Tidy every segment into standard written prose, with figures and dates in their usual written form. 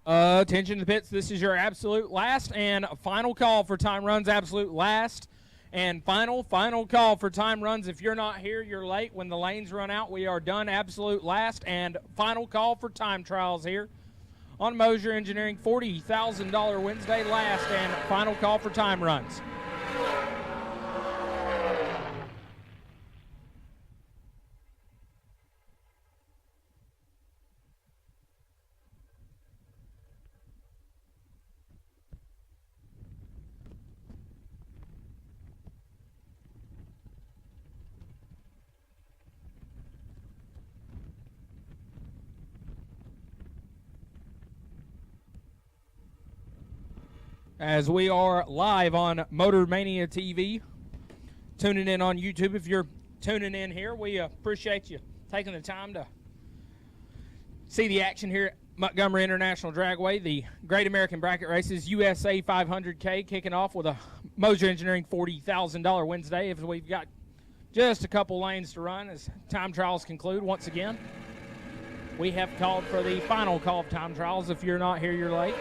Attention to the pits. This is your absolute last and final call for time runs. Absolute last and final call for time runs. If you're not here, you're late. When the lanes run out, we are done. Absolute last and final call for time trials here on Mosier Engineering. $40,000 Wednesday. Last and final call for time runs. As we are live on Motor Mania TV, tuning in on YouTube. If you're tuning in here, we appreciate you taking the time to see the action here at Montgomery International Dragway. The Great American Bracket Races USA 500K kicking off with a Mosier Engineering $40,000 Wednesday. If we've got just a couple lanes to run as time trials conclude once again. We have called for the final call of time trials. If you're not here, you're late.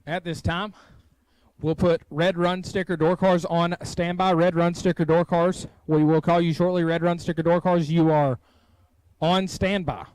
At this time, we'll put red run sticker door cars on standby. Red run sticker door cars. We will call you shortly. Red run sticker door cars, you are on standby.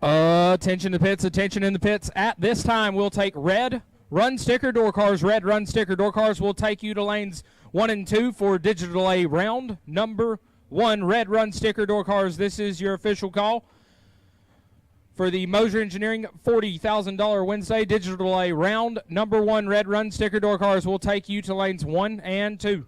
Attention to pits, attention in the pits. At this time, we'll take red Run sticker door cars, red run sticker door cars will take you to lanes 1 and 2 for Digital A round number 1. Red run sticker door cars, this is your official call for the Moser Engineering $40,000 Wednesday Digital A round number 1. Red run sticker door cars will take you to lanes 1 and 2.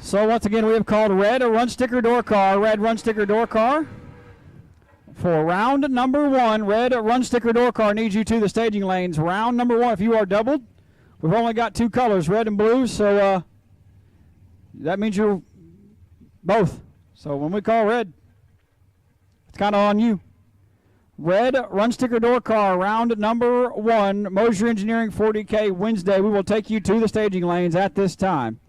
So once again, we have called red a run sticker door car, red run sticker door car. For round number 1, red run sticker door car needs you to the staging lanes. Round number 1, if you are doubled, we've only got 2 colors, red and blue, so that means you're both. So when we call red, it's kind of on you. Red run sticker door car, round number 1, Moser Engineering 40K Wednesday. We will take you to the staging lanes at this time.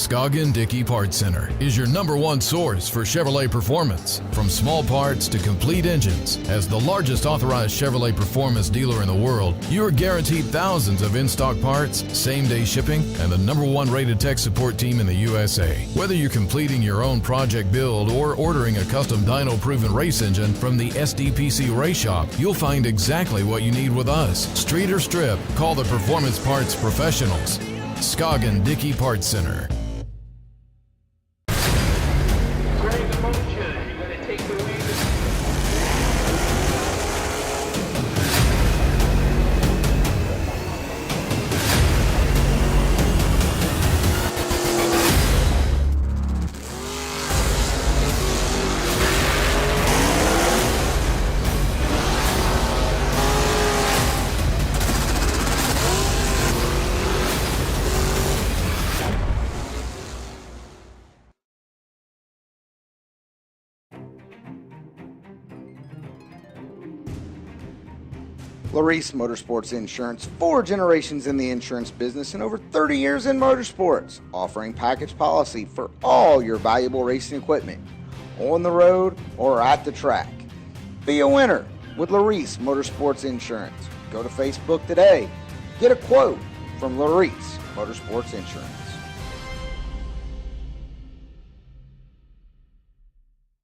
Scoggin Dickey Parts Center is your #1 source for Chevrolet performance. From small parts to complete engines, as the largest authorized Chevrolet performance dealer in the world, you are guaranteed thousands of in-stock parts, same-day shipping, and the #1 rated tech support team in the USA. Whether you're completing your own project build or ordering a custom dyno-proven race engine from the SDPC Race Shop, you'll find exactly what you need with us. Street or strip, call the Performance Parts Professionals. Scoggin Dickey Parts Center. Larice Motorsports Insurance, 4 generations in the insurance business and over 30 years in motorsports, offering package policy for all your valuable racing equipment, on the road or at the track. Be a winner with Larice Motorsports Insurance. Go to Facebook today. Get a quote from Larice Motorsports Insurance.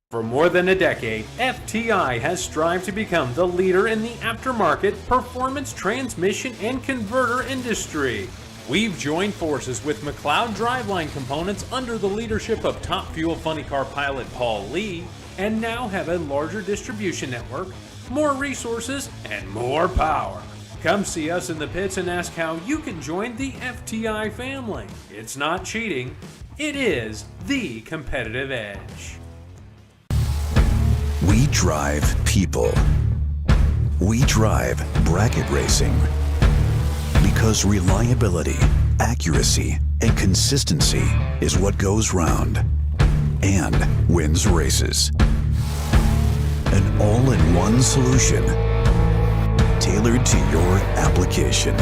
For more than a decade, FTI has strived to become the leader in the aftermarket performance transmission and converter industry. We've joined forces with McLeod Driveline Components under the leadership of Top Fuel Funny Car pilot Paul Lee, and now have a larger distribution network, more resources, and more power. Come see us in the pits and ask how you can join the FTI family. It's not cheating, it is the competitive edge. We drive people. We drive bracket racing. Because reliability, accuracy, and consistency is what goes round and wins races. An all-in-one solution tailored to your application.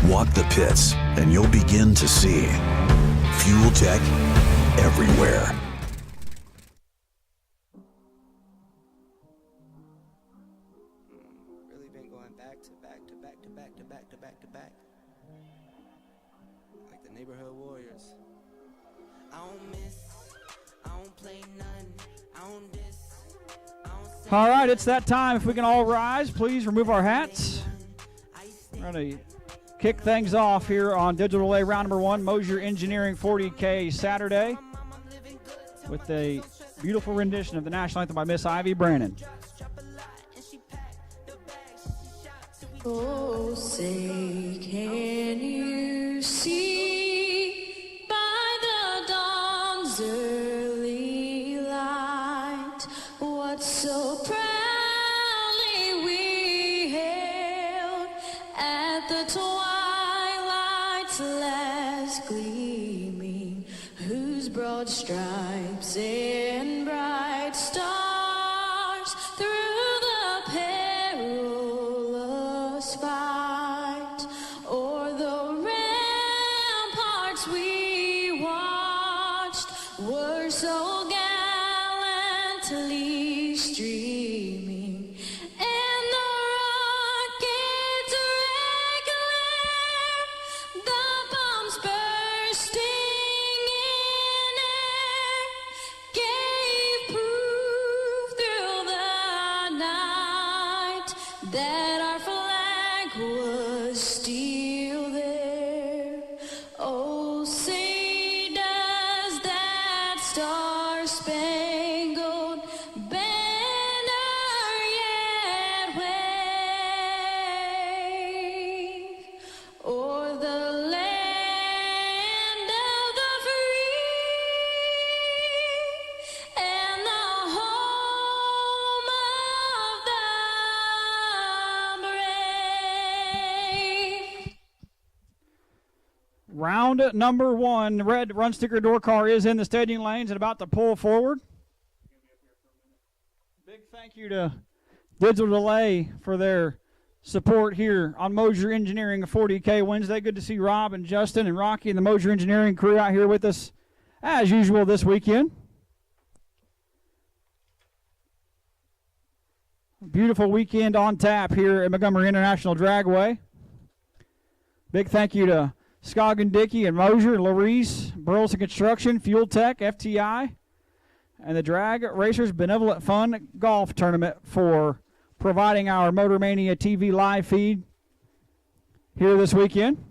Walk the pits and you'll begin to see fuel tech everywhere. Like the neighborhood warriors. I don't miss, I don't play none, I don't diss, I don't say. All right, it's that time. If we can all rise, please remove our hats. We're going to kick things off here on Digital Delay Round number 1, Mosier Engineering 40K Saturday, with a beautiful rendition of the national anthem by Miss Ivy Brannon. Oh, say, can you see by the dawn's early light what so proudly we hailed at the twilight's last gleaming, whose broad stripes and bright stars through the perilous fight o'er the ramparts we watched were so gallantly streaming, and the rockets regular, the bombs bursting in air, gave proof through the night that our flag was still there. Oh, say does that star-spangled banner yet wave o'er the land of the free and the home of the brave? Round number 1, red run sticker door car is in the staging lanes and about to pull forward. Big thank you to Digital Delay for their support here on Mosier Engineering 40K Wednesday. Good to see Rob and Justin and Rocky and the Mosier Engineering crew out here with us as usual this weekend. Beautiful weekend on tap here at Montgomery International Dragway. Big thank you to Scoggin Dickey and Mosier, Larice, Burleson Construction, Fuel Tech, FTI, and the Drag Racers Benevolent Fund Golf Tournament for providing our Motor Mania TV live feed here this weekend.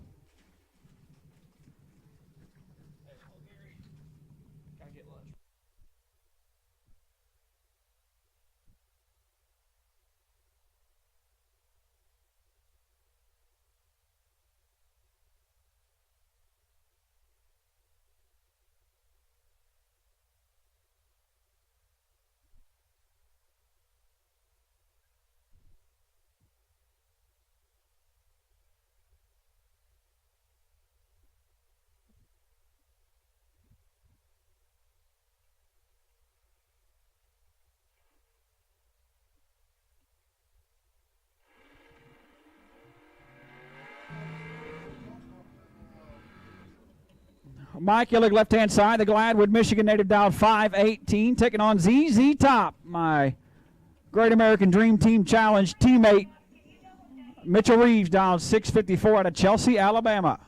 Mike Illig, left-hand side, the Gladwood, Michigan native, dialed 518, taking on ZZ Top, my Great American Dream Team Challenge teammate, Mitchell Reeves, dialed 654 out of Chelsea, Alabama.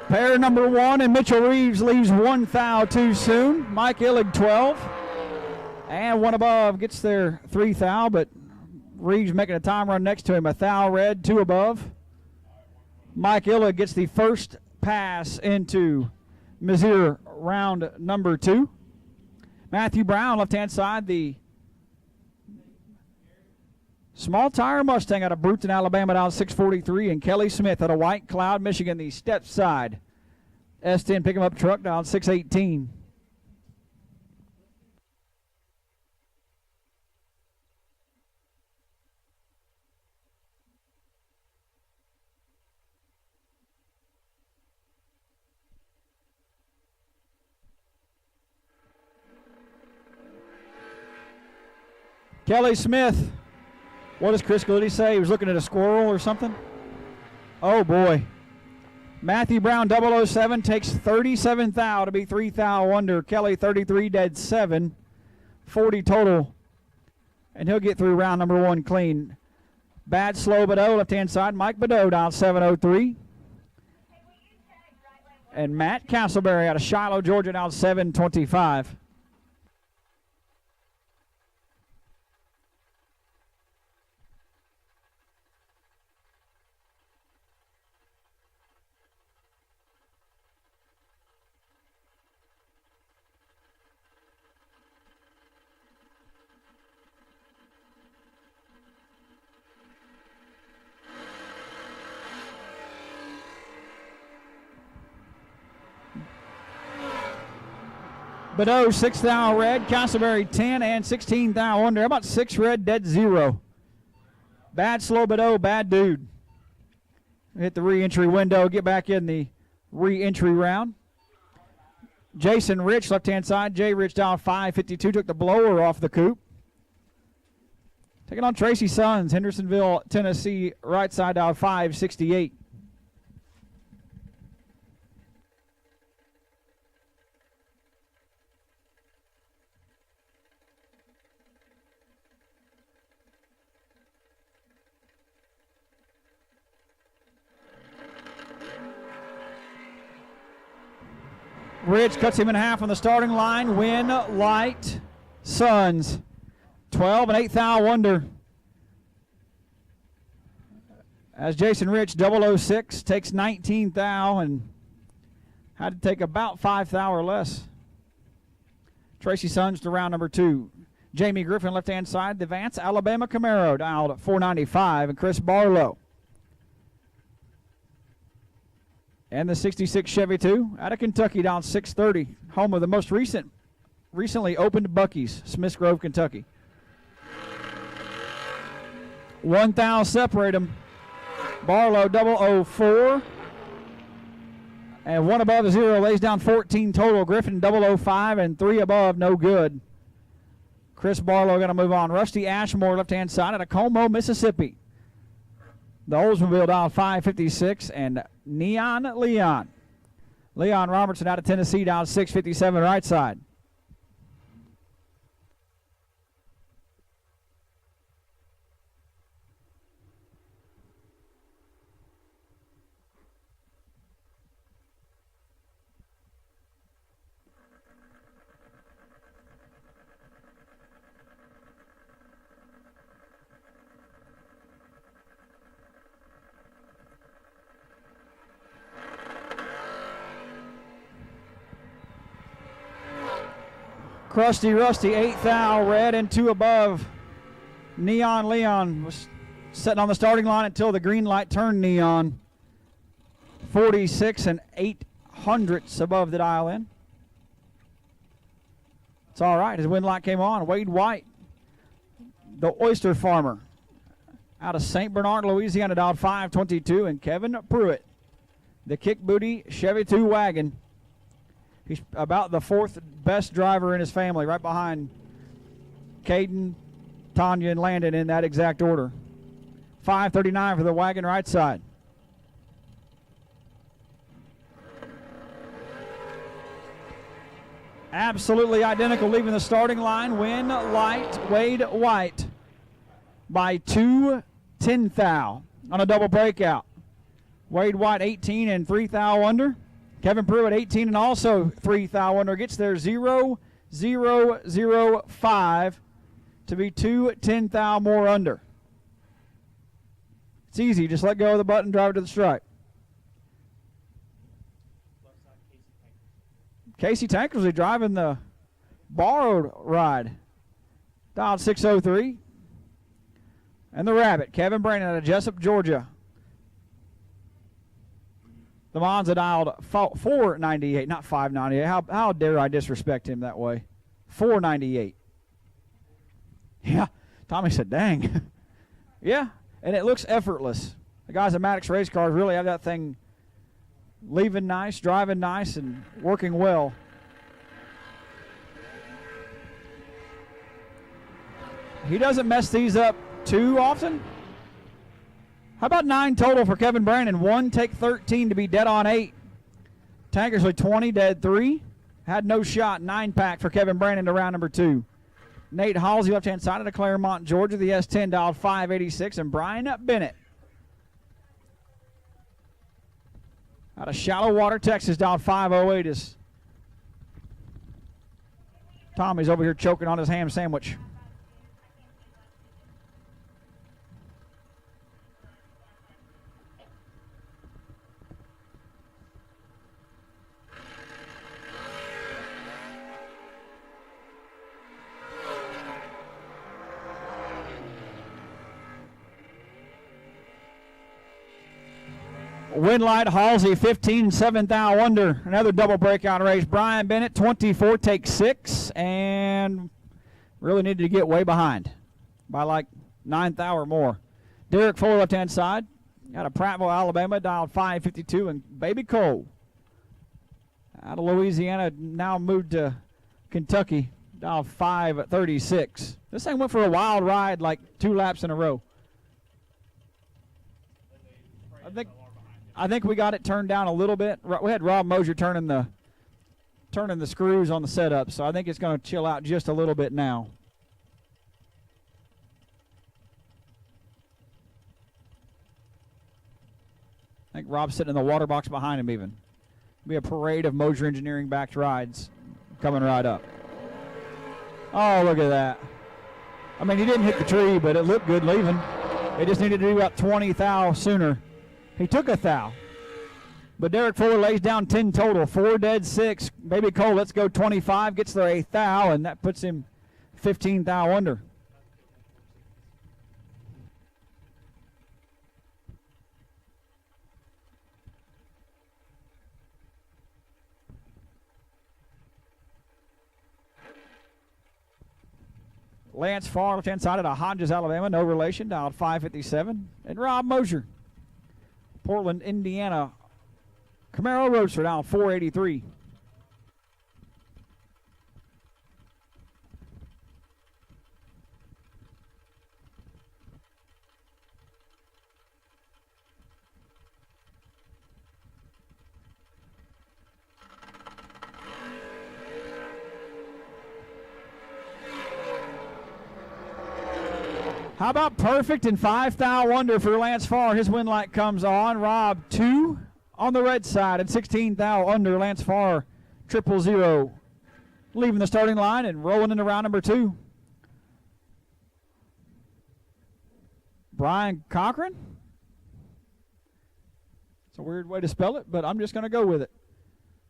Pair number 1, and Mitchell Reeves leaves 1 thou too soon. Mike Illig 12. And one above gets there 3 thou, but Reeves making a time run next to him. 1 thou red, 2 above. Mike Illig gets the first pass into Mosier round number 2. Matthew Brown, left-hand side, the small tire Mustang out of Brewton, Alabama, down 643, and Kelly Smith out of White Cloud, Michigan, the step side S10 pick 'em up truck, down 618. Kelly Smith. What does Chris Gliddy say? He was looking at a squirrel or something? Oh, boy. Matthew Brown, 007, takes 37 thou to be 3 thou under. Kelly, 33, dead 7. 40 total. And he'll get through round number 1 clean. Bad slow Badeau, left-hand side. Mike Badeau down 703. And Matt Castleberry out of Shiloh, Georgia, down 725. Badeau, 6 thou red, Castleberry 10 and 16 thou under. How about 6 red, dead 0? Bad slow Badeau, bad dude. Hit the re-entry window, get back in the re-entry round. Jason Rich, left-hand side. Jay Rich down 552, took the blower off the coupe. Taking on Tracy Sons, Hendersonville, Tennessee, right side down 568. Rich cuts him in half on the starting line. Win, light, Suns. 12 and 8 thou under. As Jason Rich, 006, takes 19 thou and had to take about 5 thou or less. Tracy Suns to round number 2. Jamie Griffin, left-hand side. The Vance, Alabama Camaro, dialed at 495. And Chris Barlow. And the 66 Chevy 2 out of Kentucky, down 630. Home of the most recent recently opened Buc-ee's, Smiths Grove, Kentucky. 1 thou separate them. Barlow 004. And 1 above 0 lays down 14 total. Griffin 005 and 3 above, no good. Chris Barlow going to move on. Rusty Ashmore, left-hand side out of Como, Mississippi. The Oldsmobile dial 556 and Neon Leon. Leon Robertson out of Tennessee dial 657 right side. Crusty Rusty, 8 thou, red and 2 above. Neon Leon was sitting on the starting line until the green light turned neon. 46 and 8/100ths above the dial in. It's all right. His wind light came on. Wade White, the oyster farmer, out of St. Bernard, Louisiana, dialed 522, and Kevin Pruitt, the kick booty Chevy 2 wagon. He's about the 4th best driver in his family, right behind Caden, Tanya, and Landon in that exact order. 539 for the wagon right side. Absolutely identical leaving the starting line. Win light, Wade White by 2 10 thou on a double breakout. Wade White 18 and 3 thou under. Kevin Pruitt 18 and also 3 thou under. Gets there 0-0-0-5 to be 2 10 thou more under. It's easy. Just let go of the button, drive it to the stripe. Casey Tankersley driving the borrowed ride. Dialed 603. And the Rabbit, Kevin Brandon out of Jessup, Georgia. The Monza dialed 498, not 598. How dare I disrespect him that way? 498. Yeah, Tommy said, dang. Yeah, and it looks effortless. The guys at Maddox Race Cars really have that thing leaving nice, driving nice, and working well. He doesn't mess these up too often. How about 9 total for Kevin Brandon? 1, take 13 to be dead on 8. Tankersley 20, dead 3. Had no shot, 9-pack for Kevin Brandon to round number 2. Nate Halsey, left-hand side of Claremont, Georgia. The S10 dialed 586. And Brian Bennett out of Shallow Water, Texas, dialed 508. Is Tommy's over here choking on his ham sandwich. Winlight Halsey 15 7 thou under. Another double breakout race. Brian Bennett 24 take 6 and really needed to get way behind by like 9 thou or more. Derek Fuller left hand side out of Prattville, Alabama, dialed 552, and Baby Cole out of Louisiana, now moved to Kentucky, dialed 536. This thing went for a wild ride, like 2 laps in a row. I think we got it turned down a little bit. We had Rob Mosier turning the screws on the setup, so I think it's going to chill out just a little bit now. I think Rob's sitting in the water box behind him even. Be a parade of Mosier Engineering backed rides coming right up. Oh, look at that. I mean, he didn't hit the tree, but it looked good leaving. They just needed to do about 20 thou sooner. He took a thou. But Derek Fuller lays down 10 total. 4 dead, 6. Baby Cole, let's go 25. Gets there a thou, and that puts him 15 thou under. Lance Farr, left-hand side out of Hodges, Alabama, no relation, dialed 557. And Rob Mosier, Portland, Indiana, Camaro Roadster, dialed 483. How about perfect and 5 thou under for Lance Farr? His win light comes on. Rob 2 on the red side and 16 thou under. Lance Farr 000. Leaving the starting line and rolling into round number 2. Brian Cochran. It's a weird way to spell it, but I'm just going to go with it.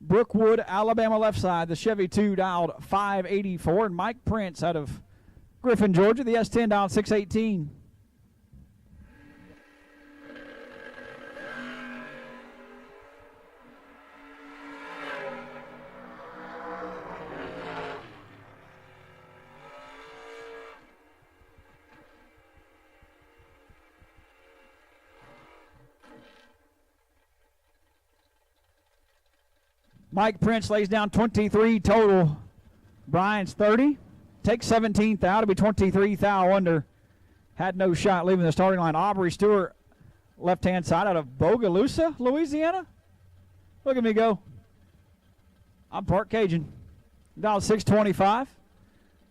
Brookwood, Alabama left side. The Chevy 2 dialed 584. And Mike Prince out of Griffin, Georgia, the S10 down 618. Mike Prince lays down 23 total. Brian's 30. Takes 17 thou to be 23 thou under. Had no shot leaving the starting line. Aubrey Stewart, left-hand side out of Bogalusa, Louisiana. Look at me go. I'm part Cajun. Dial 625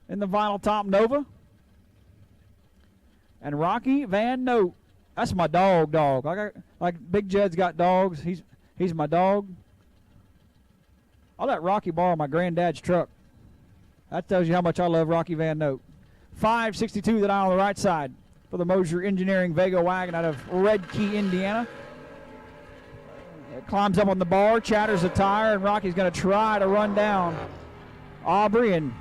in the vinyl top Nova. And Rocky Van Note. That's my dog. Like Big Jed's got dogs. He's my dog. I'll let Rocky borrow my granddad's truck. That tells you how much I love Rocky Van Note. 562 the dial on the right side for the Mosier Engineering Vega wagon out of Red Key, Indiana. It climbs up on the bar, chatters the tire, and Rocky's going to try to run down Aubrey. And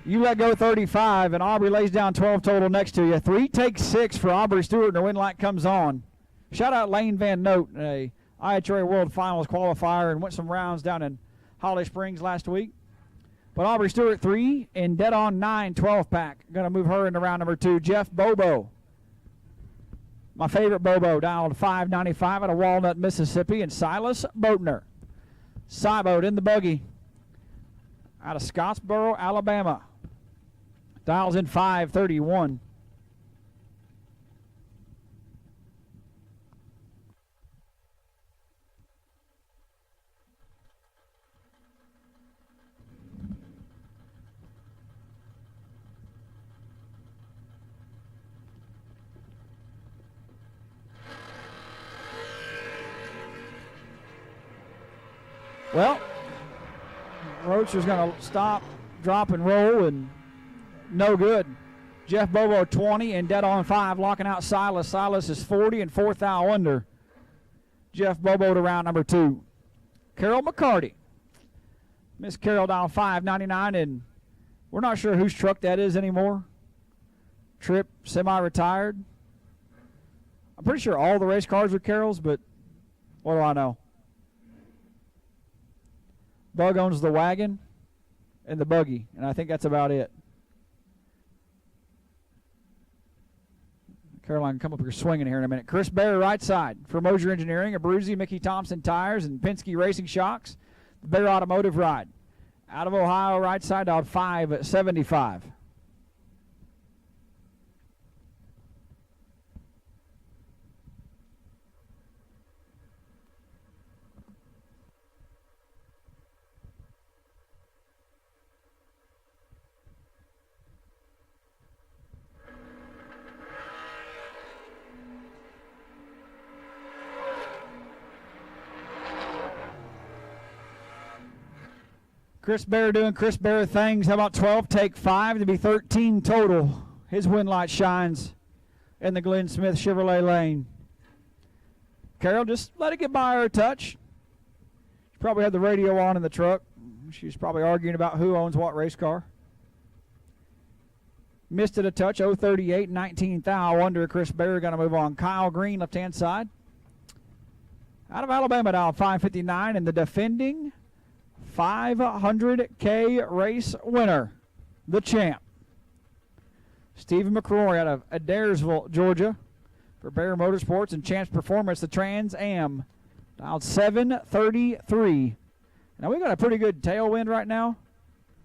you let go 35, and Aubrey lays down 12 total next to you. 3 takes 6 for Aubrey Stewart, and her win light comes on. Shout out Lane Van Note, a IHRA World Finals qualifier, and went some rounds down in Holly Springs last week. But Aubrey Stewart 3 and dead on 9 12-pack. Going to move her into round number 2. Jeff Bobo. My favorite Bobo, dialed 595 out of Walnut, Mississippi. And Silas Boatner. Cyboat in the buggy out of Scottsboro, Alabama. Dials in 531. Well, Roadster's going to stop, drop, and roll, and no good. Jeff Bobo 20 and dead on 5, locking out Silas. Silas is 40 and 4 thou under. Jeff Bobo to round number 2. Carol McCarty. Miss Carol down 599, and we're not sure whose truck that is anymore. Trip, semi-retired. I'm pretty sure all the race cars are Carol's, but what do I know? Bug owns the wagon and the buggy, and I think that's about it. Caroline, come up here swinging here in a minute. Chris Bear, right side for Mosier Engineering, Abruzzi, Mickey Thompson Tires, and Penske Racing Shocks. The Bear Automotive ride. Out of Ohio, right side, out 575. Chris Bear doing Chris Bear things. How about 12 take 5 to be 13 total? His win light shines in the Glenn Smith Chevrolet lane. Carol, just let it get by her a touch. She probably had the radio on in the truck. She's probably arguing about who owns what race car. Missed it a touch, 038, 19 thou under. Chris Bear going to move on. Kyle Green, left-hand side. Out of Alabama, dial 559, and the defending 500K race winner, the champ, Stephen McCrory out of Adairsville, Georgia, for Bear Motorsports and Champs Performance, the Trans Am. Dialed 733. Now we got a pretty good tailwind right now,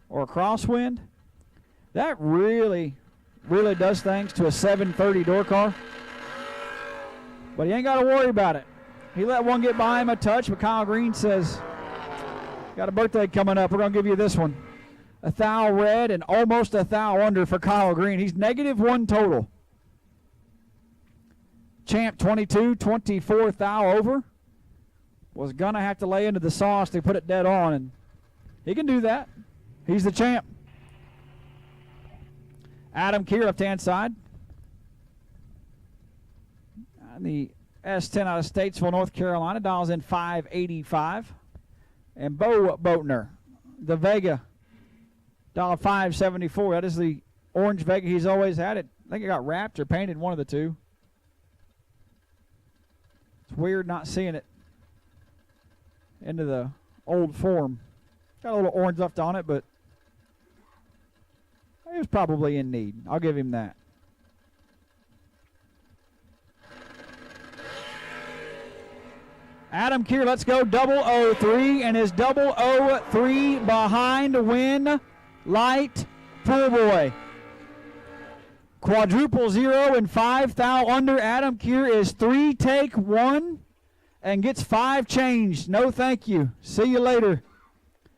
or a crosswind. That really does things to a 730 door car. But he ain't got to worry about it. He let one get by him a touch, but Kyle Green says, got a birthday coming up. We're going to give you this one. A thou red and almost a thou under for Kyle Green. He's -1 total. Champ 22, 24 thou over. Was going to have to lay into the sauce to put it dead on, and he can do that. He's the champ. Adam Keir, left-hand side. And the S10 out of Statesville, North Carolina, dials in 585. And Bo Boatner, the Vega, dial 574. That is the orange Vega he's always had. It, I think it got wrapped or painted, one of the two. It's weird not seeing it into the old form. Got a little orange left on it, but he was probably in need. I'll give him that. Adam Keir, let's go 003, and his 003 behind win light pool boy. Quadruple 0 and 5 thou under. Adam Keir is 3 take 1 and gets 5 changed. No thank you. See you later.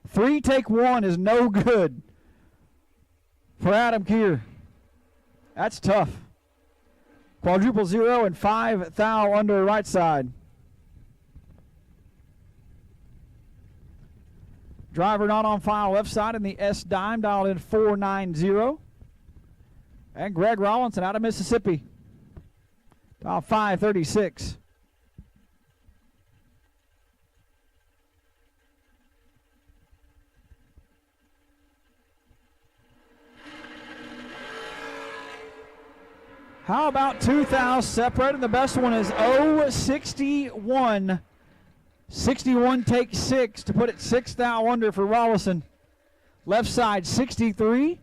3 take 1 is no good for Adam Keir. That's tough. Quadruple 0 and 5 thou under right side. Driver not on file left side in the S dime, dialed in 490. And Greg Rolson out of Mississippi, dial 536. How about 2 thou separate? And the best one is 061. 61 take 6 to put it 6 thou under for Rolson. Left side 63.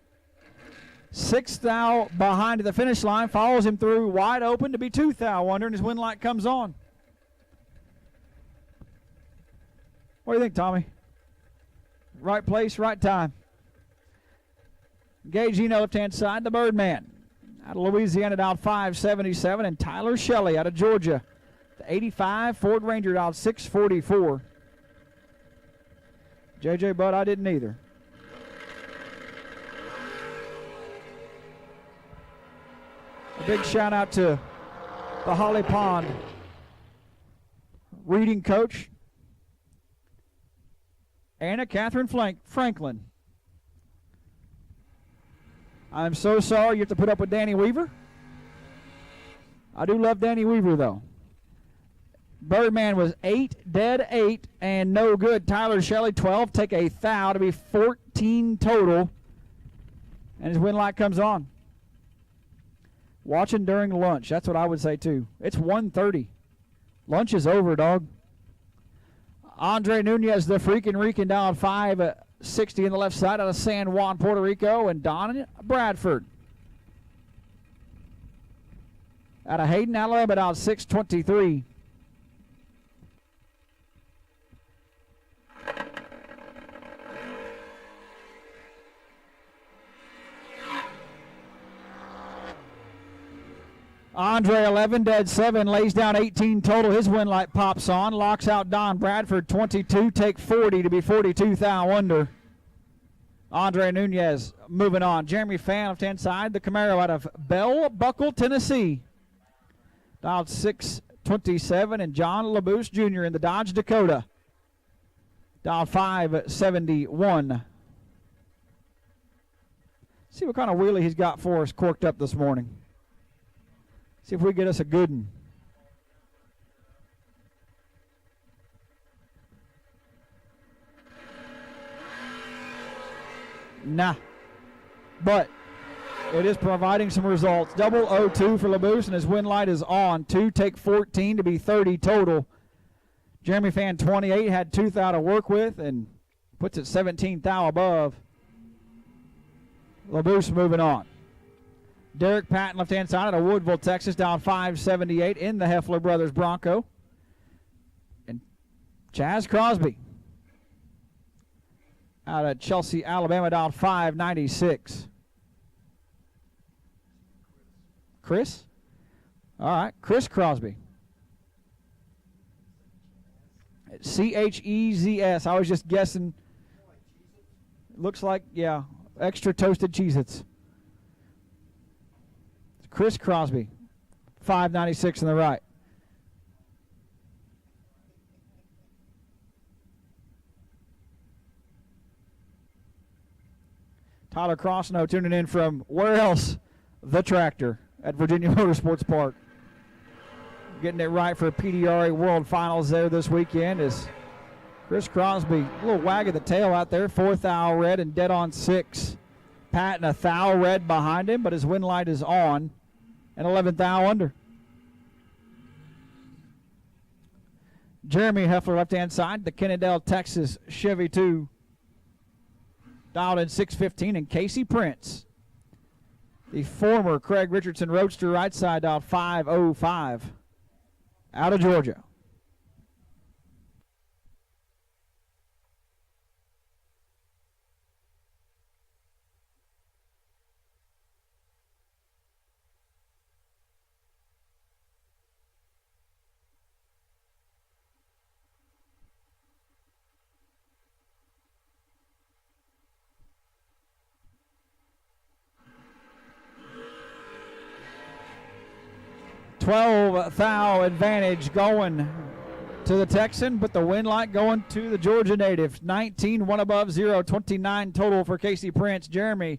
6 thou behind the finish line. Follows him through wide open to be 2 thou under, and his win light comes on. What do you think, Tommy? Right place, right time. Gage Eno, left-hand side, the Birdman. Out of Louisiana, dialed 577, and Tyler Shelley out of Georgia. The 85 Ford Ranger, dialed 644. JJ Budd, I didn't either. A big shout out to the Holly Pond reading coach, Anna Catherine Franklin. I'm so sorry you have to put up with Danny Weaver. I do love Danny Weaver, though. Birdman was 8, dead 8, and no good. Tyler Shelley, 12, take a thou to be 14 total. And his win light comes on. Watching during lunch. That's what I would say, too. It's 1:30. Lunch is over, dog. Andre Nunez, the freaking Rican, down 560 in the left side out of San Juan, Puerto Rico. And Don Bradford out of Hayden, Alabama, down 623. Andre 11, dead 7, lays down 18 total. His win light pops on, locks out Don Bradford, 22, take 40 to be 42 thou under. Andre Nunez moving on. Jeremy Fan, left-hand side, the Camaro out of Bell Buckle, Tennessee. Dialed 627, and John LaBouche Jr. in the Dodge Dakota. Dialed 571. See what kind of wheelie he's got for us corked up this morning. See if we get us a good one. Nah. But it is providing some results. 002 for LaBouche, and his win light is on. 2, take 14 to be 30 total. Jeremy Fan, 28, had 2 thou to work with and puts it 17 thou above. LaBouche moving on. Derek Patton, left-hand side, out of Woodville, Texas, down 578 in the Heffler Brothers Bronco. And Chaz Crosby, out of Chelsea, Alabama, down 596. Chris? All right, Chris Crosby. Chezs. I was just guessing. Looks like, yeah, extra toasted Cheez-Its. Chris Crosby, 596 on the right. Tyler Crossno tuning in from where else? The Tractor at Virginia Motorsports Park. Getting it right for PDRA World Finals there this weekend is Chris Crosby. A little wag of the tail out there. 4th thou red and dead on 6. Patton a thou red behind him, but his wind light is on. And 11th thou under. Jeremy Heffler, left-hand side. The Kennedale, Texas Chevy 2. Dialed in 615. And Casey Prince, the former Craig Richardson Roadster, right side, dialed 505. Out of Georgia. Thou advantage going to the Texan, but the wind light going to the Georgia native. 19, 1 above, 0, 29 total for Casey Prince. Jeremy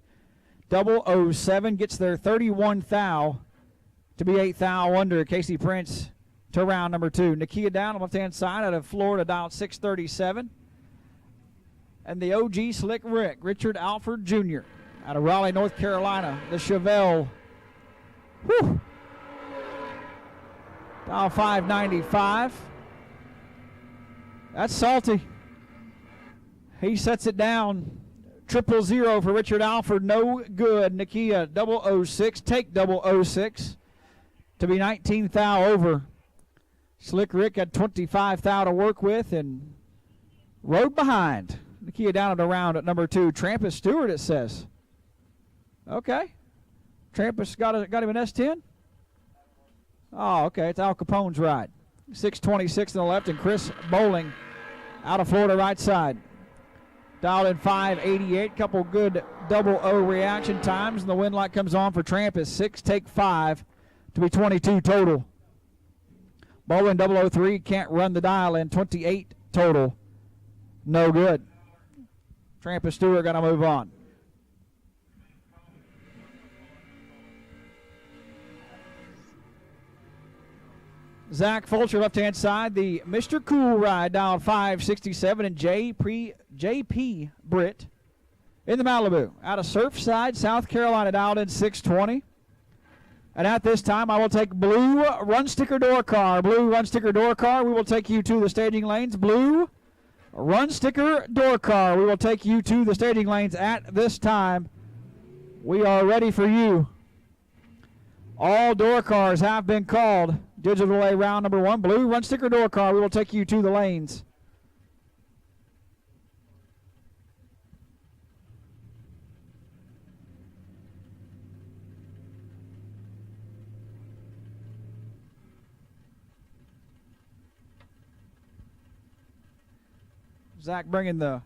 007 gets their 31 thou to be 8 thou under. Casey Prince to round number 2. Nakia down on the left-hand side out of Florida, dialed 637. And the OG Slick Rick, Richard Alford Jr. out of Raleigh, North Carolina. The Chevelle. Whew. Dial 595. That's salty. He sets it down. 000 for Richard Alford. No good. Nakia 006. Take 006 to be 19 thou over. Slick Rick had 25 thou to work with and rode behind. Nakia down at around at number 2. Trampus Stewart, it says. Okay. Trampus got him an S10? Oh, okay. It's Al Capone's ride. 626 on the left, and Chris Bowling out of Florida right side. Dialed in 588. Couple good 00 reaction times, and the wind light comes on for Trampus. 6, take 5 to be 22 total. Bowling 003 can't run the dial in. 28 total. No good. Trampus Stewart got to move on. Zach Fulcher, left-hand side, the Mr. Cool ride, dialed 567, and JP Britt in the Malibu. Out of Surfside, South Carolina, dialed in 620. And at this time, I will take blue run sticker door car. Blue run sticker door car, we will take you to the staging lanes. Blue run sticker door car, we will take you to the staging lanes at this time. We are ready for you. All door cars have been called. Digital A round number 1. Blue run sticker door car. We will take you to the lanes. Zach bringing the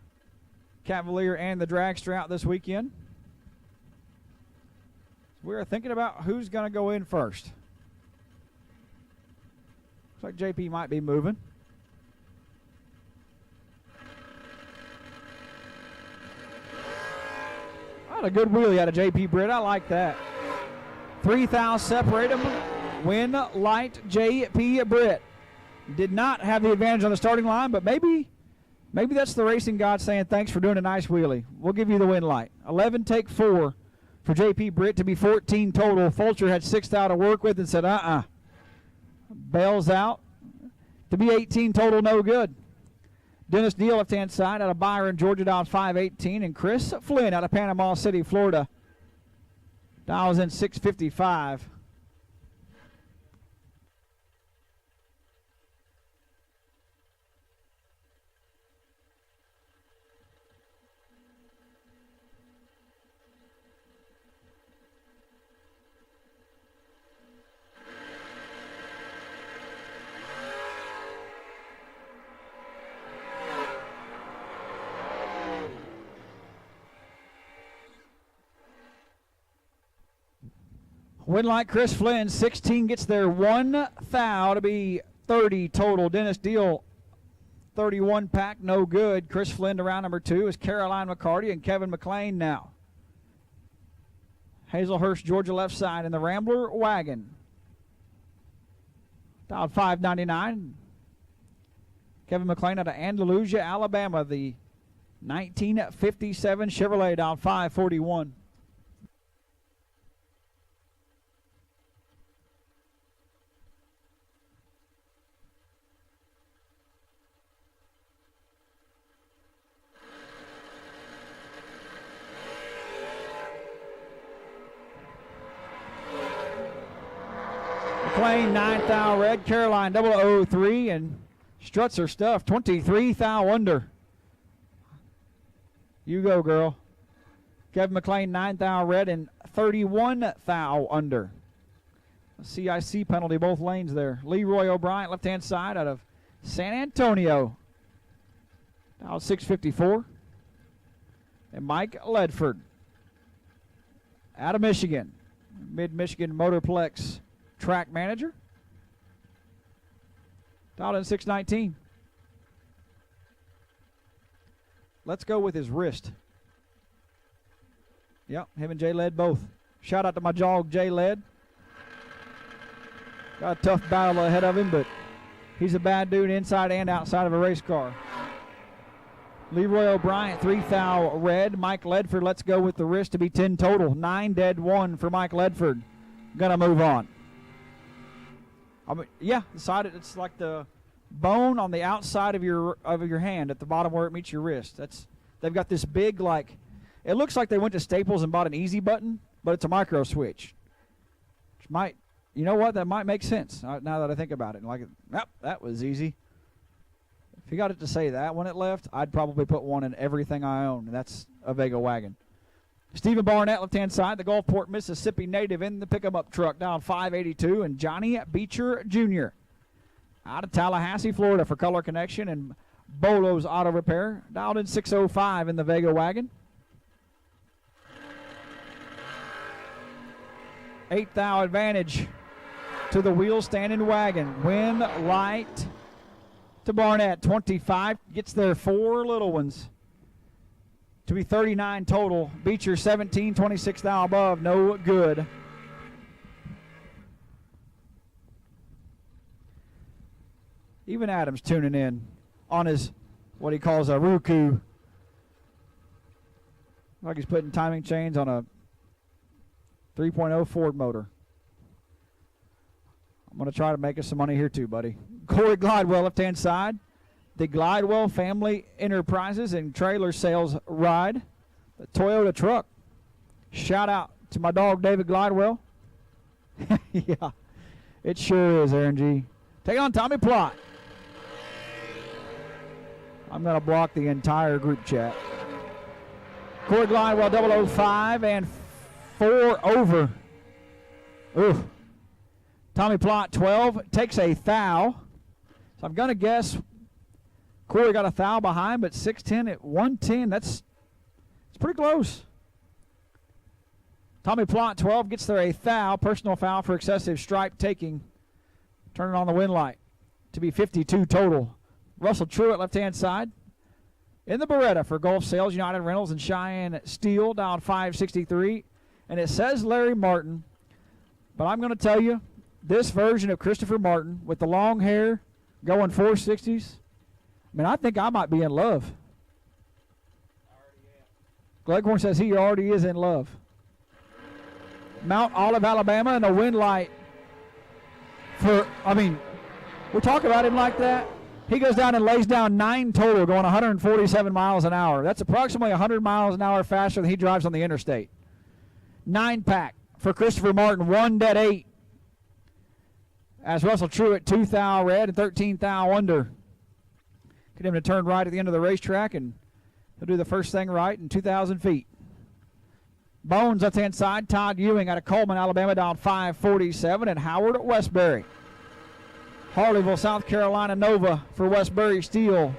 Cavalier and the Dragster out this weekend. We're thinking about who's going to go in first. Looks like JP might be moving. What a good wheelie out of JP Britt. I like that. 3 thou separate them. Win light JP Britt. Did not have the advantage on the starting line, but maybe that's the racing god saying thanks for doing a nice wheelie. We'll give you the win light. 11 take 4 for JP Britt to be 14 total. Fulcher had 6 thou to work with and said bails out to be 18 total, no good. Dennis Deal, left-hand side, out of Byron, Georgia, down 518. And Chris Flynn out of Panama City, Florida, Dials in 655. Win like Chris Flynn, 16 gets there, 1 thou to be 30 total. Dennis Deal, 31 pack, no good. Chris Flynn to round number 2 is Caroline McCarty and Kevin McLean now. Hazelhurst, Georgia left side in the Rambler wagon. Dialed 599. Kevin McLean out of Andalusia, Alabama. The 1957 Chevrolet, dialed 541. McLean, 9 thou red. Caroline, 003, and struts her stuff. 23 thou under. You go, girl. Kevin McLean, 9 thou red, and 31 thou under. A CIC penalty both lanes there. Leroy O'Brien, left-hand side out of San Antonio. Now 654. And Mike Ledford out of Michigan. Mid-Michigan Motorplex track manager. Dialed in 619. Let's go with his wrist. Yep, him and Jay Led both. Shout out to my dog, Jay Led. Got a tough battle ahead of him, but he's a bad dude inside and outside of a race car. Leroy O'Brien, 3 thou red. Mike Ledford, let's go with the wrist to be 10 total. 9 dead 1 for Mike Ledford. Gonna move on. I mean, yeah, the side, it's like the bone on the outside of your hand at the bottom where it meets your wrist. They've got this big, like, it looks like they went to Staples and bought an easy button, but it's a micro switch. Which might, you know what, that might make sense now that I think about it. Like, yep, that was easy. If you got it to say that when it left, I'd probably put one in everything I own, and that's a Vega wagon. Stephen Barnett, left-hand side, the Gulfport, Mississippi native in the pick-em-up truck, down 582, and Johnny Beecher Jr. out of Tallahassee, Florida for Color Connection and Bolo's Auto Repair, dialed in 605 in the Vega wagon. 8 thou advantage to the wheel standing wagon. Win light to Barnett, 25, gets there 4 little ones. To be 39 total. Beecher 17, 26 thou above, no good. Even Adams tuning in on his, what he calls a Roku. Like he's putting timing chains on a 3.0 Ford motor. I'm going to try to make us some money here too, buddy. Corey Glidewell, left-hand side. The Glidewell Family Enterprises and Trailer Sales Ride, the Toyota truck. Shout out to my dog, David Glidewell. Yeah, it sure is, Aaron G. Take on Tommy Plott. I'm going to block the entire group chat. Corey Glidewell, 005, and 4 over. Ooh. Tommy Plott, 12, takes a thou. So I'm going to guess Corey got a thou behind, but 610 at 110. It's pretty close. Tommy Plott, 12, gets there a thou. Personal foul for excessive stripe taking. Turning on the win light to be 52 total. Russell Truitt, left-hand side. In the Beretta for Gulf Sales, United Rentals, and Cheyenne Steel, down 563. And it says Larry Martin, but I'm going to tell you, this version of Christopher Martin with the long hair going 460s, I mean, I think I might be in love. Gleghorn says he already is in love. Mount Olive, Alabama, and a win light for, I mean, we're talking about him like that. He goes down and lays down 9 total, going 147 miles an hour. That's approximately 100 miles an hour faster than he drives on the interstate. 9 pack for Christopher Martin, 1 dead 8. As Russell Truitt, 2 thou red and 13 thou under. Get him to turn right at the end of the racetrack, and he'll do the first thing right in 2,000 feet. Bones, left-hand side. Todd Ewing out of Coleman, Alabama, down 5:47, and Howard Westbury. Harleyville, South Carolina, Nova for Westbury Steel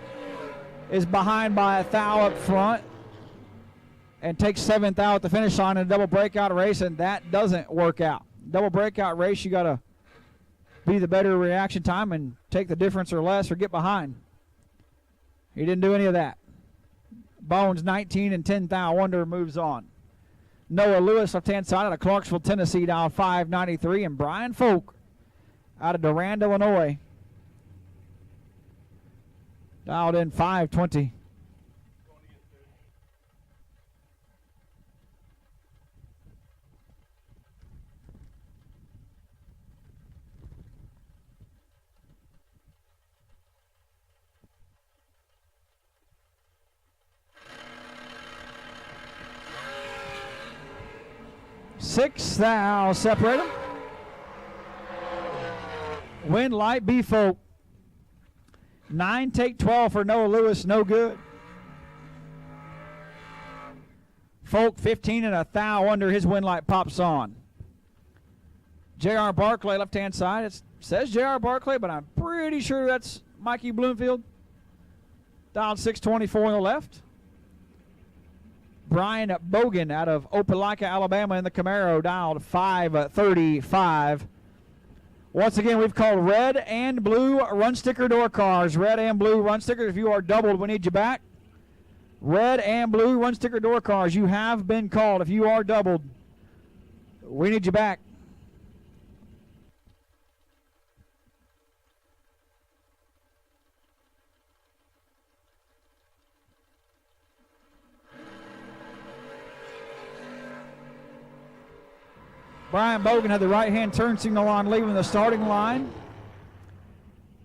is behind by a thou up front and takes 7th thou at the finish line in a double breakout race, and that doesn't work out. Double breakout race, you got to be the better reaction time and take the difference or less or get behind. He didn't do any of that. Bones, 19 and 10 thou under, moves on. Noah Lewis, left-hand side out of Clarksville, Tennessee, down 5:93, and Brian Folk out of Durand, Illinois, dialed in 5:20. Six thou separate them. Win light B Folk. 9 take 12 for Noah Lewis, no good. Folk 15 and a thou under, his win light pops on. J.R. Barclay, left-hand side. It says J.R. Barclay, but I'm pretty sure that's Mikey Bloomfield. Dialed 624 on the left. Brian Bogan out of Opelika, Alabama in the Camaro, dialed 535. Once again, we've called red and blue run sticker door cars. Red and blue run stickers. If you are doubled, we need you back. Red and blue run sticker door cars. You have been called. If you are doubled, we need you back. Brian Bogan had the right-hand turn signal on leaving the starting line.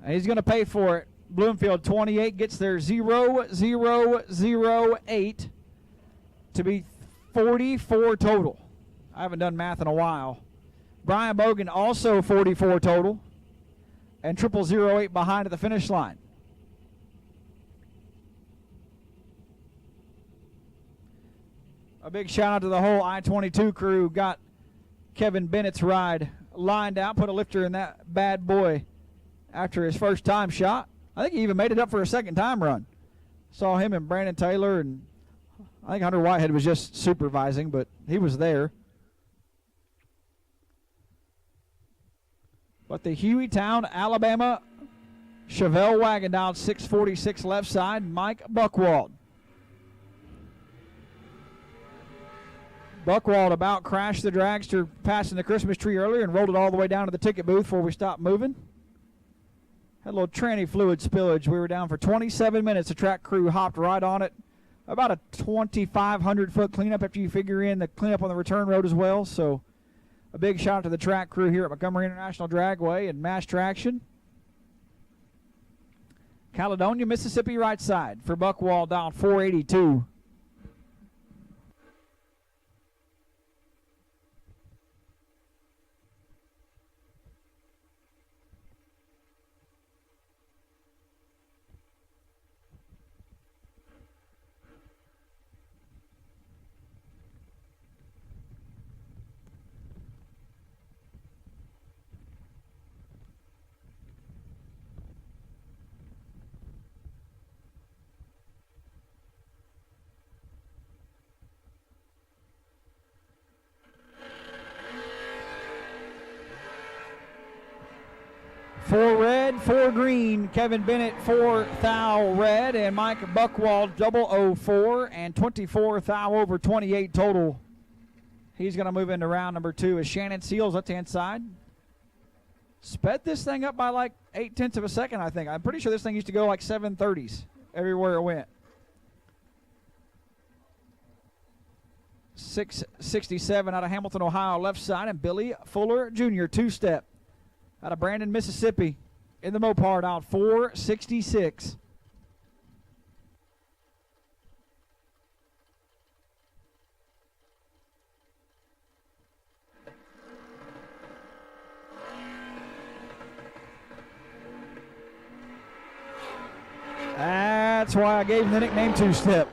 And he's going to pay for it. Bloomfield, 28, gets there 0-0-0-8 to be 44 total. I haven't done math in a while. Brian Bogan also 44 total. And 0-0-0-8 behind at the finish line. A big shout out to the whole I-22 crew. Got Kevin Bennett's ride lined out, put a lifter in that bad boy after his first time shot. I think he even made it up for a second time run. Saw him and Brandon Taylor, and I think Hunter Whitehead was just supervising, but he was there. But the Hueytown, Alabama Chevelle wagon down 646 left side, Mike Buckwald. Buckwald about crashed the dragster passing the Christmas tree earlier and rolled it all the way down to the ticket booth before we stopped moving. Had a little tranny fluid spillage. We were down for 27 minutes. The track crew hopped right on it. About a 2,500-foot cleanup after you figure in the cleanup on the return road as well. So a big shout out to the track crew here at Montgomery International Dragway and Mass Traction. Caledonia, Mississippi right side for Buckwald down 482. Four red, four green. Kevin Bennett, 4 thou red, and Mike Buckwald, 004 and 24 thou over 28 total. He's going to move into round number 2 as Shannon Seals, left-hand side. Sped this thing up by like 0.8 of a second, I think. I'm pretty sure this thing used to go like 730s everywhere it went. 667 out of Hamilton, Ohio, left side, and Billy Fuller Jr., two-step out of Brandon, Mississippi, in the Mopar, out 466. That's why I gave him the nickname two-step.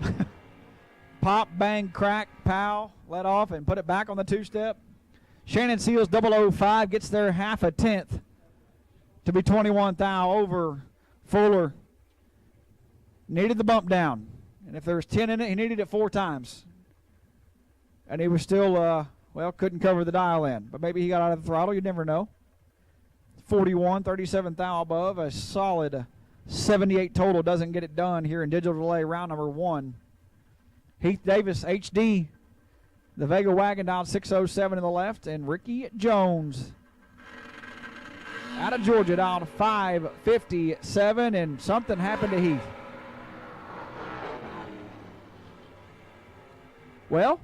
Pop, bang, crack, pow, let off, and put it back on the two-step. Shannon Seals 005 gets there half a tenth to be 21 thou over Fuller. Needed the bump down. And if there was 10 in it, he needed it 4 times. And he was still, couldn't cover the dial in. But maybe he got out of the throttle. You never know. 41, 37 thou above. A solid 78 total doesn't get it done here in digital delay round number 1. Heath Davis, HD. The Vega Wagon down 607 to the left. And Ricky Jones out of Georgia down 557. And something happened to Heath. Well,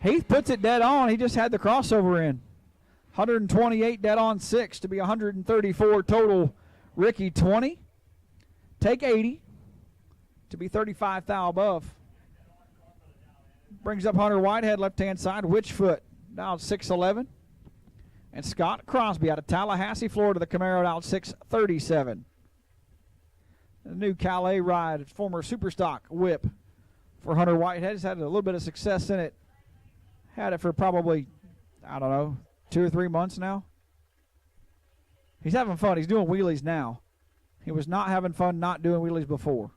Heath puts it dead on. He just had the crossover in. 128 dead on 6 to be 134 total. Ricky 20. Take 80 to be 35 thou above. Brings up Hunter Whitehead left-hand side. Witchfoot down 611. And Scott Crosby out of Tallahassee, Florida, the Camaro down 637. The new Calais ride, former Superstock whip for Hunter Whitehead. He's had a little bit of success in it. Had it for probably, 2 or 3 months now. He's having fun. He's doing wheelies now. He was not having fun not doing wheelies before.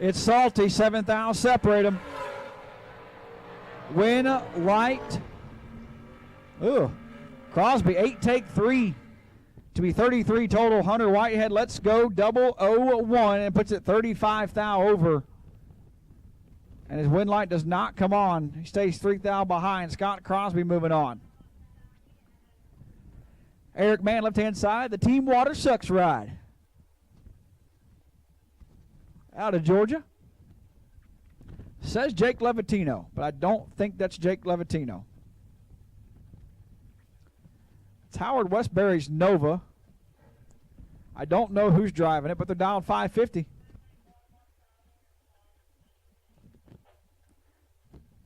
It's salty. 7th thou separate them. Win light. Ooh. Crosby, 8 take 3 to be 33 total. Hunter Whitehead, let's go 001 and puts it 35 thou over. And his win light does not come on. He stays 3 thou behind. Scott Crosby moving on. Eric Mann, left-hand side, the Team Water Sucks ride. Out of Georgia. Says Jake Levatino, but I don't think that's Jake Levatino. It's Howard Westbury's Nova. I don't know who's driving it, but they're down 550.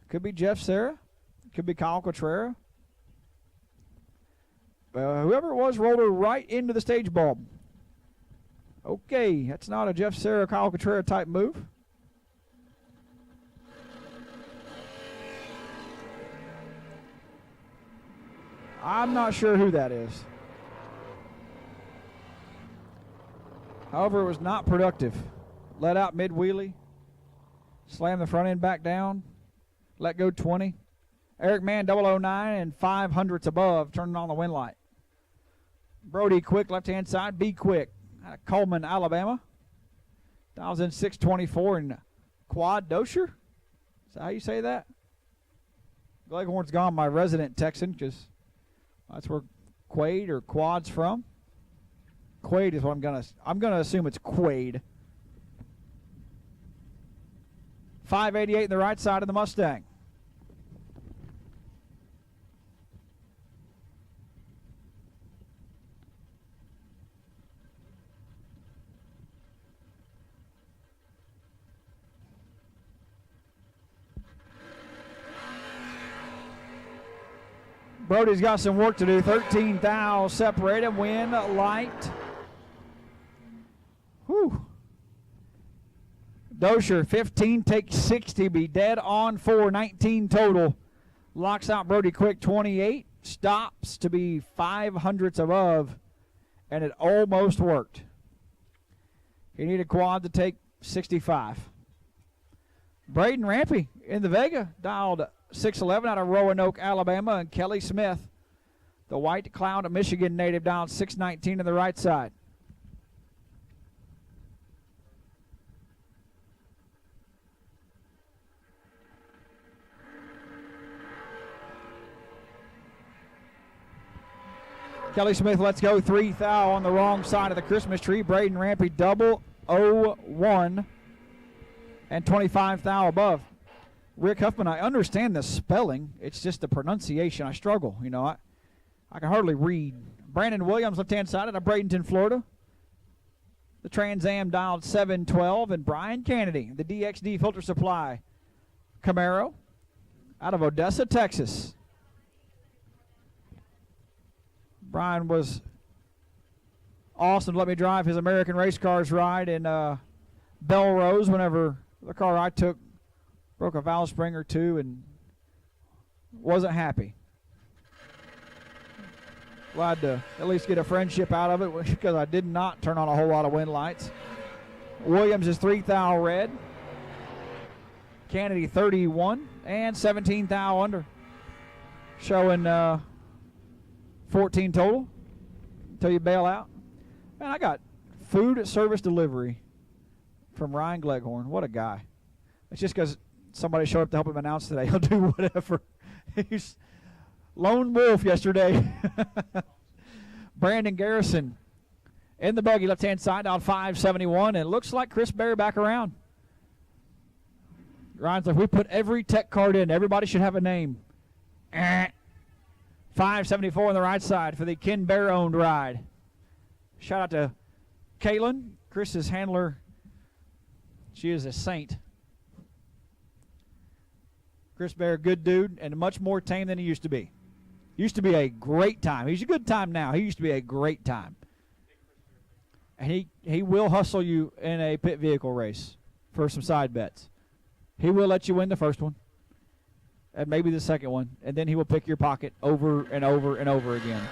Could be Jeff Serra. Could be Kyle Cotrera. Whoever it was rolled her right into the stage bulb. Okay, that's not a Jeff Serra, Kyle Cotrera type move. I'm not sure who that is. However, it was not productive. Let out mid-wheelie. Slam the front end back down. Let go 20. Eric Mann 009 and 5 hundredths above, turning on the wind light. Brody Quick, left-hand side. Be Quick out of Coleman, Alabama. Dials in 624 and Quad Dosher. Is that how you say that? Gleghorn's gone, my resident Texan, because that's where Quade or Quad's from. Quade is what I'm gonna assume it's Quade. 588 in the right side of the Mustang. Brody's got some work to do. 13 thou separate him. Win light. Whew. Dosher, 15, take 60, be dead on 4, 19 total. Locks out Brody Quick, 28. Stops to be 5 hundredths above, and it almost worked. He needed Quad to take 65. Braden Rampy in the Vega, dialed 611 out of Roanoke, Alabama, and Kelly Smith, the White Cloud, Michigan native, down 619 to the right side. Kelly Smith, let's go 3 thou on the wrong side of the Christmas tree. Braden Rampy 001 and 25 thou above. Rick Huffman, I understand the spelling. It's just the pronunciation. I struggle. I can hardly read. Brandon Williams, left-hand side out of Bradenton, Florida. The Trans Am dialed 712. And Brian Kennedy, the DXD Filter Supply Camaro out of Odessa, Texas. Brian was awesome to let me drive his American Race Cars ride in Belrose whenever the car I took broke a valve spring or two and wasn't happy. Glad to at least get a friendship out of it because I did not turn on a whole lot of wind lights. Williams is 3 thou red. Kennedy 31 and 17 thou under. Showing 14 total until you bail out. Man, I got food service delivery from Ryan Gleghorn. What a guy. It's just because somebody showed up to help him announce today. He'll do whatever. He's lone wolf yesterday. Brandon Garrison in the buggy, left-hand side, down 571, and it looks like Chris Berry back around. Ryan's like, we put every tech card in. Everybody should have a name. 574 on the right side for the Ken Bear-owned ride. Shout out to Gaylon, Chris's handler. She is a saint. Chris Bear, good dude, and much more tame than he used to be. Used to be a great time. He's a good time now. He used to be a great time. And he will hustle you in a pit vehicle race for some side bets. He will let you win the first one and maybe the second one, and then he will pick your pocket over and over and over again.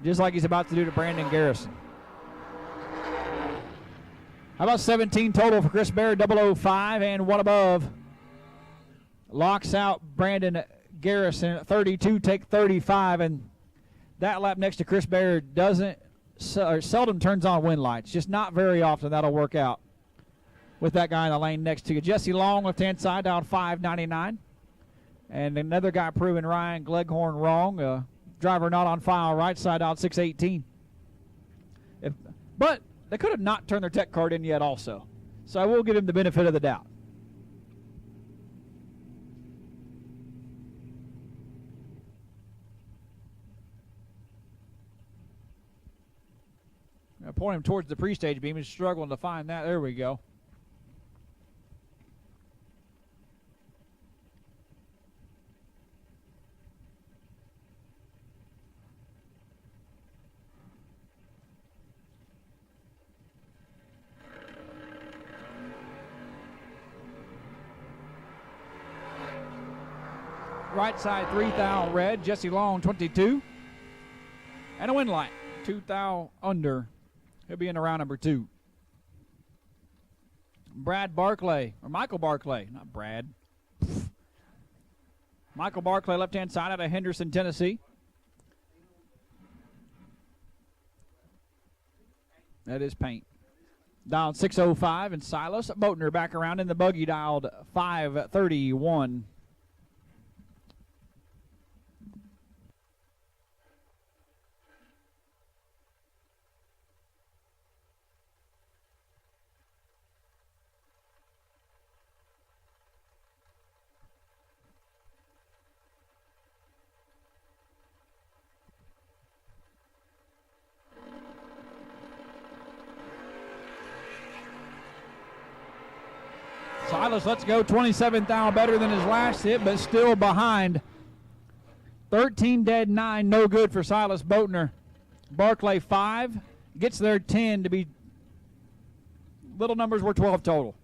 Just like he's about to do to Brandon Garrison. How about 17 total for Chris Bear, 005 and one above. Locks out Brandon Garrison at 32, take 35, and that lap next to Chris Bear seldom turns on wind lights. Just not very often that'll work out with that guy in the lane next to you. Jesse Long, left-hand side, down 599. And another guy proving Ryan Gleghorn wrong. Driver not on file, right side, out 618. But they could have not turned their tech card in yet also. So I will give him the benefit of the doubt. I point him towards the pre-stage beam. He's struggling to find that. There we go. Right side 3 thou red. Jesse Long 22. And a wind light 2 thou under. He'll be in the round number 2. Brad Barclay, or Michael Barclay, not Brad. Michael Barclay, left-hand side out of Henderson, Tennessee. That is paint. Dialed 605, and Silas Boatner back around in the buggy, dialed 531. Silas, let's go. 27th thou better than his last hit, but still behind. 13 dead, 9 no good for Silas Boatner. Barclay 5 gets there 10 to be. Little numbers were 12 total.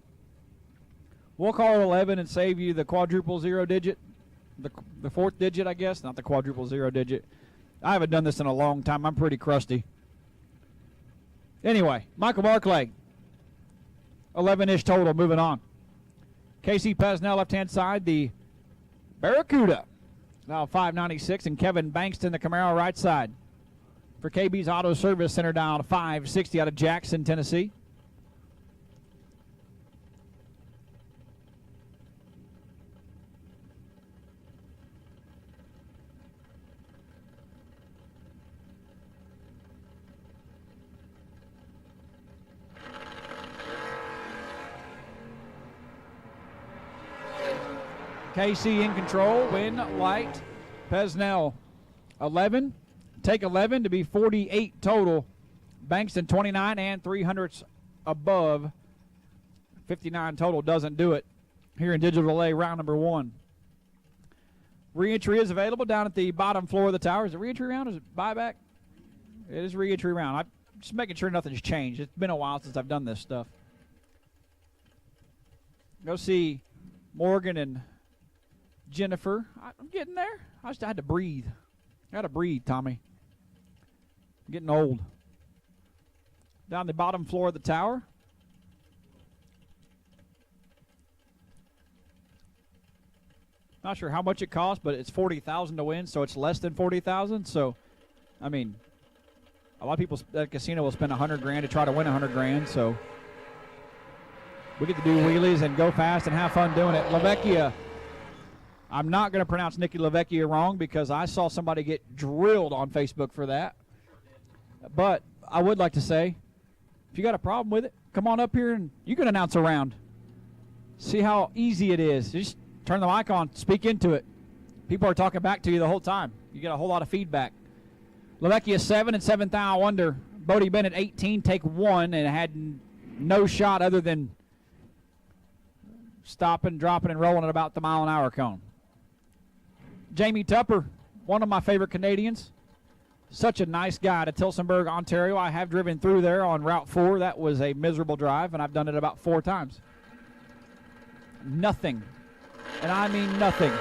We'll call it 11 and save you the quadruple zero digit, the fourth digit, I guess, not the quadruple zero digit. I haven't done this in a long time. I'm pretty crusty. Anyway, Michael Barclay, 11-ish total. Moving on. Casey Pesnell, left-hand side, the Barracuda, now 596, and Kevin Bankston, the Camaro, right side. For KB's Auto Service Center, down 560 out of Jackson, Tennessee. KC in control, win light. Pesnell 11, take 11 to be 48 total. Bankston 29 and 300s above. 59 total doesn't do it. here in Digital Delay, round number 1. Reentry is available down at the bottom floor of the tower. Is it reentry round or is it buyback? It is reentry round. I'm just making sure nothing's changed. It's been a while since I've done this stuff. Go see Morgan and Jennifer. I'm getting there. I just had to breathe. I got to breathe, Tommy. I'm getting old. Down the bottom floor of the tower. Not sure how much it costs, but it's $40,000 to win, so it's less than $40,000. So, I mean, a lot of people at the casino will spend $100,000 to try to win $100,000. So, we get to do wheelies and go fast and have fun doing it. LaVecchia. I'm not going to pronounce Nikki LaVecchia wrong because I saw somebody get drilled on Facebook for that. But I would like to say, if you got a problem with it, come on up here and you can announce a round. See how easy it is. Just turn the mic on, speak into it. People are talking back to you the whole time. You get a whole lot of feedback. LaVecchia 7 and 7th hour under. Bodie Bennett 18, take 1, and had no shot other than stopping, dropping, and rolling at about the mile-an-hour cone. Jamie Tupper, one of my favorite Canadians. Such a nice guy to Tillsonburg, Ontario. I have driven through there on Route 4. That was a miserable drive, and I've done it about 4 times. Nothing, and I mean nothing,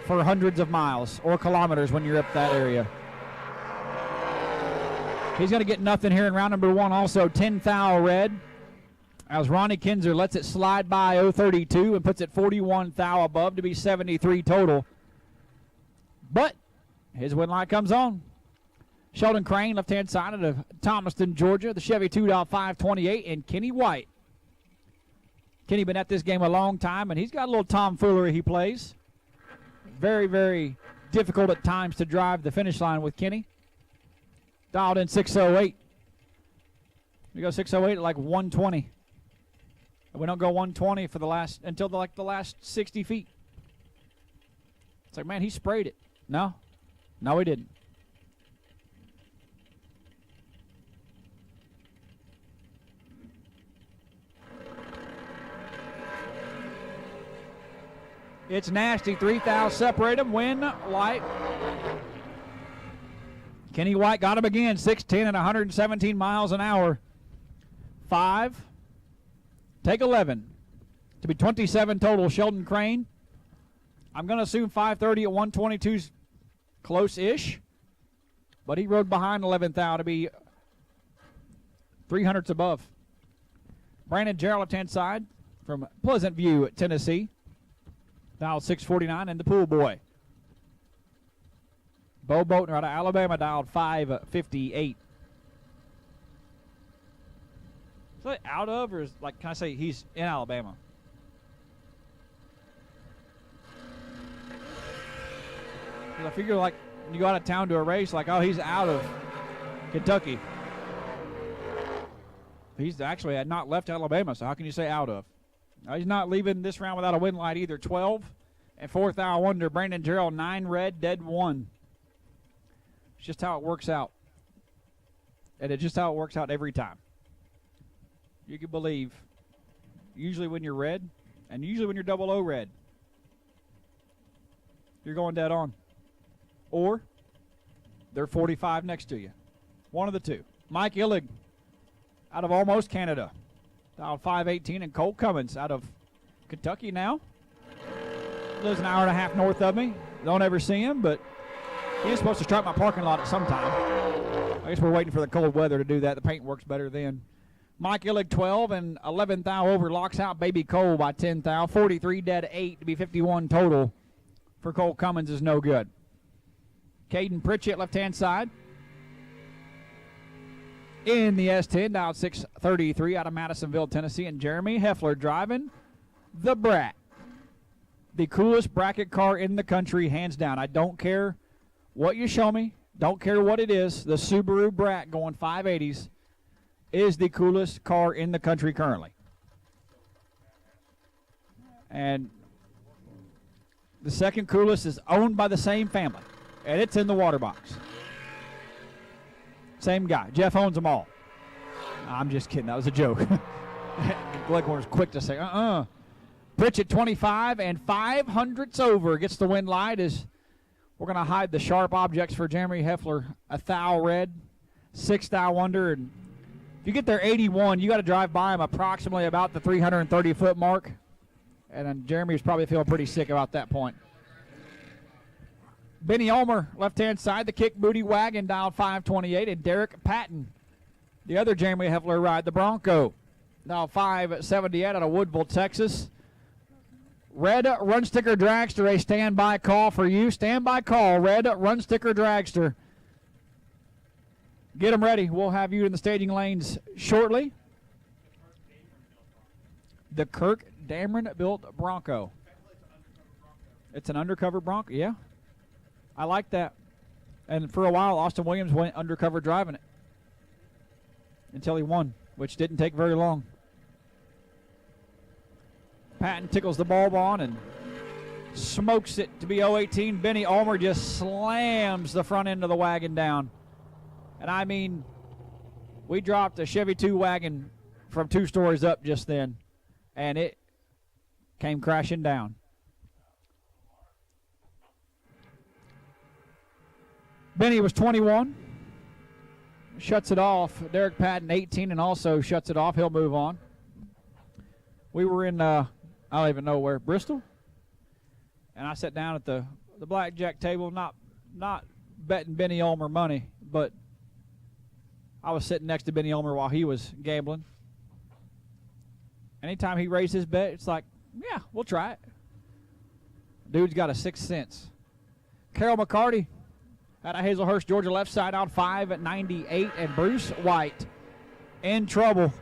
for hundreds of miles or kilometers when you're up that area. He's going to get nothing here in round number 1 also. 10 thou red. As Ronnie Kinzer lets it slide by 032 and puts it 41 thou above to be 73 total. But his win light comes on. Sheldon Crane, left-hand side of Thomaston, Georgia. The Chevy 2.528, and Kenny White. Kenny been at this game a long time, and he's got a little tomfoolery he plays. Very, very difficult at times to drive the finish line with Kenny. Dialed in 608. We go 608 at like 120. And we don't go 120 for the last until the last 60 feet. It's like, man, he sprayed it. No, he didn't. It's nasty. 3 thou separate them. Win light. Kenny White got him again. 6'10" and 117 miles an hour. 5. Take 11. To be 27 total. Sheldon Crane. I'm going to assume 530 at 122's close-ish. But he rode behind 11th thou to be 300ths above. Brandon Gerald, left-hand side from Pleasant View, Tennessee. Dialed 649, and the pool boy. Bo Boatner out of Alabama, dialed 558. Is that out of, or is, like, can I say he's in Alabama? Because I figure, like, when you go out of town to a race, like, oh, he's out of Kentucky. He's actually had not left Alabama, so how can you say out of? He's not leaving this round without a win light either. 12 and 4th hour under. Brandon Gerald, 9 red, dead 1. It's just how it works out. And it's just how it works out every time. You can believe, usually when you're red, and usually when you're 00 red, you're going dead on. Or they're 45 next to you. One of the two. Mike Illig out of almost Canada. Dialed 518, and Cole Cummings out of Kentucky now. Lives an hour and a half north of me. Don't ever see him, but he is supposed to strike my parking lot at some time. I guess we're waiting for the cold weather to do that. The paint works better then. Mike Illig 12 and 11 thou over. Locks out Baby Cole by 10 thou. 43 dead 8 to be 51 total for Cole Cummings is no good. Caden Pritchett, left-hand side. In the S10, dialed 633 out of Madisonville, Tennessee. And Jeremy Heffler driving the Brat. The coolest bracket car in the country, hands down. I don't care what you show me. Don't care what it is. The Subaru Brat going 580s is the coolest car in the country currently. And the second coolest is owned by the same family. And it's in the water box. Same guy. Jeff owns them all. I'm just kidding. That was a joke. Gleghorn's quick to say, Pritchett 25 and 500ths over. Gets the win light as we're going to hide the sharp objects for Jeremy Heffler. A thou red, 6 thou under. And if you get there 81, you got to drive by him approximately about the 330-foot mark. And then Jeremy's probably feeling pretty sick about that point. Benny Ulmer, left-hand side, the kick booty wagon, dialed 528. And Derek Patton, the other Jeremy Heffler ride, the Bronco, dialed 578 out of Woodville, Texas. Red Run Sticker Dragster, a standby call for you. Standby call, Red Run Sticker Dragster. Get them ready. We'll have you in the staging lanes shortly. The Kirk Dameron built Bronco. It's an undercover Bronco, yeah. I like that. And for a while, Austin Williams went undercover driving it until he won, which didn't take very long. Patton tickles the bulb on and smokes it to be 018. Benny Ulmer just slams the front end of the wagon down. And I mean, we dropped a Chevy 2 wagon from 2 stories up just then, and it came crashing down. Benny was 21, shuts it off. Derek Patton 18 and also shuts it off. He'll move on. We were in, I don't even know where, Bristol? And I sat down at the blackjack table, not betting Benny Ulmer money, but I was sitting next to Benny Ulmer while he was gambling. Anytime he raised his bet, it's like, yeah, we'll try it. Dude's got a 6th sense. Carol McCarty out of Hazelhurst, Georgia, left side out 5 at 98. And Bruce White in trouble.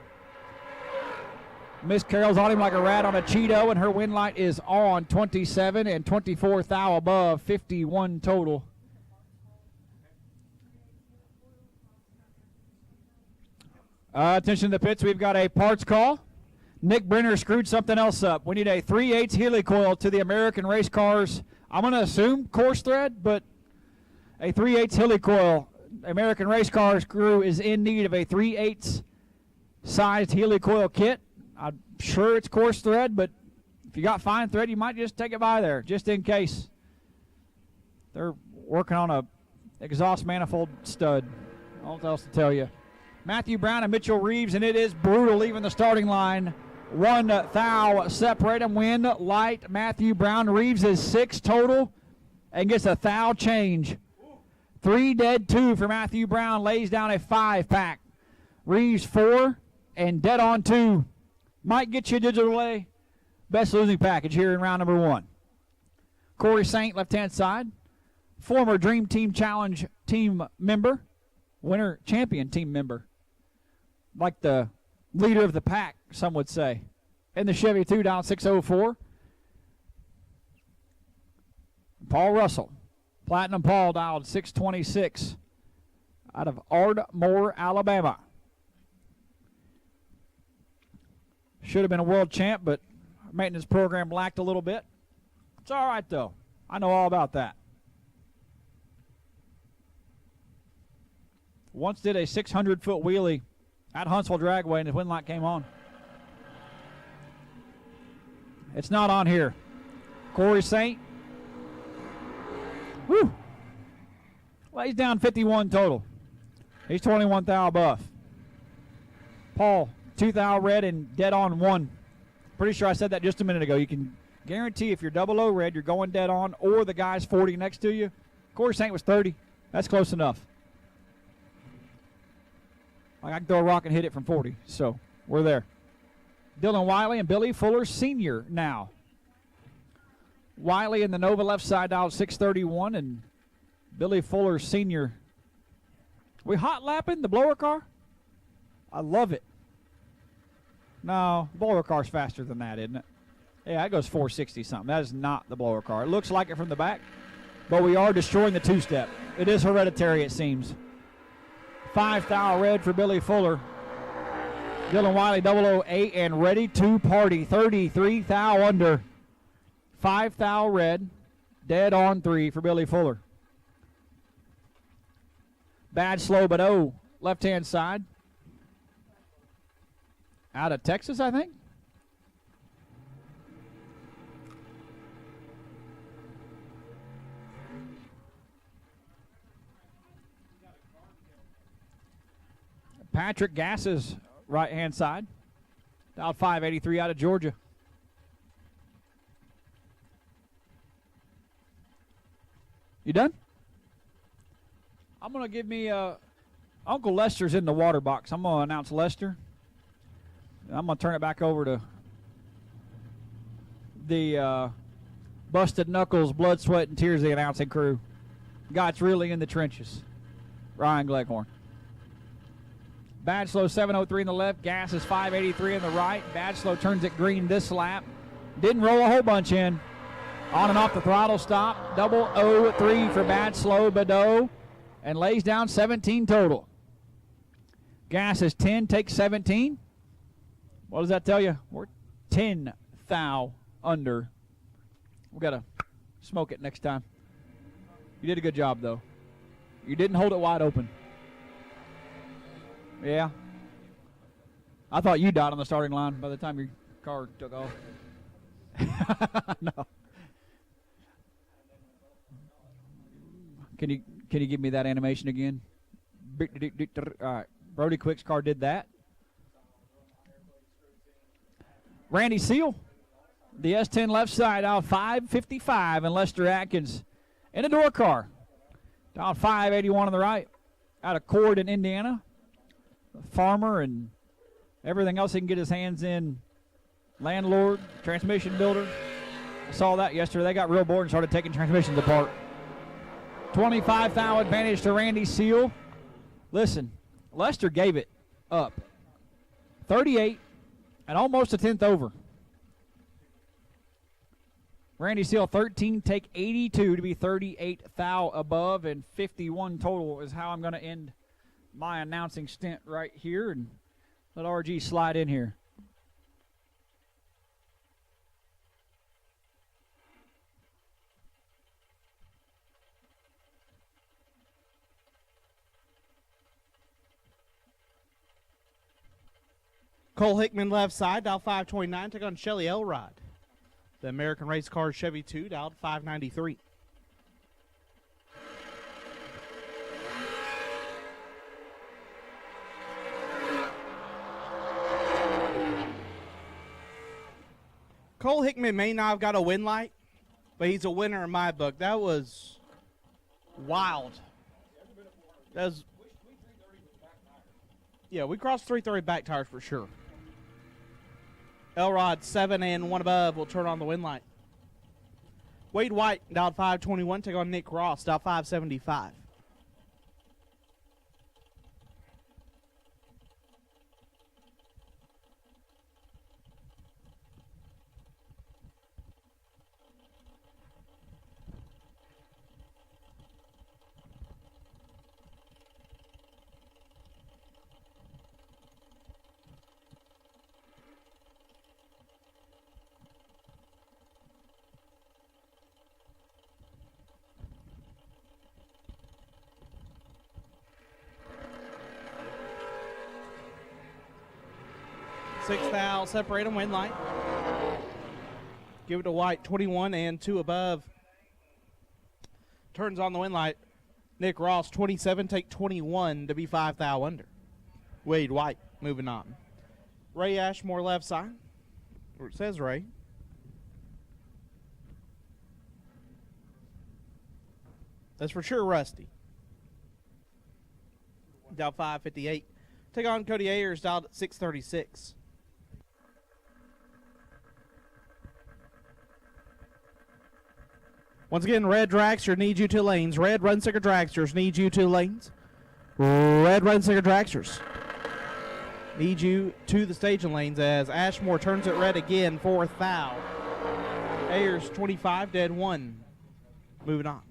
Miss Carol's on him like a rat on a Cheeto, and her win light is on 27 and 24 thou above, 51 total. Attention to the pits. We've got a parts call. Nick Brenner screwed something else up. We need a 3/8 helicoil to the American race cars. I'm going to assume course thread, but a 3/8 helicoil. American race cars crew is in need of a 3/8 sized helicoil kit. I'm sure it's course thread, but if you got fine thread, you might just take it by there, just in case. They're working on a exhaust manifold stud. I don't know what else to tell you. Matthew Brown and Mitchell Reeves, and it is brutal leaving the starting line. 1 thou separate them. Win light. Matthew Brown. Reeves is 6 total and gets a thou change. 3 dead 2 for Matthew Brown. Lays down a 5-pack. Reeves 4 and dead on 2. Might get you a digital A. Best losing package here in round number 1. Corey Saint, left-hand side. Former Dream Team Challenge team member. Winter champion team member. Like the leader of the pack, some would say. In the Chevy 2 down 604. Paul Russell. Platinum Paul dialed 626 out of Ardmore, Alabama. Should have been a world champ, but maintenance program lacked a little bit. It's all right, though. I know all about that. Once did a 600-foot wheelie at Huntsville Dragway, and his win light came on. It's not on here. Corey Saint. Whew. Lays down 51 total. He's 21 thou above. Paul, 2 thou red and dead on 1. Pretty sure I said that just a minute ago. You can guarantee if you're 00 red, you're going dead on, or the guy's 40 next to you. Corey Saint was 30. That's close enough. I can throw a rock and hit it from 40, so we're there. Dylan Wiley and Billy Fuller Sr. now. Wiley in the Nova left side out 631, and Billy Fuller Sr. We hot lapping the blower car? I love it. No, the blower car's faster than that, isn't it? Yeah, it goes 460 something. That is not the blower car. It looks like it from the back, but we are destroying the 2-step. It is hereditary, it seems. 5 thou red for Billy Fuller. Dylan Wiley 008 and ready to party. 33 thou under. 5 thou red. Dead on 3 for Billy Fuller. Bad slow but oh. Left hand side. Out of Texas, I think. Patrick Gass's right-hand side. Dialed 583 out of Georgia. You done? I'm going to give me Uncle Lester's in the water box. I'm going to announce Lester. I'm going to turn it back over to the busted knuckles, blood, sweat, and tears of the announcing crew. Guy's really in the trenches. Ryan Gleghorn. Badgelow 703 in the left. Gass is 583 in the right. Badgelow turns it green this lap. Didn't roll a whole bunch in. On and off the throttle stop. 003 for Badgelow, Badeau. And lays down 17 total. Gass is 10, takes 17. What does that tell you? We're 10 thou under. We got to smoke it next time. You did a good job, though. You didn't hold it wide open. Yeah. I thought you died on the starting line by the time your car took off. No. Can you give me that animation again? All right. Brody Quick's car did that. Randy Seal, the S10 left side, out 555, and Lester Atkins in a door car. Down 581 on the right, out of Cord in Indiana. Farmer and everything else he can get his hands in. Landlord, transmission builder. I saw that yesterday. They got real bored and started taking transmissions apart. 25 thou advantage to Randy Seal. Listen, Lester gave it up. 38 and almost a 10th over. Randy Seal 13, take 82 to be 38 thou above, and 51 total is how I'm going to end my announcing stint right here, and let RG slide in here. Cole Hickman left side, dial 529, took on Shelly Elrod. The American Race Car Chevy 2, dialed 593. Cole Hickman may not have got a win light, but he's a winner in my book. That was wild. That was, yeah, we crossed 330 back tires for sure. Elrod 7 and 1 above will turn on the win light. Wade White dialed 521, take on Nick Ross, dialed 575. Sixth thou, separate them, win light. Give it to White, 21 and 2 above. Turns on the win light. Nick Ross, 27, take 21 to be 5 thou under. Wade White, moving on. Ray Ashmore left side, or it says Ray. That's for sure Rusty. Dial 558. Take on Cody Ayers, dialed at 636. Once again, Red Dragster needs you 2 lanes. Red Run Sticker Dragsters need you 2 lanes. Red Run Sticker Dragsters need you to the staging lanes as Ashmore turns it red again for thou. Ayers 25, dead 1. Moving on.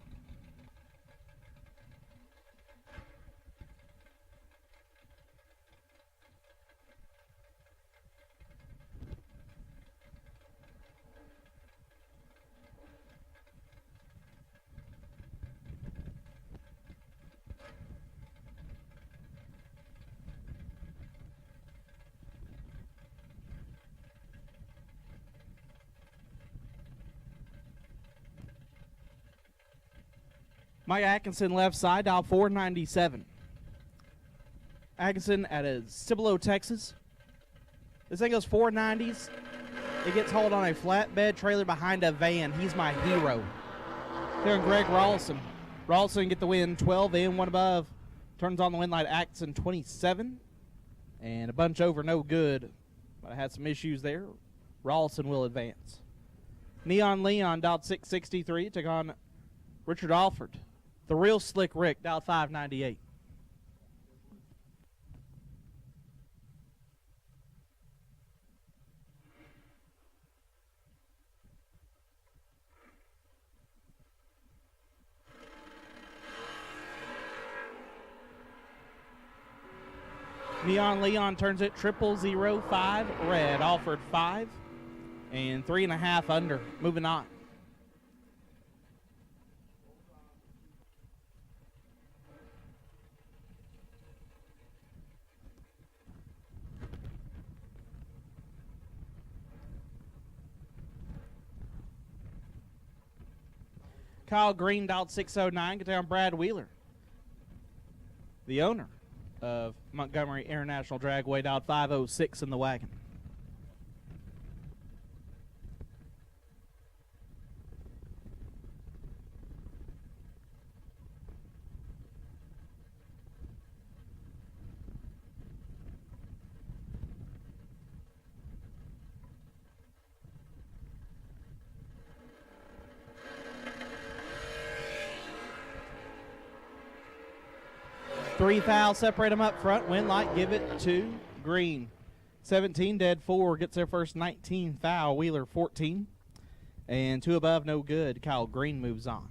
Mike Atkinson left side, dial 497. Atkinson out of Cibolo, Texas. This thing goes 490s. It gets hauled on a flatbed trailer behind a van. He's my hero. There, Greg Rolson. Rolson get the win, 12 in, 1 above. Turns on the win light, Atkinson 27. And a bunch over, no good. But I had some issues there. Rolson will advance. Neon Leon dialed 663. Took on Richard Alford. The Real Slick Rick dialed 598. Neon Leon turns it 0005 red. Alford 5 and 3.5 under. Moving on. Kyle Green dialed 609. Get down Brad Wheeler, the owner of Montgomery International Dragway, dialed 506 in the wagon. Three fouls separate them up front. Win light, give it to Green. 17 dead, 4 gets their first 19 foul. Wheeler 14. And 2 above, no good. Kyle Green moves on.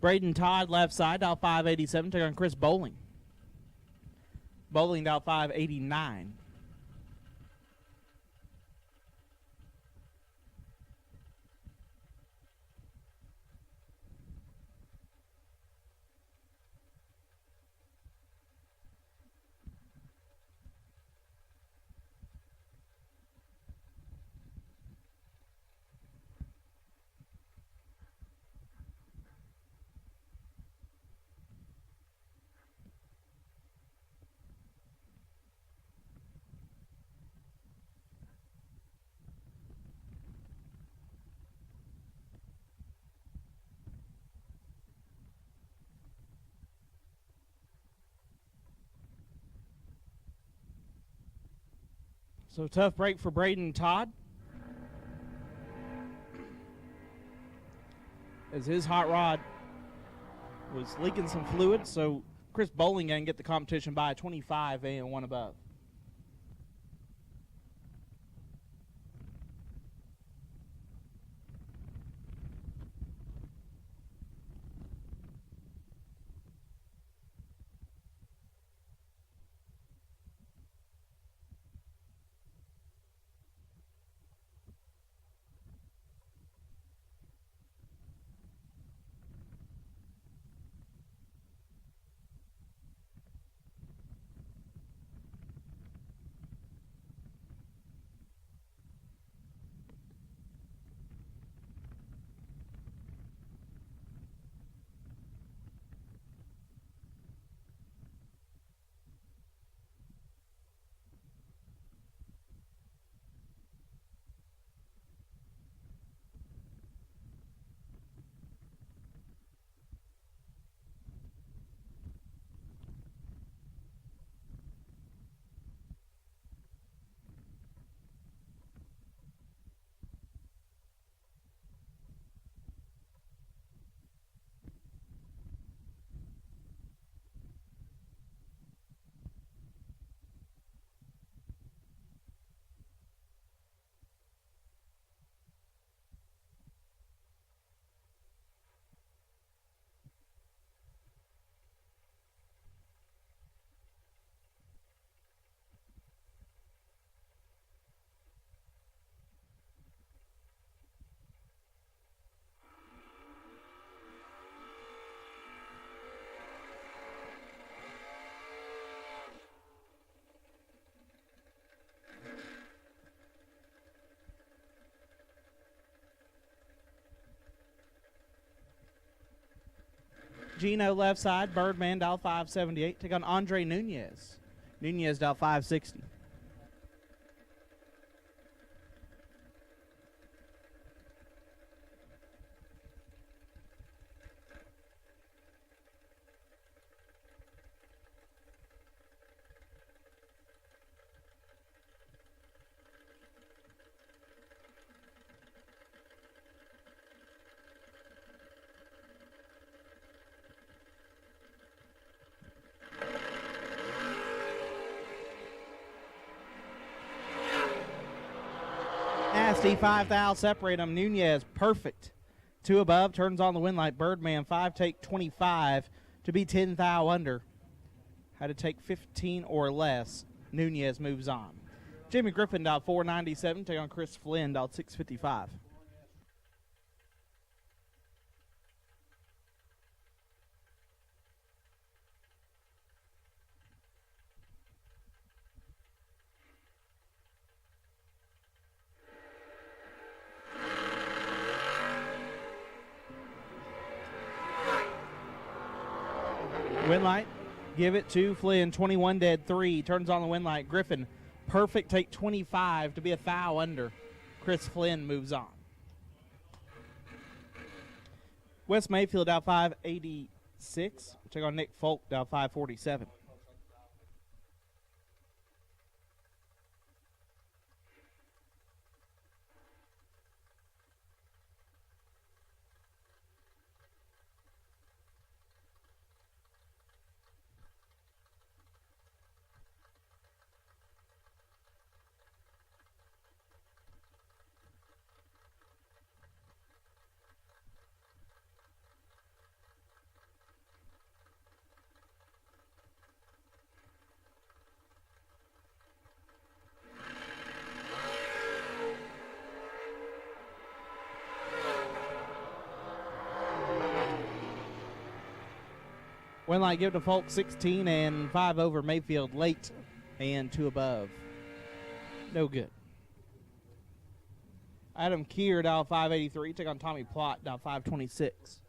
Braden Todd left side, dial 587. Take on Chris Bowling. Bowling dial 589. So tough break for Braden Todd, as his hot rod was leaking some fluid, so Chris Bowling can get the competition by 25 and 1 above. Gino left side, Birdman dial 578. Take on Andre Nunez. Nunez dial 560. Nasty 5 thou, separate them. Nunez, perfect. 2 above, turns on the wind light. Birdman, 5 take 25 to be 10 thou under. Had to take 15 or less. Nunez moves on. Jamie Griffin dialed 497, take on Chris Flynn dialed 655. Wind light, give it to Flynn, 21 dead, 3, turns on the wind light. Griffin, perfect, take 25 to be a thou under. Chris Flynn moves on. West Mayfield out 586, take on Nick Folk out 547. Wind light, give to Folk 16 and 5 over Mayfield late and 2 above. No good. Adam Keir dial 583, take on Tommy Plott dial 526.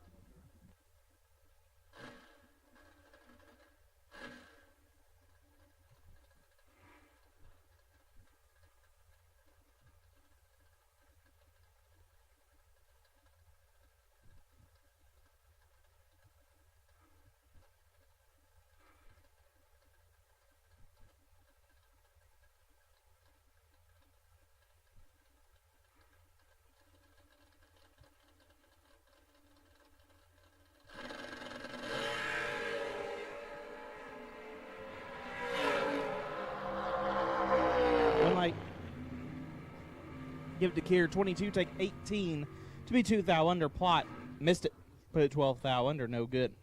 Give it to Keir, 22, take 18 to be 2 thou under. Plot, missed it, put it 12 thou under, no good.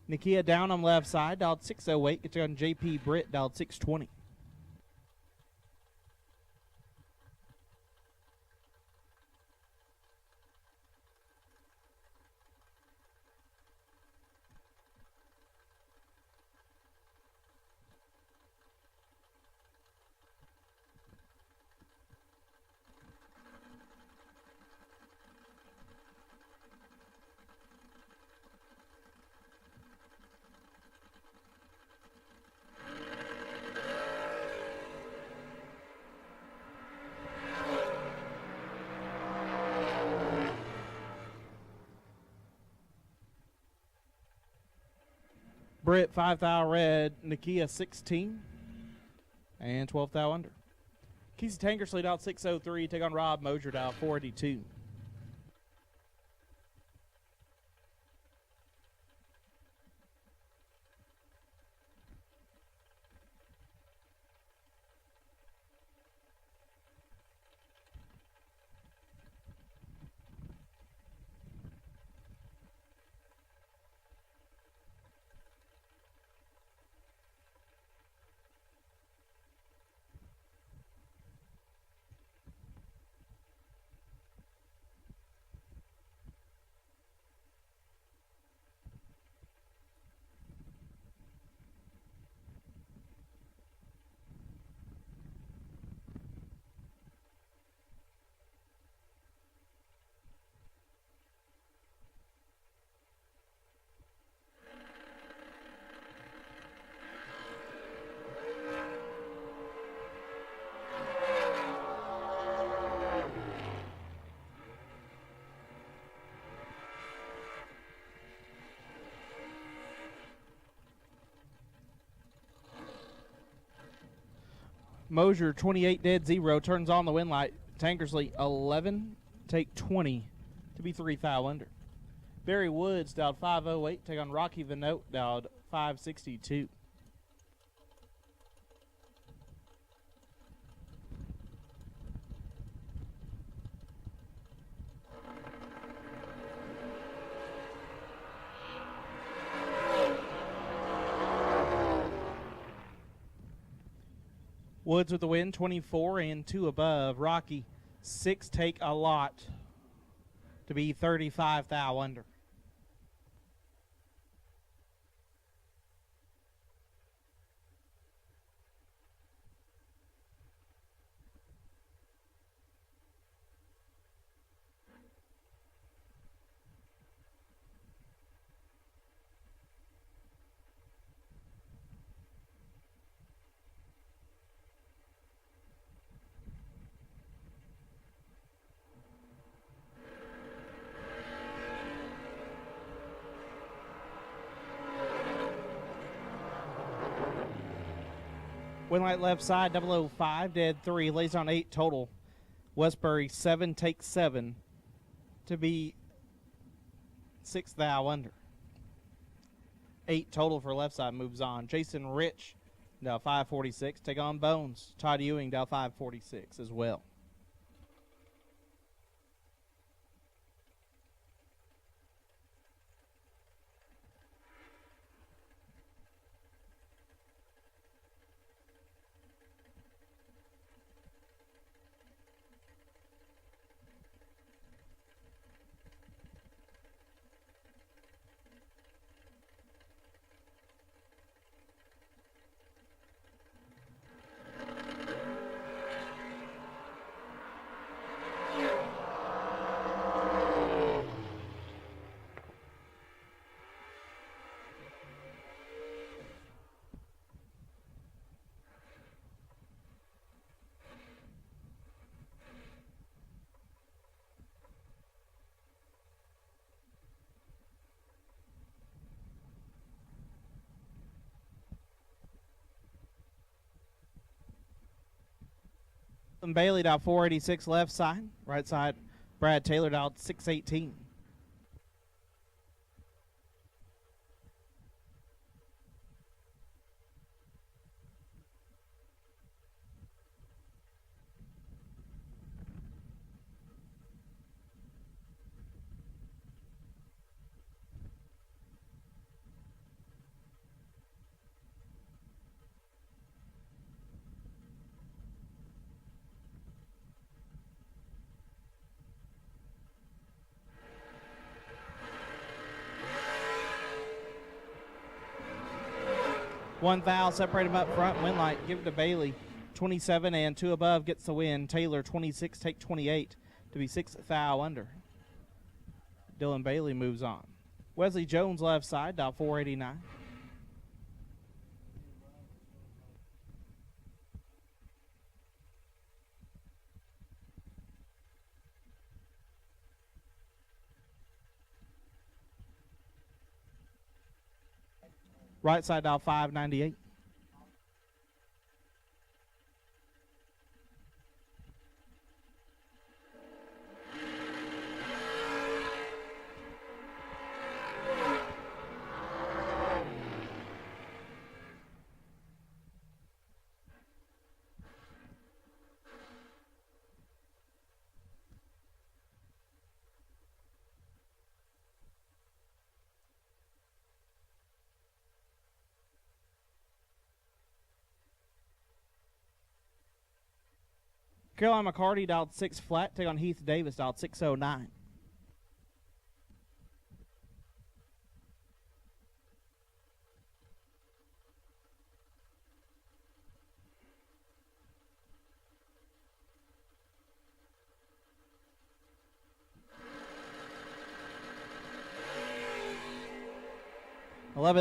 Nakia down on left side, dialed 608, gets on JP Britt, dialed 620. Britt 5 thou red, Nakia 16 and 12 thou under. Kesey Tankersley out 603, take on Rob Mosier out 482. Mosier 28 dead 0 turns on the win light. Tankersley 11 take 20 to be 3 thou under. Barry Woods dialed 508 take on Rocky Vanote dialed 562. Woods with the win, 24 and 2 above. Rocky 6 take a lot to be 35 thou under. Winlight left side, 005, dead 3, lays on 8 total. Westbury 7 takes 7 to be 6 thou under. 8 total for left side moves on. Jason Rich, down 546, take on Bones. Todd Ewing, down 546 as well. Bailey dialed 486 left side. Right side, Brad Taylor dialed 618. One foul, separate him up front. Winlight, give it to Bailey. 27 and 2 above gets the win. Taylor, 26, take 28 to be 6 thou under. Dylan Bailey moves on. Wesley Jones left side, dial 489. Right side dial 598. Caroline McCarty dialed 6 flat. Take on Heath Davis, dialed 609.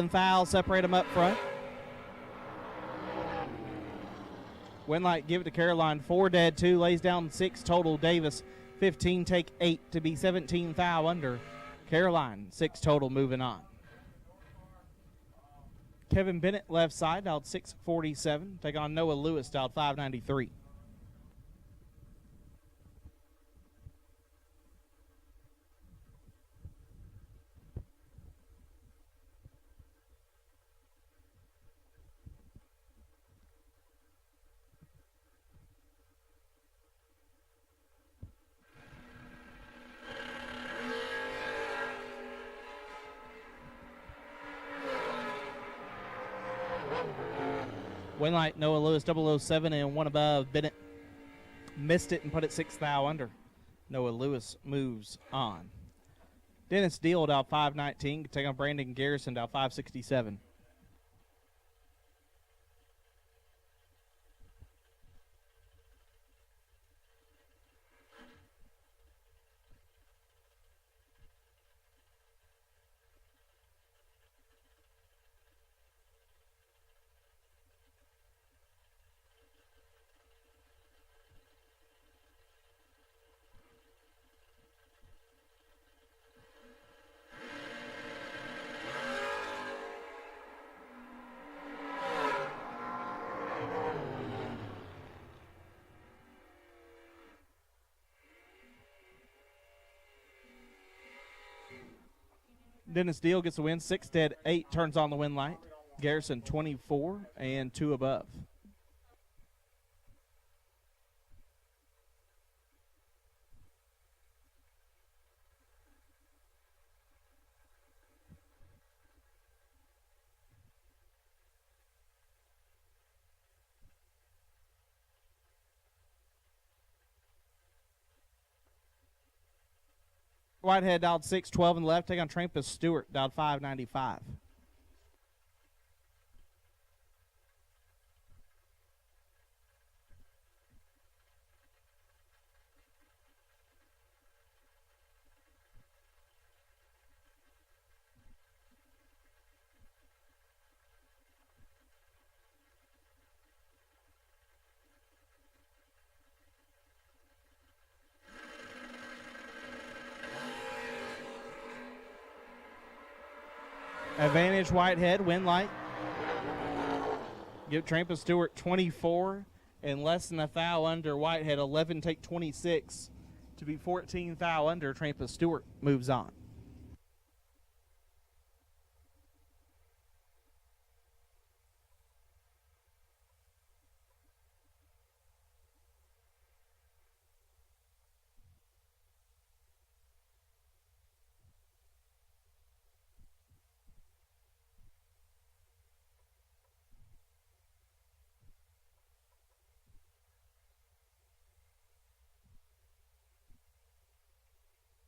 Foul, separate them up front. Winlight give it to Caroline. 4 dead, 2 lays down 6 total. Davis 15 take 8 to be 17 thou under. Caroline 6 total moving on. Kevin Bennett, left side, dialed 647. Take on Noah Lewis, dialed 593. Winlight, Noah Lewis, 007 and one above. Bennett missed it and put it 6 thou under. Noah Lewis moves on. Dennis Deal, dial 519. Take on Brandon Garrison, dial 567. Dennis Deal gets the win. 6 dead, 8 turns on the win light. Garrison 24 and 2 above. Whitehead dialed 612 in the left. Take on Trampus Stewart, dialed 595. Advantage Whitehead, win light. Give Trampus Stewart 24 and less than a thou under. Whitehead 11, take 26 to be 14 thou under. Trampus Stewart moves on.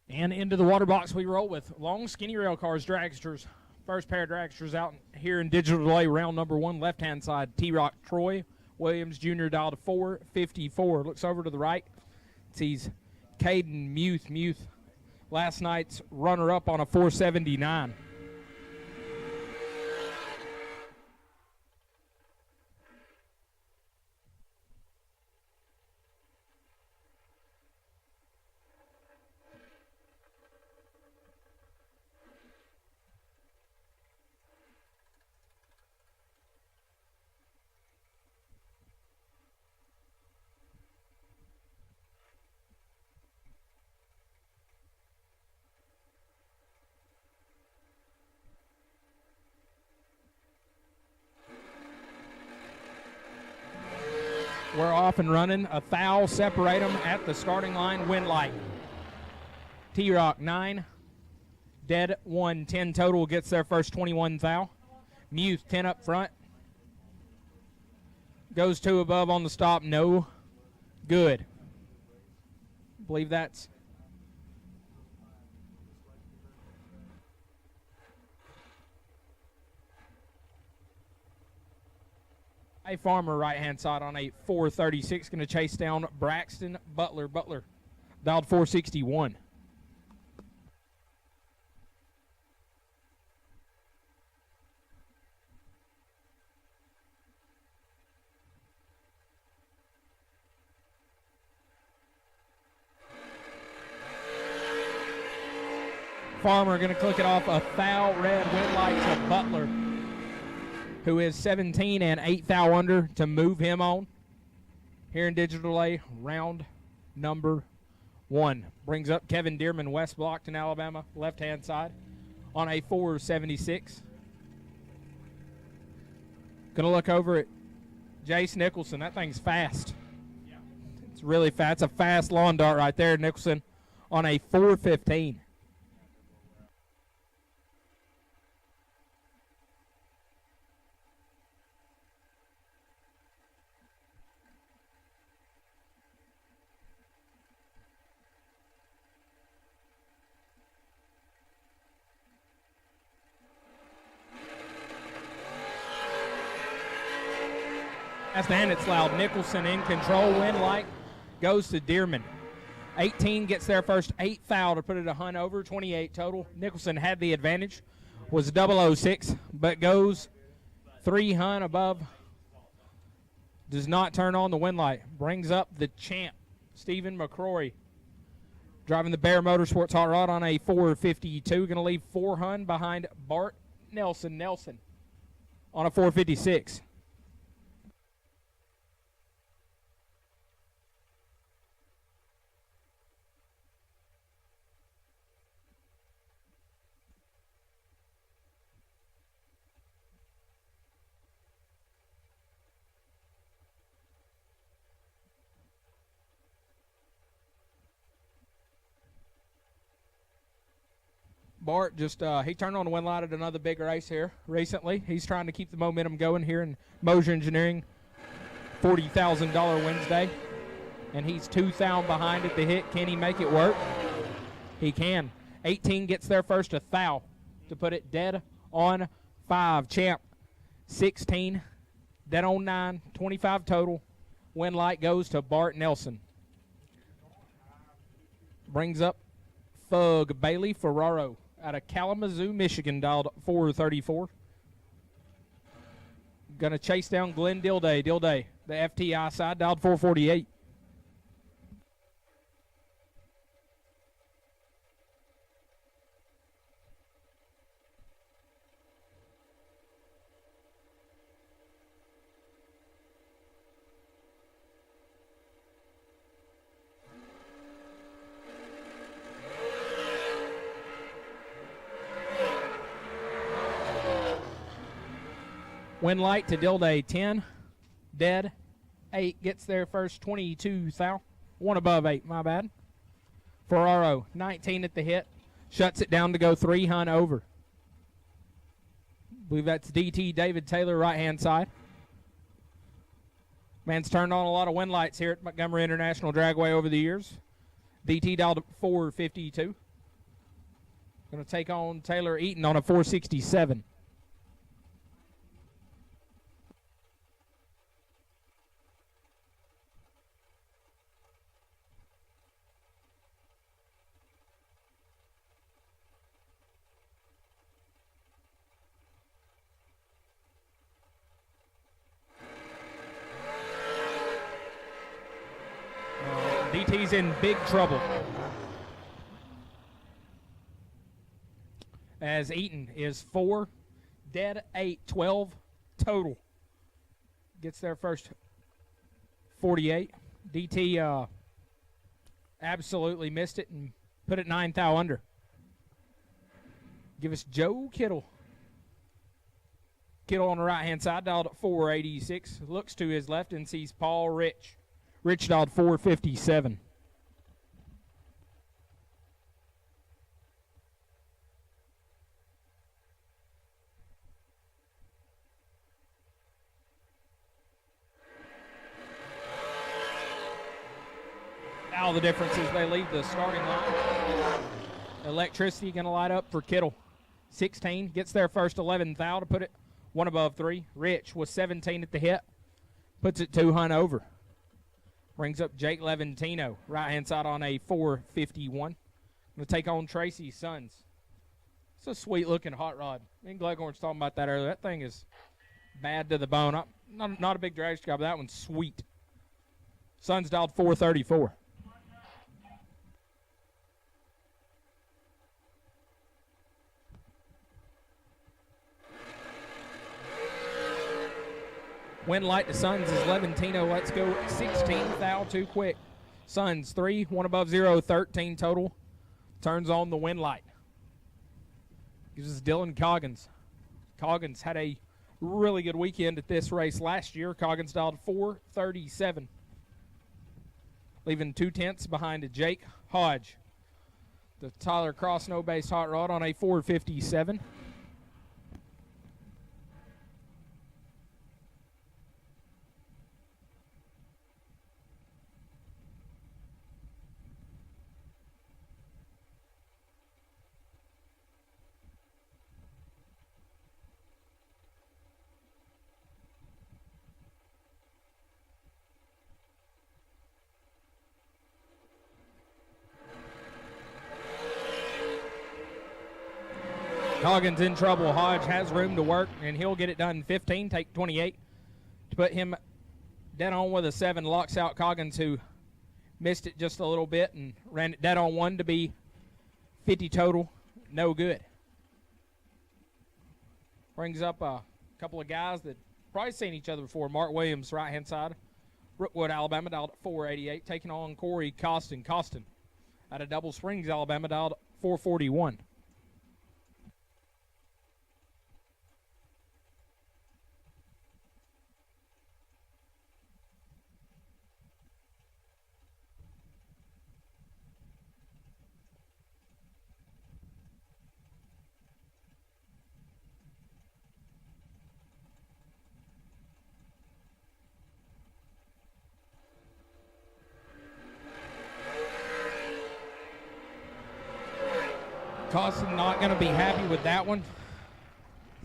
And into the water box we roll with long, skinny rail cars, dragsters. First pair of dragsters out here in digital delay, round number 1, left-hand side, T-Rock Troy Williams Jr. dialed to 454. Looks over to the right. Sees Caden Muth. Muth, last night's runner-up on a 479. We're off and running. A foul separate them at the starting line. Win light. T-Rock 9. Dead 1. 10 total gets their first 21 thou. Muth 10 up front. Goes 2 above on the stop. No good. Believe that's a Farmer right-hand side on a 436. Going to chase down Braxton Butler. Butler dialed 461. Farmer going to click it off a foul red win light to Butler. who is 17 and 8 thou under, to move him on. Here in Digital A, round number 1. Brings up Kevin Dearman, West Blockton, Alabama, left-hand side, on a 476. Gonna look over at Jace Nicholson. That thing's fast. It's really fast. It's a fast lawn dart right there, Nicholson, on a 415. And it's loud. Nicholson in control. Wind light goes to Dearman. 18 gets there first. 8 foul to put it a hunt over. 28 total. Nicholson had the advantage. Was 006, but goes 3 hunt above. Does not turn on the wind light. Brings up the champ, Stephen McCrory, driving the Bear Motorsports hot rod on a 452. Going to leave 4 hunt behind Bart Nelson on a 456. Bart just, he turned on the wind light at another big race here recently. He's trying to keep the momentum going here in Moser Engineering $40,000 Wednesday. And he's 2 thou behind at the hit. Can he make it work? He can. 18 gets there first, a thou to put it dead on 5. Champ, 16, dead on 9, 25 total. Wind light goes to Bart Nelson. Brings up Thug Bailey Ferraro out of Kalamazoo, Michigan, dialed 434. Gonna chase down Glenn Dilday. Dilday, the FTI side, dialed 448. Wind light to Dilday, 10, dead, 8 gets there first, 22 thou, 1 above 8, my bad. Ferraro, 19 at the hit, shuts it down to go 3 hunt over. I believe that's DT David Taylor, right-hand side. Man's turned on a lot of wind lights here at Montgomery International Dragway over the years. DT dialed 452. Going to take on Taylor Eaton on a 467. DT's in big trouble, as Eaton is 4, dead 8, 12 total. Gets there first, 48. DT absolutely missed it and put it 9 thou under. Give us Joe Kittle. Kittle on the right-hand side, dialed at 486. Looks to his left and sees Paul Rich. Rich dialed 457. Now the difference is they leave the starting line. Electricity going to light up for Kittle. 16, gets there first, 11 thou to put it 1 above 3. Rich was 17 at the hit, puts it 2 hunt over. Brings up Jake Levantino, right-hand side on a 451. Going to take on Tracy Sons. It's a sweet-looking hot rod. Me and Gleghorn's talking about that earlier. That thing is bad to the bone. Not a big drag strip, but that one's sweet. Sons dialed 434. Win light to Suns is Levantino. Let's go 16, foul too quick. Suns 3, 1 above 0, 13 total. Turns on the win light. Gives us Dylan Coggins. Coggins had a really good weekend at this race last year. Coggins dialed 437, leaving 2/10 behind Jake Hodge. The Tyler Cross no-base hot rod on a 457. Coggins in trouble. Hodge has room to work, and he'll get it done in 15, take 28 to put him dead on with a 7. Locks out Coggins, who missed it just a little bit and ran it dead on 1 to be 50 total. No good. Brings up a couple of guys that probably seen each other before. Mark Williams, right-hand side. Brookwood, Alabama, dialed at 488, taking on Corey Costin. Costin out of Double Springs, Alabama, dialed 441. Costin not going to be happy with that one.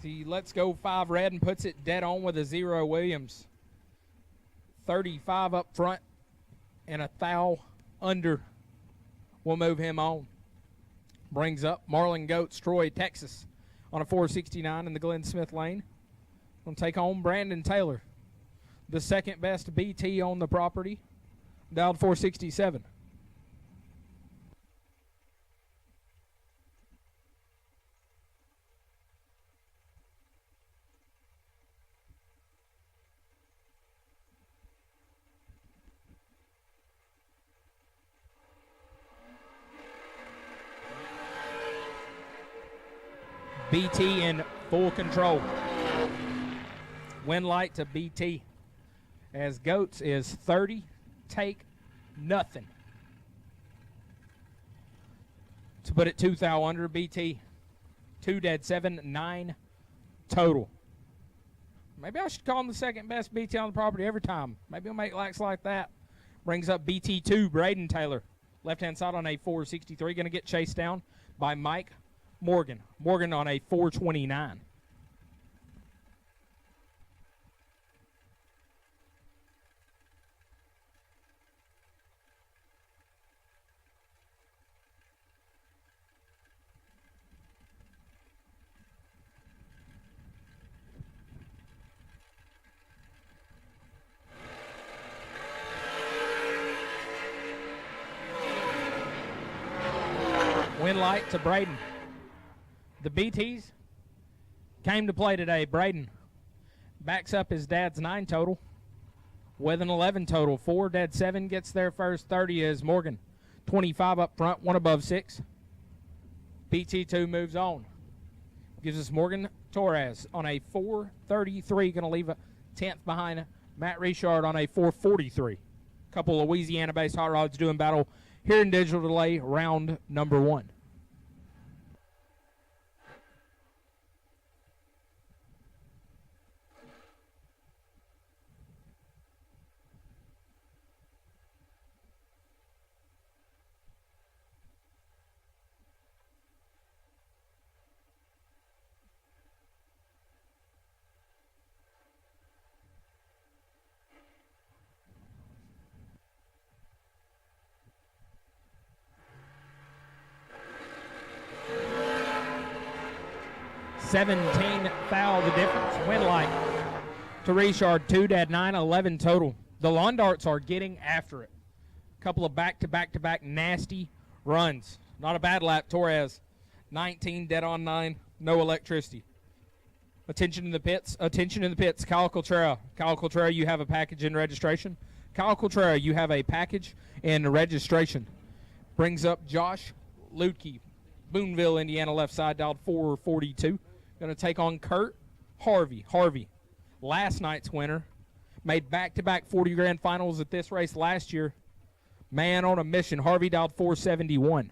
He lets go 5 red and puts it dead on with a 0 Williams. 35 up front and a thou under will move him on. Brings up Marlin Goats, Troy, Texas on a 469 in the Glenn Smith lane. Going to take on Brandon Taylor, the second best BT on the property, dialed 467. BT in full control. Win light to BT as Goats is 30, take nothing. To put it 2 thou under, BT 2 dead 7, 9 total. Maybe I should call him the second best BT on the property every time. Maybe he'll make lax like that. Brings up BT2, Braden Taylor. Left-hand side on a 463. Going to get chased down by Mike Morgan. Morgan on a 429. Win light to Braden. The BTs came to play today. Braden backs up his dad's 9 total with an 11 total. 4 dead 7 gets their first 30 is Morgan. 25 up front, 1 above 6. BT2 moves on. Gives us Morgan Torres on a 433. Going to leave a 10th behind Matt Richard on a 443. Couple of Louisiana-based hot rods doing battle here in digital delay, round number 1. $17 foul the difference. Win light to Richard, 2 dead 9, 11 total. The Lawn Darts are getting after it. A couple of back-to-back-to-back nasty runs. Not a bad lap. Torres, 19 dead on 9, no electricity. Attention in the pits. Attention in the pits. Kyle Coltrera. Kyle Coltrera, you have a package in registration. Kyle Coltrera, you have a package in registration. Brings up Josh Lutke. Boonville, Indiana, left side, dialed 442. Going to take on Kurt Harvey. Harvey, last night's winner. Made back-to-back 40 grand finals at this race last year. Man on a mission. Harvey dialed 471.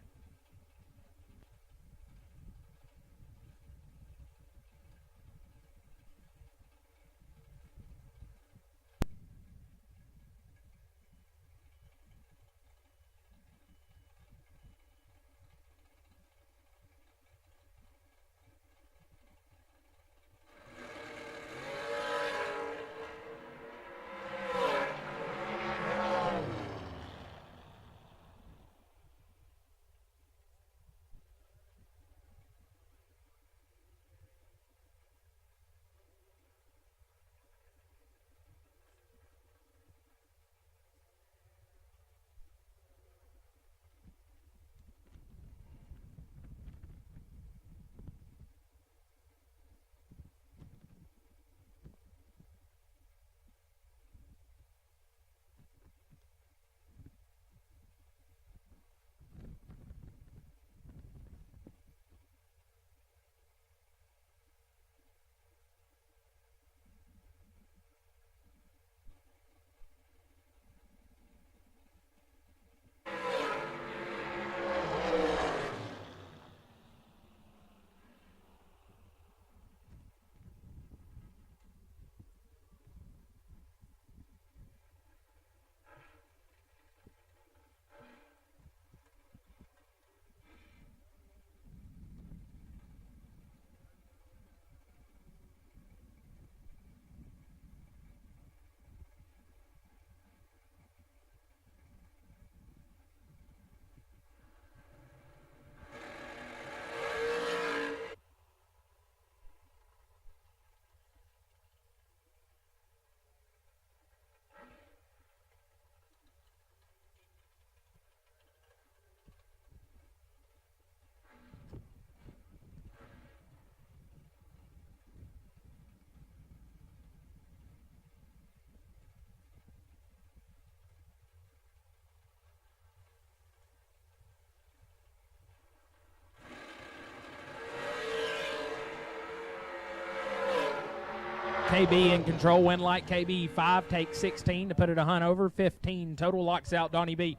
KB in control, win light. KB 5 takes 16 to put it a hunt over. 15 total, locks out Donnie B.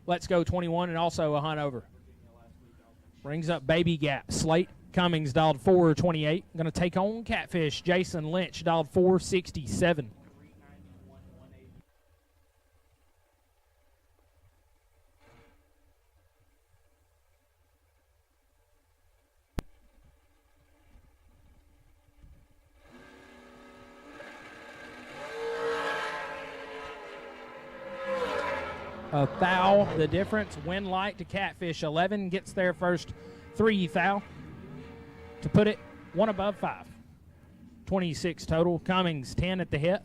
Let's go 21 and also a hunt over. Brings up Baby Gap. Slate Cummings dialed 428. Going to take on Catfish. Jason Lynch dialed 467. A thou, the difference. Win light to Catfish. 11 gets their first 3 thou to put it one above 5. 26 total. Cummings 10 at the hit.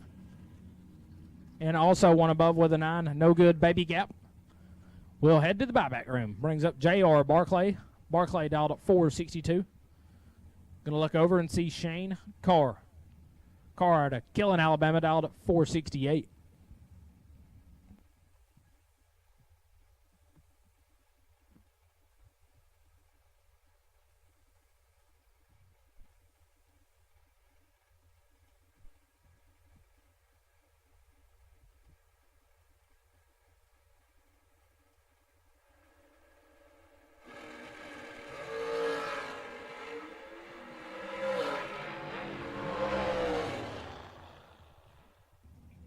And also one above with a 9. No good. Baby Gap. We'll head to the buyback room. Brings up J.R. Barclay. Barclay dialed at 462. Going to look over and see Shane Carr. Carr out of Gaylon, Alabama, dialed at 468.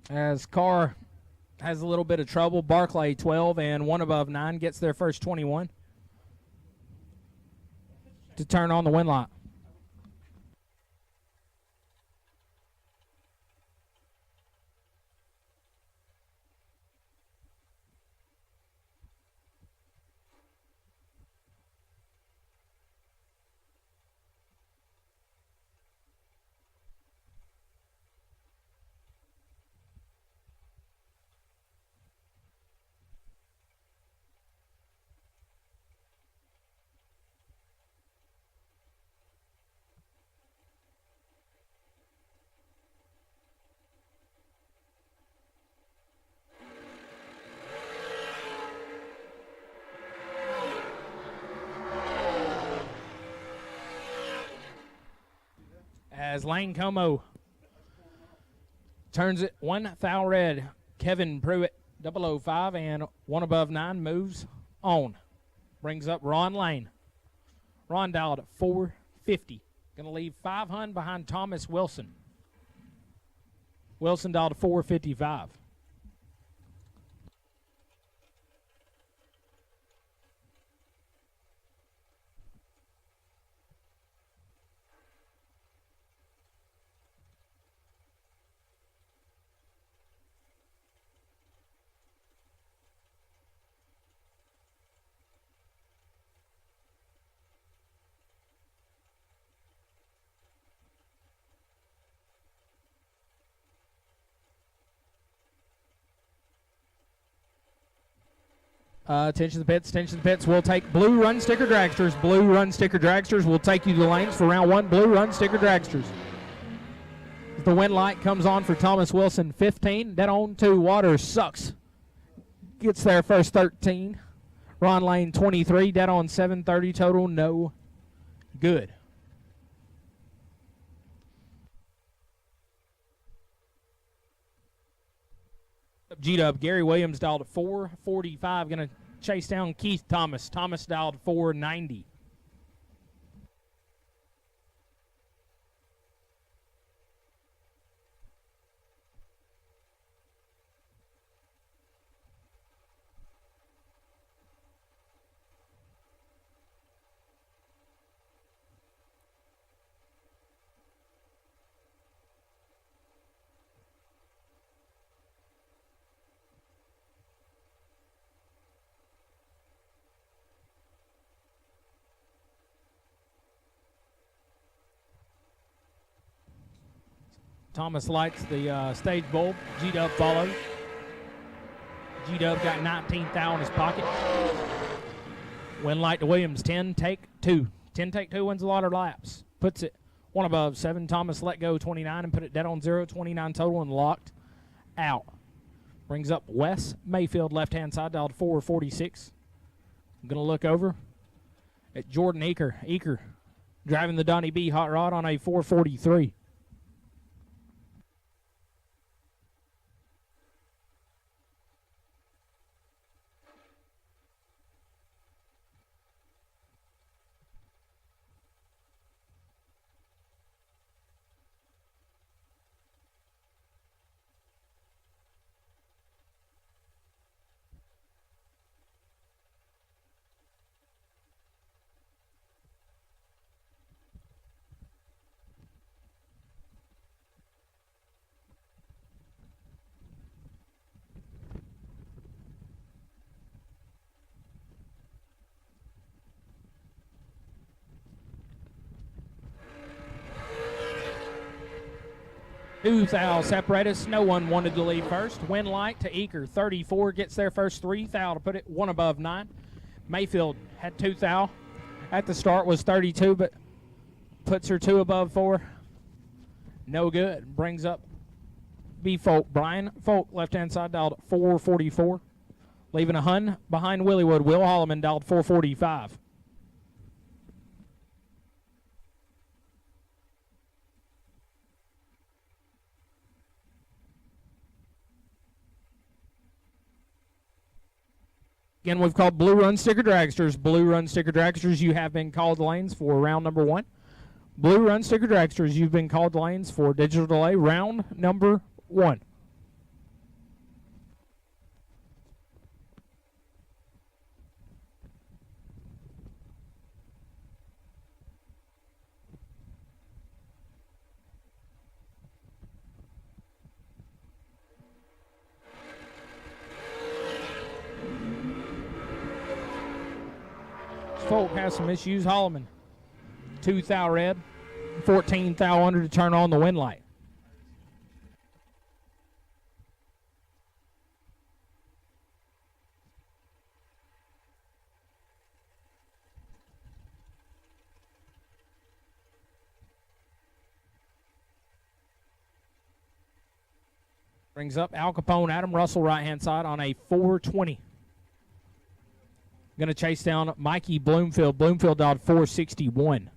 As Carr has a little bit of trouble, Barclay 12 and one above 9 gets their first 21 to turn on the win lot. as Lane Como turns it 1,000 red. Kevin Pruitt, 005, and 1 above 9 moves on. Brings up Ron Lane. Ron dialed at 450. Going to leave 500 behind Thomas Wilson. Wilson dialed at 455. Attention to the pits, attention to the pits. We'll take blue run sticker dragsters. Blue run sticker dragsters will take you to the lanes for round 1. Blue run sticker dragsters. The win light comes on for Thomas Wilson, 15. Dead on 2. Waters sucks. Gets there first, 13. Ron Lane, 23. Dead on 730 total. No good. G-Dub, Gary Williams dialed at 445. Going to chase down Keith Thomas. Thomas dialed 490. Thomas lights the stage bulb. G-Dub follows. G-Dub got 19,000 in his pocket. Win light to Williams, 10 take 2. 10 take 2 wins a lot of laps. Puts it 1 above 7. Thomas let go 29 and put it dead on 0. 29 total and locked out. Brings up Wes Mayfield, left-hand side, dialed 446. I'm going to look over at Jordan Eaker. Eaker driving the Donnie B hot rod on a 443. Thou separate us. No one wanted to leave first. Win light to Eaker. 34 gets there first. 3 thou to put it 1 above 9. Mayfield had 2 thou. At the start was 32, but puts her 2 above 4. No good. Brings up B Folk. Brian Folk, left-hand side, dialed 444. Leaving a Hun behind Willywood. Will Holloman dialed 445. Again, we've called Blue Run Sticker Dragsters. Blue Run Sticker Dragsters, you have been called lanes for round number 1. Blue Run Sticker Dragsters, you've been called lanes for digital delay, round number 1. Folk has some issues. Holloman, 2 thou red, 14 thou under to turn on the win light. Brings up Al Capone, Adam Russell, right-hand side on a 420. Going to chase down Mikey Bloomfield. Bloomfield dialed 461.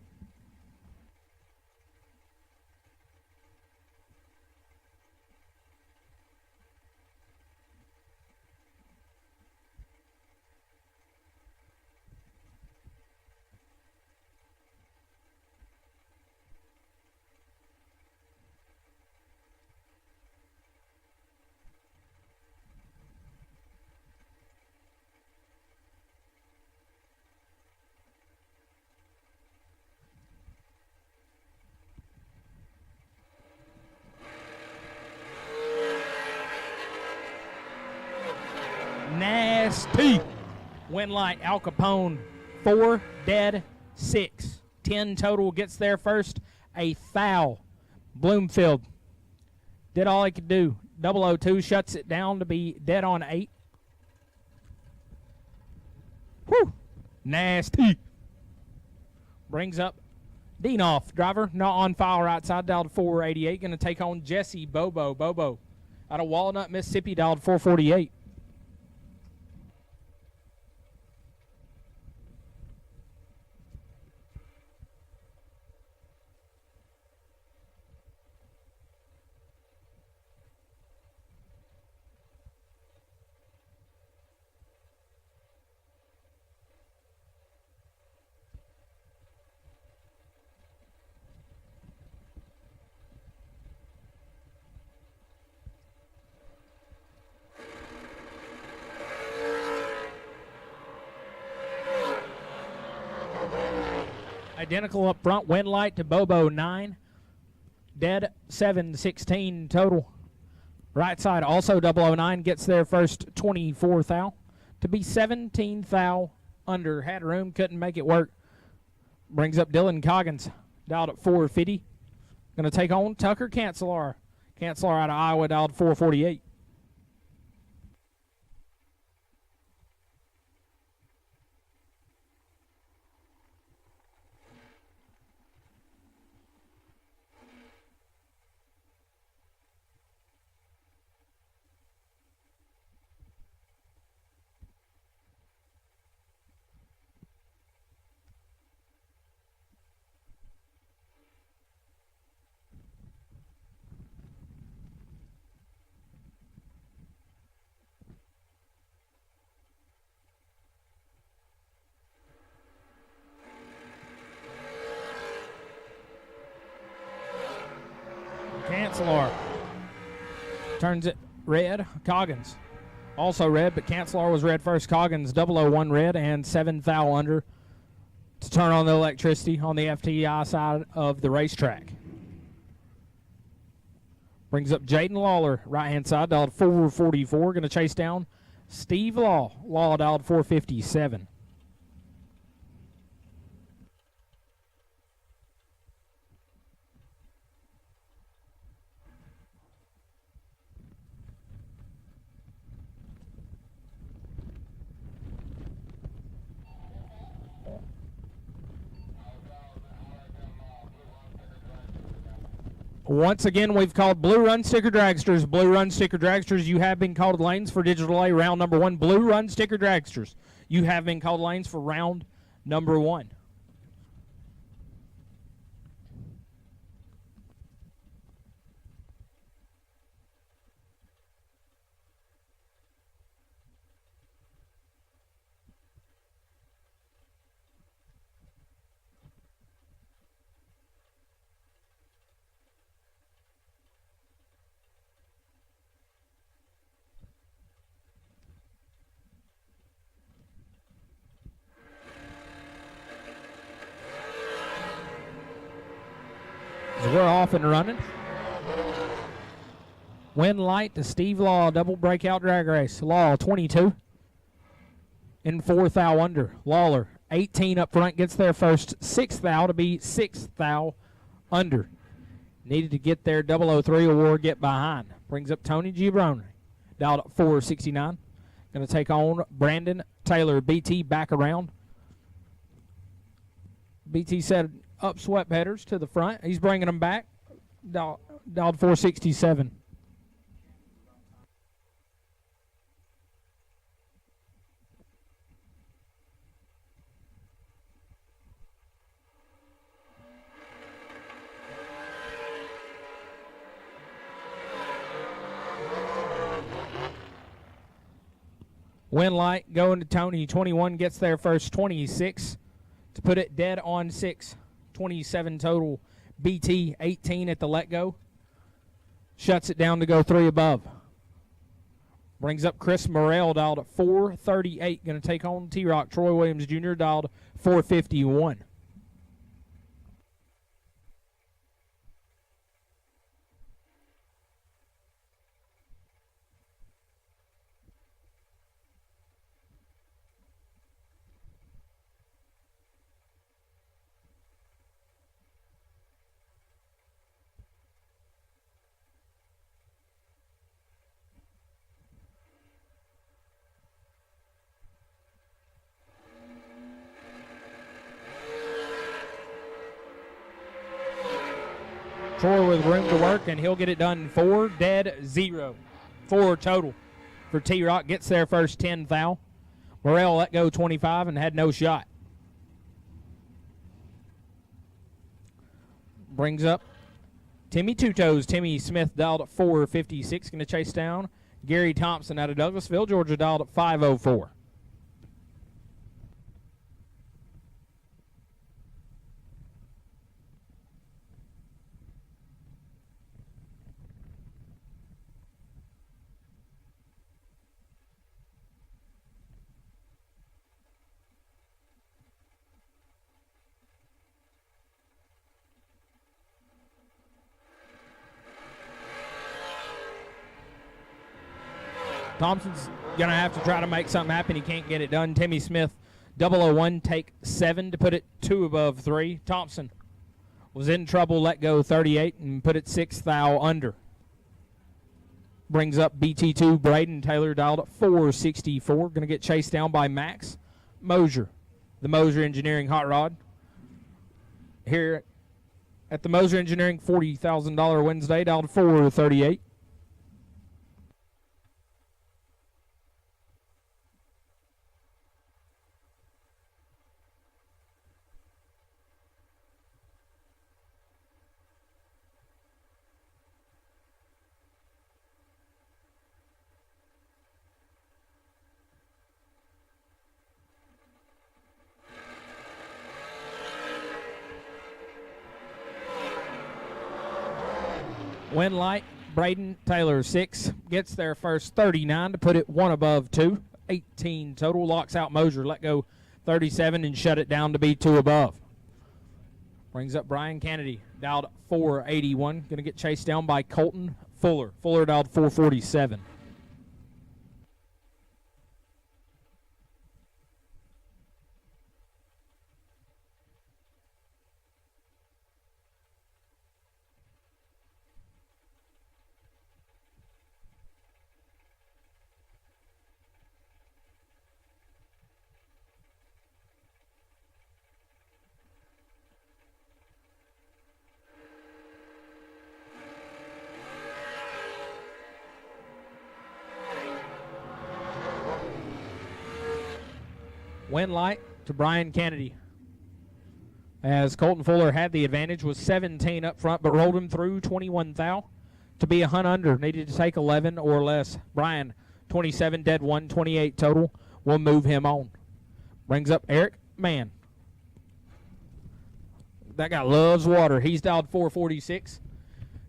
Nasty. Win light, Al Capone, 4, dead, 6. 10 total, gets there first. A foul. Bloomfield did all he could do. 002 shuts it down to be dead on 8. Whew. Nasty. Brings up Deanoff, driver, not on file right side, dialed 488. Going to take on Jesse Bobo. Bobo out of Walnut, Mississippi, dialed 448. Identical up front, win light to Bobo, 9. Dead, 7, 16 total. Right side, also 009, gets there first, 24 thou. To be 17 thou under. Had room, couldn't make it work. Brings up Dylan Coggins, dialed at 450. Going to take on Tucker Cancelar. Cancelar out of Iowa, dialed 448. Cancelar turns it red. Coggins also red, but Cancelar was red first. Coggins 001 red and 7 thou under to turn on the electricity on the FTI side of the racetrack. Brings up Jaden Lawler, right hand side, dialed 444. Going to chase down Steve Law. Law dialed 457. Once again, we've called Blue Run Sticker Dragsters. Blue Run Sticker Dragsters, you have been called lanes for Digital A round number 1. Blue Run Sticker Dragsters, you have been called lanes for round number 1. So we're off and running. Win light to Steve Law, double breakout drag race. Law 22 in 4 thou under. Lawler 18 up front, gets there first, 6 thou to be 6 thou under. Needed to get there, 003 award, get behind. Brings up Tony Gibrone, dialed up 469. Going to take on Brandon Taylor. BT back around. BT said up swept headers to the front. He's bringing them back. Dialed 467. Win light going to Tony. 21 gets there first. 26 to put it dead on 6. 27 total. BT 18 at the let go. Shuts it down to go 3 above. Brings up Chris Morrell, dialed at 438. Going to take on T-Rock. Troy Williams Jr. dialed 451. Troy with room to work, and he'll get it done 4 dead 0. 4 total for T-Rock. Gets their first 10 foul. Morrell let go 25 and had no shot. Brings up Timmy Two Toes. Timmy Smith dialed at 456. Going to chase down Gary Thompson out of Douglasville. Georgia dialed at 504. Thompson's going to have to try to make something happen. He can't get it done. Timmy Smith, 001, take 7 to put it 2 above 3. Thompson was in trouble, let go 38, and put it 6 thou under. Brings up BT2, Braden Taylor dialed at 464. Going to get chased down by Max Mosier, the Mosier Engineering Hot Rod. Here at the Mosier Engineering $40,000 Wednesday, dialed 438. Win light, Braden Taylor 6 gets their first 39 to put it 1 above 2. 18 total. Locks out Mosier, let go 37 and shut it down to be 2 above. Brings up Brian Kennedy, dialed 481. Going to get chased down by Colton Fuller. Fuller dialed 447. Win light to Brian Kennedy, as Colton Fuller had the advantage, was 17 up front, but rolled him through 21 thou to be a hunt under. Needed to take 11 or less. Brian, 27 dead 1, 28 total. Will move him on. Brings up Eric Mann. That guy loves water. He's dialed 446.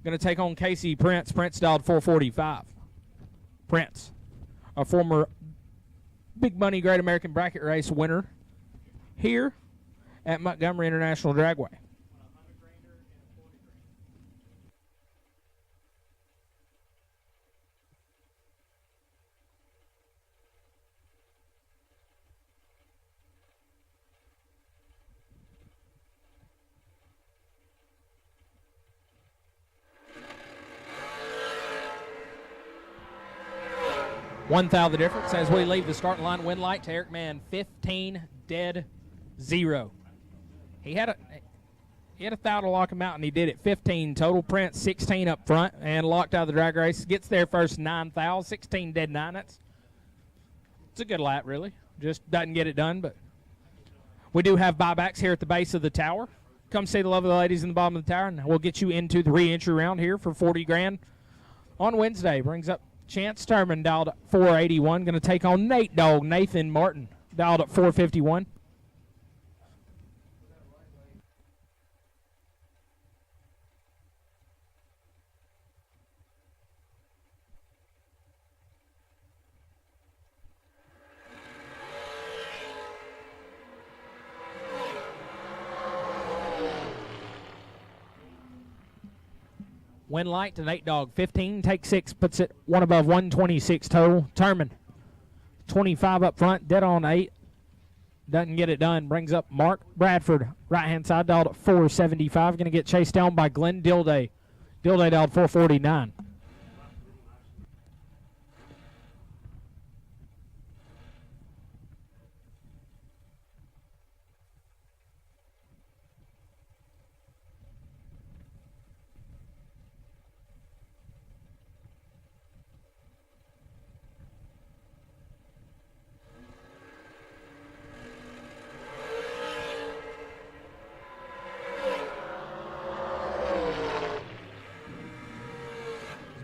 Going to take on Casey Prince. Prince dialed 445. Prince, a former Big Money Great American Bracket Race winner here at Montgomery International Dragway. One thou the difference as we leave the starting line. Win light to Eric Mann, 15 dead 0. He had a thou to lock him out, and he did it. 15 total. Prince 16 up front and locked out of the drag race. Gets their first 9 thou, 16 dead 9. It's a good lap, really. Just doesn't get it done, but we do have buybacks here at the base of the tower. Come see the lovely ladies in the bottom of the tower, and we'll get you into the re-entry round here for 40 grand on Wednesday. Brings up Chance Turman, dialed at 481. Going to take on Nate Dog, Nathan Martin, dialed at 451. Win light to Nate Dog, 15, take 6, puts it 1 above 126 total. Turman, 25 up front, dead on 8. Doesn't get it done. Brings up Mark Bradford, right-hand side, dialed at 475. Going to get chased down by Glenn Dilday. Dilday dialed 449.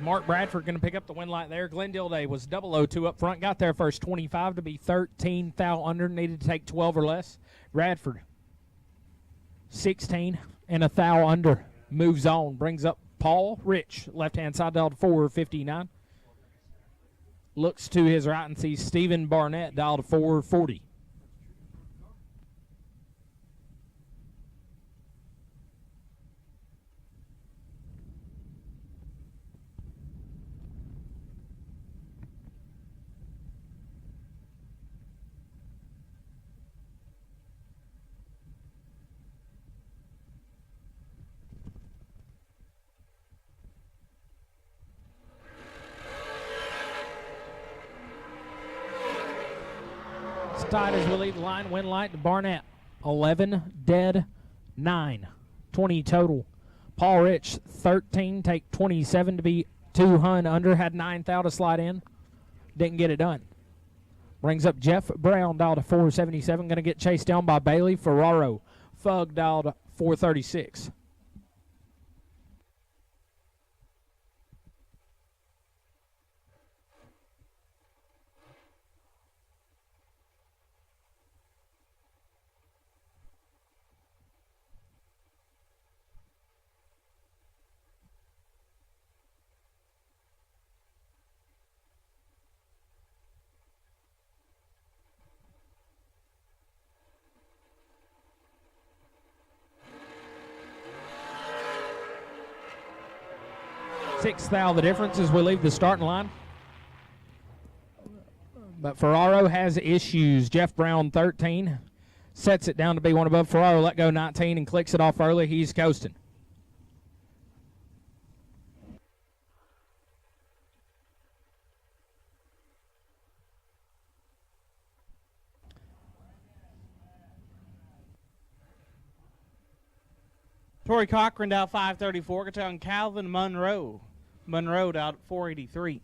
Mark Bradford going to pick up the win light there. Glendale Day was 002 up front. Got there first, 25 to be 13. Foul under. Needed to take 12 or less. Bradford, 16 and a foul under. Moves on. Brings up Paul Rich. Left-hand side dialed 459. Looks to his right and sees Stephen Barnett dialed 440. Tied as we leave the line. Win light to Barnett. 11 dead, 9. 20 total. Paul Rich, 13. Take 27 to be 2 hun under. Had 9 foul to slide in. Didn't get it done. Brings up Jeff Brown, dialed to 477. Going to get chased down by Bailey Ferraro. Fug dialed 436. Sixth foul, the difference as we leave the starting line. But Ferraro has issues. Jeff Brown, 13. Sets it down to be one above. Ferraro let go 19 and clicks it off early. He's coasting. Torrey Cochran down 534. Gonna Calvin Monroe. Monroe down 483.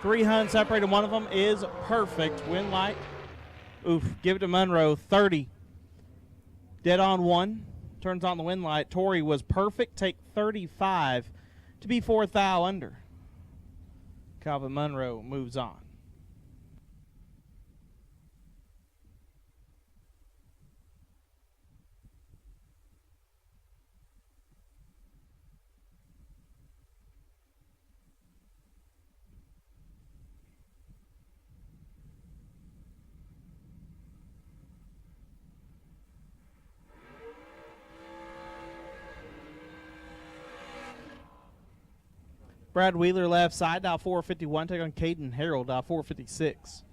Three hun separated. One of them is perfect. Win light. Oof. Give it to Monroe. 30. Dead on one. Turns on the win light. Torrey was perfect. Take 35 to be 4 thou under. Calvin Monroe moves on. Brad Wheeler left side, dial 451. Take on Caden Harold, dial 456.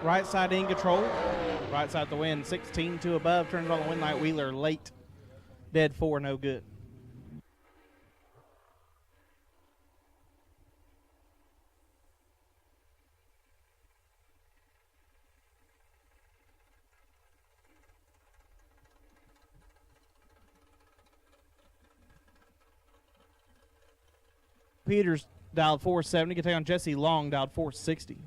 Right side in control. Right side the win. 16-2 above. Turns on the win light. Wheeler late. Dead 4, no good. Peters dialed 470. Can take on Jesse Long, dialed 460.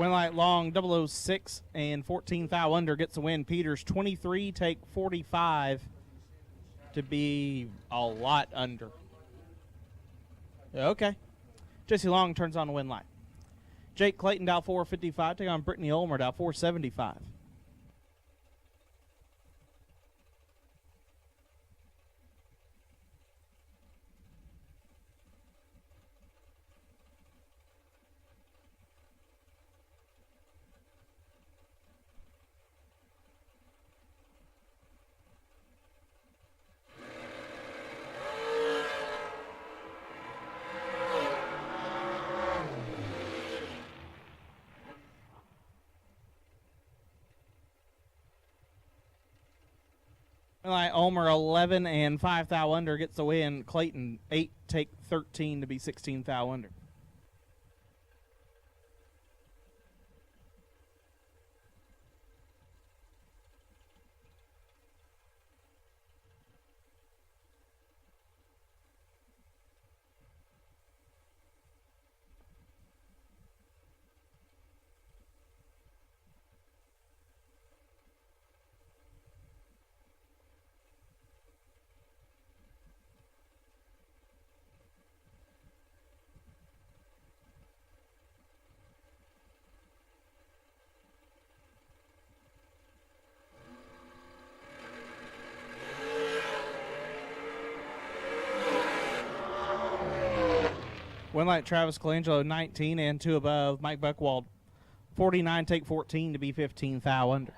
Win light long 006 and 14 thou under gets the win. Peters 23, take 45 to be a lot under. Okay. Jesse Long turns on the win light. Jake Clayton dial 455, take on Brittany Ulmer dial 475. Like Ulmer 11 and 5 thou under gets the win. Clayton 8, take 13 to be 16 thou under. Win light Travis Colangelo 19 and 2 above. Mike Buckwald 49, take 14 to be 15 thou under.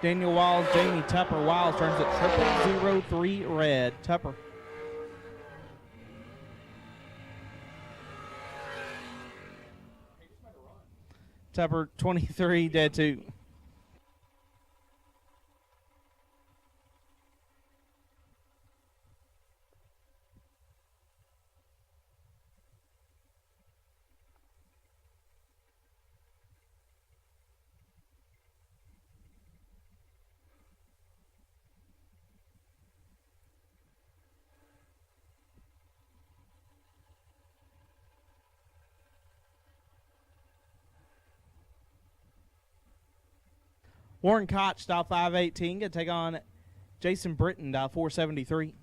Daniel Wiles, Jamie Tupper. Wiles turns it 0003 red. Tupper. Tupper 23, dead 2. Warren Koch, dial 518, going to take on Jason Britton, dial 473.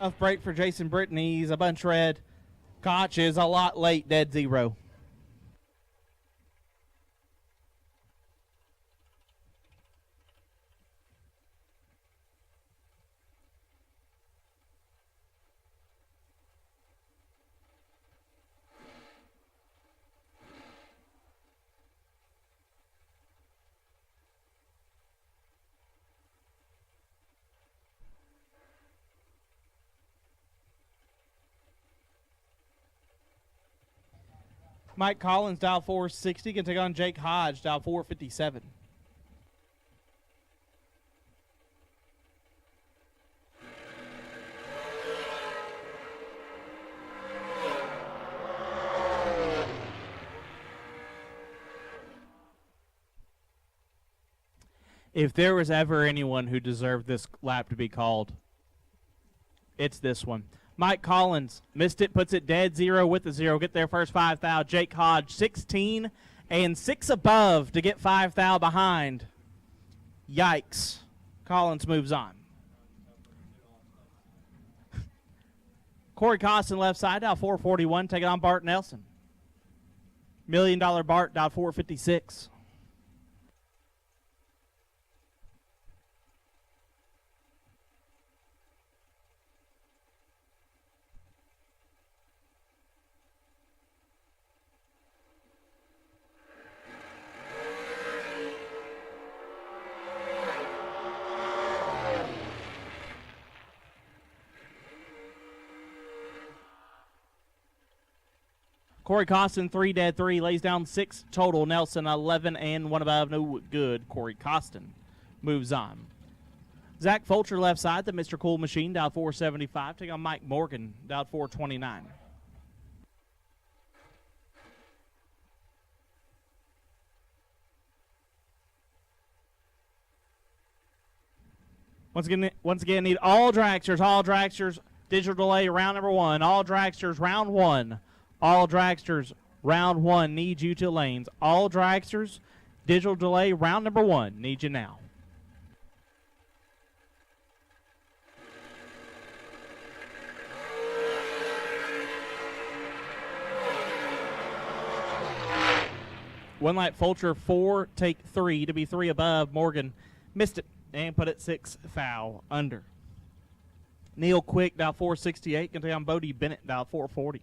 Tough break for Jason Britton. He's a bunch red. Koch is a lot late, dead 0. Mike Collins, dial 460, can take on Jake Hodge, dial 457. If there was ever anyone who deserved this lap to be called, It's this one. Mike Collins missed it, puts it dead 0 with the 0. Get their first 5 thou. Jake Hodge 16 and 6 above to get 5 thou behind. Yikes. Collins moves on. Corey Costin left side, down 441, taking on Bart Nelson. $1 Million Bart, down 456. Corey Costin, 3 dead, 3, lays down 6 total. Nelson, 11 and 1 above, no good. Corey Costin moves on. Zach Fulcher left side, the Mr. Cool Machine, down 475. Take on Mike Morgan, down 429. Once again, need all dragsters, digital delay, round number 1. All dragsters, round 1. All dragsters, round 1, need you to lanes. All dragsters, digital delay, round number 1, need you now. One light Fulcher, 4, take 3 to be 3 above. Morgan missed it and put it 6 foul under. Neil Quick, down 468, can take on Bodie Bennett, down 440.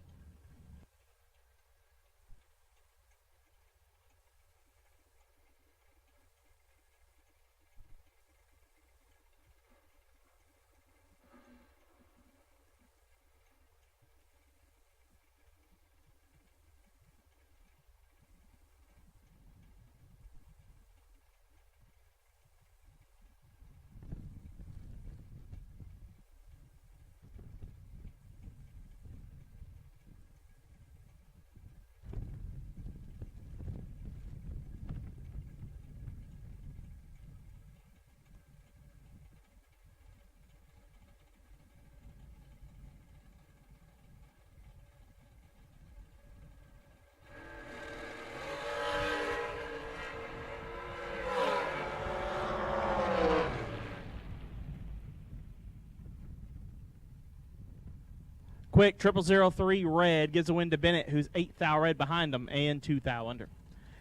Quick, 0003 red gives a win to Bennett, who's 8 thou red behind him and 2 thou under.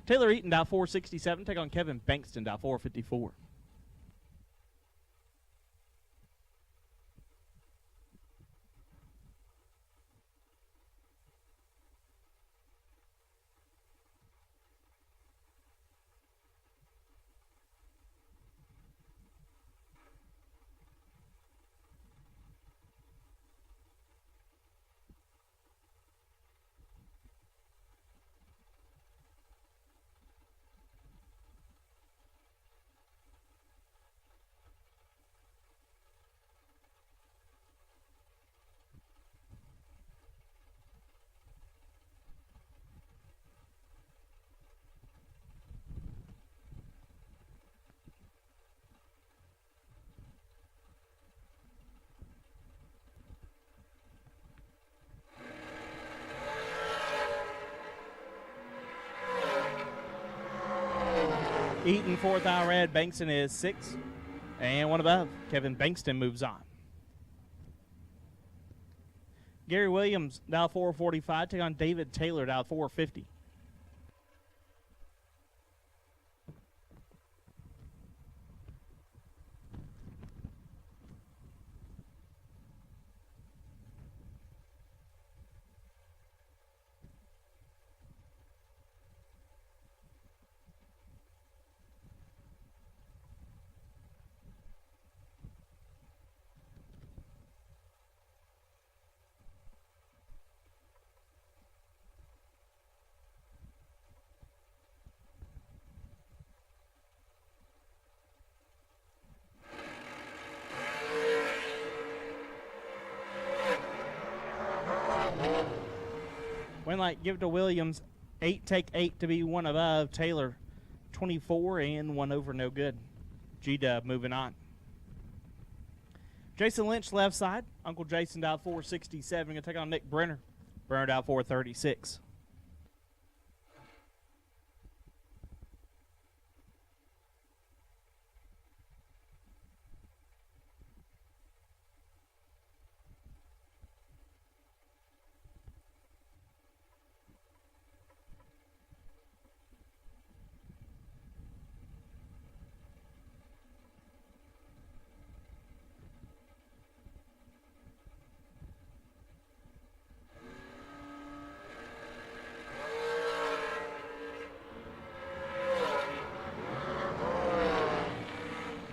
Taylor Eaton, down 467, take on Kevin Bankston, down 454. Eaton, 4 thou red. Bankston is 6 and 1 above. Kevin Bankston moves on. Gary Williams, dial 445, take on David Taylor, dial 450. Winlight, give it to Williams. 8, take 8 to be 1 above. Taylor, 24 and 1 over, no good. G-Dub moving on. Jason Lynch left side. Uncle Jason dialed 467. Going to take on Nick Brenner. Brenner dialed 436.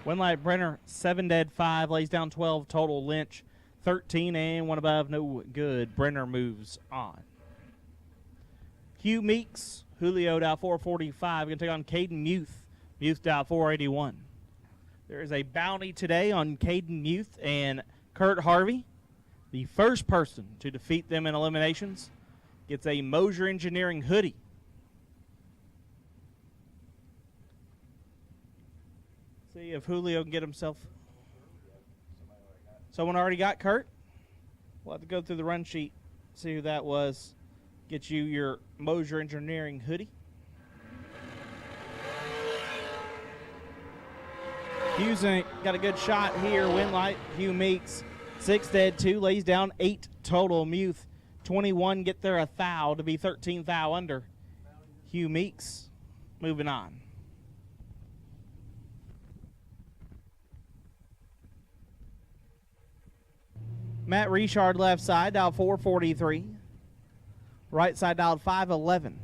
Winlight Brenner, 7 dead, 5, lays down 12 total. Lynch, 13 and 1 above, no good. Brenner moves on. Hugh Meeks, Julio dial 445, going to take on Caden Muth. Muth dial 481. There is a bounty today on Caden Muth and Kurt Harvey. The first person to defeat them in eliminations gets a Mosier Engineering hoodie. See if Julio can get himself. Someone already got Kurt? We'll have to go through the run sheet, see who that was. Get you your Mosier Engineering hoodie. Hughes got a good shot here. Winlight, Hugh Meeks, 6 dead, 2, lays down 8 total. Muth, 21, get there a thou to be 13 thou under. Hugh Meeks moving on. Matt Richard left side, dialed 443. Right side dialed 511.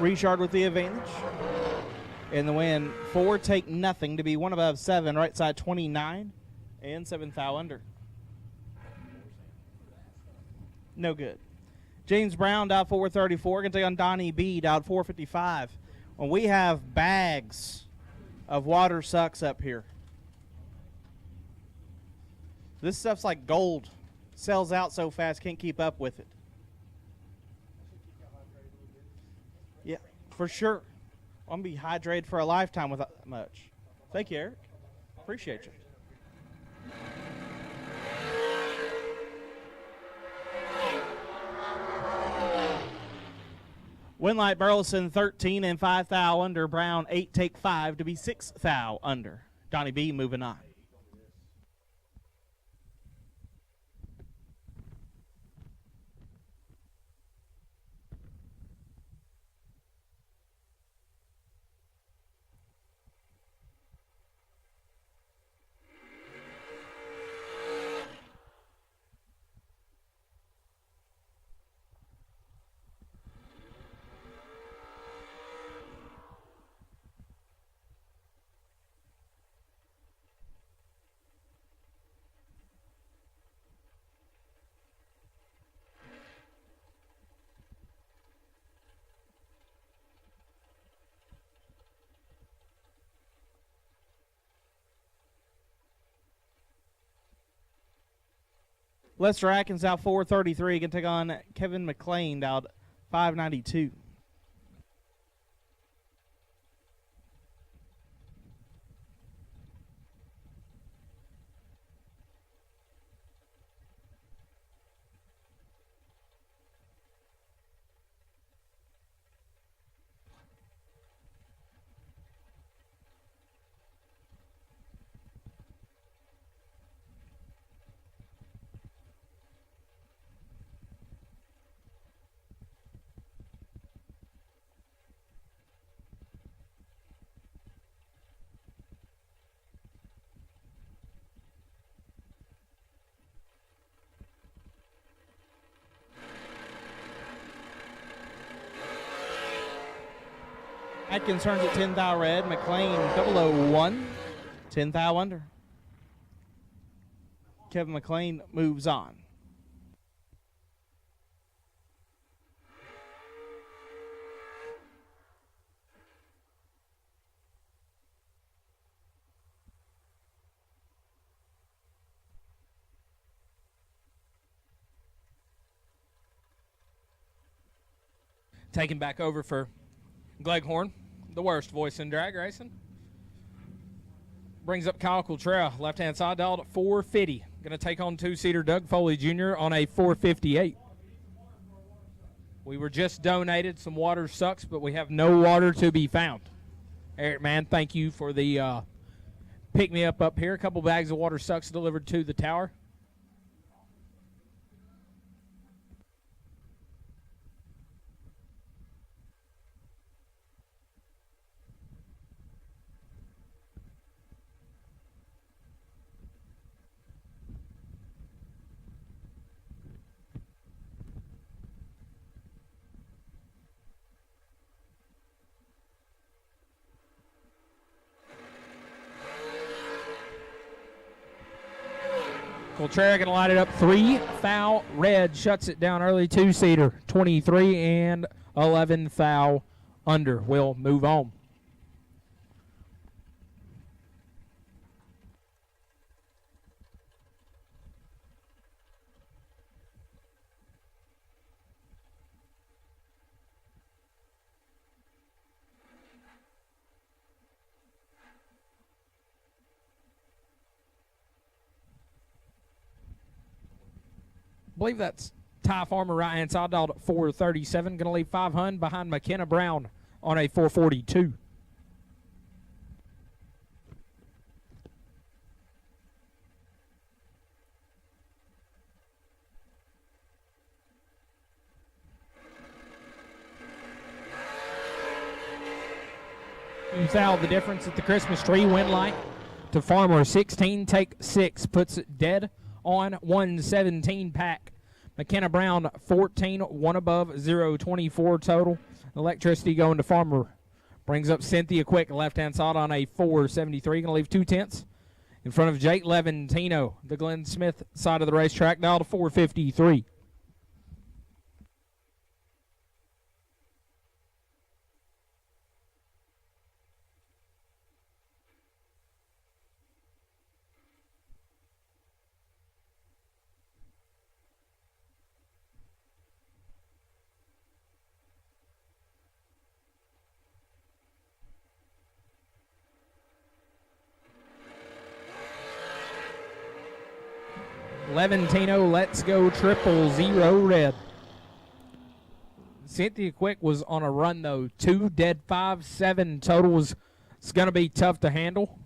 Richard with the advantage. In the win, 4 take nothing to be 1 above 7. Right side 29 and 7 thou under. No good. James Brown dialed 434. Going to take on Donnie B, dialed 455. When we have bags of water sucks up here. This stuff's like gold. Sells out so fast, can't keep up with it. Yeah, for sure. I'm going to be hydrated for a lifetime with that much. Thank you, Eric. Appreciate you. Winlight Burleson 13 and 5 thou under. Brown 8 take 5 to be 6 thou under. Donnie B moving on. Lester Atkins out 433. Can take on Kevin McLean out 592. Atkins turns at 10 thou red. McLean 001, 10 thou under. Kevin McLean moves on. Taking back over for Gleghorn, the worst voice in drag racing. Brings up Kyle Coultrell, left-hand side dialed at 450. Going to take on two-seater Doug Foley Jr. on a 458. We were just donated some water sucks, but we have no water to be found. Eric, man, thank you for the pick-me-up up here. A couple bags of water sucks delivered to the tower. Coultrell going to line it up 3 foul red, shuts it down early, two-seater, 23 and 11 foul under. We'll move on. I believe that's Ty Farmer right-hand side dialed at 437. Going to leave 500 behind McKenna Brown on a 442. You fouled the difference at the Christmas tree. Win light to Farmer. 16, take 6. Puts it dead on 117 pack. McKenna Brown 14, 1 above, 024 total. Electricity going to Farmer. Brings up Cynthia Quick, left-hand side on a 473. Going to leave 2/10 in front of Jake Levantino, the Glenn Smith side of the racetrack, down to 453. Levantino, let's go 000 red. Cynthia Quick was on a run, though. 2 dead, 5-7 totals. It's going to be tough to handle.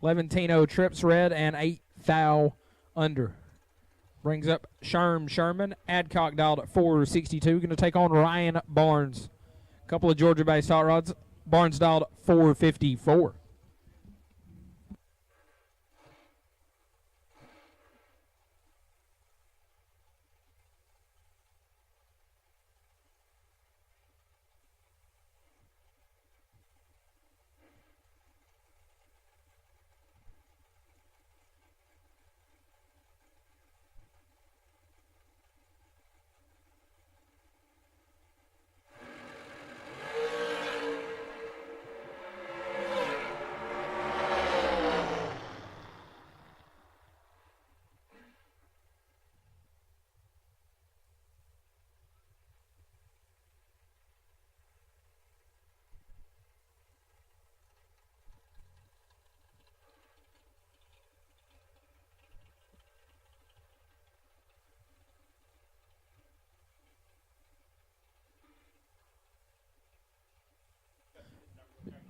Levantino trips red and 8 foul under. Brings up Sherman. Adcock dialed at 462. Going to take on Ryan Barnes. A couple of Georgia-based hot rods. Barnes dialed at 454.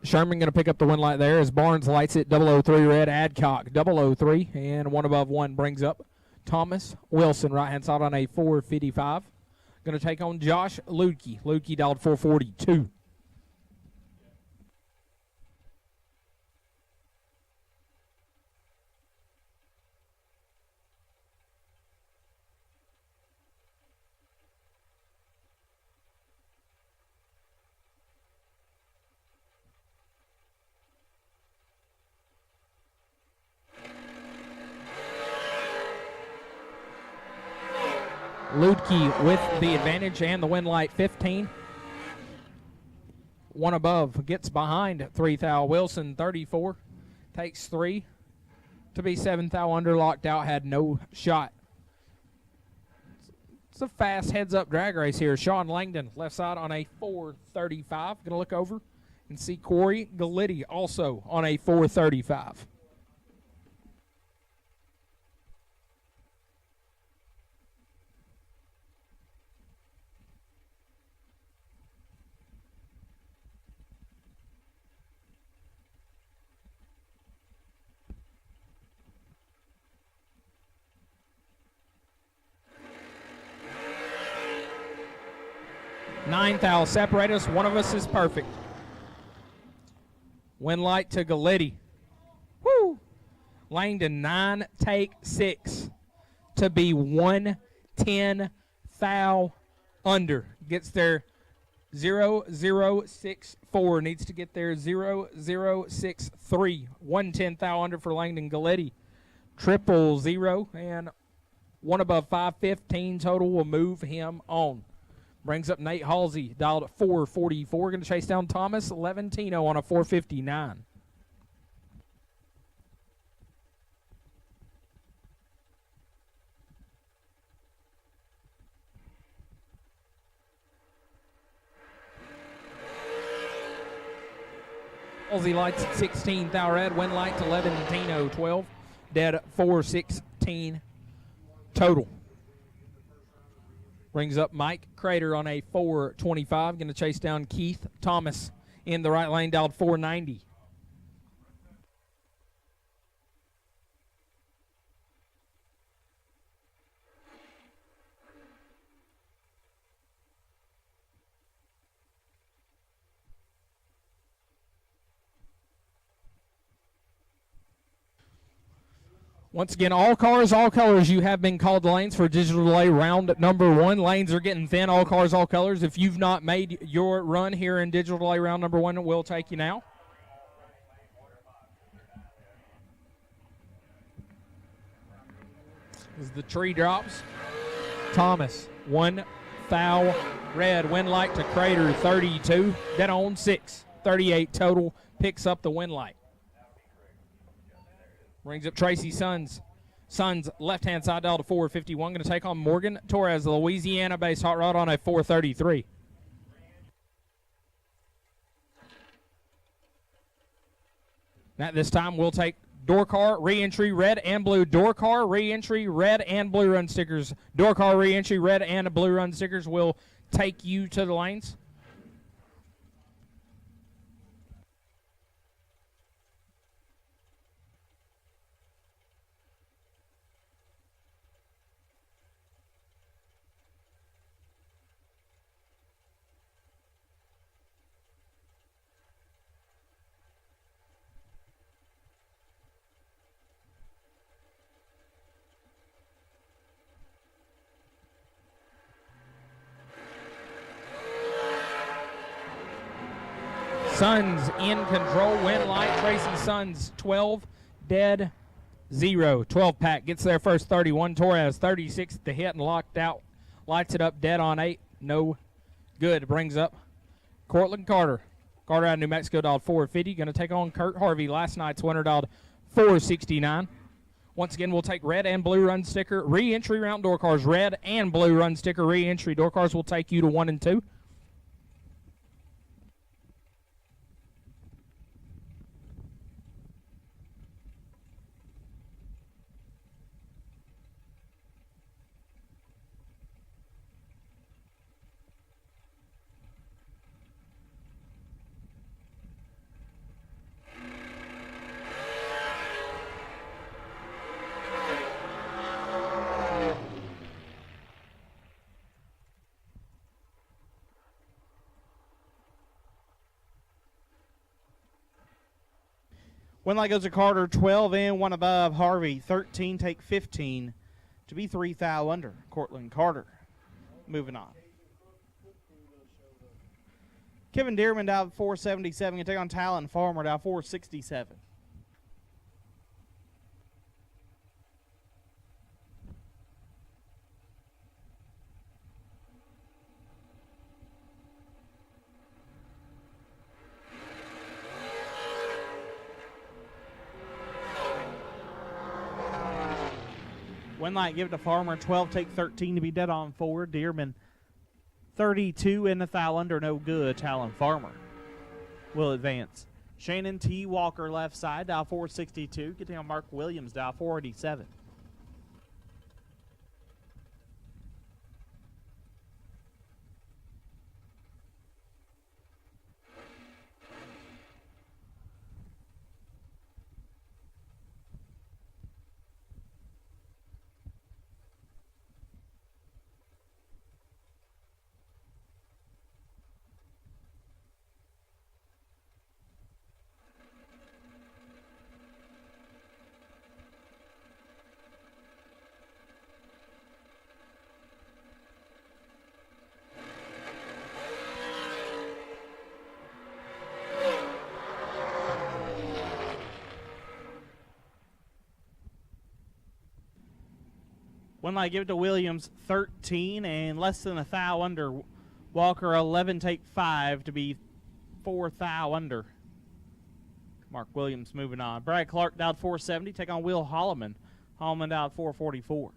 Sherman going to pick up the win light there as Barnes lights it 003 red. Adcock 003 and 1 above 1 brings up Thomas Wilson, right-hand side on a 455. Going to take on Josh Lukey. Lukey dialed 442. Ludke with the advantage and the win light 15. One above gets behind 3 thou. Wilson 34 takes 3 to be 7 thou under, locked out, had no shot. It's a fast heads-up drag race here. Sean Langdon, left side on a 4:35. Going to look over and see Corey Gallitti also on a 4:35. Nine thou separate us. One of us is perfect. Win light to Gallitti. Woo! Langdon 9 take 6 to be 110 thou under. Gets there 0-0-6-4. Needs to get there 0-0-6-3. 110 thou under for Langdon Gallitti. 0-0-0 and one above 515 total will move him on. Brings up Nate Halsey, dialed at 444. Going to chase down Thomas Levantino on a 459. Halsey lights at 16 thou red. Win light to Levantino 12. Dead at 416 total. Brings up Mike Crater on a 425. Going to chase down Keith Thomas in the right lane, dialed 490. Once again, all cars, all colors, you have been called to lanes for digital delay round number 1. Lanes are getting thin, all cars, all colors. If you've not made your run here in digital delay round number 1, we'll take you now. As the tree drops, Thomas, 1 thou red. Win light to Crater, 32. Dead on 6, 38 total. Picks up the win light. Brings up Tracy Sons. Sons left-hand side dial to 451. Going to take on Morgan Torres, the Louisiana-based hot rod on a 433. At this time, we'll take door car, re-entry, red and blue. Door car, re-entry, red and blue run stickers. Door car, re-entry, red and blue run stickers will take you to the lanes. Sons in control, win light. Tracy Sons 12, dead 0. 12 pack gets there first, 31. Torres 36 at the hit and locked out. Lights it up, dead on 8, no good. Brings up Cortland Carter. Carter out of New Mexico, dialed 450. Going to take on Kurt Harvey, last night's winner, dialed 469. Once again, we'll take red and blue run sticker, re-entry round door cars. Red and blue run sticker, re-entry door cars will take you to 1 and 2. Win light goes to Carter, 12 and 1 above. Harvey, 13, take 15 to be 3 thou under. Cortland Carter moving on. Kevin Dearman down 477. Going to take on Talon Farmer down 467. Winlight give it to Farmer. 12 take 13 to be dead on 4. Dearman 32 in the foul under, no good. Talon Farmer will advance. Shannon T. Walker left side, dial 462. Getting on Mark Williams, dial 487. Winlight give it to Williams, 13 and less than a thou under. Walker 11 take 5 to be 4 thou under. Mark Williams moving on. Brad Clark dialed 470, take on Will Holloman. Holloman dialed 444.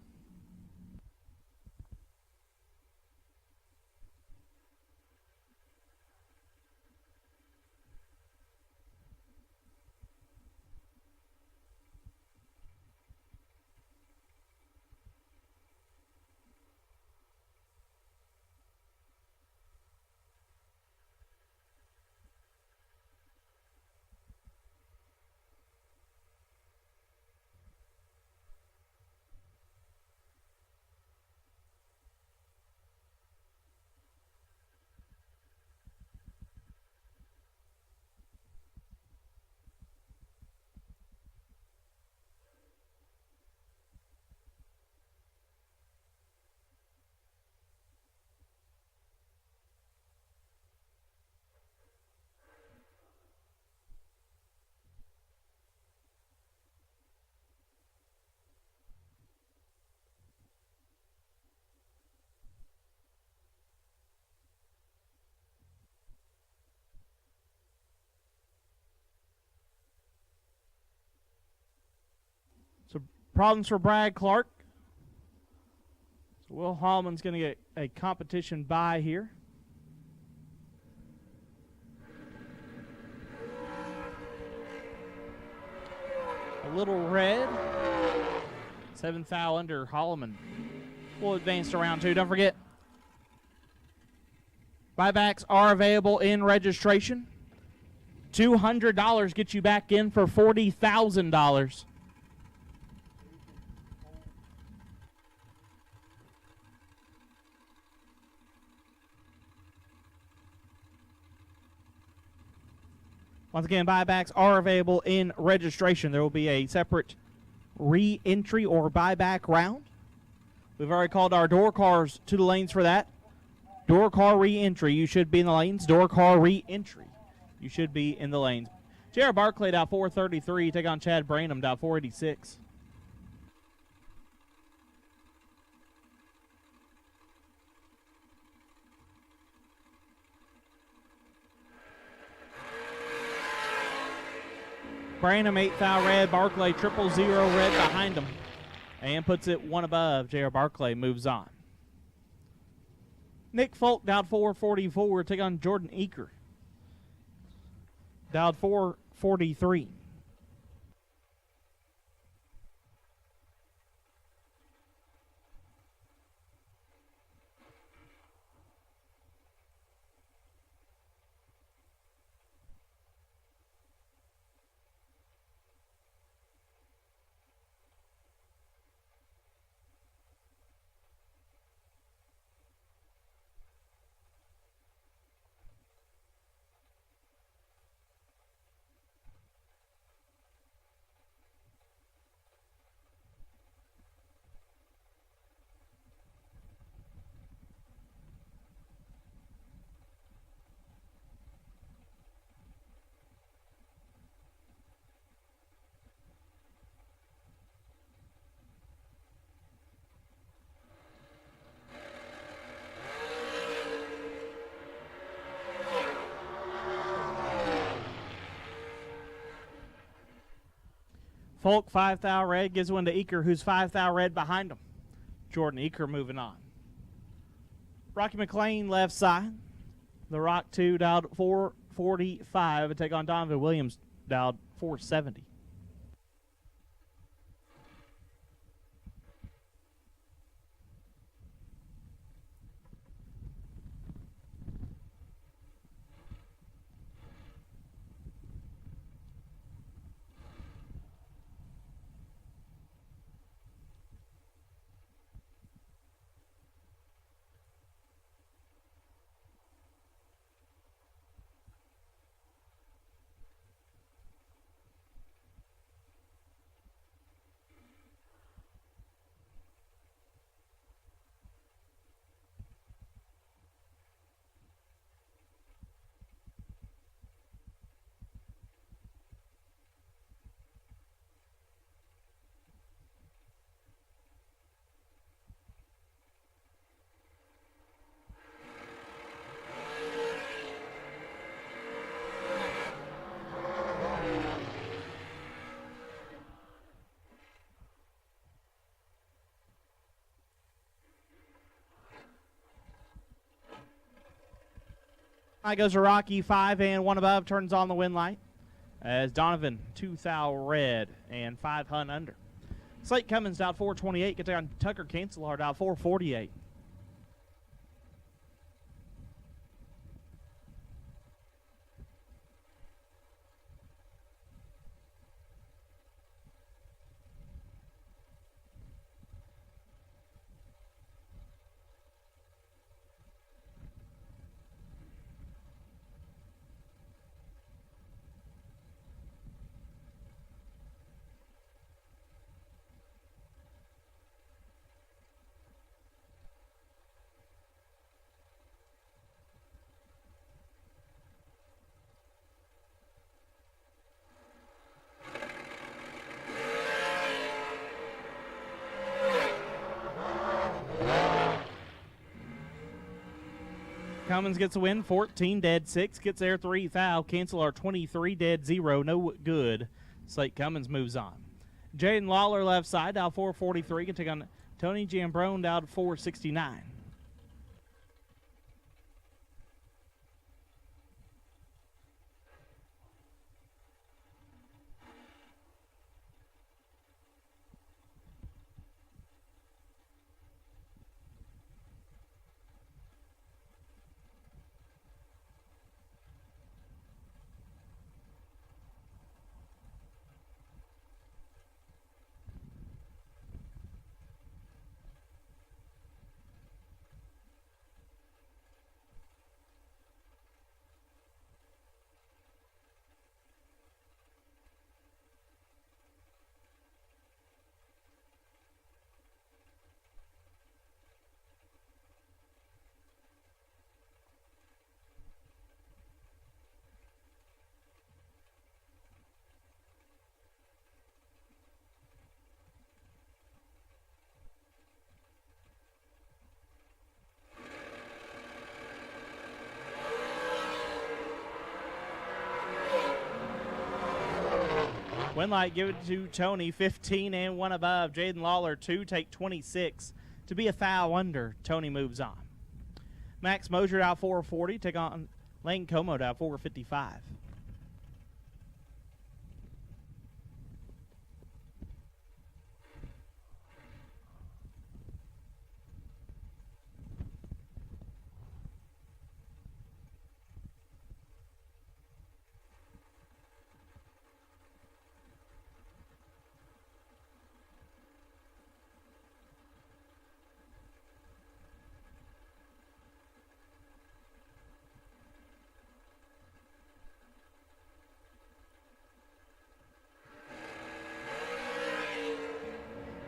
So problems for Brad Clark. So Will Hallman's going to get a competition bye here. A little red. 7th foul under. Holloman will advance to round 2. Don't forget, buybacks are available in registration. $200 gets you back in for $40,000. Once again, buybacks are available in registration. There will be a separate re-entry or buyback round. We've already called our door cars to the lanes for that. Door car re-entry, you should be in the lanes. Door car re-entry, you should be in the lanes. J.R. Barclay, dial 433. Take on Chad Branham, dial 486. Branham 8 foul red. Barclay 000 red behind him. And puts it one above. J.R. Barclay moves on. Nick Folk dialed 444. Take on Jordan Eaker. Dialed 443. Folk 5,000 red gives one to Eaker, who's 5,000 red behind him. Jordan Eaker moving on. Rocky McLean left side. The Rock 2 dialed 445 and take on Donovan Williams dialed 470. Goes to Rocky 5 and 1 above, turns on the win light as Donovan 2,000 red and 5 hun under. Slate Cummings down 428, gets on Tucker Cancelar down 448. Cummins gets a win, 14 dead, 6. Gets there 3 foul. Cancelar 23 dead, 0. No good. Slate Cummins moves on. Jaden Lawler left side, down 443. Can take on Tony Jambrone down 469. Winlight give it to Tony, 15 and 1 above. Jaden Lawler 2, take 26 to be a foul under. Tony moves on. Max Mosier out 440, take on Lane Como out 455.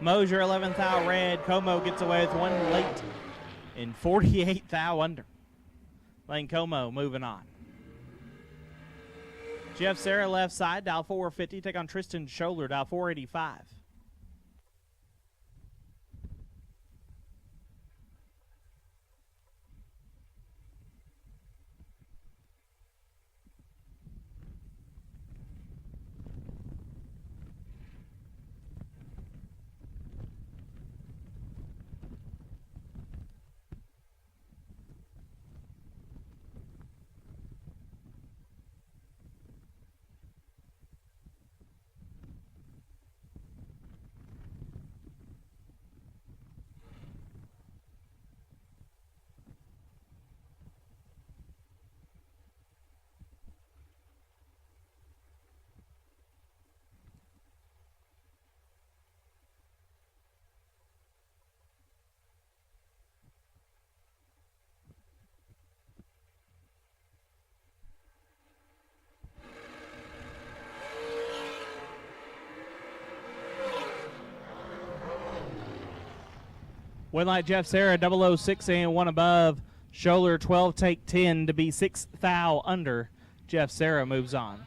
Mosier 11th thou red. Como gets away with one late in 48th thou under. Lane Como moving on. Jeff Serra left side, dial 450. Take on Tristan Scholler, dial 485. Winlight Jeff Sarah 006 and 1 above. Scholler 12 take 10 to be 6 thou under. Jeff Sarah moves on.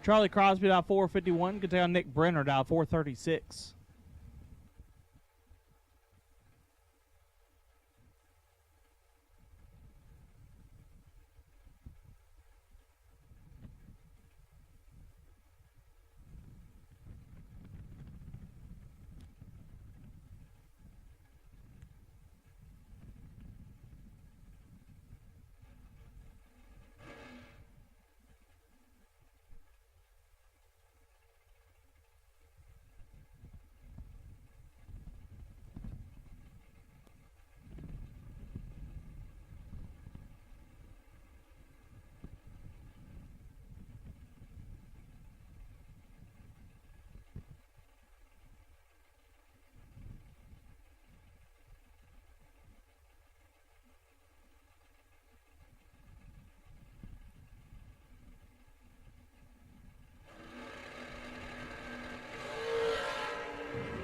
Charlie Crosby dial 451. Good down Nick Brenner dial 436.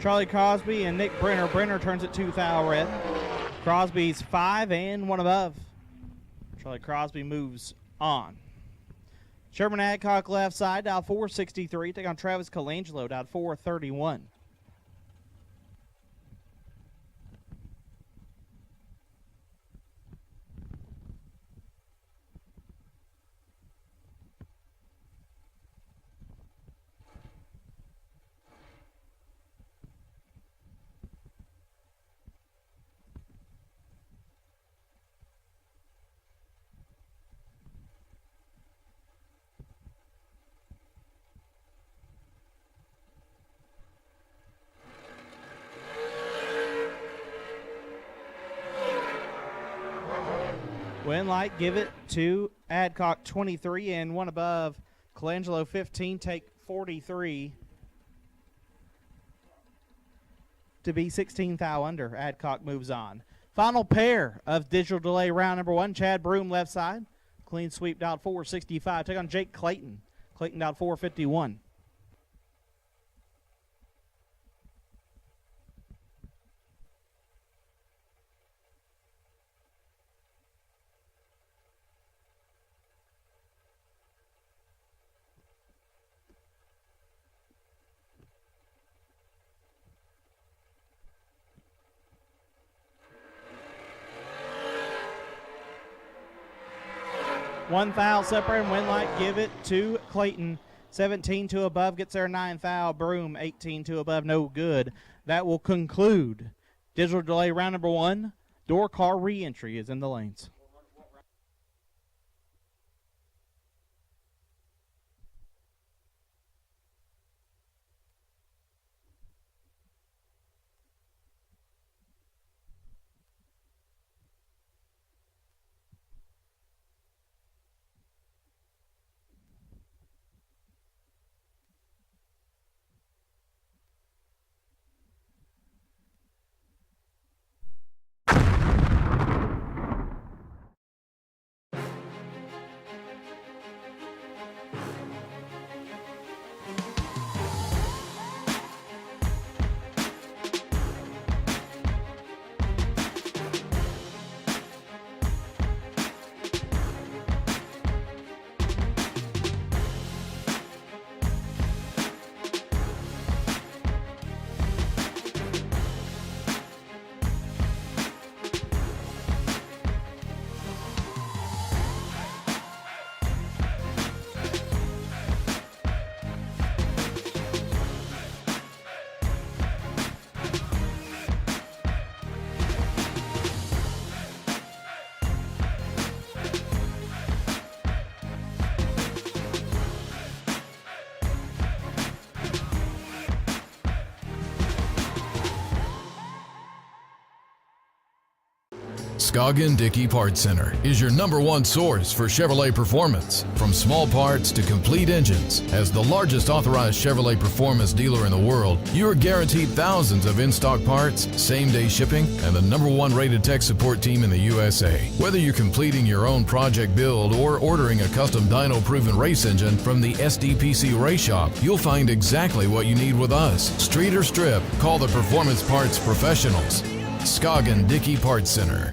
Charlie Crosby and Nick Brenner. Brenner turns it 2 thou red. Crosby's 5 and 1 above. Charlie Crosby moves on. Sherman Adcock left side, dial 463. Take on Travis Colangelo, dial 431. Winlight give it to Adcock 23 and 1 above. Colangelo 15 take 43 to be 16 thou under. Adcock moves on. Final pair of digital delay round number 1. Chad Broom left side. Clean sweep dialed 465. Take on Jake Clayton. Clayton dialed 451. One thou separate, and Winlight give it to Clayton. 17 to above gets there 9 thou. Broom 18 to above, no good. That will conclude digital delay round number 1. Door car re-entry is in the lanes. Scoggin Dickey Parts Center is your #1 source for Chevrolet performance. From small parts to complete engines, as the largest authorized Chevrolet performance dealer in the world, you are guaranteed thousands of in-stock parts, same-day shipping, and the #1 rated tech support team in the USA. Whether you're completing your own project build or ordering a custom dyno-proven race engine from the SDPC Race Shop, you'll find exactly what you need with us. Street or strip, call the Performance Parts Professionals. Scoggin Dickey Parts Center.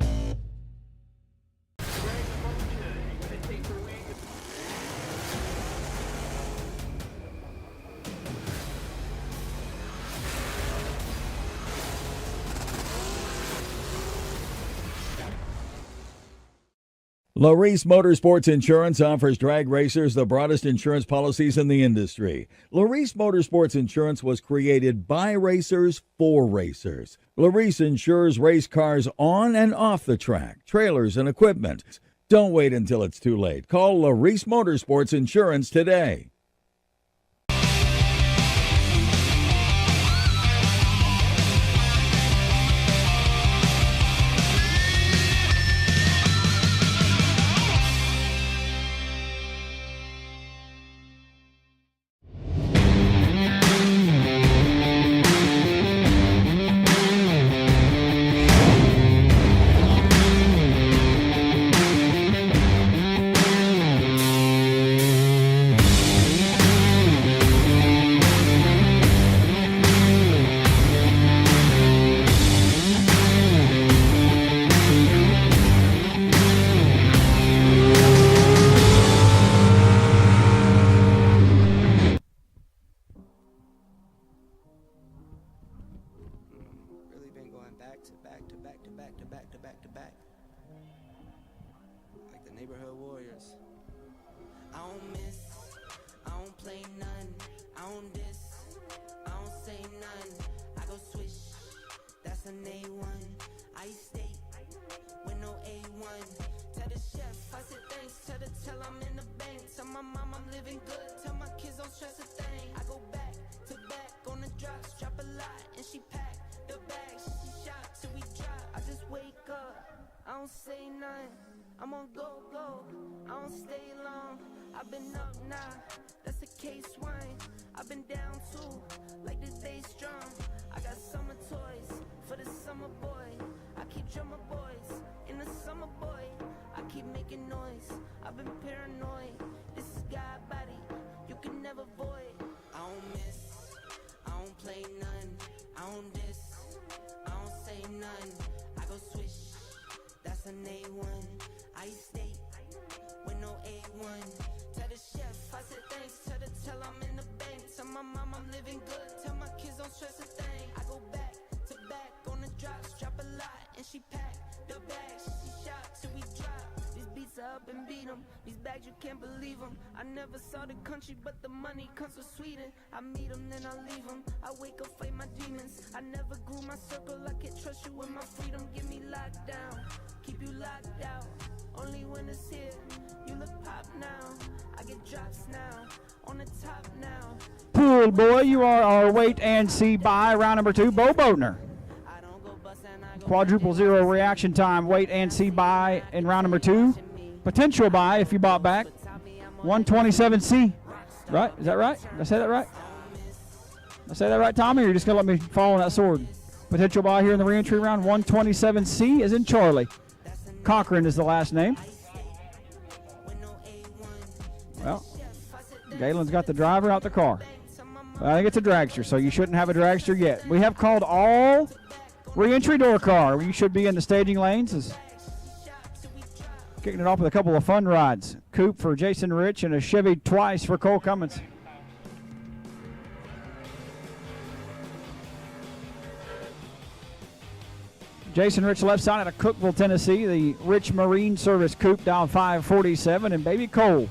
Larice Motorsports Insurance offers drag racers the broadest insurance policies in the industry. Larice Motorsports Insurance was created by racers for racers. Larice insures race cars on and off the track, trailers, and equipment. Don't wait until it's too late. Call Larice Motorsports Insurance today. Like the neighborhood warriors. I don't miss, I don't play none, I don't diss, I don't say none. I go switch, that's an A1. I stay with no A1. Tell the chef, I said thanks, tell I'm in the bank. Tell my mom I'm living good, tell my kids don't stress a thing. I go back to back on the drops, drop a lot and she pack the bags. She shot till we drop, I just wake up, I don't say nothing. I'm on go, I don't stay long. I've been up now, that's a case wine. I've been down too, like this day strong. I got summer toys for the summer boy. I keep drummer boys in the summer boy. I keep making noise, I've been paranoid. This is God body, you can never void. I don't miss, I don't play none. I don't diss, I don't say none. I go switch, that's an A1. I stay with no A1. Tell the chef, I said thanks. Tell I'm in the bank. Tell my mom I'm living good. Tell my kids don't stress a thing. I go back to back on the drops, drop a lot and she pack the bags. She shot till we drop. These beats are up and beat 'em. These bags you can't believe 'em. I never saw the country, but the money comes from Sweden. I meet 'em, then I leave 'em. I wake up, fight my demons. I never grew my circle. I can trust you with my freedom. Give me locked down, keep you locked out. Only when it's here, you look pop now. I get drops now, on the top now. Pool boy, you are our wait and see by round number 2, Bo Bodner. Quadruple zero reaction time, wait and see by in round number 2. Potential buy if you bought back. 127C. Right? Is that right? Did I say that right? Did I say that right, Tommy? Or you're just going to let me fall on that sword? Potential buy here in the reentry round. 127C is in Charlie. Cochran is the last name. Well, Gaylon's got the driver out the car. I think it's a dragster, so you shouldn't have a dragster yet. We have called all reentry door car. You should be in the staging lanes. Is kicking it off with a couple of fun rides. Coupe for Jason Rich and a Chevy twice for Cole Cummings. Jason Rich left side out of Cookeville, Tennessee. The Rich Marine Service Coupe down 547. And Baby Cole,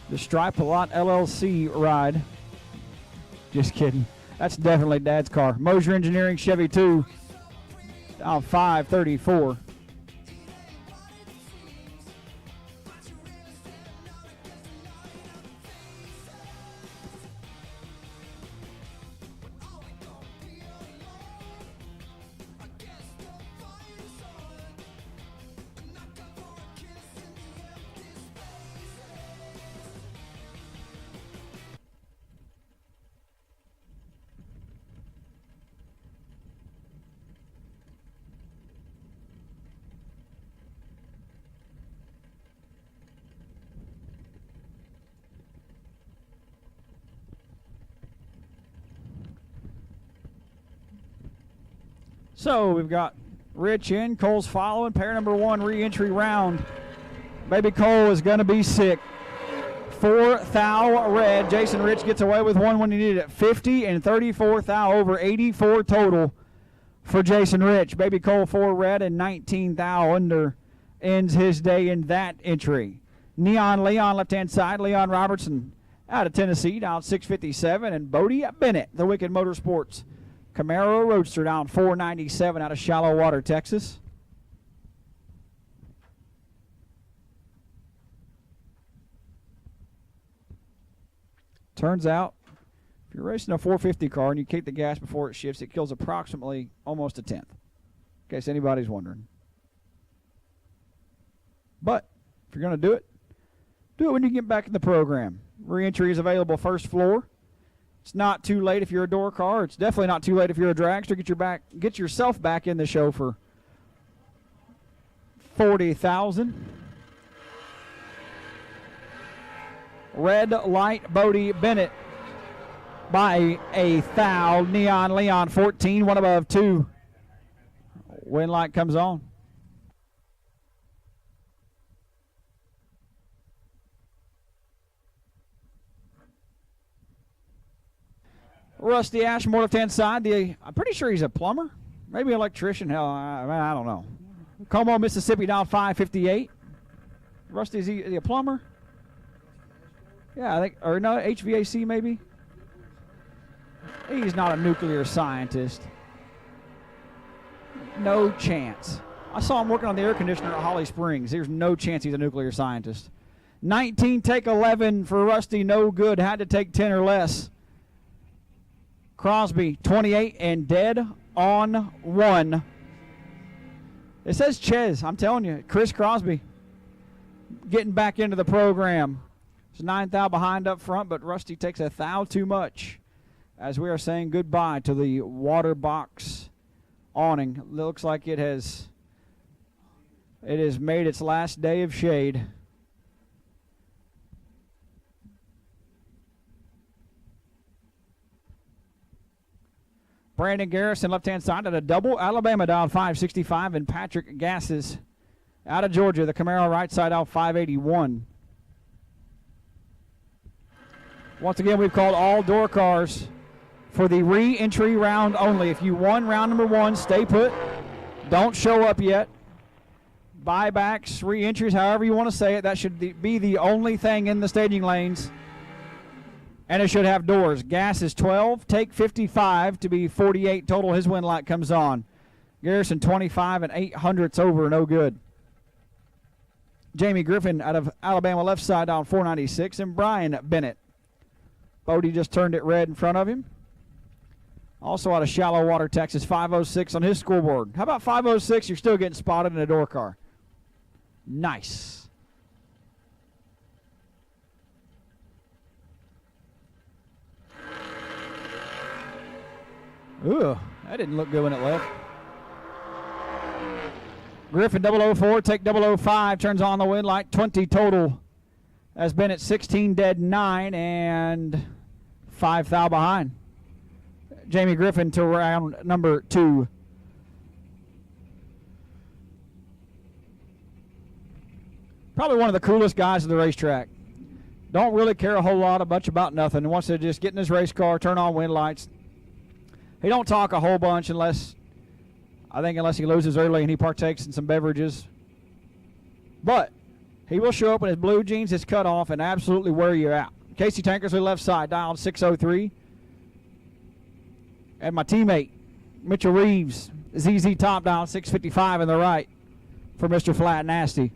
the Stripe a Lot LLC ride. Just kidding. That's definitely Dad's car. Mosier Engineering Chevy 2 down 534. So we've got Rich in, Cole's following. Pair number 1, re-entry round. Baby Cole is going to be sick. 4 thou red. Jason Rich gets away with one when he needed it. 50 and 34 thou, over 84 total for Jason Rich. Baby Cole 4 red and 19 thou under ends his day in that entry. Neon Leon left-hand side. Leon Robertson out of Tennessee down 657. And Bodie Bennett, the Wicked Motorsports Camaro Roadster, down 497 out of Shallow Water, Texas. Turns out, if you're racing a 450 car and you kick the gas before it shifts, it kills approximately almost a tenth. In case anybody's wondering. But if you're going to do it when you get back in the program. Re-entry is available first floor. It's not too late if you're a door car. It's definitely not too late if you're a dragster. Get yourself back in the show for $40,000. Red light Bodie Bennett by a thou. Neon Leon 14, one above 2. Win light comes on. Rusty Ashmore left-hand side. I'm pretty sure he's a plumber. Maybe electrician. Hell, I don't know. Como, Mississippi down 558. Rusty, is he a plumber? Yeah, I think, or no, HVAC maybe? He's not a nuclear scientist. No chance. I saw him working on the air conditioner at Holly Springs. There's no chance he's a nuclear scientist. 19, take 11 for Rusty, no good. Had to take 10 or less. Crosby, 28 and dead on 1. It says Ches, I'm telling you, Chris Crosby getting back into the program. It's 9 thou behind up front, but Rusty takes a thou too much as we are saying goodbye to the water box awning. It looks like it has made its last day of shade. Brandon Garrison, left-hand side at a double. Alabama down 565, and Patrick Gasses out of Georgia. The Camaro right side out 581. Once again, we've called all door cars for the re-entry round only. If you won round number 1, stay put. Don't show up yet. Buybacks, re-entries, however you want to say it, that should be the only thing in the staging lanes. And it should have doors. Gas is 12, take 55 to be 48 total. His win light comes on. Garrison 25 and 800ths over, no good. Jamie Griffin out of Alabama left side down 496. And Brian Bennett. Bodie just turned it red in front of him. Also out of Shallow Water, Texas, 506 on his scoreboard. How about 506? You're still getting spotted in a door car. Nice. Ooh, that didn't look good when it left. Griffin 004, take 005, turns on the win light, 20 total. Has been at 16 dead 9 and 5 thou behind. Jamie Griffin to round number 2. Probably one of the coolest guys at the racetrack. Don't really care a whole lot about nothing. Wants to just get in his race car, turn on win lights. He don't talk a whole bunch unless he loses early and he partakes in some beverages. But he will show up in his blue jeans, his cutoff, and absolutely wear you out. Casey Tankersley left side, dialed 603. And my teammate, Mitchell Reeves, ZZ Top down 655 in the right for Mr. Flat Nasty.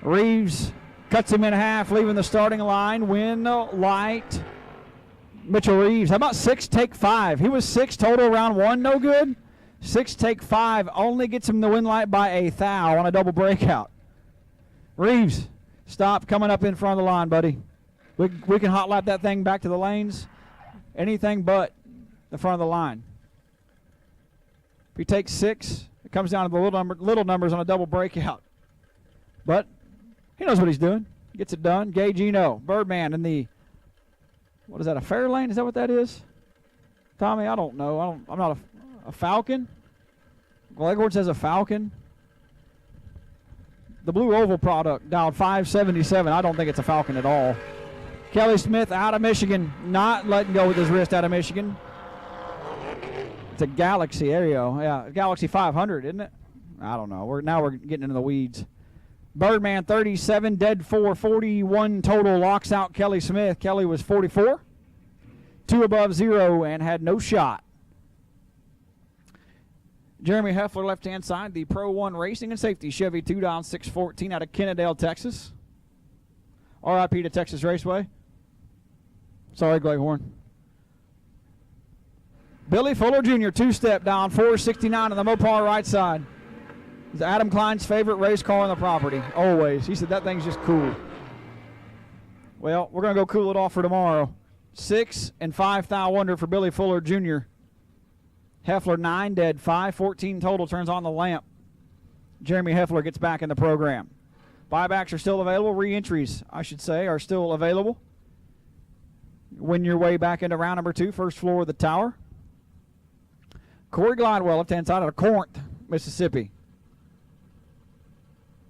Reeves cuts him in half, leaving the starting line. Win light. Mitchell Reeves. How about 6, take 5? He was 6 total round 1, no good. 6, take 5 only gets him the win light by a thou on a double breakout. Reeves, stop coming up in front of the line, buddy. We can hot lap that thing back to the lanes. Anything but the front of the line. If he takes 6, it comes down to the little numbers on a double breakout. But he knows what he's doing. Gets it done. Gay Gino, Birdman in the What is that, a Fairlane? Is that what that is? Tommy, I don't know. I'm not a Falcon. Gleghorn says a Falcon. The Blue Oval product dialed 577. I don't think it's a Falcon at all. Kelly Smith out of Michigan, not letting go with his wrist out of Michigan. It's a Galaxy. There you go. Yeah, Galaxy 500, isn't it? I don't know. Now we're getting into the weeds. Birdman 37, dead 4, 41 total. Locks out Kelly Smith. Kelly was 44, 2 above 0, and had no shot. Jeremy Heffler, left-hand side, the Pro 1 Racing and Safety Chevy 2 down 614 out of Kennedale, Texas. RIP to Texas Raceway. Sorry, Gleghorn. Billy Fuller Jr., two-step down 469 on the Mopar right side. It's Adam Klein's favorite race car on the property, always. He said that thing's just cool. Well, we're going to go cool it off for tomorrow. 6 and 5 thou under for Billy Fuller Jr. Heffler 9 dead, 5, 14 total, turns on the lamp. Jeremy Heffler gets back in the program. Buybacks are still available. Re-entries, I should say, are still available. Win your way back into round number 2, first floor of the tower. Corey Glidewell, left-hand side out of Corinth, Mississippi.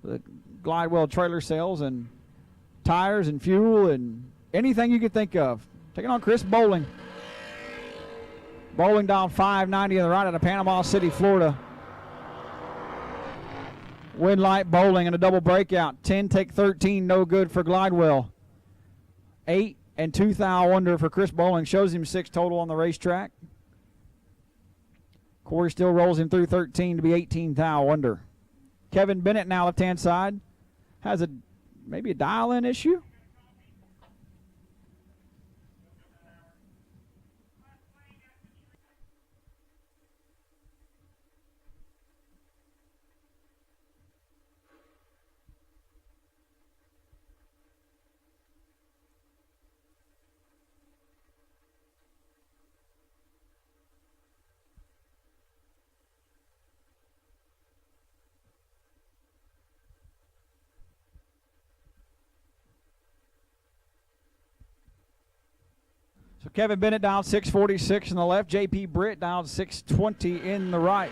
The Glidewell trailer sales and tires and fuel and anything you could think of. Taking on Chris Bowling. Bowling down 590 on the right out of Panama City, Florida. Wind light Bowling and a double breakout. 10 take 13, no good for Glidewell. 8 and 2 thou under for Chris Bowling. Shows him 6 total on the racetrack. Corey still rolls him through 13 to be 18 thou under. Kevin Bennett now left-hand side. Has maybe a dial-in issue. So Kevin Bennett down 646 in the left. J.P. Britt down 620 in the right.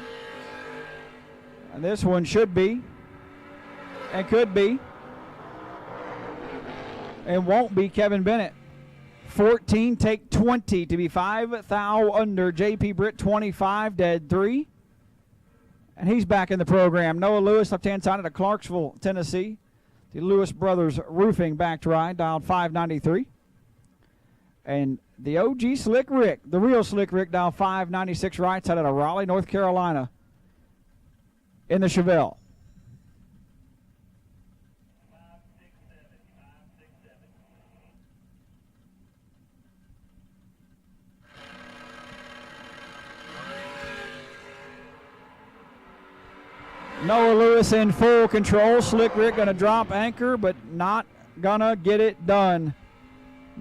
And this one should be, and could be, and won't be Kevin Bennett. 14 take 20 to be 5 thou under. J.P. Britt 25 dead 3. And he's back in the program. Noah Lewis, left-hand side out of Clarksville, Tennessee. The Lewis Brothers Roofing backed ride down 593. And the OG Slick Rick, the real Slick Rick, down 596 right side out of Raleigh, North Carolina, in the Chevelle. Noah Lewis in full control. Slick Rick going to drop anchor, but not going to get it done.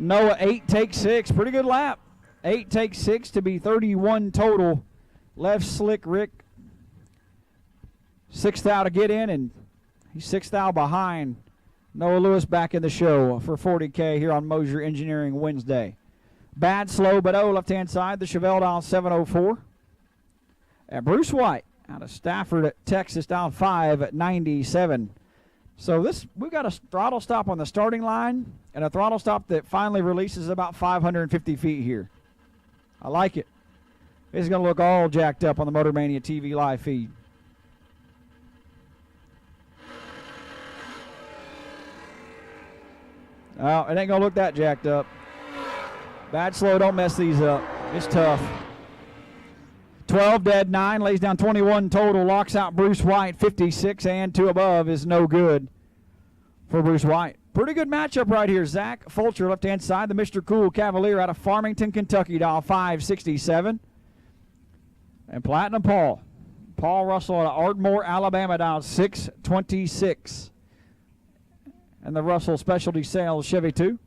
Noah 8 take 6, pretty good lap. 8 take 6 to be 31 total. Left Slick Rick 6 thou to get in, and he's 6 thou behind. Noah Lewis back in the show for 40K here on Mosier Engineering Wednesday. Bad slow, but left-hand side, the Chevelle down 704. And Bruce White out of Stafford, Texas, down 597. So we've got a throttle stop on the starting line and a throttle stop that finally releases about 550 feet here. I like it. It's going to look all jacked up on the Motor Mania TV live feed. Oh, it ain't going to look that jacked up. Bad slow, don't mess these up. It's tough. 12 dead, 9, lays down 21 total, locks out Bruce White. 56 and 2 above is no good for Bruce White. Pretty good matchup right here. Zach Fulcher, left-hand side, the Mr. Cool Cavalier out of Farmington, Kentucky, down 567. And Platinum Paul. Paul Russell out of Ardmore, Alabama, down 626. And the Russell Specialty Sales Chevy 2.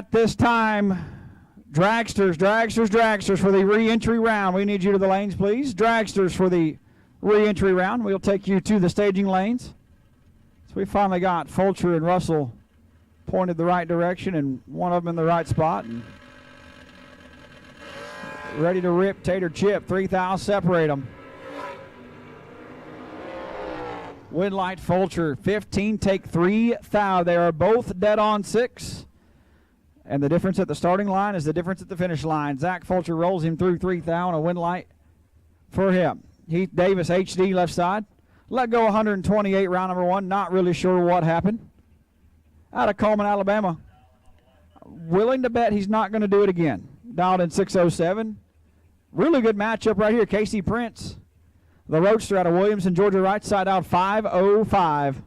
at this time, dragsters for the re-entry round. We need you to the lanes, please. Dragsters for the re-entry round. We'll take you to the staging lanes. So we finally got Fulcher and Russell pointed the right direction and one of them in the right spot. And ready to rip, tater chip. 3 thou separate them. Winlight, Fulcher, 15, take 3 thou. They are both dead on 6. And the difference at the starting line is the difference at the finish line. Zach Fulcher rolls him through 3 thou and a Winlight for him. Heath Davis, HD, left side. Let go 128, round number 1. Not really sure what happened. Out of Coleman, Alabama. Willing to bet he's not going to do it again. Dialed in 607. Really good matchup right here. Casey Prince, the roadster out of Williamson, Georgia, right side out 505.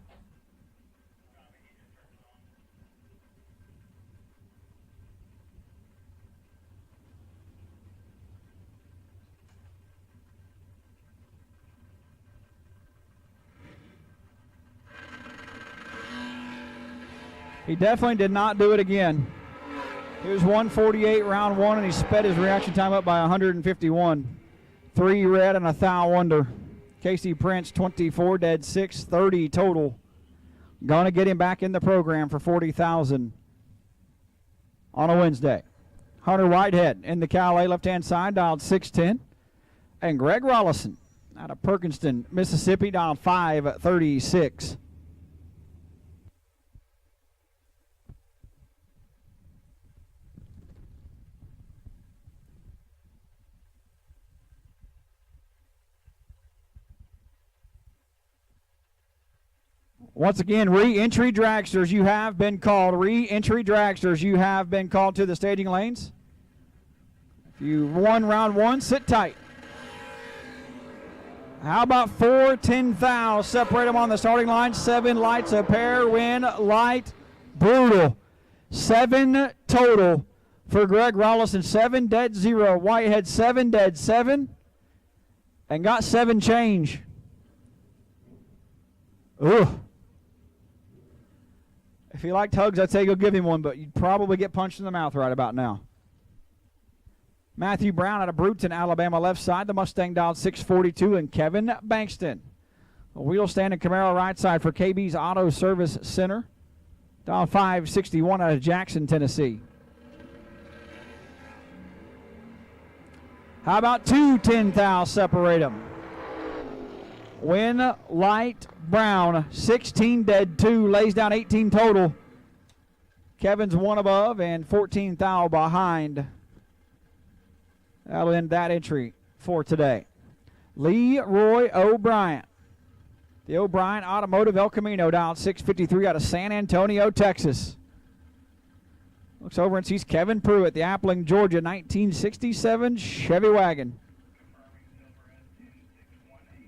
He definitely did not do it again. He was 148 round 1, and he sped his reaction time up by 151. 3 red and a thou under. Casey Prince, 24 dead, 630 total. Gonna get him back in the program for $40,000 on a Wednesday. Hunter Whitehead in the Calais left-hand side, dialed 610. And Greg Rolson out of Perkinston, Mississippi, dialed 536. Once again, re-entry dragsters, you have been called. Re-entry dragsters, you have been called to the staging lanes. If you won round 1, sit tight. How about 4 10 thou? Separate them on the starting line. 7 lights a pair. Win, light, brutal. 7 total for Greg Rolson. 7 dead, 0. Whitehead, 7 dead, 7. And got 7 change. Ooh. If he liked hugs, I'd say go give him one, but you'd probably get punched in the mouth right about now. Matthew Brown out of Bruton, Alabama, left side. The Mustang dialed 642, and Kevin Bankston. A wheel stand and Camaro right side for KB's Auto Service Center. Dial 561 out of Jackson, Tennessee. How about 2 10 thou? Separate them. Win, light, Brown, 16 dead, 2, lays down 18 total. Kevin's 1 above and 14 thou behind. That'll end that entry for today. Leroy O'Brien. The O'Brien Automotive El Camino, dialed 653 out of San Antonio, Texas. Looks over and sees Kevin Pruitt, the Appling, Georgia, 1967 Chevy wagon.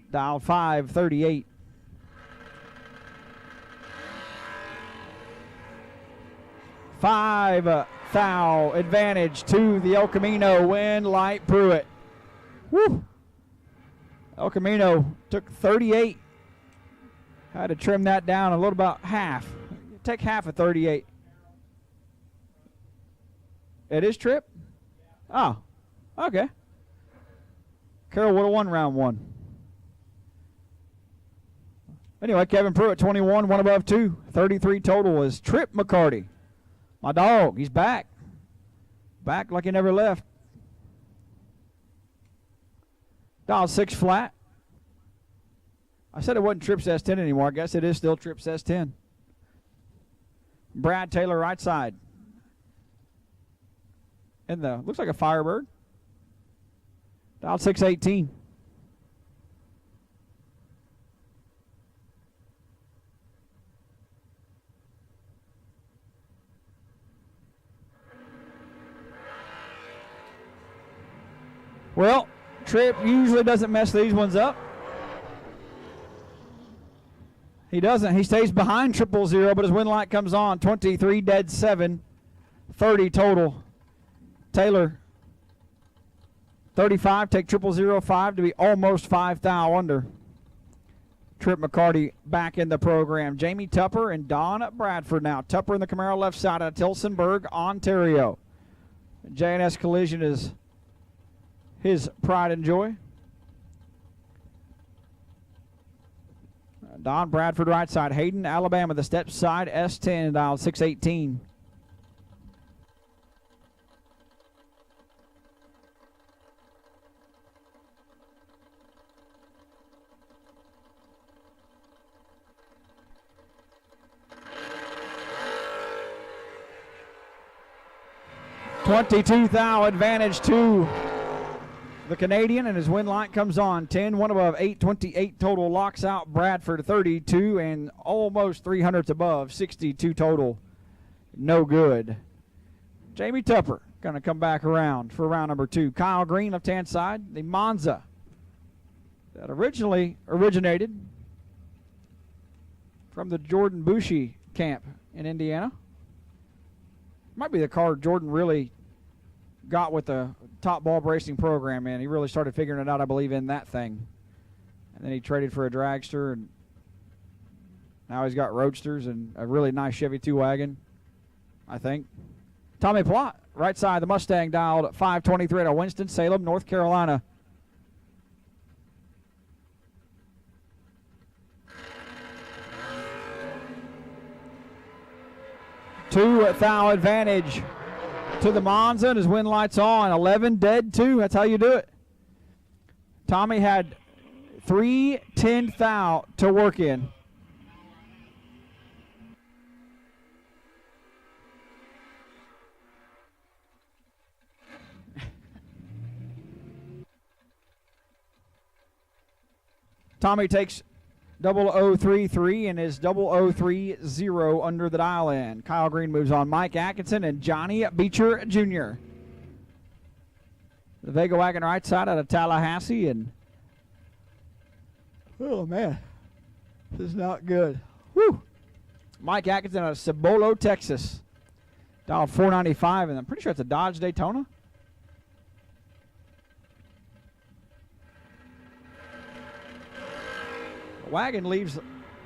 Dial 538. Five thou advantage to the El Camino. Win, light, Pruitt. Woo! El Camino took 38. Had to trim that down a little, about half. Take half of 38. It is Trip? Oh, okay. Carroll would have won round 1. Anyway, Kevin Pruitt, 21, 1 above 2. 33 total is Trip McCarty. My dog, he's back. Back like he never left. Dial 6 flat. I said it wasn't Trips S10 anymore. I guess it is still Trips S10. Brad Taylor, right side. In the, looks like a Firebird. Dial 618. Well, Tripp usually doesn't mess these ones up. He doesn't. He stays behind 000, but his win light comes on. 23 dead, 7. 30 total. Taylor, 35. Take 0005 to be almost 5 thou under. Trip McCarty back in the program. Jamie Tupper and Don Bradford now. Tupper in the Camaro left side of Tillsonburg, Ontario. J&S Collision is his pride and joy. Don Bradford right side. Hayden, Alabama, the step side, S10, dial 618. $22,000 advantage to the Canadian, and his win light comes on. 10, one above, 828 total. Locks out Bradford, 32, and almost 300s above, 62 total. No good. Jamie Tupper going to come back around for round number 2. Kyle Green, left-hand side, the Monza that originally originated from the Jordan Bushy camp in Indiana. Might be the car Jordan really got with the Top Bulb Racing program, man. He really started figuring it out, I believe, in that thing. And then he traded for a dragster, and now he's got roadsters and a really nice Chevy 2-wagon, I think. Tommy Plott, right side, the Mustang, dialed at 523 out of Winston-Salem, North Carolina. $2,000 advantage to the Monza, and his win light's on. 11 dead 2. That's how you do it. Tommy had 3 10,000 to work in. Tommy takes 0033 and is 0030 under the dial in. Kyle Green moves on. Mike Atkinson and Johnny Beecher Jr. The Vega wagon right side out of Tallahassee, and oh man, this is not good. Woo! Mike Atkinson out of Cibolo, Texas. Dial 495, and I'm pretty sure it's a Dodge Daytona. Wagon leaves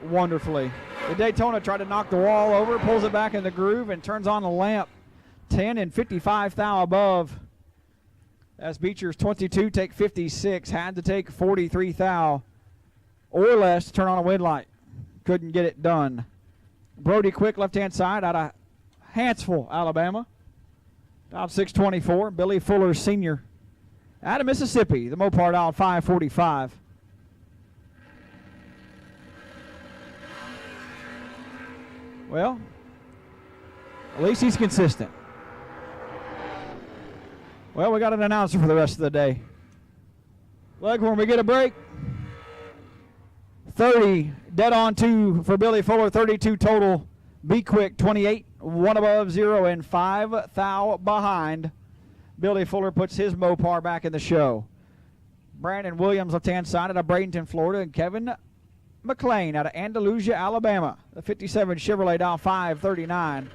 wonderfully. The Daytona tried to knock the wall over, pulls it back in the groove, and turns on the lamp. 10 and 55,000 above. As Beecher's 22 take 56. Had to take 43,000 or less to turn on a wind light. Couldn't get it done. Brody Quick, left-hand side, out of Huntsville, Alabama. Dialed 624. Billy Fuller Sr. out of Mississippi. The Mopar dialed 545. Well, at least he's consistent. Well, we got an announcer for the rest of the day. Leghorn, we get a break. 30, dead on 2 for Billy Fuller, 32 total. Be Quick, 28, 1 above 0, and 5,000 behind. Billy Fuller puts his Mopar back in the show. Brandon Williams, left-hand side, out of Bradenton, Florida, and Kevin McLean out of Andalusia, Alabama. The 57 Chevrolet, dial 539.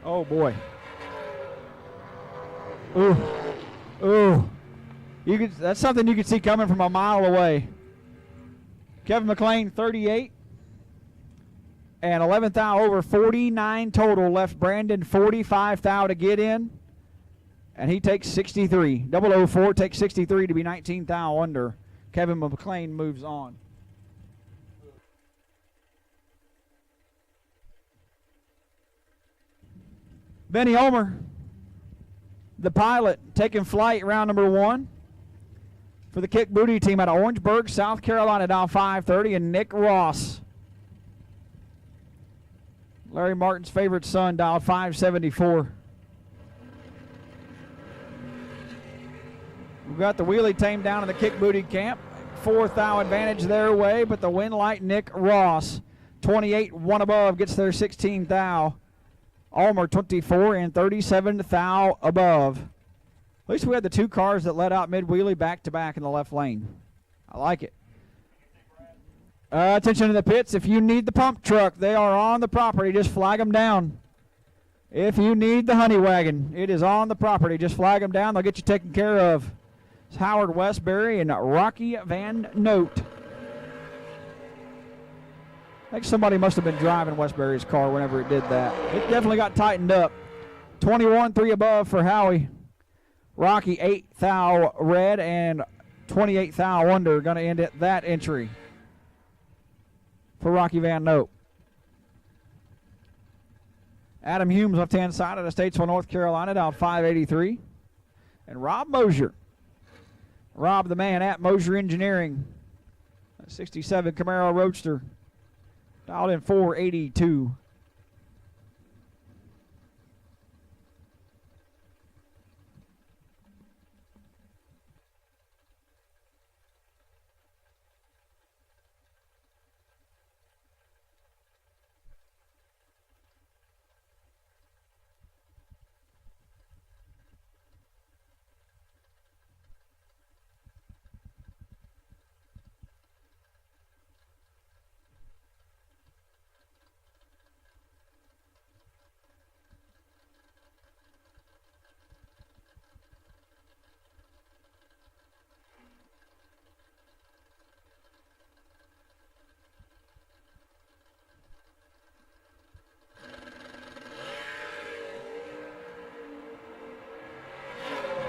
Oh boy. Ooh. Ooh. That's something you could see coming from a mile away. Kevin McLean, 38. And 11,000 over, 49 total. Left Brandon 45,000 to get in. And he takes 63. 004 takes 63 to be 19,000 under. Kevin McLean moves on. Benny Ulmer, the pilot, taking flight round number 1 for the Kick Booty team out of Orangeburg, South Carolina, dial 530, and Nick Ross, Larry Martin's favorite son, dial 574. We've got the wheelie tamed down in the Kick Booty camp. 4,000 advantage their way, but the win light, Nick Ross, 28, 1 above, gets their 16,000. Ulmer, 24 and 37,000 above. At least we had the 2 cars that let out mid-wheelie back-to-back in the left lane. I like it. Attention to the pits. If you need the pump truck, they are on the property. Just flag them down. If you need the honey wagon, it is on the property. Just flag them down. They'll get you taken care of. It's Howard Westbury and Rocky Van Note. I think somebody must have been driving Westbury's car whenever it did that. It definitely got tightened up. 21, 3 above for Howie. Rocky 8 thou red and 28 thou under. Going to end at that entry for Rocky Van Note. Adam Humes, left-hand side out of Statesville, North Carolina, down 583. And Rob Mosier. Rob the man at Mosier Engineering. 67 Camaro Roadster. Dialed in 482.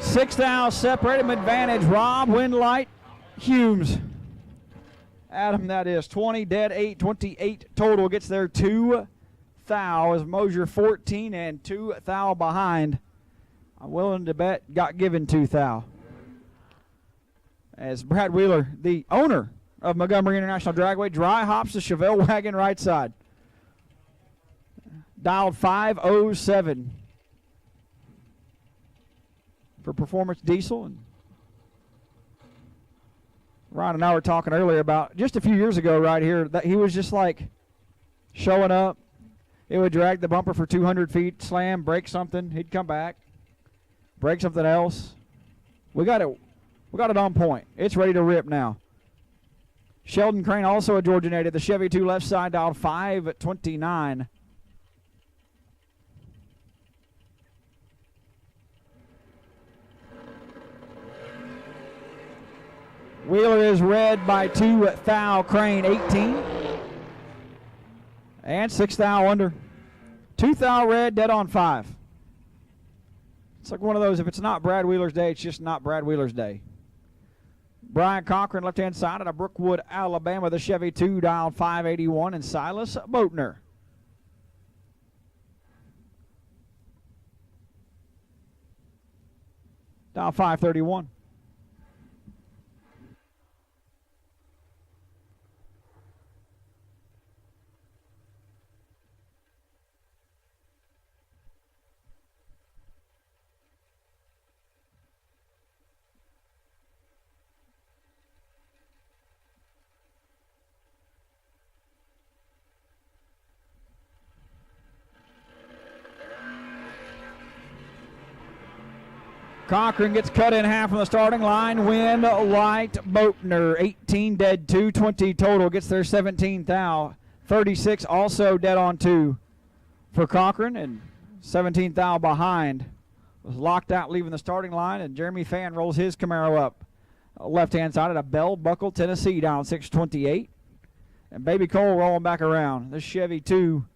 Six thou separate him advantage. Rob, Windlight, Humes. Adam, that is 20, dead 8, 28 total. Gets there 2 thou as Mosier 14 and 2 thou behind. I'm willing to bet got given 2 thou. As Brad Wheeler, the owner of Montgomery International Dragway, dry hops the Chevelle wagon right side. Dialed 507. For Performance Diesel. And Ron and I were talking earlier about just a few years ago right here that he was just like showing up. It would drag the bumper for 200 feet, slam, break something. He'd come back, break something else. We got it on point. It's ready to rip now. Sheldon Crane, also a Georgia native. The Chevy 2 left side, dialed 529. Wheeler is red by 2 thou. Crane 18. And 6 thou under. 2 thou red, dead on 5. It's like one of those, if it's not Brad Wheeler's day, it's just not Brad Wheeler's day. Brian Cochran, left-hand side out of Brookwood, Alabama. The Chevy 2, dialed 581. And Silas Boatner. Dial 531. Cochran gets cut in half from the starting line. Wind, Light, Boatner, 18 dead, 2, 20 total. Gets there 17 thou. 36 also dead on 2 for Cochran, and 17 thou behind. Was locked out leaving the starting line, and Jeremy Fan rolls his Camaro up. Left-hand side at a Bell Buckle, Tennessee, down 628. And Baby Cole rolling back around. This Chevy 2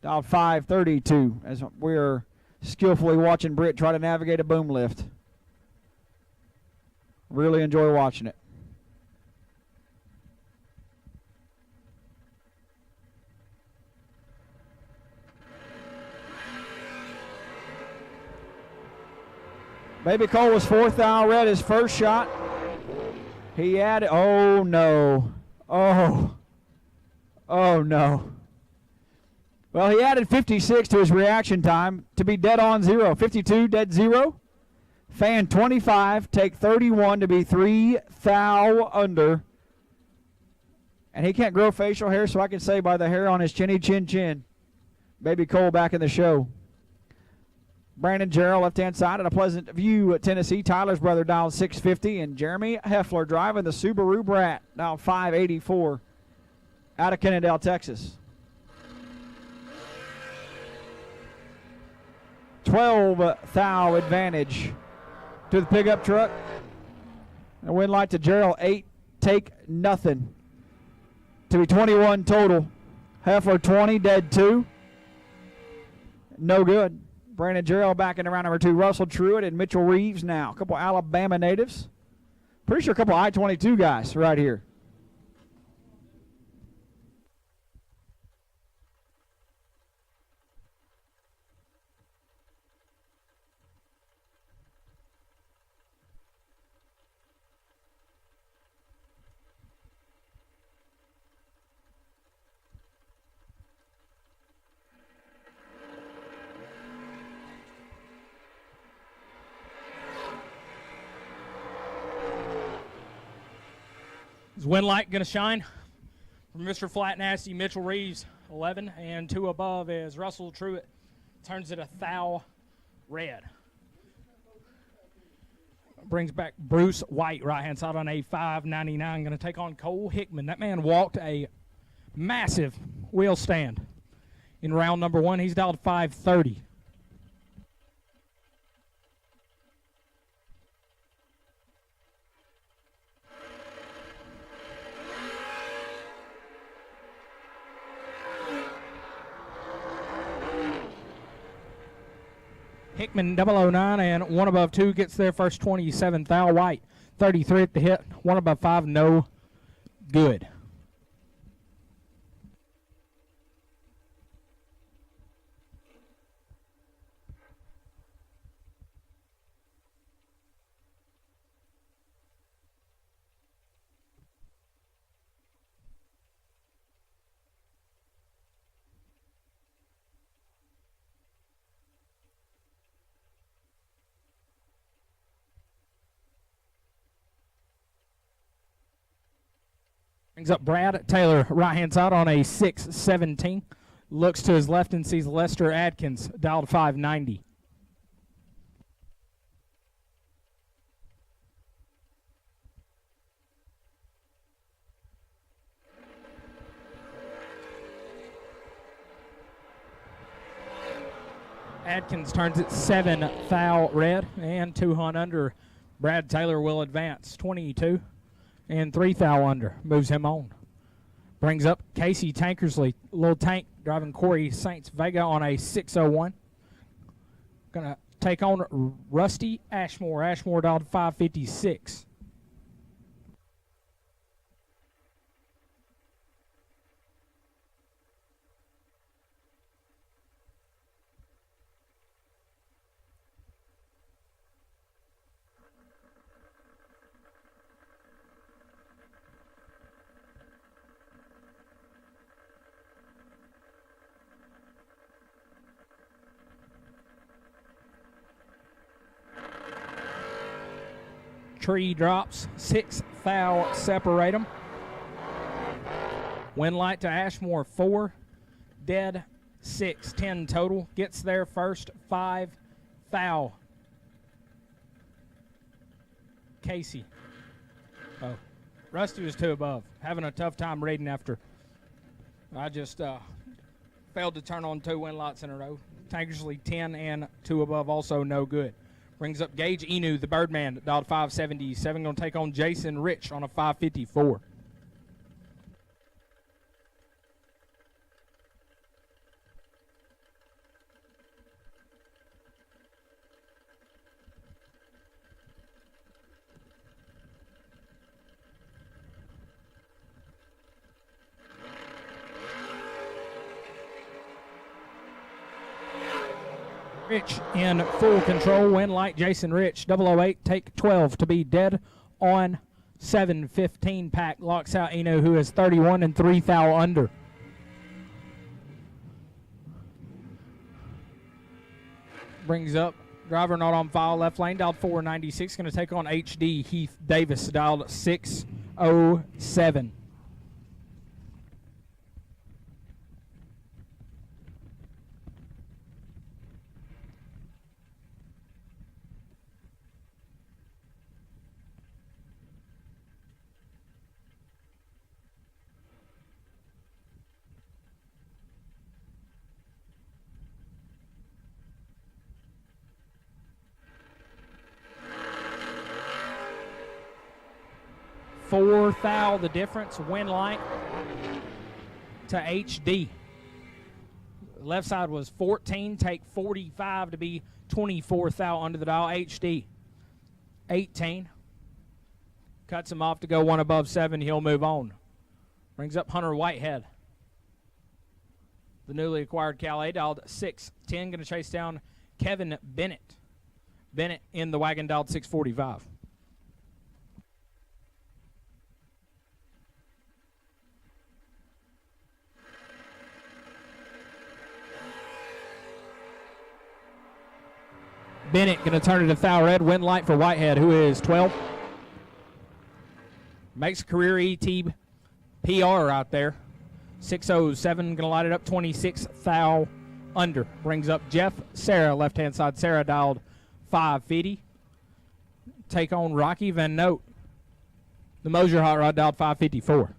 down 532 as we're skillfully watching Britt try to navigate a boom lift. Really enjoy watching it. Baby Cole was 4 thou red his first shot. He had it. Oh no. Oh no. Well, he added 56 to his reaction time to be dead on 0. 52, dead 0. Fan 25, take 31 to be 3 thou under. And he can't grow facial hair, so I can say by the hair on his chinny chin. Baby Cole back in the show. Brandon Jarrell, left-hand side at a Pleasant View at Tennessee. Tyler's brother down 650. And Jeremy Heffler driving the Subaru Brat down 584 out of Kennedale, Texas. 12 thou advantage to the pickup truck. And win light to Gerald, 8, take nothing. To be 21 total. Heifer 20, dead 2. No good. Brandon Gerald back in round number 2. Russell Truitt and Mitchell Reeves now. A couple Alabama natives. Pretty sure a couple I-22 guys right here. Is win light going to shine from Mr. Flat Nasty Mitchell Reeves, 11, and 2 above is Russell Truitt. Turns it a thou red. Brings back Bruce White, right-hand side on a 5.99. Going to take on Cole Hickman. That man walked a massive wheel stand in round number 1. He's dialed 530. Hickman 009 and 1 above 2 gets there first 27. Thou White 33 at the hit. 1 above 5, no good. Brings up Brad Taylor, right-hand side on a 6.17. Looks to his left and sees Lester Adkins, dialed 590. Adkins turns it 7 thou red and 2 hunt under. Brad Taylor will advance 22. And 3 thou under, moves him on. Brings up Casey Tankersley, little tank, driving Corey Saints Vega on a 601. Gonna take on Rusty Ashmore. Ashmore dialed 556. Tree drops, 6 thou separate them. Win light to Ashmore 4, dead 6, 10 total. Gets there first 5 thou. Casey. Oh, Rusty was 2 above. Having a tough time reading after I just failed to turn on 2 win lights in a row. Tankersley 10 and 2 above, also no good. Brings up Gage Inu, the Birdman, dialed 577. Going to take on Jason Rich on a 554. Rich in full control. Win light Jason Rich, 008, take 12 to be dead on 7.15. Pack locks out Eno, who is 31 and 3 thou under. Brings up driver not on file, left lane, dialed 496. Going to take on HD Heath Davis, dialed 607. 4 thou the difference. Winlight to HD. Left side was 14, take 45 to be 24 thou under the dial. HD 18. Cuts him off to go 1 above 7. He'll move on. Brings up Hunter Whitehead. The newly acquired Calais, dialed 610. Going to chase down Kevin Bennett. Bennett in the wagon, dialed 645. Bennett going to turn it to thou red. Win light for Whitehead, who is 12. Makes a career ET PR out there. 607, going to light it up 26 thou under. Brings up Jeff Sarah, left-hand side. Sarah dialed 550. Take on Rocky Van Note. The Mosier Hot Rod dialed 554.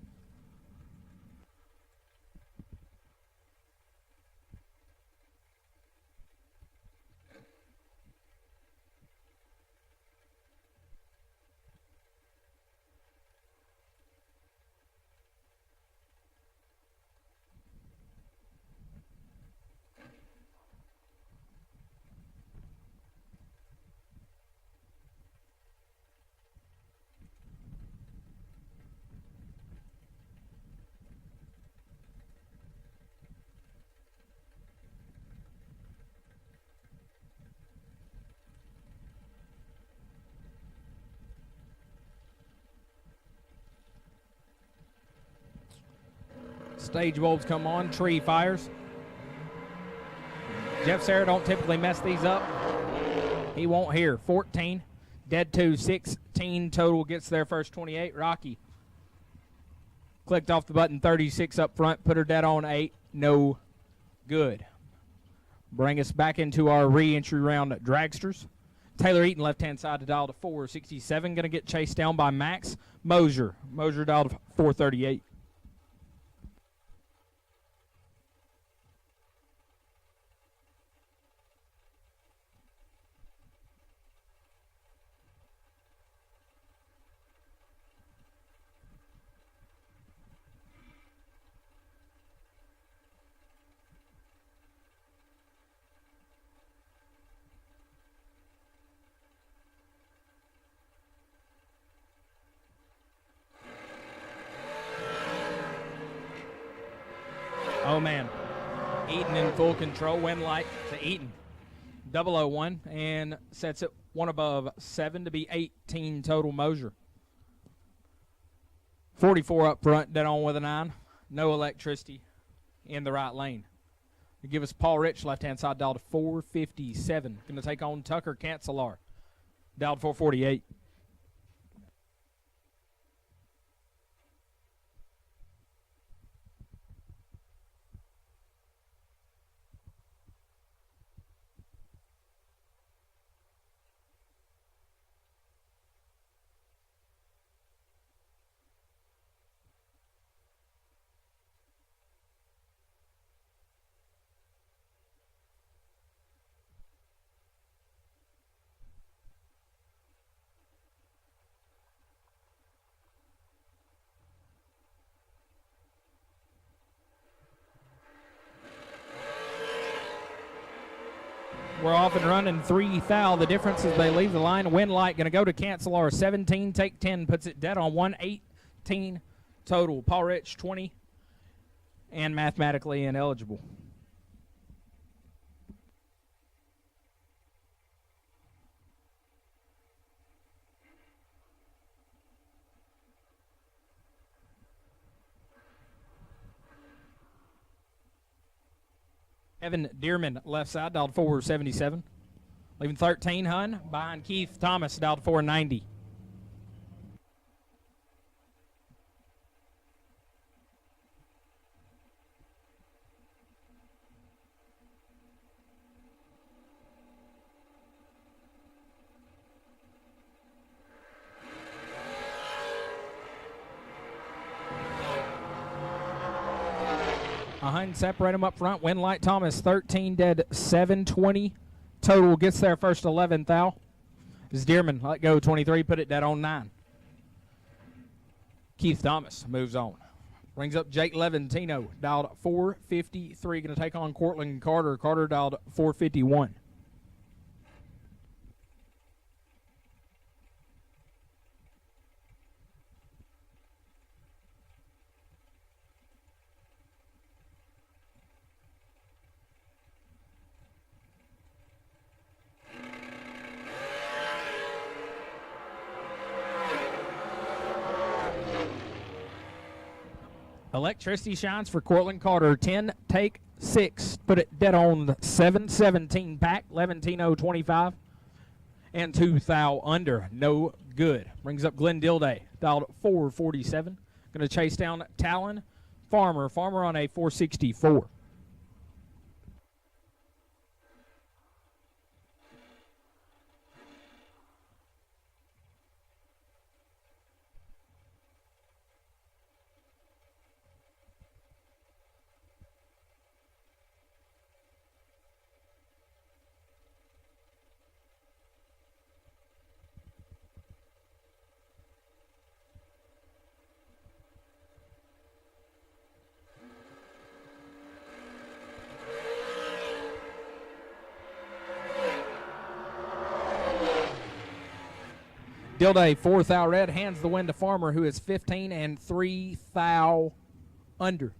Stage bulbs come on, tree fires. Jeff Sarah don't typically mess these up. He won't here. 14, dead 2, 16 total, gets their first 28. Rocky clicked off the button, 36 up front, put her dead on 8, no good. Bring us back into our re-entry round dragsters. Taylor Eaton, left-hand side to dial to 467, going to get chased down by Max Mosier. Mosier dialed to 438. Oh, man. Eaton in full control. Win light to Eaton. 001 and sets it 1 above 7 to be 18 total. Mosier. 44 up front, dead on with a 9. No electricity in the right lane. To give us Paul Rich, left-hand side, dialed to 457. Going to take on Tucker Cancelar. Dialed 448. We're off and running 3 thou. The difference is they leave the line. Win light going to go to Cancelar. 17, take 10, puts it dead on 118 total. Paul Rich, 20, and mathematically ineligible. Evan Dearman, left side, dialed 477. Leaving 13, Hun, behind Keith Thomas, dialed 490. Hun, separate them up front. Win light Thomas, 13, dead 720 total, gets their first 11 thou. Dearman let go 23, put it dead on 9. Keith Thomas moves on. Brings up Jake Levantino, dialed 453. Going to take on Cortland Carter. Carter dialed 451. Electricity shines for Cortland Carter. 10, take 6. Put it dead on the 7-17 pack. Levantino 25. And 2 thou under. No good. Brings up Glenn Dilday. Dialed 447. Going to chase down Talon Farmer. Farmer on a 464. Dilday, 4 thou red, hands the win to Farmer, who is 15 and 3 thou under.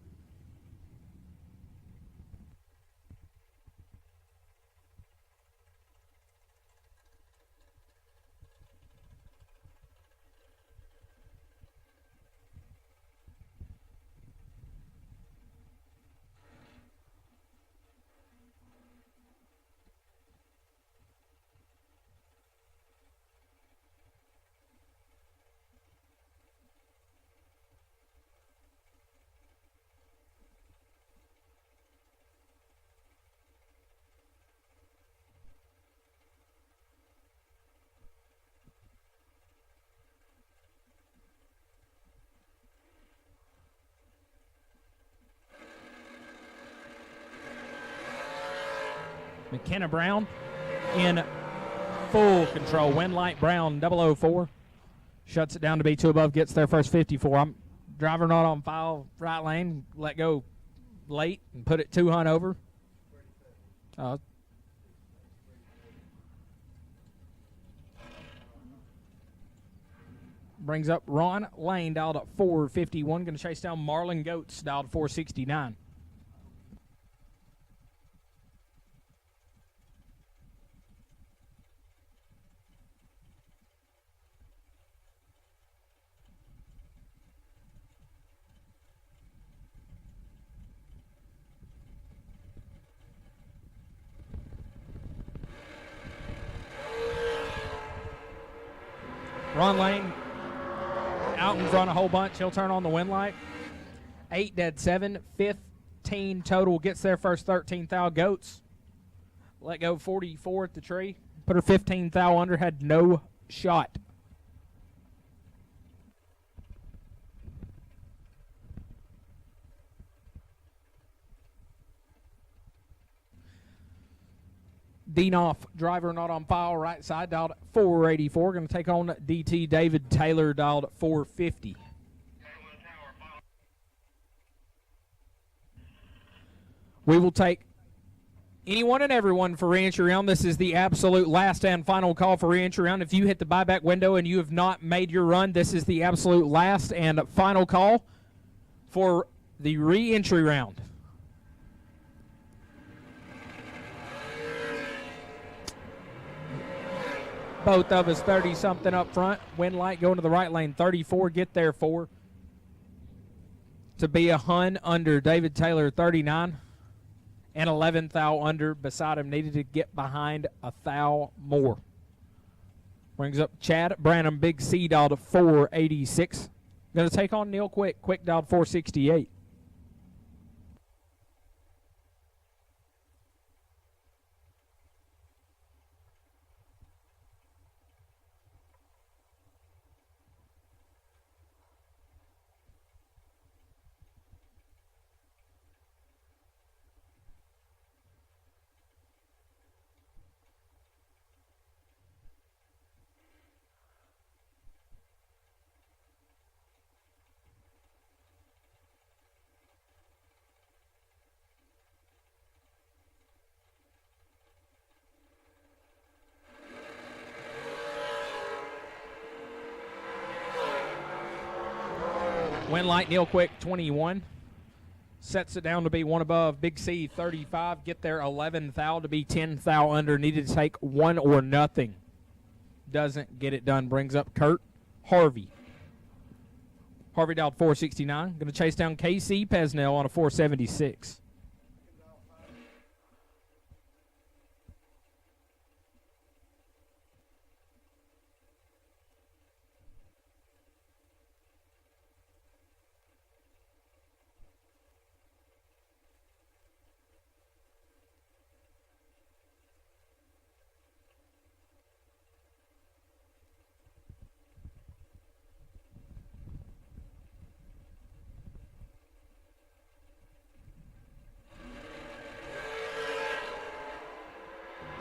McKenna Brown in full control. Winlight Brown, 004. Shuts it down to be 2 above, gets their first 54. I'm driver not on file, right lane, let go late and put it 2 hunt over. Brings up Ron Lane, dialed at 451. Going to chase down Marlon Goats, dialed 469. Ron Lane out in front a whole bunch. He'll turn on the win light. 8 dead 7, 15 total. Gets their first 13 thou. Goats let go 44 at the tree. Put her 15 thou under. Had no shot. Deanoff, driver not on file, right side, dialed 484. Going to take on DT David Taylor, dialed 450. We will take anyone and everyone for reentry round. This is the absolute last and final call for reentry round. If you hit the buyback window and you have not made your run, this is the absolute last and final call for the reentry round. Both of us 30-something up front. Win light going to the right lane. 34, get there 4. To be a hun under David Taylor, 39. And 11 thou under beside him. Needed to get behind a thou more. Brings up Chad Branham, big C dialed 486. Going to take on Neil Quick. Quick dialed 468. Win Light, Neil Quick, 21. Sets it down to be one above. Big C, 35. Get there, 11 thou to be 10 thou under. Needed to take one or nothing. Doesn't get it done. Brings up Kurt Harvey. Harvey dialed 469. Going to chase down KC Pesnell on a 476.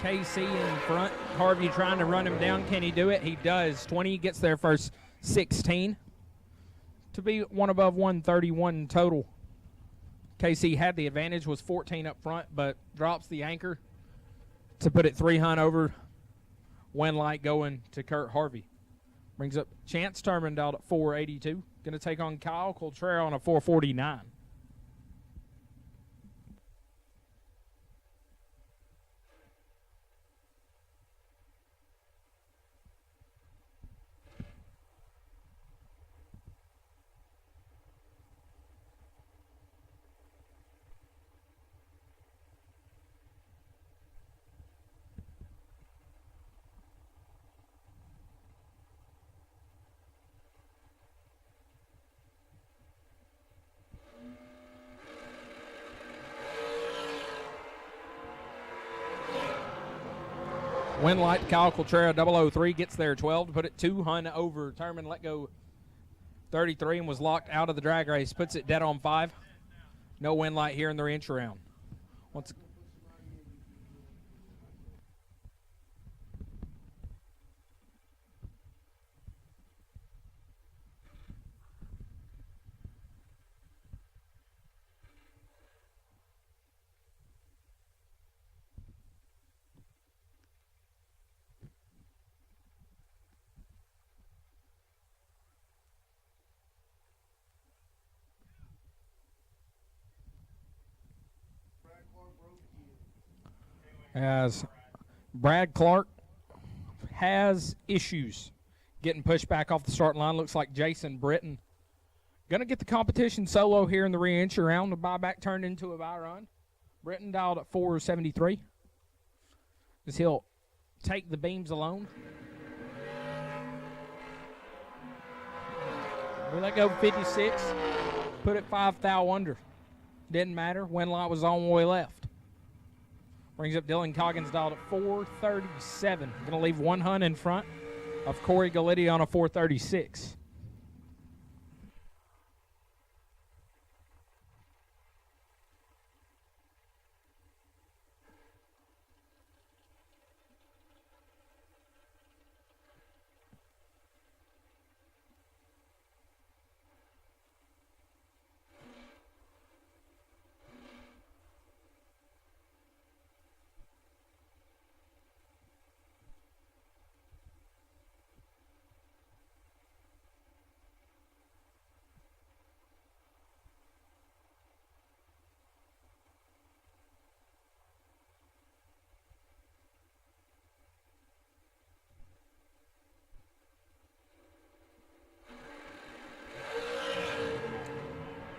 KC in front. Harvey trying to run him down. Can he do it? He does. 20 gets there first 16 to be one above 131 total. KC had the advantage, was 14 up front, but drops the anchor to put it 3 hunt over. Win Light going to Kurt Harvey. Brings up Chance Turman out at 482. Going to take on Kyle Coltrera on a 449. Win Light, Kyle Coltrera, 003, gets there 12 to put it 2 hunt over. Turman let go 33 and was locked out of the drag race. Puts it dead on 5. No Win Light here in the ReEntry round. Once as Brad Clark has issues getting pushed back off the starting line. Looks like Jason Britton going to get the competition solo here in the ReEntry round. The buyback turned into a buy run. Britton dialed at 473 as he'll take the beams alone. We let go 56, put it 5 thou under. Didn't matter. Win Light was on the way left. Brings up Dylan Coggins dialed at 437. Going to leave 1 hunt in front of Corey Galitti on a 436.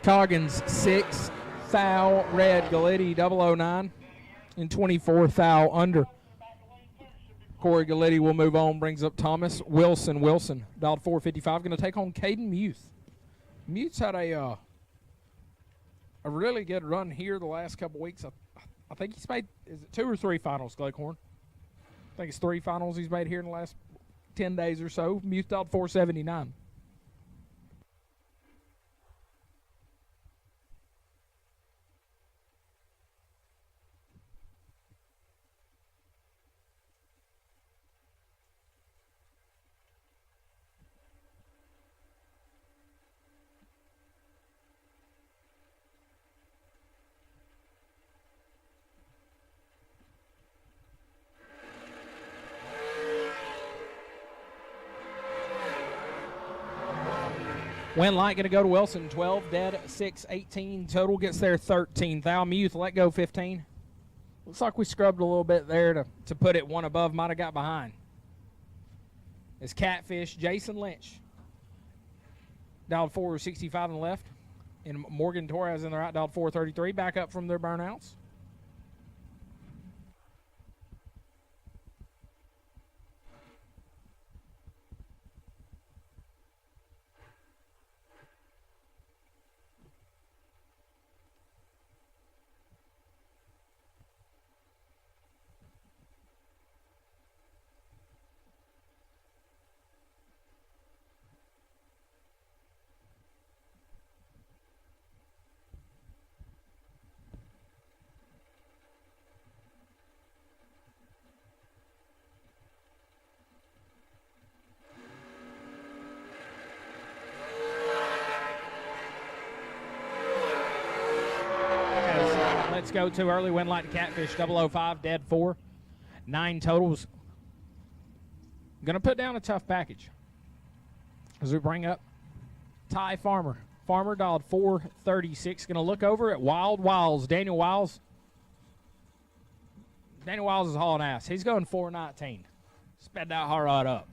Coggins 6 thou red, Galitti 009 and 24 thou under. Corey Galitti will move on, brings up Thomas Wilson, dialed 455, going to take on Caden Muth. Muth's had a really good run here the last couple weeks. I think he's made, is it 2 or 3 finals, Gleghorn? I think it's 3 finals he's made here in the last 10 days or so. Muth dialed 479. Win light going to go to Wilson. 12 dead, 6, 18 total. Gets there 13. Thou Muth let go 15. Looks like we scrubbed a little bit there to put it one above. Might have got behind. It's Catfish, Jason Lynch. Dialed 465 on the left. And Morgan Torres in the right, dialed 433. Back up from their burnouts. Let's go to early win light to Catfish, 005, dead 4, 9 totals. Going to put down a tough package as we bring up Ty Farmer. Farmer dialed 436. Going to look over at Wild Wiles. Daniel Wiles. Daniel Wiles is hauling ass. He's going 419. Sped that hard rod up.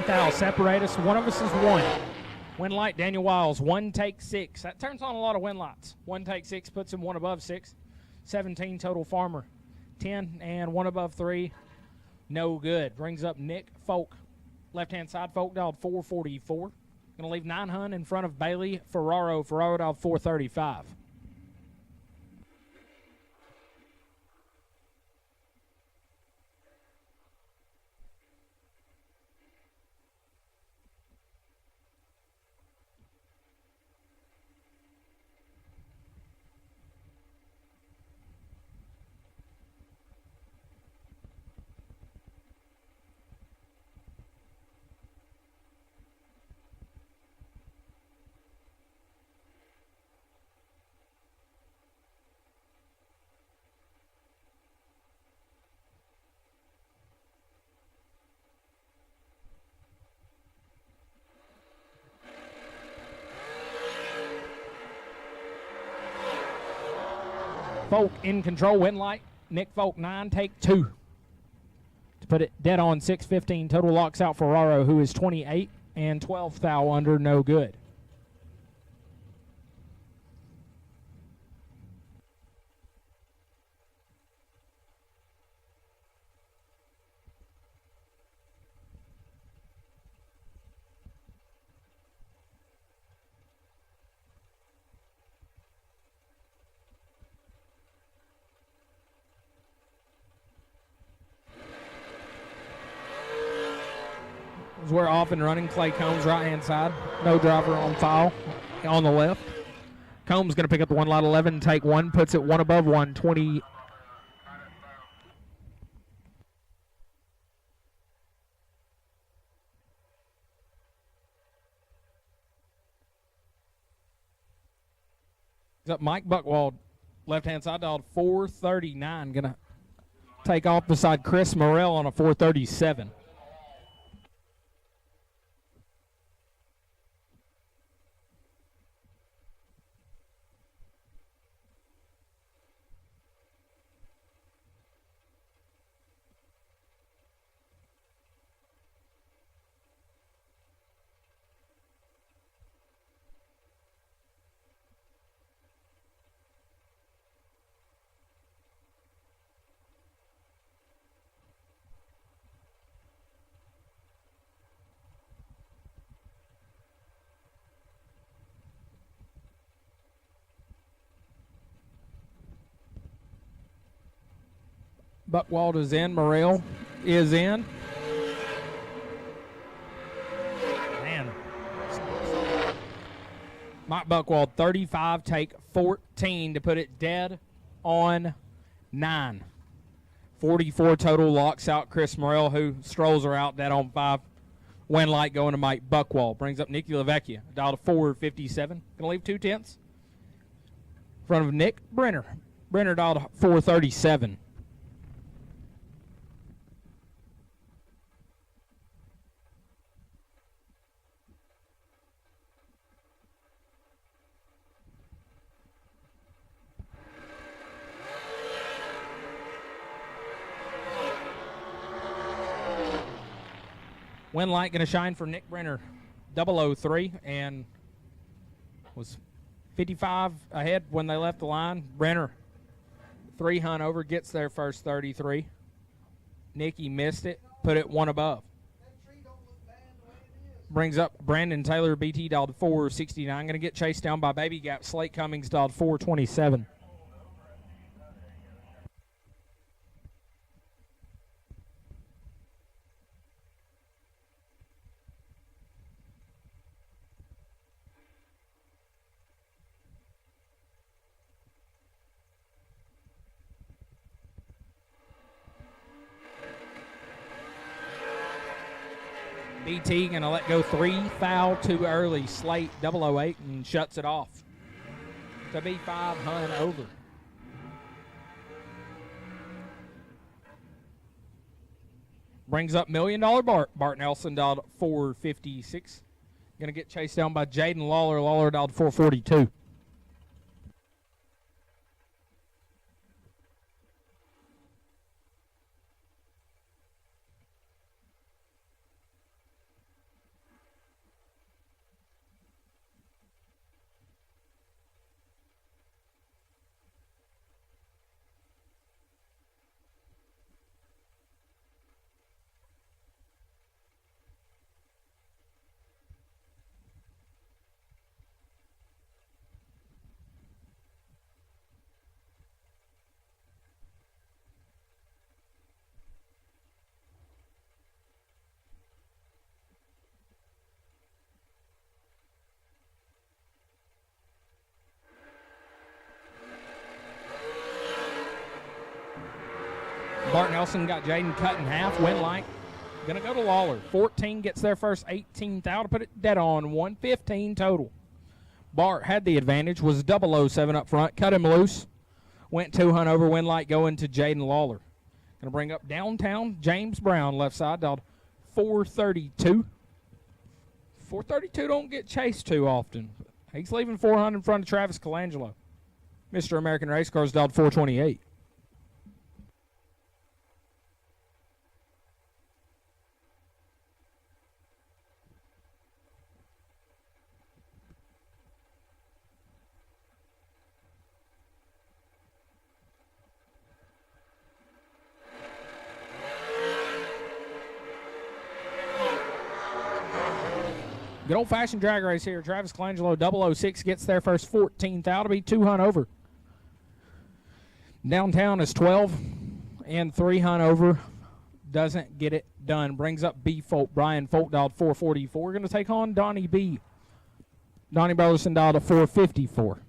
Thou separate us. One of us is 1. Win light, Daniel Wiles, 1 take 6. That turns on a lot of win lights. 1 take 6 puts him 1 above 6. 17 total. Farmer, 10 and 1 above 3. No good. Brings up Nick Folk. Left-hand side, Folk dialed 444. Going to leave 900 in front of Bailey Ferraro. Ferraro dialed 435. Folk in control, win light. Nick Folk, 9, take 2. To put it dead on 615. Total locks out Ferraro, who is 28 and 12 thou under, no good. We're off and running. Clay Combs, right-hand side. No driver on file on the left. Combs going to pick up the 1 lot 11, take 1, puts it 1 above 120. Up Mike Buckwald, left-hand side, dialed 439. Going to take off beside Chris Morrell on a 437. Buckwald is in. Morrell is in. Mike Buckwald, 35, take 14 to put it dead on 9. 44 total, locks out Chris Morrell, who strolls her out dead on 5. Win light going to Mike Buckwald. Brings up Nikki LaVecchia, dial to 457. Going to leave 2/10. In front of Nick Brenner. Brenner dialed to 437. Win light going to shine for Nick Brenner, 003, and was 55 ahead when they left the line. Brenner, 3 hunt over, gets their first 33. Nikki missed it, put it 1 above. Brings up Brandon Taylor, BT dialed 469. Going to get chased down by Baby Gap. Slate Cummings dialed 427. BT going to let go 3 foul too early. Slate 008 and shuts it off to be 5 hunt over. Brings up $1 Million Bart. Bart Nelson dialed 456. Going to get chased down by Jaden Lawler. Lawler dialed 442. Bart Nelson got Jaden cut in half. Win light. Going to go to Lawler. 14 gets their first 18 thou to put it dead on 115 total. Bart had the advantage, was 007 up front, cut him loose. Went 2 hunt over. Win light going to Jaden Lawler. Going to bring up downtown James Brown, left side, dialed 432. 432 don't get chased too often. He's leaving 400 in front of Travis Colangelo. Mr. American Race Cars dialed 428. Good old-fashioned drag race here. Travis Colangelo, 006, gets their first 14 thou to be 2 hunt over. Downtown is 12 and 3 hunt over. Doesn't get it done. Brings up B Folk. Brian Folk dialed 444. Going to take on Donnie B. Donnie Burleson dialed 454.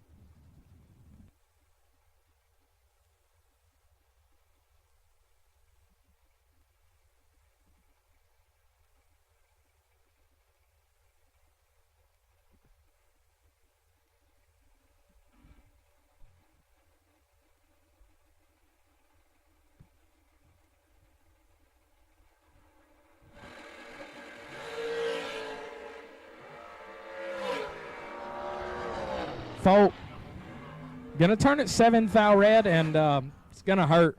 Folk gonna turn it 7 thou red, and it's gonna hurt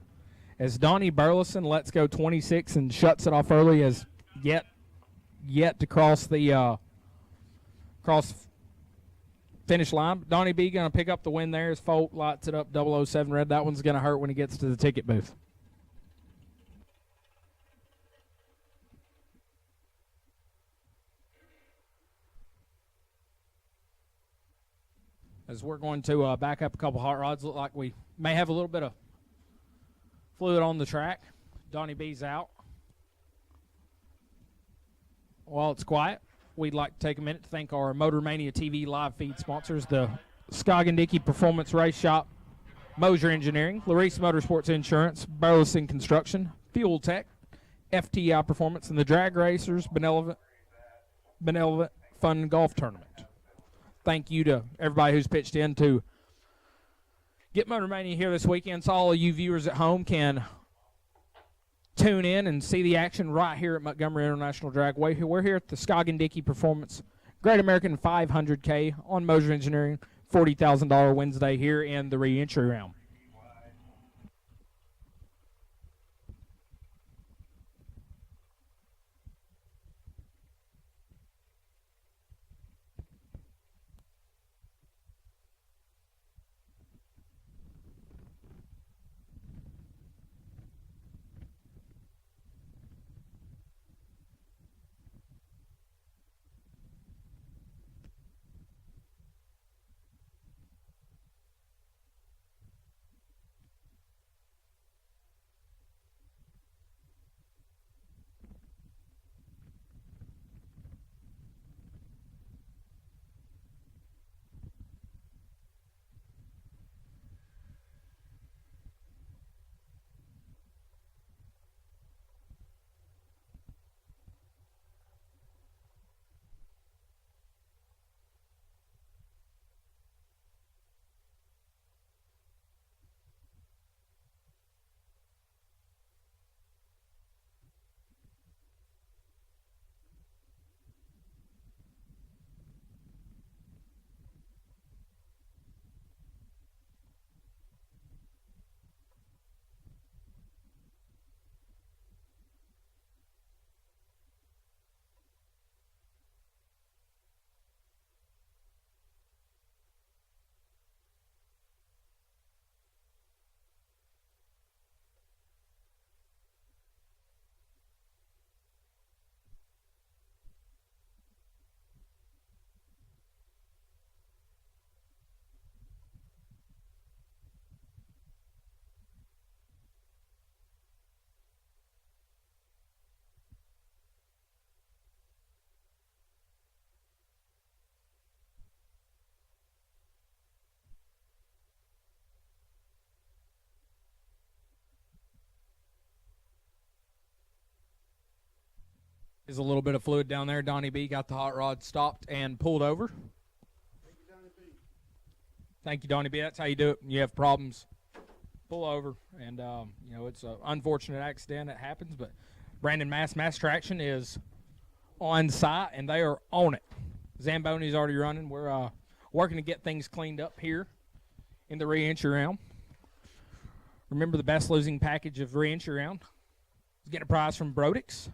as Donnie Burleson lets go 26 and shuts it off early as yet to cross the finish line. Donnie B gonna pick up the win there as Folk lights it up 007 red. That one's gonna hurt when he gets to the ticket booth. As we're going to back up a couple hot rods, look like we may have a little bit of fluid on the track. Donnie B's out while it's quiet. we'd like to take a minute to thank our Motor Mania TV live feed sponsors, the Scoggin-Dickey Performance Race Shop, Mosier Engineering, Larice Motorsports Insurance, Burleson Construction, Fuel Tech, FTI Performance, and the Drag Racers Benevolent Fun Golf Tournament. Thank you to everybody who's pitched in to get Motor Mania here this weekend, so all of you viewers at home can tune in and see the action right here at Montgomery International Dragway. We're here at the Scoggin-Dickey Performance Great American 500K on Mosier Engineering, $40,000 Wednesday here in the ReEntry Round. Is a little bit of fluid down there. Donnie B got the hot rod stopped and pulled over. Thank you, Donnie B. That's how you do it. When you have problems, pull over. And, it's an unfortunate accident. It happens. But Brandon Mass Traction is on site, and they are on it. Zamboni's already running. We're working to get things cleaned up here in the ReEntry Round. Remember the best losing package of ReEntry Round is getting a prize from Brodix.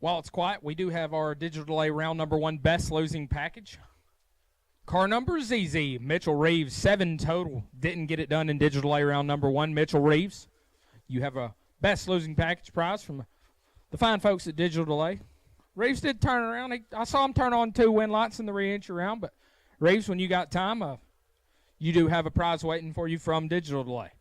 While it's quiet, we do have our digital delay round number 1 best losing package. Car number ZZ, Mitchell Reeves, 7 total. Didn't get it done in digital delay round number 1. Mitchell Reeves, you have a best losing package prize from the fine folks at Digital Delay. Reeves did turn around. I saw him turn on 2 win lights in the re-entry round, but Reeves, when you got time, you do have a prize waiting for you from Digital Delay.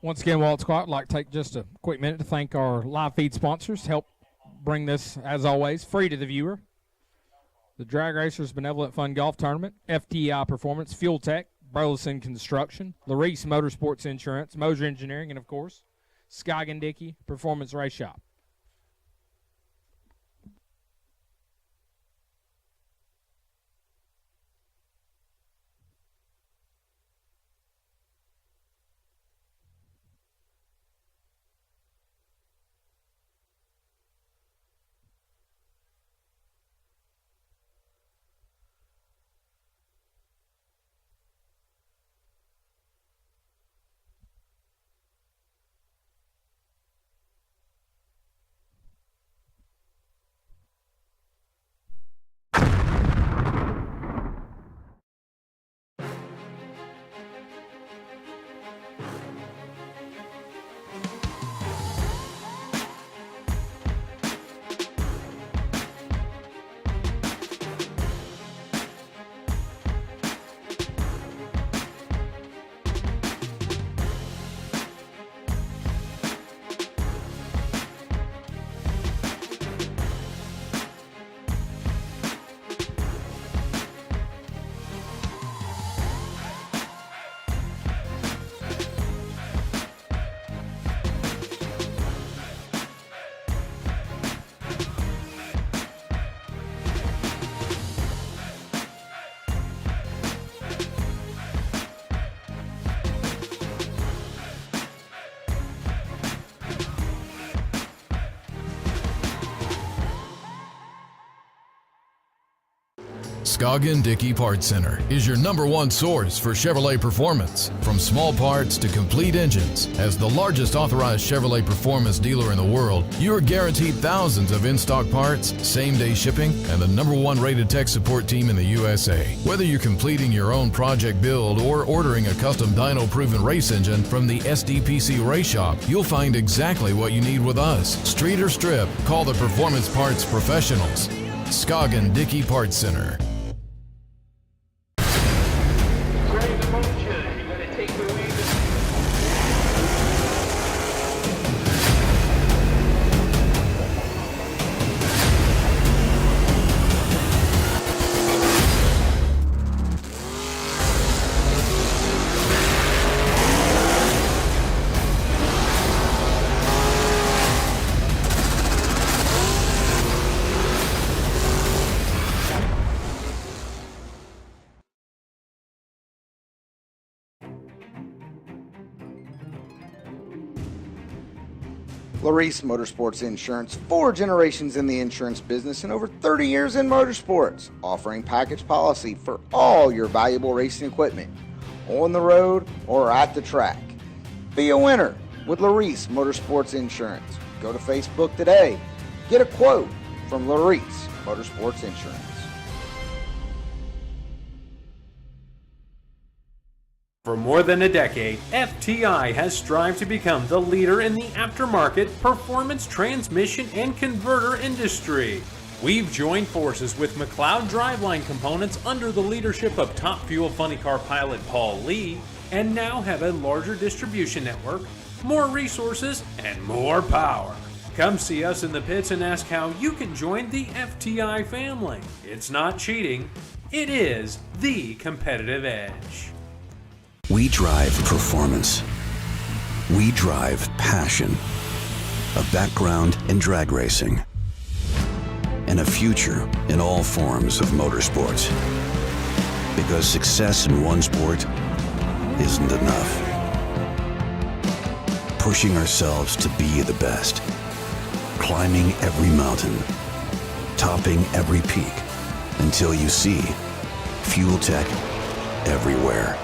Once again, while it's quiet, I'd like to take just a quick minute to thank our live feed sponsors to help bring this, as always, free to the viewer. The Drag Racers Benevolent Fund Golf Tournament, FTI Performance, Fuel Tech, Rolson Construction, Larice Motorsports Insurance, Moser Engineering, and, of course, Scoggin Dickey Performance Race Shop. Scoggin Dickey Parts Center is your #1 source for Chevrolet performance. From small parts to complete engines, as the largest authorized Chevrolet performance dealer in the world, you are guaranteed thousands of in-stock parts, same-day shipping, and the #1 rated tech support team in the USA. Whether you're completing your own project build or ordering a custom dyno-proven race engine from the SDPC Race Shop, you'll find exactly what you need with us. Street or strip, call the Performance Parts Professionals. Scoggin Dickey Parts Center. Larice Motorsports Insurance, 4 generations in the insurance business and over 30 years in motorsports, offering package policy for all your valuable racing equipment, on the road or at the track. Be a winner with Larice Motorsports Insurance. Go to Facebook today. Get a quote from Larice Motorsports Insurance. For more than a decade, FTI has strived to become the leader in the aftermarket performance transmission and converter industry. We've joined forces with McLeod Driveline Components under the leadership of Top Fuel Funny Car pilot Paul Lee, and now have a larger distribution network, more resources, and more power. Come see us in the pits and ask how you can join the FTI family. It's not cheating, it is the competitive edge. We drive performance. We drive passion, a background in drag racing, and a future in all forms of motorsports. Because success in one sport isn't enough. Pushing ourselves to be the best, climbing every mountain, topping every peak, until you see Fuel Tech everywhere.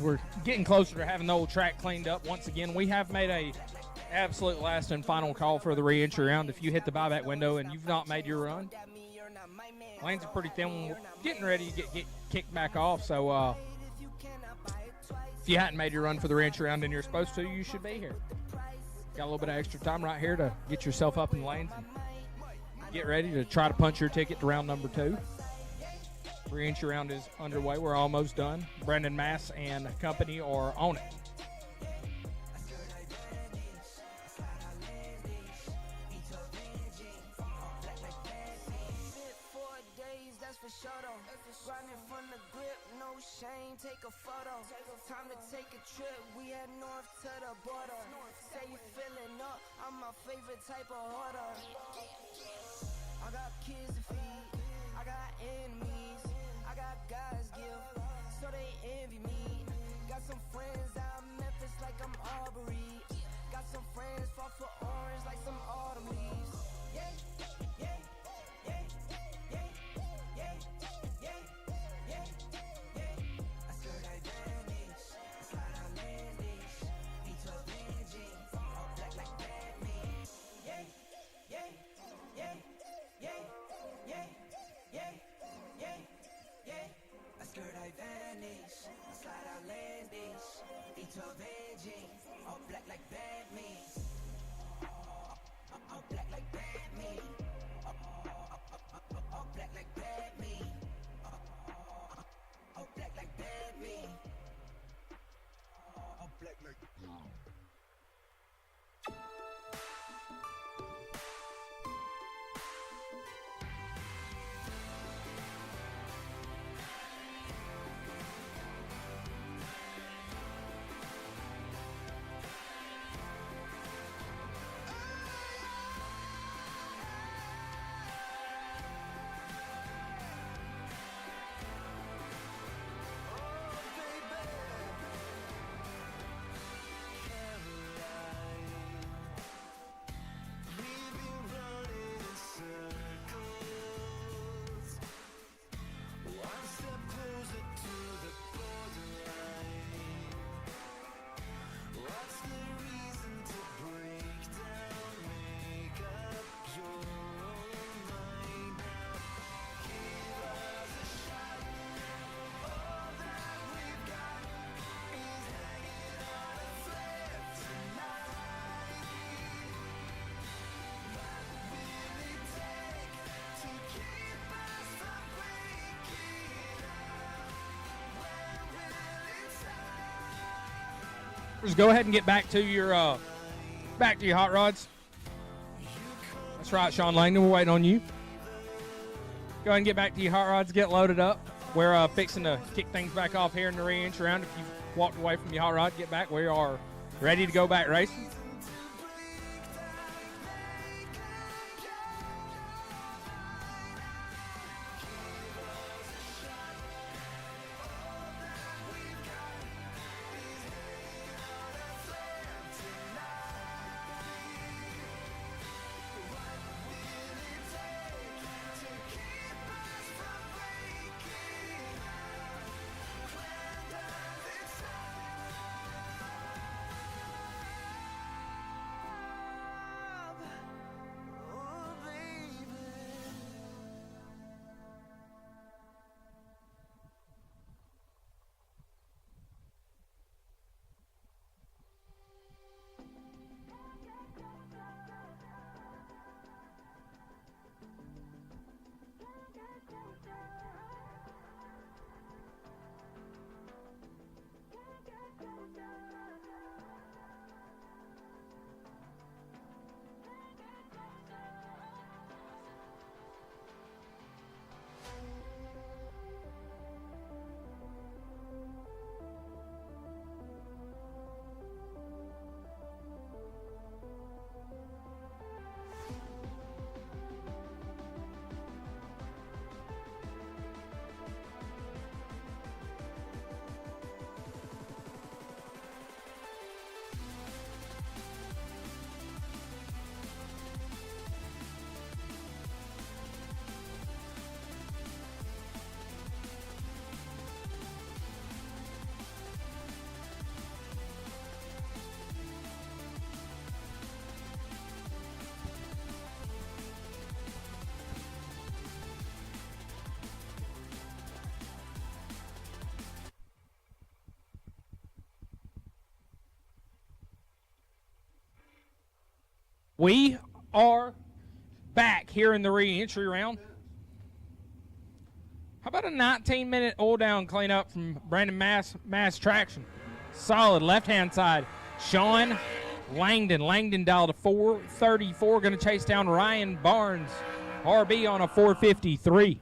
We're getting closer to having the old track cleaned up. Once again, we have made a absolute last and final call for the re-entry round. If you hit the buyback window and you've not made your run, lanes are pretty thin. We're getting ready to get kicked back off. So if you hadn't made your run for the re-entry round and you're supposed to, you should be here. Got a little bit of extra time right here to get yourself up in the lanes and get ready to try to punch your ticket to round number 2. Re-entry round is underway. We're almost done. Brendan Mass and company are on it. Take a photo. Time to take a trip. We head north to the border. Say you feeling up. I'm my favorite type of hoarder. I got kids to feed. I got enemies. I got guys give, so they envy me. Got some friends out in Memphis like I'm Aubrey. Got some friends fought for orange like some autumn leaves. Yeah, yeah, yeah, yeah, yeah, yeah, yeah, yeah. I skirt I vanish, I slide on landish. Beach of Benji, all black like Batman. Yeah, yeah, yeah, yeah, yeah, yeah, yeah. I skirt I vanish, I slide out landish. Eat your veggie, all black like Batman. All black like Batman. All black like Batman. All black like Batman. All black like Just go ahead and get back to your hot rods. That's right, Sean Langdon. We're waiting on you. Go ahead and get back to your hot rods. Get loaded up. We're fixing to kick things back off here in the re-entry round. If you've walked away from your hot rod, get back. We are ready to go back racing. We are back here in the re-entry round. How about a 19-minute oil down cleanup from Brandon Mass Traction? Solid left-hand side. Sean Langdon. Langdon dialed a 434. Going to chase down Ryan Barnes. RB on a 453.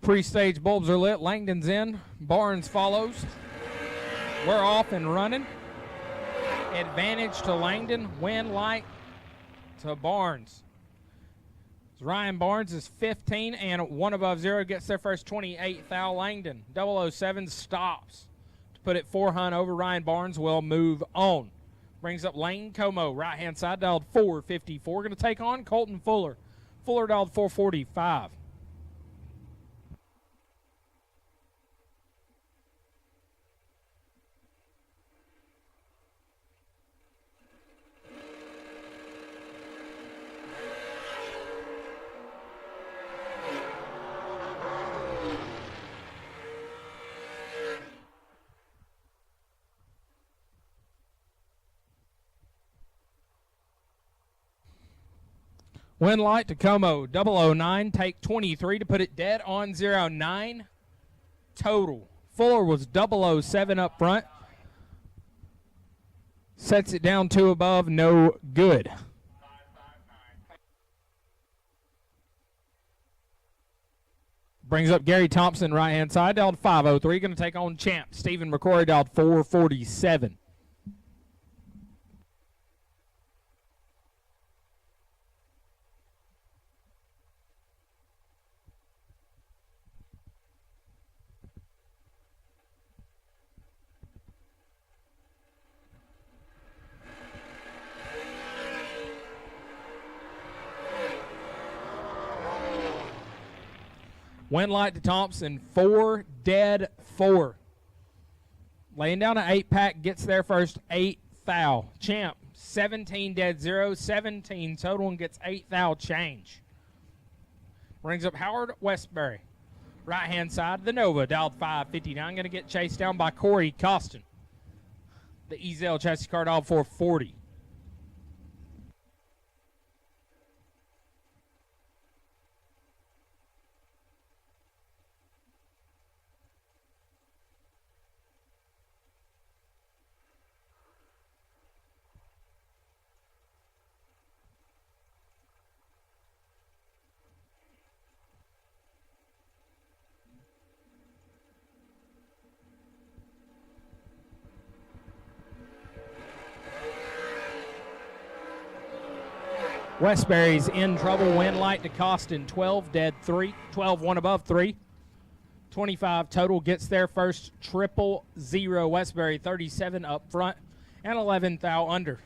Pre-stage bulbs are lit. Langdon's in. Barnes follows. We're off and running. Advantage to Langdon. Win light to Barnes. Ryan Barnes is 15 and 1 above 0. Gets their first 28 foul. Langdon 007 stops to put it 4 hunt over. Ryan Barnes will move on. Brings up Lane Como. Right-hand side dialed 454. Going to take on Colton Fuller. Fuller dialed 445. Win light to Como, 009, take 23 to put it dead on 09 total. Fuller was 007 up front. Sets it down 2 above, no good. Brings up Gary Thompson, right-hand side, dialed 503. Going to take on champ Stephen McCrory, dialed 447. Win light to Thompson, 4 dead 4. Laying down an 8-pack, gets their first 8 foul. Champ, 17 dead 0, 17 total, and gets 8 foul change. Brings up Howard Westbury. Right-hand side, the Nova, dialed 559, going to get chased down by Corey Costin. The Ezel chassis car dialed 440. Westbury's in trouble. Win light to Costin, 12 dead 3, 12 1 above 3. 25 total, gets their first 000. Westbury 37 up front and 11 thou under.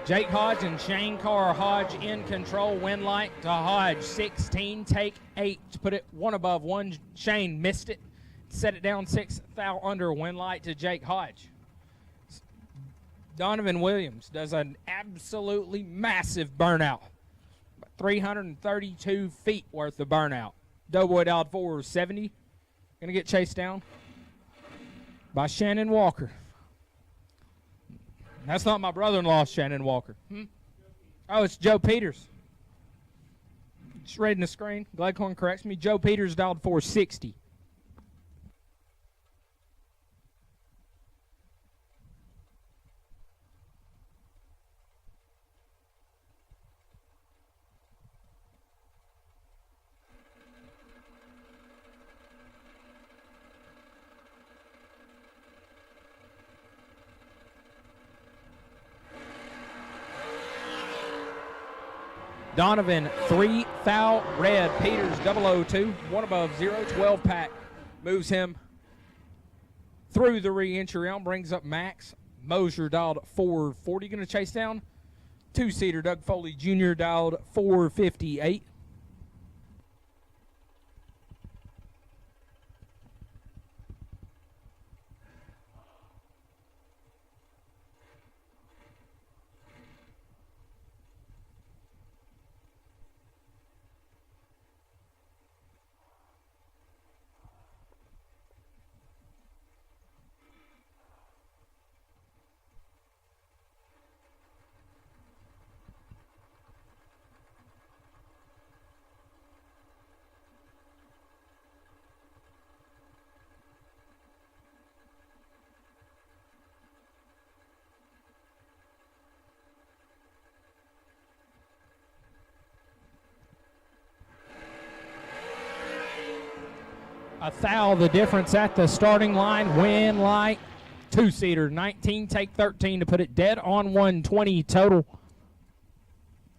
Jake Hodge and Shane Carr. Hodge in control. Win light to Hodge. 16, take 8 to put it 1 above 1. Shane missed it. set it down 6 thou under, win light to Jake Hodge. Donovan Williams does an absolutely massive burnout. 332 feet worth of burnout. Doughboy dialed 470. Going to get chased down by Shannon Walker. That's not my brother-in-law, Shannon Walker. Oh, it's Joe Peters. Just reading the screen. Gleghorn corrects me. Joe Peters dialed 460. Donovan, 3 thou red. Peters, 002, 1 above 0, 12 pack. Moves him through the re-entry round. Brings up Max. Mosier dialed 440. Going to chase down. 2-seater Doug Foley Jr. dialed 458. A thou, the difference at the starting line. Win light, 2-seater, 19, take 13 to put it dead on 120 total.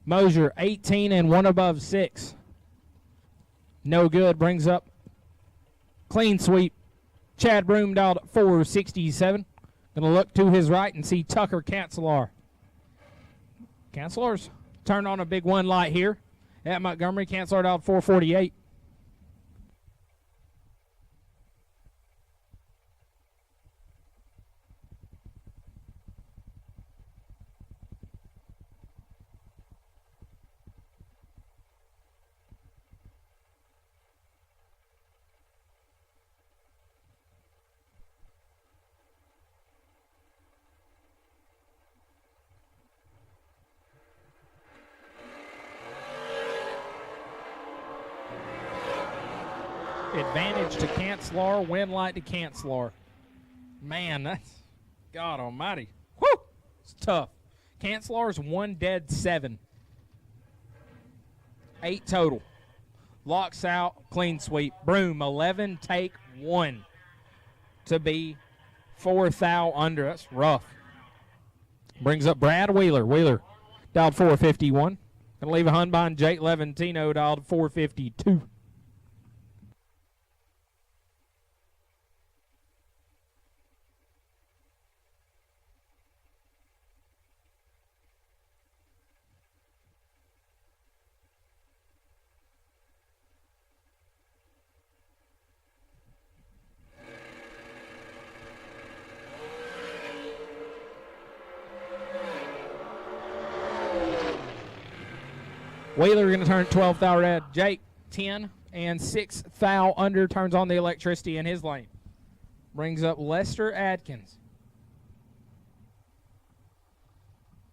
Mosier, 18 and 1 above 6. No good, brings up clean sweep. Chad Broom dialed 467. Gonna look to his right and see Tucker Cancelar. Cancelar's turned on a big one light here at Montgomery. Cancelar dialed 448. Advantage to Cancelar, win light to Cancelar. Man, that's God almighty. Whew! It's tough. Cancelar's 1 dead 7. 8 total. Locks out, clean sweep. Broom, 11, take 1 to be 4 thou under. That's rough. Brings up Brad Wheeler. Wheeler dialed 451. Gonna leave a hun behind Jake Levantino, dialed 452. Wheeler going to turn 12 thou red. Jake, 10 and 6 thou under, turns on the electricity in his lane. Brings up Lester Adkins.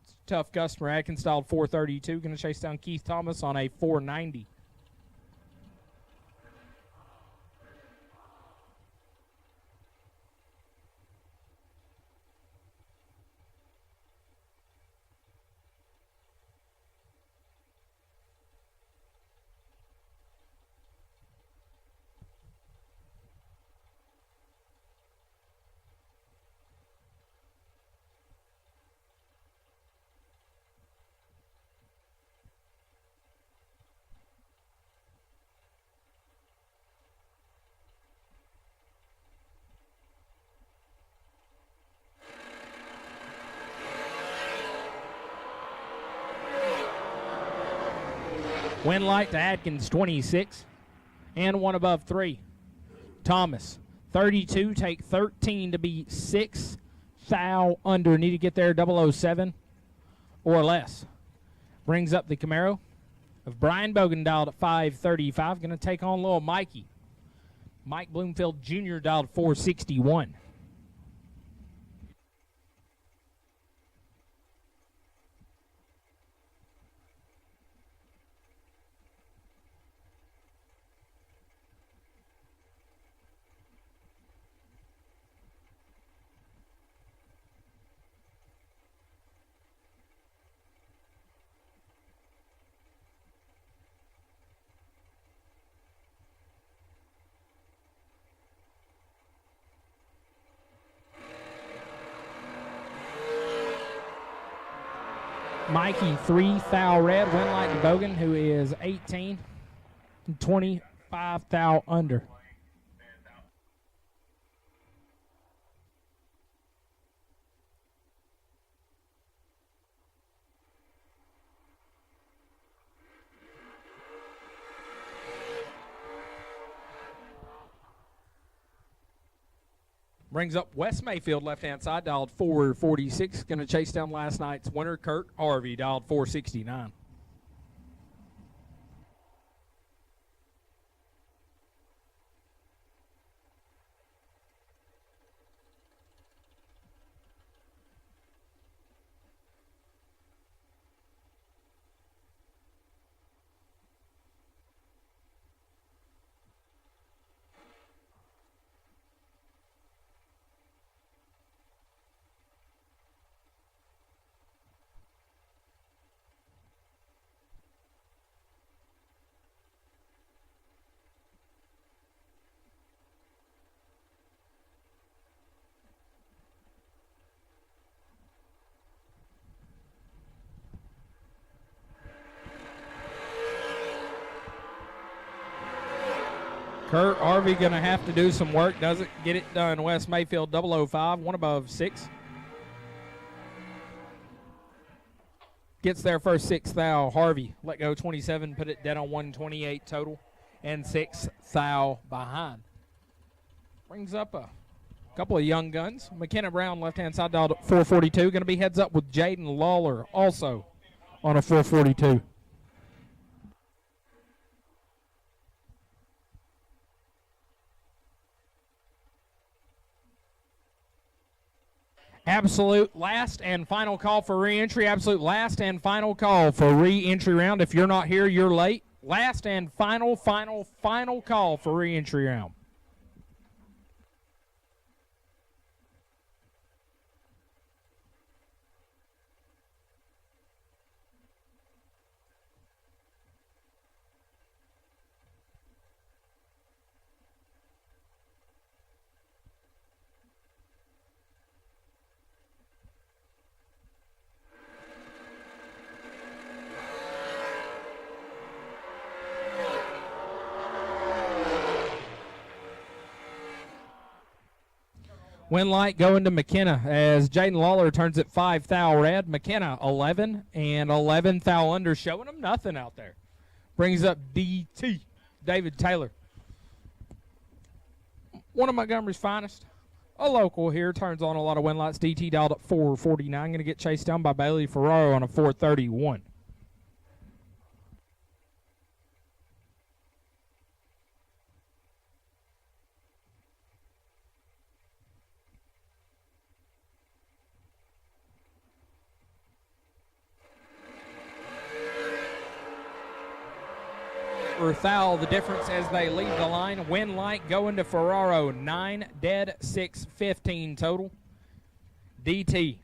It's a tough customer. Adkins dialed 432. Going to chase down Keith Thomas on a 490. Win light to Adkins, 26, and 1 above 3. Thomas, 32, take 13 to be 6 thou under. Need to get there 007 or less. Brings up the Camaro of Brian Bogan, dialed at 535. Going to take on little Mikey. Mike Bloomfield Jr., dialed 461. Mikey 3 thou red, win light to Bogan, who is 18, 25 thou under. Brings up Wes Mayfield, left-hand side, dialed 446. Going to chase down last night's winner, Kurt Harvey, dialed 469. Kurt Harvey going to have to do some work. Doesn't get it done. West Mayfield 005, one above 6. Gets there first 6 thou. Harvey let go 27, put it dead on 128 total, and 6 thou behind. Brings up a couple of young guns. McKenna Brown, left-hand side, dialed at 442. Going to be heads up with Jaden Lawler, also on a 442. Absolute last and final call for re-entry. Absolute last and final call for re-entry round. If you're not here, you're late. Last and final call for re-entry round. Win light going to McKenna as Jaden Lawler turns it 5 thou red. McKenna 11 and 11 thou under, showing them nothing out there. Brings up DT, David Taylor. One of Montgomery's finest. A local here, turns on a lot of win lights. DT dialed at 449. Going to get chased down by Bailey Ferraro on a 431. Or thou, the difference as they leave the line. Win light going to Ferraro, 9 dead, 6 15 total. DT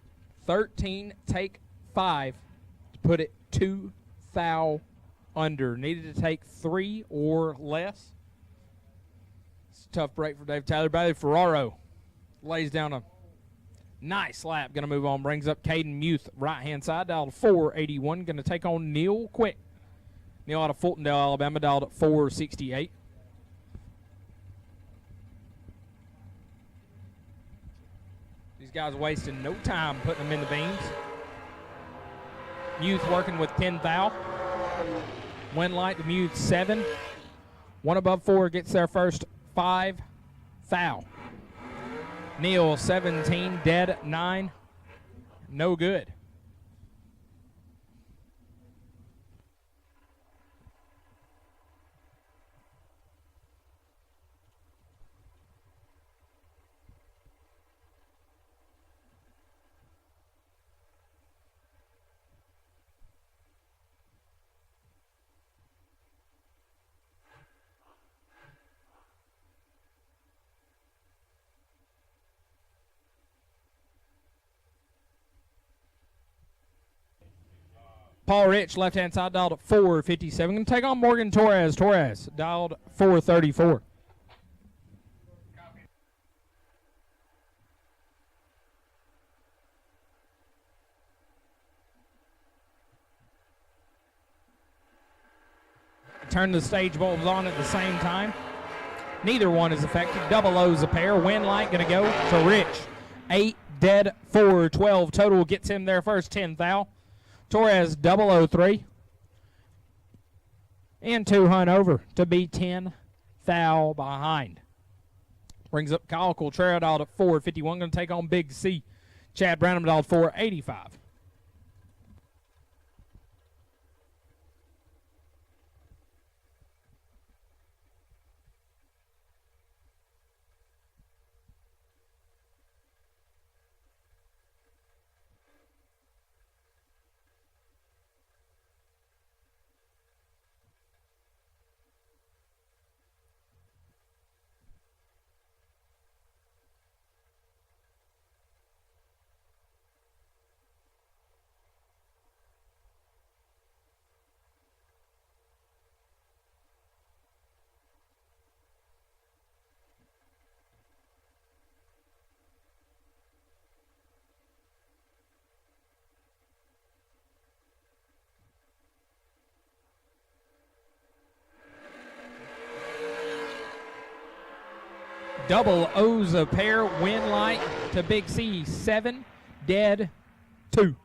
13 take 5 to put it 2 thou under. Needed to take 3 or less. It's a tough break for Dave Taylor. Bailey Ferraro lays down a nice lap. Going to move on. Brings up Caden Muth, right hand side, dialed 481. Going to take on Neil Quick. Neil out of Fultondale, Alabama, dialed at 468. These guys wasting no time putting them in the beans. Muth working with 10 thou. Win light to Muth 7. One above 4 gets their first 5 thou. Neal 17, dead 9, no good. Paul Rich, left-hand side, dialed at 457. Going to take on Morgan Torres. Torres, dialed 434. Turn the stage bulbs on at the same time. Neither one is effective. Double O's a pair. Wind light going to go to Rich. 8, dead 4, 12 total. Gets him there first, 10 thou. Torres 003. And 2 hunt over to be 10 thou behind. Brings up Kyle Coltrera, dialed at 451. Going to take on Big C. Chad Branham, dialed 485. Double O's a pair. Win light to Big C. 7, dead 2.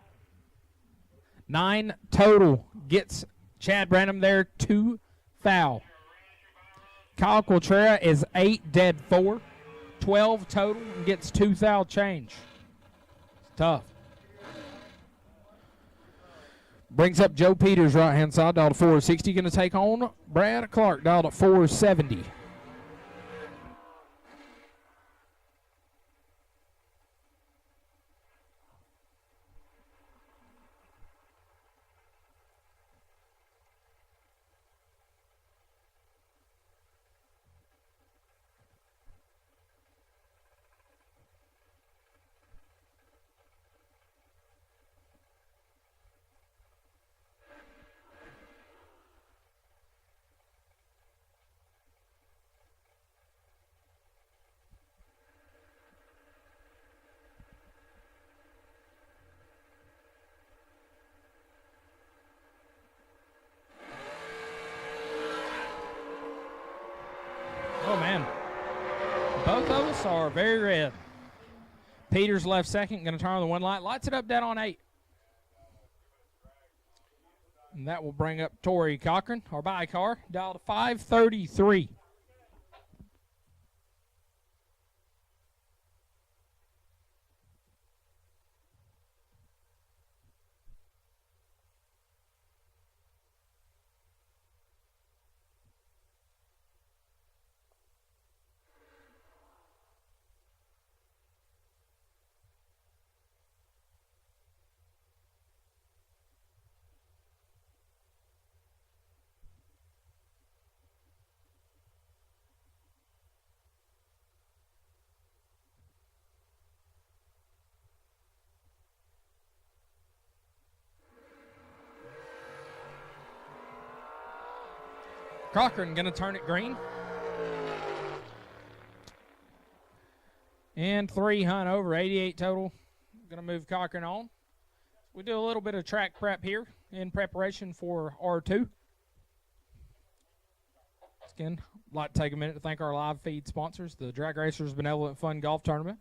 9 total. Gets Chad Branham there. 2 foul. Kyle Coltrera is 8, dead 4. 12 total. Gets 2 foul change. It's tough. Brings up Joe Peters, right-hand side, dialed at 460. Going to take on Brad Clark, dialed at 470. Oh, man. Both of us are very red. Peters left second, going to turn on the one light. Lights it up dead on 8. And that will bring up Torrey Cochran, our by car, dial to 533. Cochran going to turn it green. And 3 hunt over, 88 total. Going to move Cochran on. We do a little bit of track prep here in preparation for R2. Again, I'd like to take a minute to thank our live feed sponsors, the Drag Racers Benevolent Fun Golf Tournament,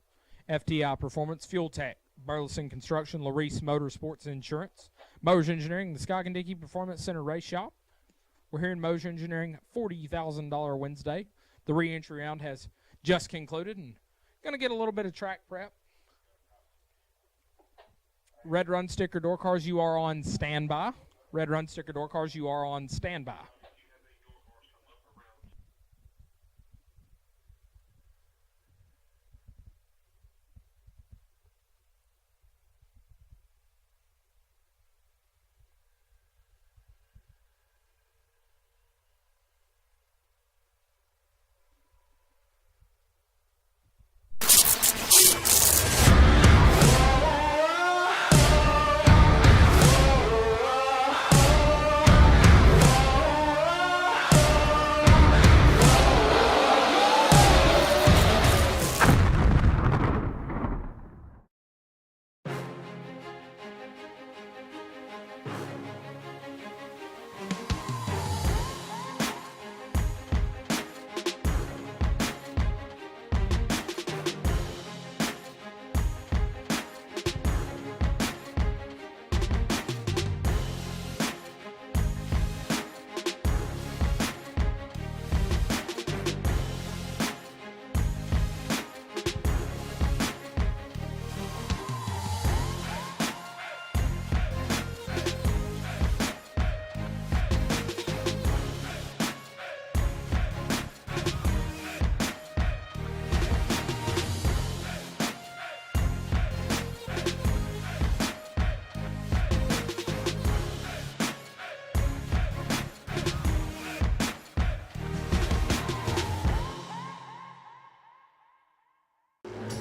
FTI Performance, Fuel Tech, Burleson Construction, Larice Motorsports Insurance, Motors Engineering, the Scott and Dickey Performance Center Race Shop. We're here in Motor Engineering, $40,000 Wednesday. The ReEntry Round has just concluded, and Going to get a little bit of track prep. Red Run Sticker Door Cars, you are on standby. Red Run Sticker Door Cars, you are on standby.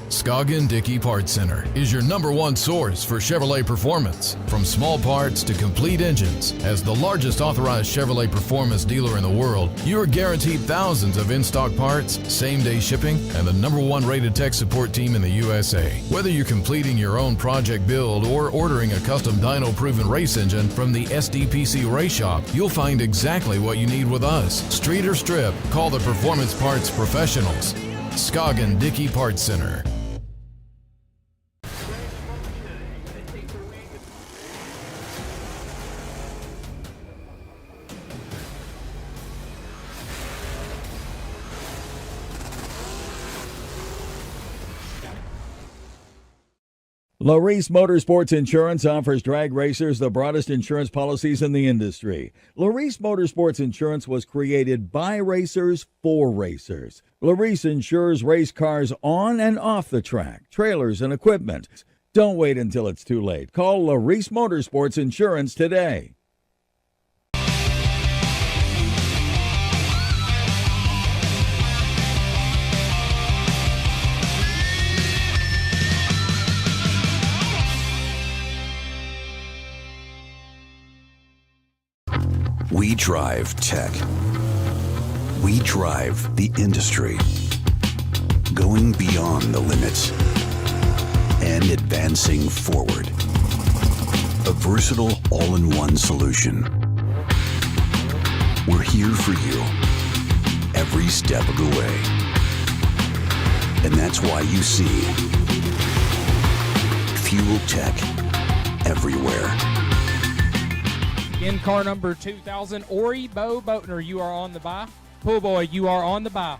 Scoggin Dickey Parts Center is your #1 source for Chevrolet performance. From small parts to complete engines, as the largest authorized Chevrolet performance dealer in the world, you are guaranteed thousands of in-stock parts, same-day shipping, and the #1 rated tech support team in the USA. Whether you're completing your own project build or ordering a custom dyno-proven race engine from the SDPC Race Shop, you'll find exactly what you need with us. Street or strip, call the Performance Parts Professionals. Scoggin Dickey Parts Center. Larice Motorsports Insurance offers drag racers the broadest insurance policies in the industry. Larice Motorsports Insurance was created by racers for racers. Larice insures race cars on and off the track, trailers, and equipment. Don't wait until it's too late. Call Larice Motorsports Insurance today. We drive tech. We drive the industry. Going beyond the limits and advancing forward. A versatile all-in-one solution. We're here for you every step of the way. And that's why you see Fuel Tech everywhere. In car number 2000, Ori Bo Boatner, you are on the bye. Pool boy, you are on the bye.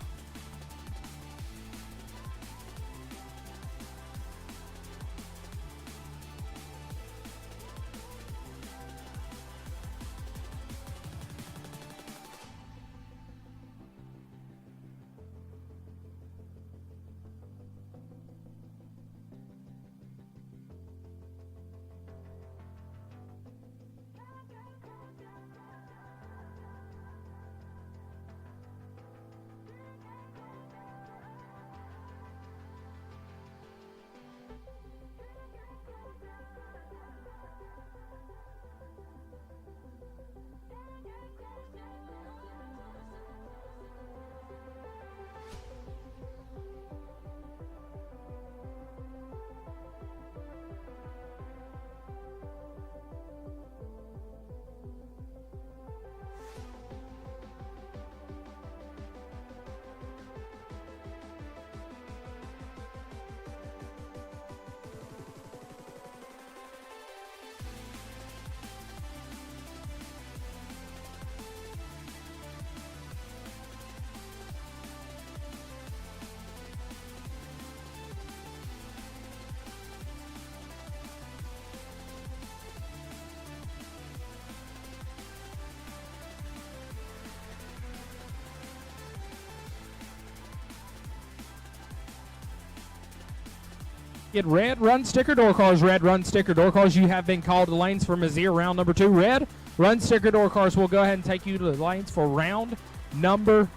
Get red run sticker door cars. Red run sticker door cars. You have been called to the lanes for Mizzier round number 2. Red run sticker door cars will go ahead and take you to the lanes for round number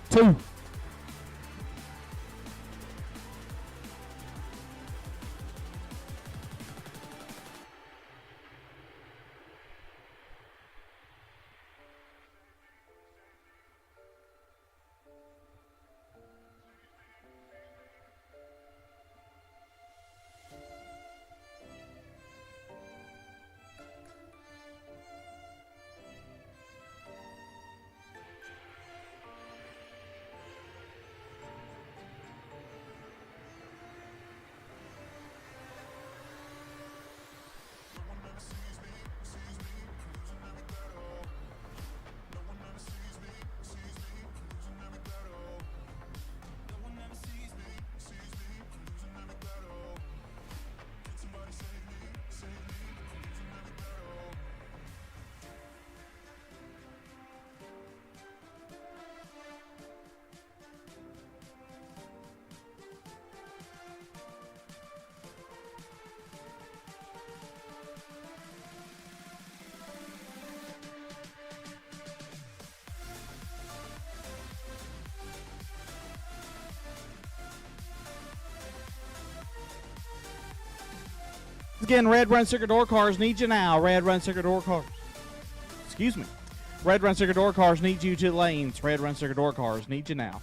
2. Again, red run sticker door cars need you now. Red run sticker door cars. Excuse me. Red run sticker door cars need you to the lanes. Red run sticker door cars need you now.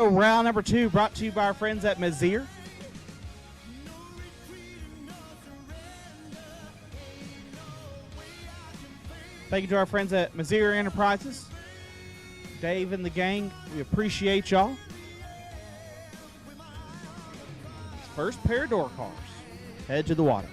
round number 2 brought to you by our friends at Mizzier. Thank you to our friends at Mizzier Enterprises. Dave and the gang, we appreciate y'all. First pair of door cars. Head to the water.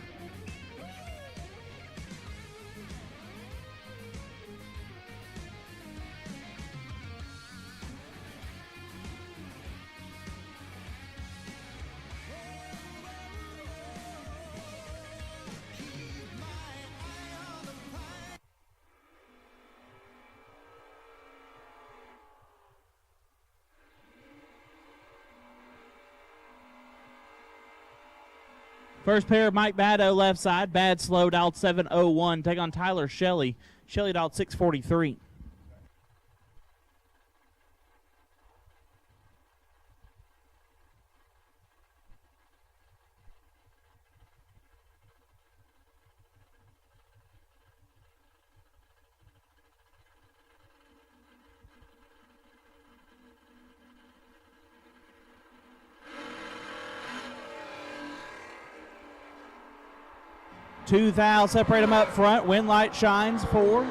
First pair, Mike Baddo left side. Bad slow, dialed 701. Take on Tyler Shelley. Shelley dialed 643. Two thou separate them up front. Wind light shines 4.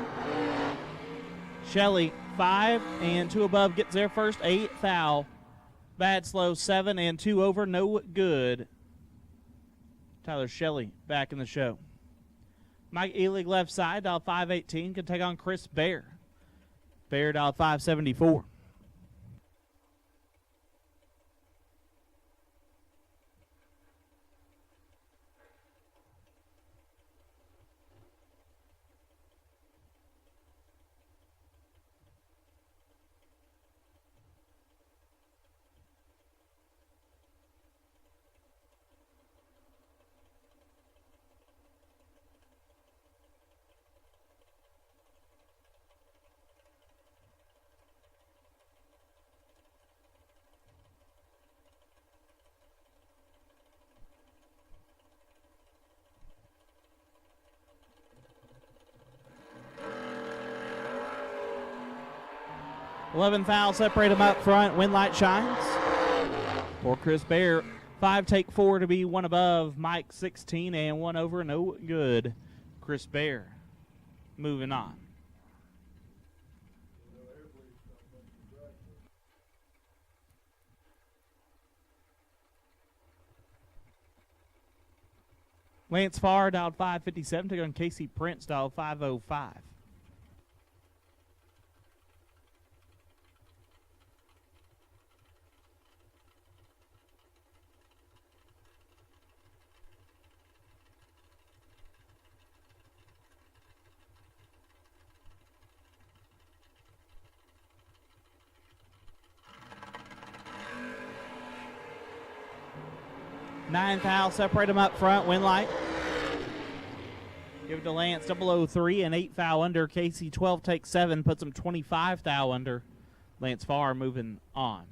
Shelley 5 and 2 above gets there first. 8 thou. Bad slow 7 and 2 over. No good. Tyler Shelley back in the show. Mike Elig left side, dial 518, can take on Chris Bear. Bear dial 574. Eleven foul, separate them up front. Wind light shines for Chris Bear. 5 take 4 to be 1 above. Mike 16 and 1 over. No good. Chris Bear moving on. Lance Farr dialed 557. Took on Casey Prince dialed 505. Nine foul, separate them up front. Wind light. Give it to Lance, 003 and 8 foul under. Casey 12 take 7, puts him 25 foul under. Lance Farr moving on.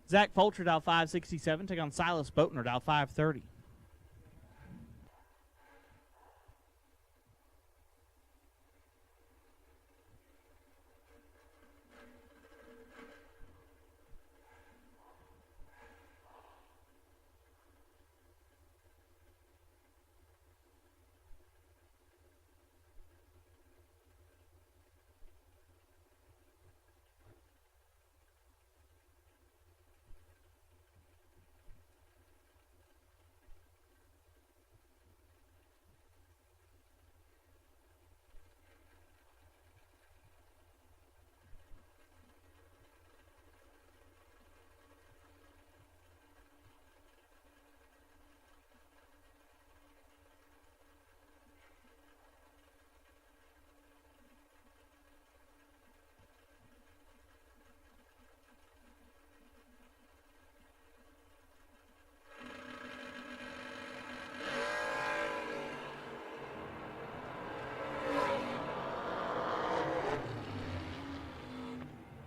Zach Fulcher dial 567, take on Silas Boatner dial 530.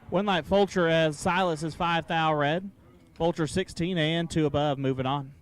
One light Fulcher as Silas is 5 thou red. Fulcher 16 and 2 above, moving on.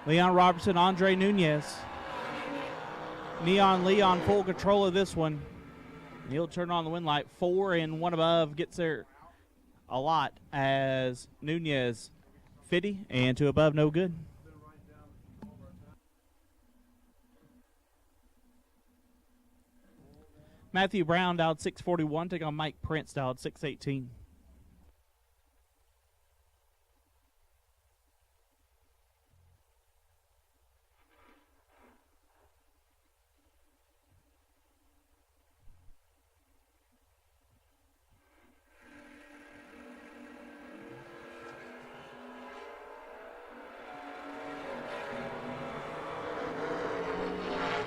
Leon Robertson, Andre Nunez. Neon Leon full control of this one. He'll turn on the wind light. 4 and 1 above gets there a lot as Nunez 50 and 2 above, no good. Matthew Brown dialed 641, take on Mike Prince dialed 618.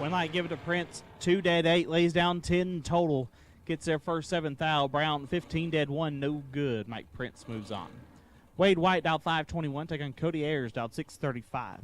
Winlight give it to Prince. 2 dead 8, lays down 10 total. Gets their first 7th foul. Brown 15 dead 1, no good. Mike Prince moves on. Wade White dialed 521, take on Cody Ayers dialed 635.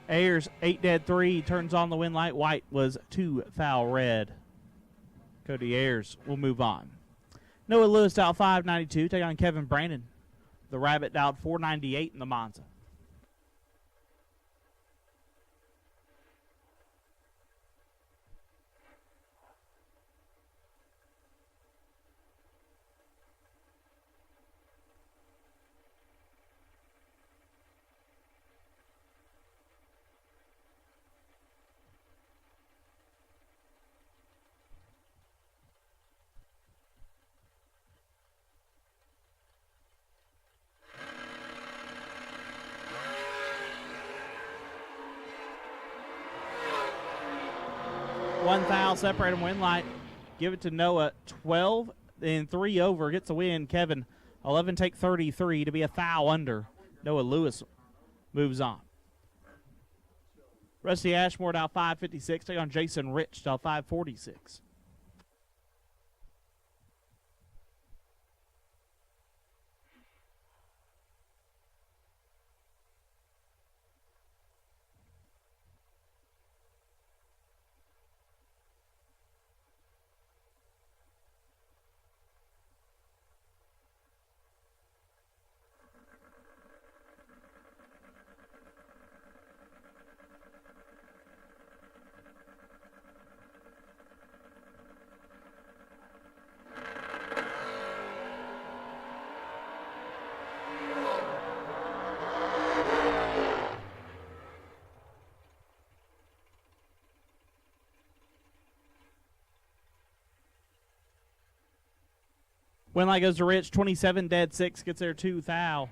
Ayers 8 dead 3, turns on the wind light. White was 2 foul red. Cody Ayers will move on. Noah Lewis dialed 592, take on Kevin Brandon. The Rabbit dialed 498 in the Monza. One foul separating wind light. Give it to Noah. 12 and 3 over. Gets the win. Kevin 11 take 33 to be a foul under. Noah Lewis moves on. Rusty Ashmore dial 556. Take on Jason Rich dial 546. Winlight goes to Rich, 27 dead 6, gets their 2 foul.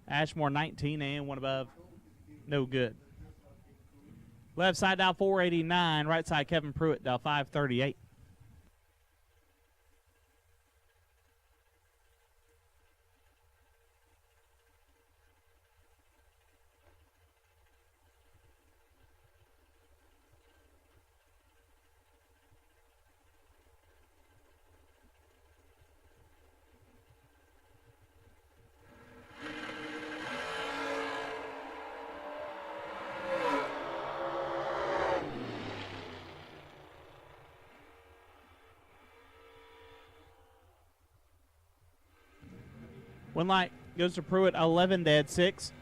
Ashmore 19 and 1 above, no good. Left side dial 489, right side Kevin Pruitt dial 538. Winlight goes to Pruitt, 11 dead 6.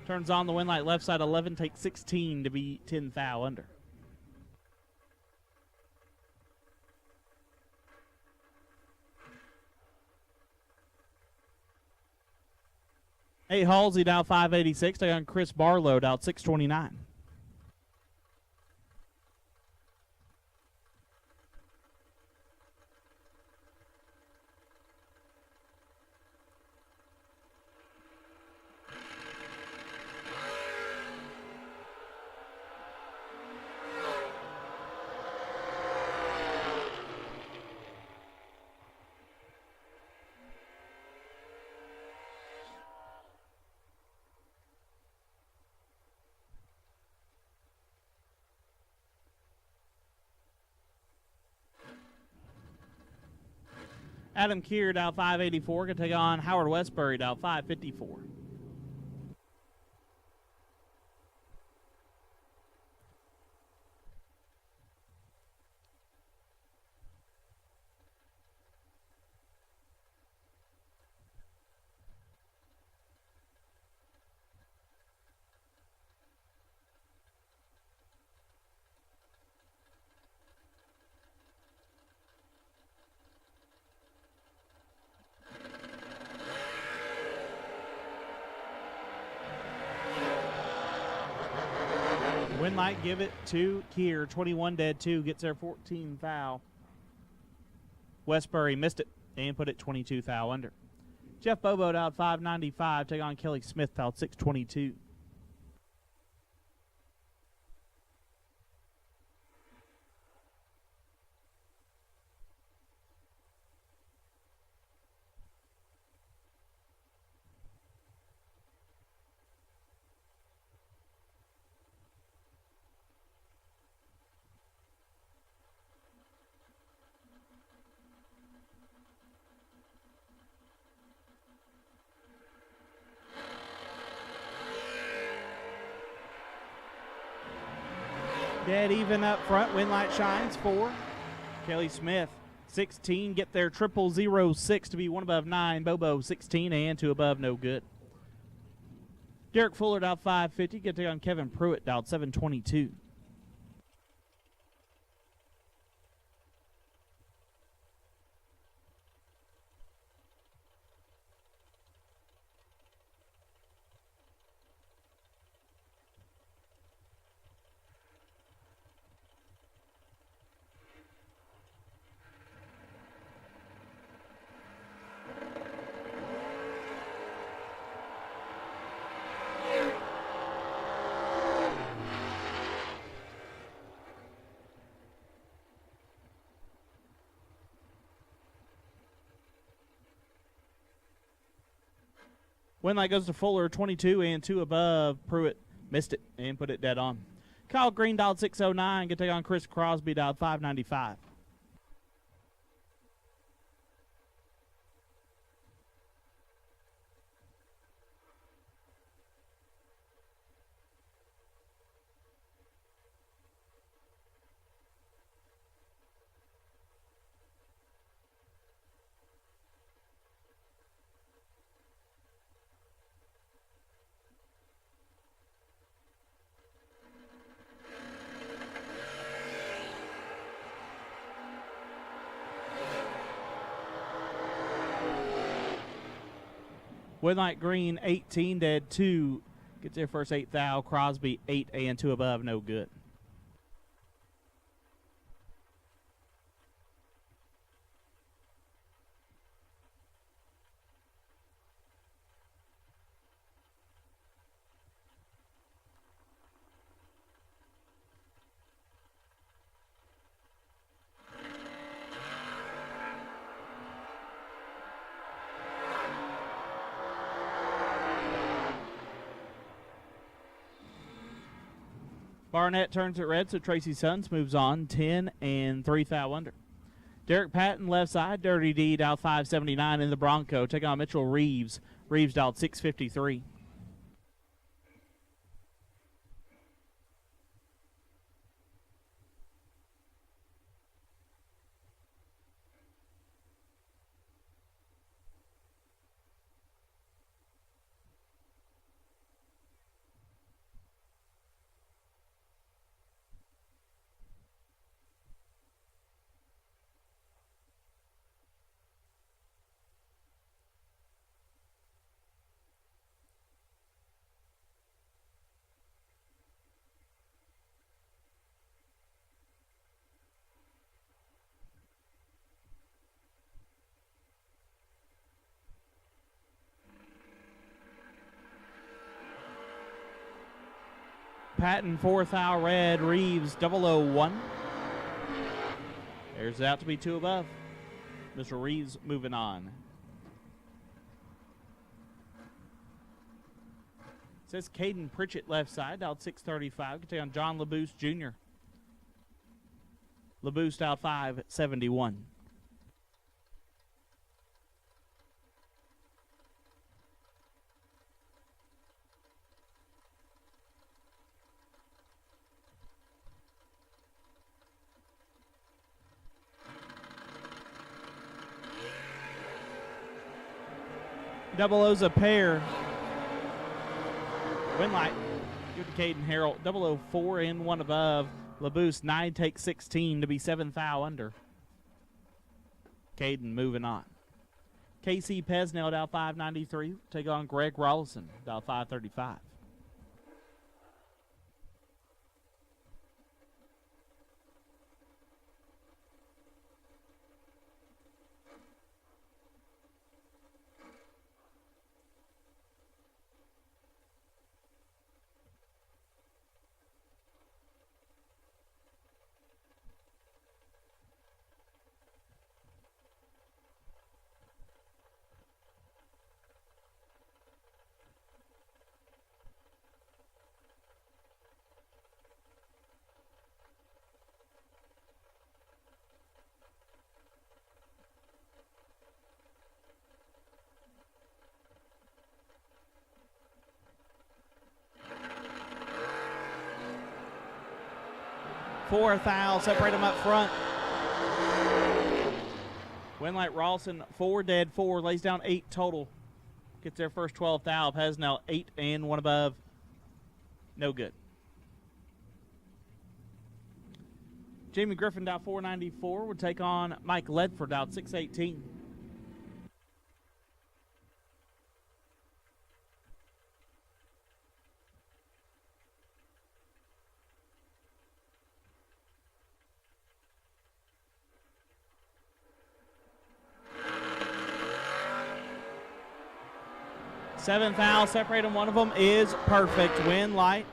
Turns on the Winlight left side, 11 takes 16 to be 10 foul under. Halsey dial 586. Take on Chris Barlow dial 629. Adam Keir out 584. Going to take on Howard Westbury out 554. Win might give it to Keir. 21 dead 2. Gets their 14 foul. Westbury missed it and put it 22 foul under. Jeff Bobo out 595. Take on Kelly Smith out 622. Dead even up front. Winlight shines 4. Kelly Smith 16. Get their 0006 to be 1 above 9. Bobo 16 and 2 above, no good. Derek Fuller out 550. Get to on Kevin Pruitt out 722. Winlight goes to Fuller, 22 and 2 above. Pruitt missed it and put it dead on. Kyle Green dialed 609. Get to take on Chris Crosby dialed 595. Winlight Green 18 dead 2 gets their first 8 foul. Crosby 8 and 2 above, no good. Barnett turns it red, so Tracy Sons moves on 10 and 3 foul under. Derek Patton left side, Dirty D out 579 in the Bronco. Take on Mitchell Reeves. Reeves out 653. Patton 4 foul red. Reeves 001. There's out to be 2 above. Mr. Reeves moving on. It says Caden Pritchett left side out 635. Can take on John LaBoost Jr. LaBoost out 571. Double O's a pair. Winlight, give to Caden Harrell. 004 and 1 above. LaBoost 9 takes 16 to be 7 thou under. Caden moving on. KC Pesnell down 593. Take on Greg Rolson down 535. Four thou, separate them up front. Winlight Rolson, 4 dead, 4, lays down 8 total. Gets their first 12 thou. Has now 8 and 1 above. No good. Jamie Griffin down 494 would take on Mike Ledford down 618. Seventh foul, separate them. One of them is perfect. Winlight,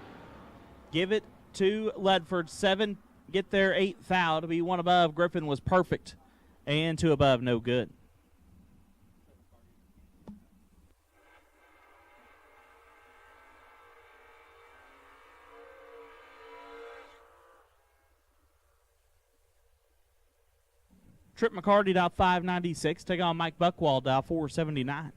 give it to Ledford. 7, get their 8th foul to be 1 above. Griffin was perfect, and 2 above, no good. Trip McCarty down 596. Take on Mike Buckwald down 479.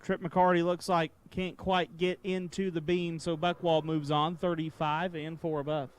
Trip McCarty looks like can't quite get into the beam, so Buckwald moves on, 35 and 4 above.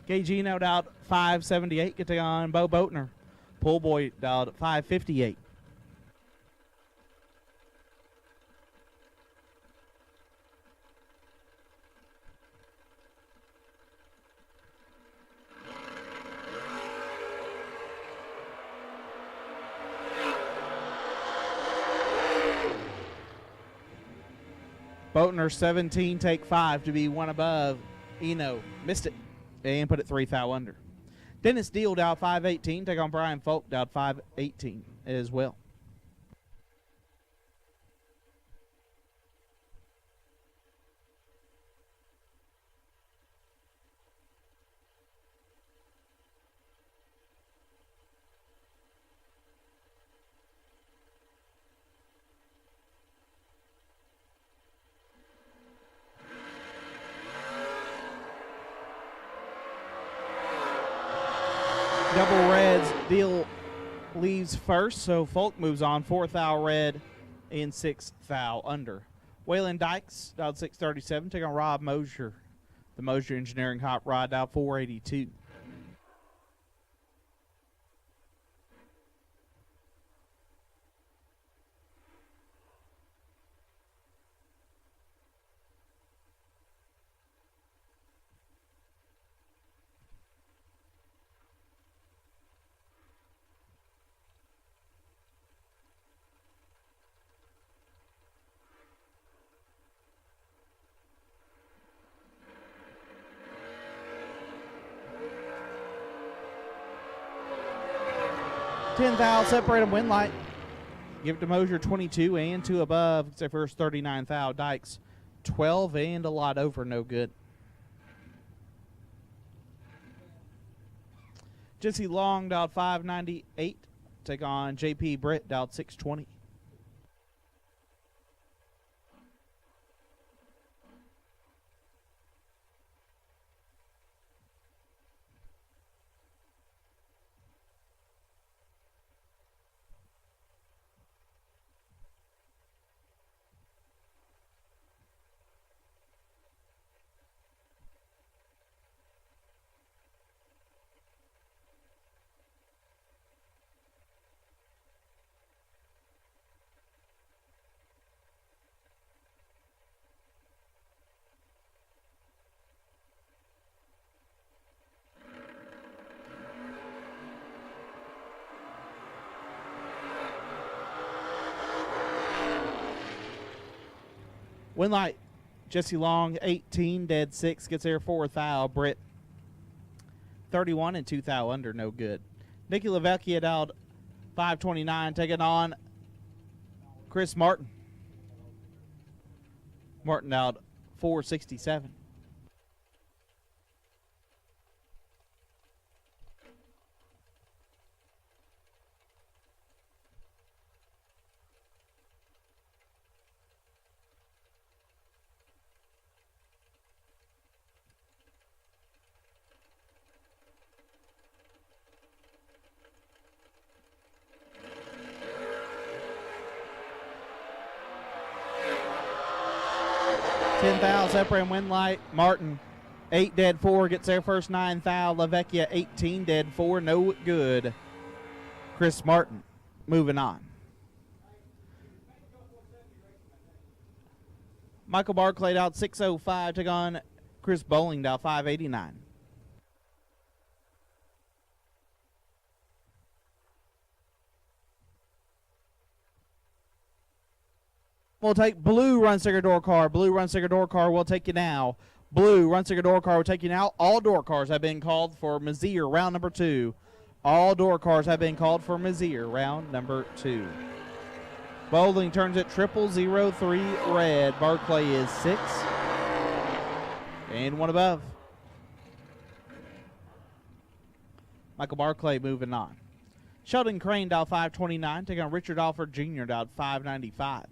KG now down 578. Get on Bo Boatner. Pull boy down 558. Boatner 17, take 5 to be 1 above Eno missed it and put it 3 thou under. Dennis Deal out 5-18. Take on Brian Folk out 5-18 as well. Double reds, Deal leaves first, so Folk moves on. 4 thou red and 6 thou under. Waylon Dykes out 637. Take on Rob Mosier. The Mosier Engineering Hot Rod out 482. Ten thou, separate them, win light. Give it to Mosier 22 and 2 above. It's their first 39 thou. Dykes 12 and a lot over, no good. Jesse Long dialed 598. Take on JP Britt dialed 620. Win light, Jesse Long 18, dead 6, gets there 4 thou. Britt 31 and 2 thou under, no good. Nicky Lavecchia dialed 529, taking on Chris Martin. Martin dialed 467. Separate and win light. Martin 8 dead 4 gets their first 9 thou. Lavecchia 18 dead 4, no good. Chris Martin moving on. Michael Barclay out 605. Took on Chris Bowling out 589. We'll take blue run sticker door car. Blue run sticker door car will take you now. Blue run sticker door car will take you now. All door cars have been called for Messier round number 2. All door cars have been called for Messier round number 2. Bowling turns it 0003 red. Barclay is 6. And 1 above. Michael Barclay moving on. Sheldon Crane dial 529. Taking on Richard Alford Jr. dial 595.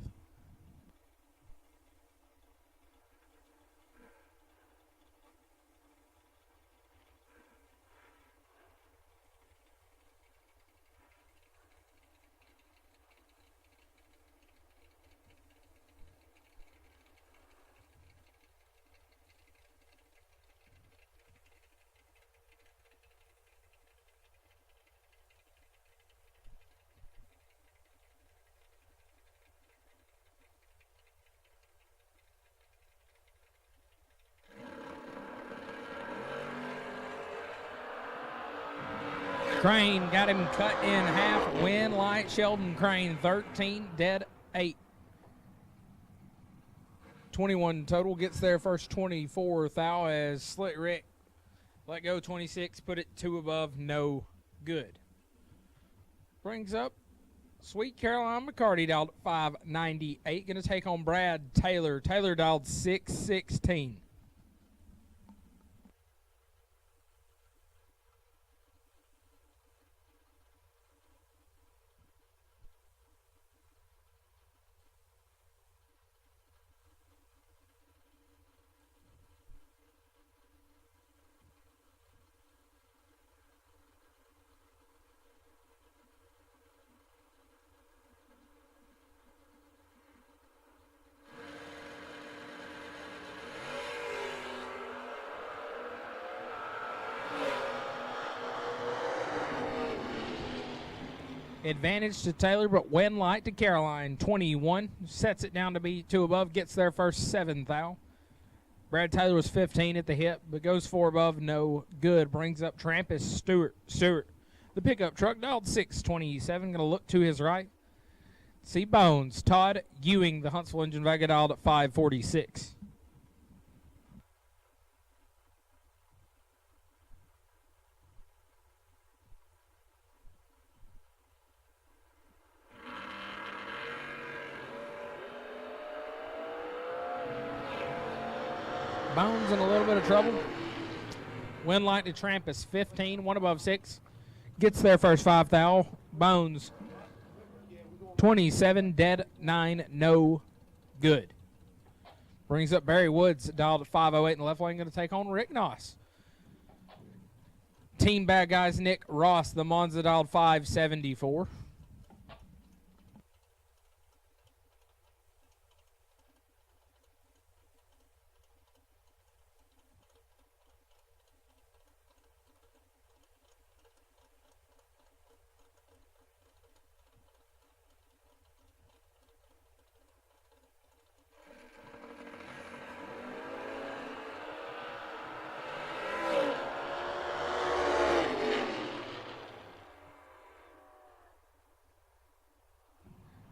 Crane got him cut in half. Win light. Sheldon Crane 13, dead 8. 21 total. Gets there first 24 thou as Slit Rick let go 26, put it 2 above, no good. Brings up Sweet Caroline McCarty, dialed 598. Going to take on Brad Taylor. Taylor dialed 616. Advantage to Taylor, but wind light to Caroline. 21 sets it down to be 2 above. Gets there first 7 thou. Brad Taylor was 15 at the hip, but goes 4 above, no good. Brings up Trampus Stewart. The pickup truck dialed 627. Going to look to his right. See Bones. Todd Ewing, the Huntsville Engine Vega, dialed at 546. Bones in a little bit of trouble. Wind light to Trampus, 15, 1 above 6. Gets there first 5 thou. Bones, 27, dead 9, no good. Brings up Barry Woods, dialed at 508 in the left lane, going to take on Rick Noss. Team bad guys, Nick Ross, the Monza, dialed 574.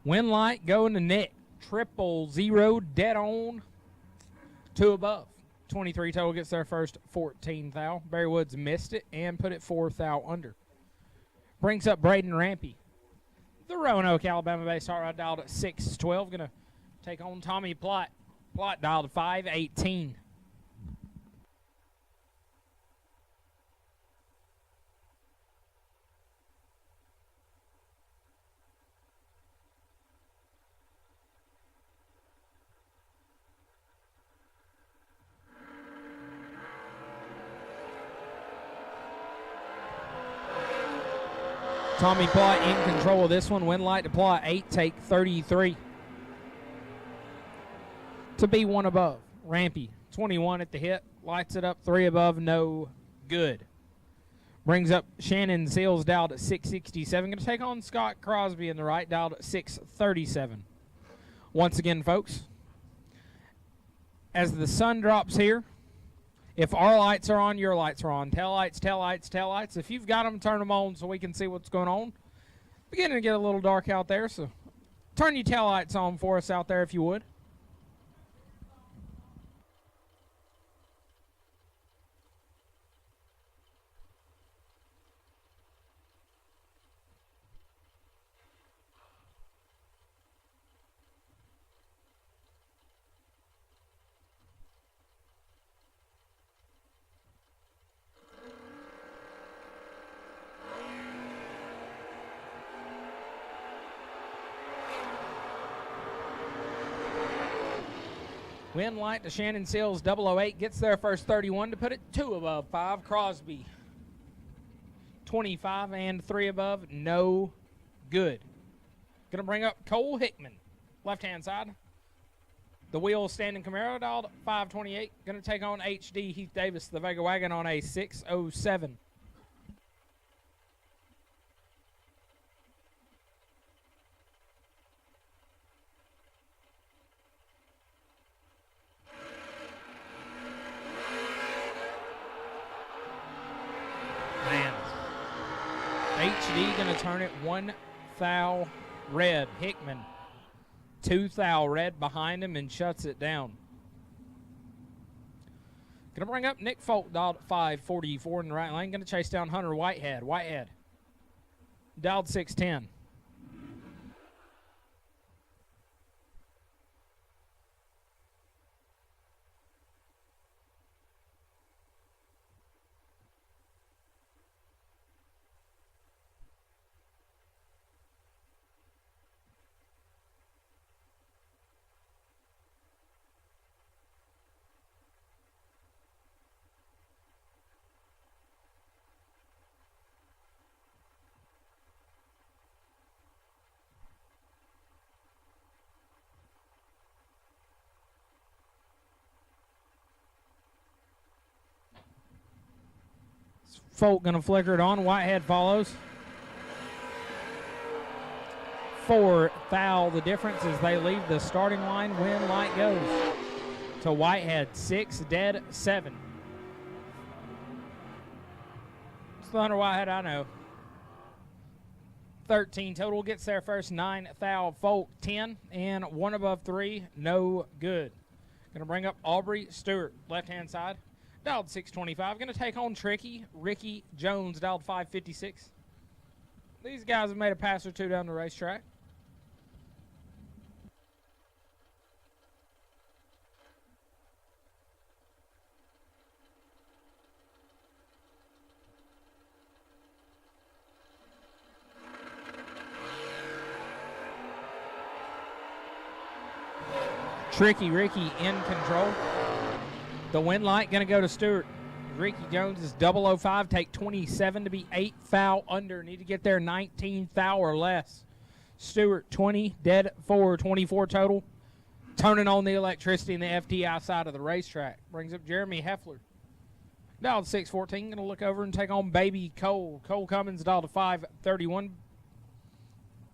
Wind light going to Nick. 000, dead on. 2 above. 23 total, gets there first 14 thou. Barry Woods missed it and put it 4 thou under. Brings up Braden Rampy. The Roanoke, Alabama based hot rod, dialed at 612. Going to take on Tommy Plott. Plott dialed at 518. Tommy Plott in control of this one. Wind light to Plott, 8, take 33. To be 1 above. Rampy, 21 at the hit. Lights it up, 3 above, no good. Brings up Shannon Seals, dialed at 667. Going to take on Scott Crosby in the right, dialed at 637. Once again, folks, as the sun drops here, if our lights are on, your lights are on. Tail lights, tail lights, tail lights. If you've got them, turn them on so we can see what's going on. Beginning to get a little dark out there, so turn your tail lights on for us out there if you would. Wind light to Shannon Seals, 008, gets there first 31 to put it 2 above 5. Crosby, 25 and 3 above, no good. Going to bring up Cole Hickman, left-hand side. The wheel standing Camaro, dialed 528. Going to take on HD Heath Davis, the Vega Wagon, on a 607. HD going to turn it 1 thou red. Hickman 2 thou red behind him and shuts it down. Going to bring up Nick Folk, dialed 544 in the right lane. Going to chase down Hunter Whitehead. Whitehead, dialed 610. Folk going to flicker it on. Whitehead follows. 4 foul the difference as they leave the starting line when light goes. To Whitehead, 6 dead, 7. It's the Hunter Whitehead I know. 13 total, gets there first, 9 foul. Folk, 10, and 1 above 3, no good. Going to bring up Aubrey Stewart, left-hand side. Dialed 625. Going to take on Tricky Ricky Jones, dialed 556. These guys have made a pass or two down the racetrack. Tricky Ricky in control. The win light going to go to Stewart. Ricky Jones is 005, take 27 to be 8 foul under. Need to get there 19 foul or less. Stewart 20, dead 4, 24 total. Turning on the electricity in the FTI side of the racetrack. Brings up Jeremy Heffler. Dialed 614, going to look over and take on Baby Cole. Cole Cummings dialed to 531.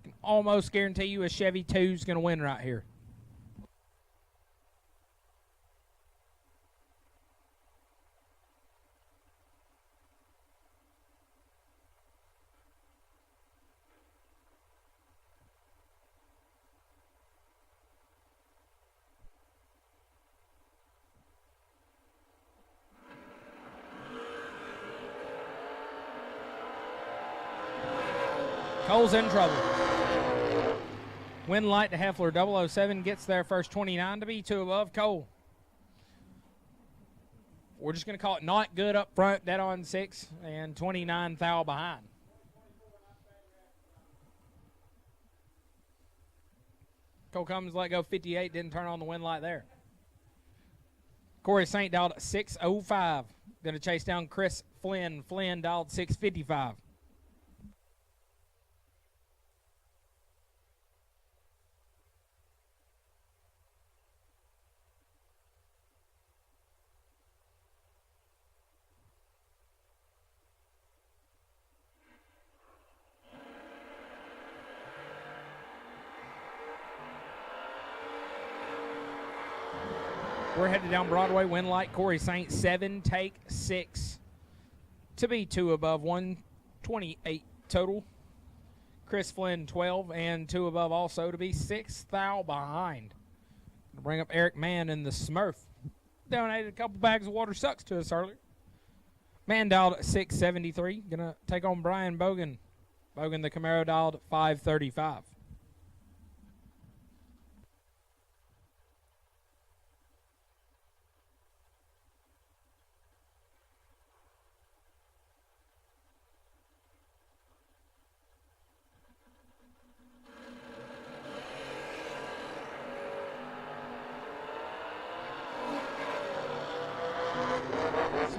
Can almost guarantee you a Chevy 2 is going to win right here. Cole's in trouble. Win light to Heffler, 007 gets there first, 29 to be 2 above. Cole. We're just going to call it not good up front, dead on 6, and 29 foul behind. Cole Cummings let go 58, didn't turn on the win light there. Corey St. dialed 605. Going to chase down Chris Flynn. Flynn dialed 655. We're headed down Broadway. Win light, Corey St. 7, take 6 to be 2 above, 128 total. Chris Flynn 12 and 2 above also to be 6 foul behind. Gonna bring up Eric Mann in the Smurf. Donated a couple bags of water sucks to us earlier. Mann dialed 673. Gonna take on Brian Bogan. Bogan the Camaro dialed 535.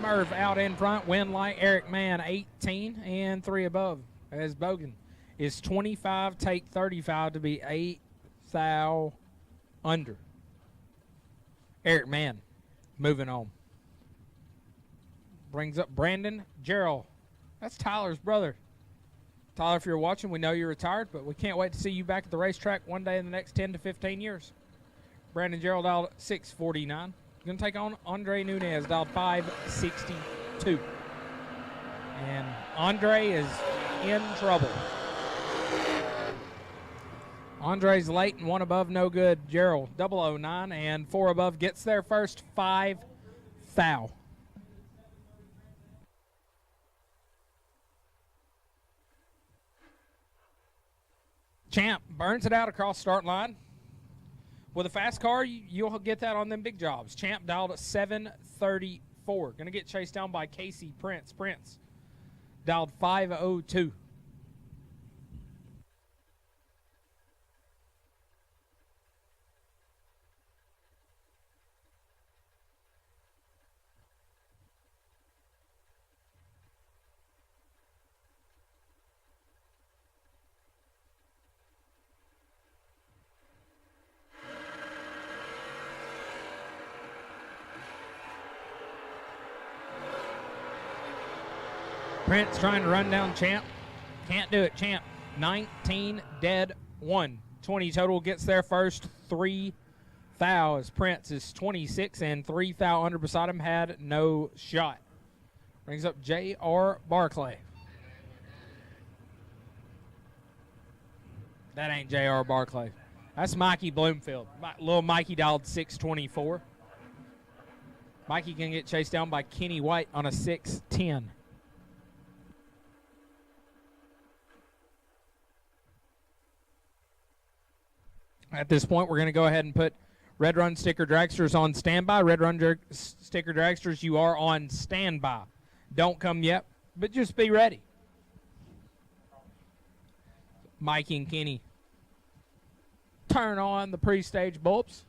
Smurf out in front. Win light, Eric Mann 18 and 3 above. As Bogan is 25, take 35 to be 8 foul under. Eric Mann moving on. Brings up Brandon Gerald. That's Tyler's brother. Tyler, if you're watching, we know you're retired, but we can't wait to see you back at the racetrack one day in the next 10 to 15 years. Brandon Gerald dialed 649. Going to take on Andre Nunez, dialed 562. And Andre is in trouble. Andre's late and 1 above, no good. Gerald, 009 and 4 above, gets there first, 5 foul. Champ burns it out across starting line. With a fast car, you'll get that on them big jobs. Champ dialed at 734. Going to get chased down by Casey Prince. Prince dialed 502. Prince trying to run down Champ. Can't do it. Champ, 19 dead, 1. 20 total, gets there first. 3 fouls. Prince is 26 and 3 foul under beside him. Had no shot. Brings up J.R. Barclay. That ain't J.R. Barclay. That's Mikey Bloomfield. Little Mikey dialed 624. Mikey can get chased down by Kenny White on a 610. At this point, we're going to go ahead and put Red Run Sticker Dragsters on standby. Red Run Sticker Dragsters, you are on standby. Don't come yet, but just be ready. Mikey and Kenny turn on the pre-stage bulbs.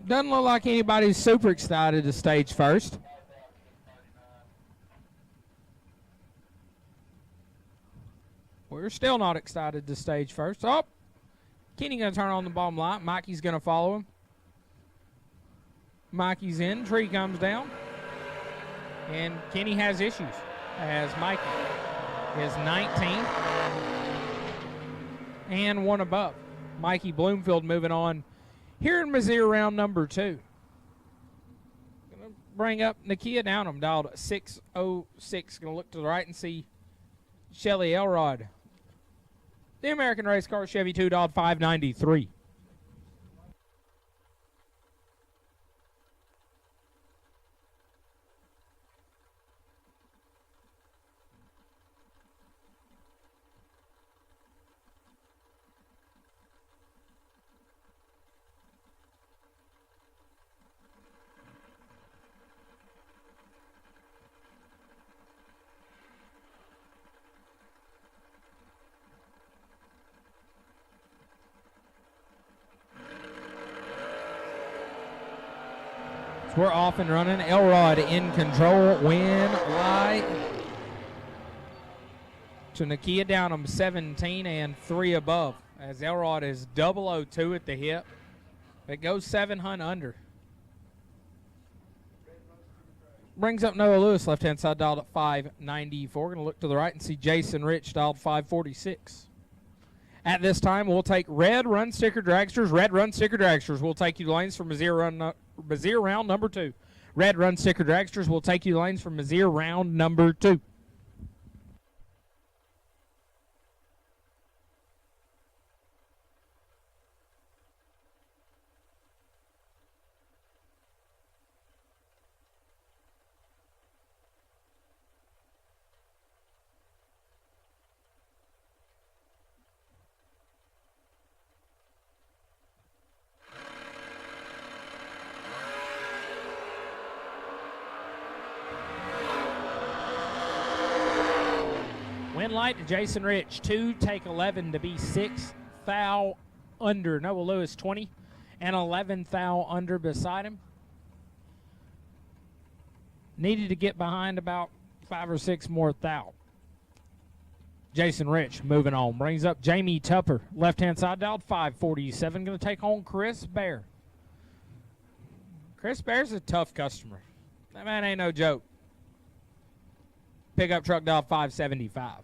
Doesn't look like anybody's super excited to stage first. We're still not excited to stage first. Oh, Kenny going to turn on the bottom light. Mikey's going to follow him. Mikey's in. Tree comes down. And Kenny has issues as Mikey is 19 and 1 above. Mikey Bloomfield moving on here in Missouri round number 2. Going to bring up Nakia Downham, dialed 606. Going to look to the right and see Shelly Elrod. The American Race Car Chevy 2, dialed 593. We're off and running. Elrod in control. Win light to Nakia Downham, 17 and 3 above. As Elrod is 002 at the hip. It goes 7 hunt under. Brings up Noah Lewis, left-hand side, dialed at 594. Going to look to the right and see Jason Rich, dialed 546. At this time, we'll take Red Run Sticker Dragsters. Red Run Sticker Dragsters will take you to lanes from Missouri round number 2. Red Run Sticker Dragsters will take you to lanes from Missouri round number 2. Win light to Jason Rich. 2, take 11 to be 6 foul under. Noah Lewis 20 and 11 foul under beside him. Needed to get behind about 5 or 6 more thou. Jason Rich moving on. Brings up Jamie Tupper. Left-hand side dialed 547. Going to take on Chris Bear. Chris Bear's a tough customer. That man ain't no joke. Pickup truck dialed 575.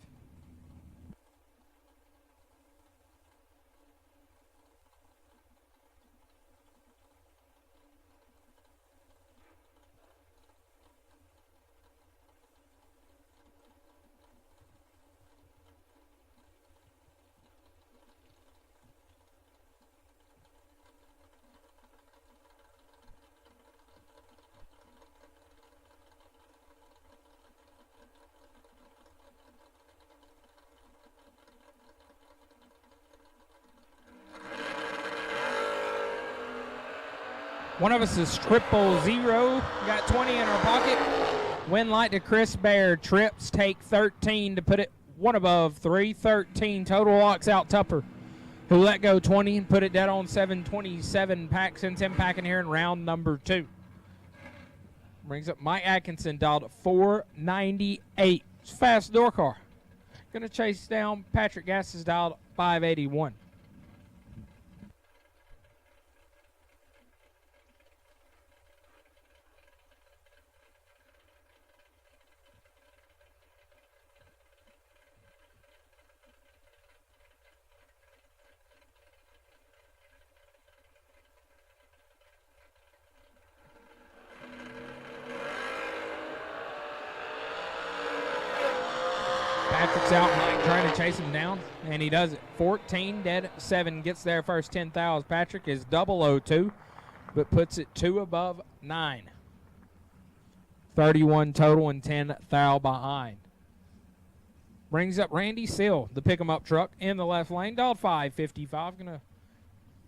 One of us is 000. Got 20 in our pocket. Win light to Chris Bear. Trips take 13 to put it one above 313. Total locks out Tupper, who let go 20 and put it dead on 727. Pack sends him packing here in round number 2. Brings up Mike Atkinson, dialed at 498. It's a fast door car. Going to chase down Patrick Gass is dialed at 581. Patrick's out, Mike trying to chase him down, and he does it. 14 dead 7 gets there first 10 thou's. Patrick is 002, but puts it 2 above 9. 31 total and 10 thou behind. Brings up Randy Seal, the pick 'em up truck in the left lane. Dialed 555, gonna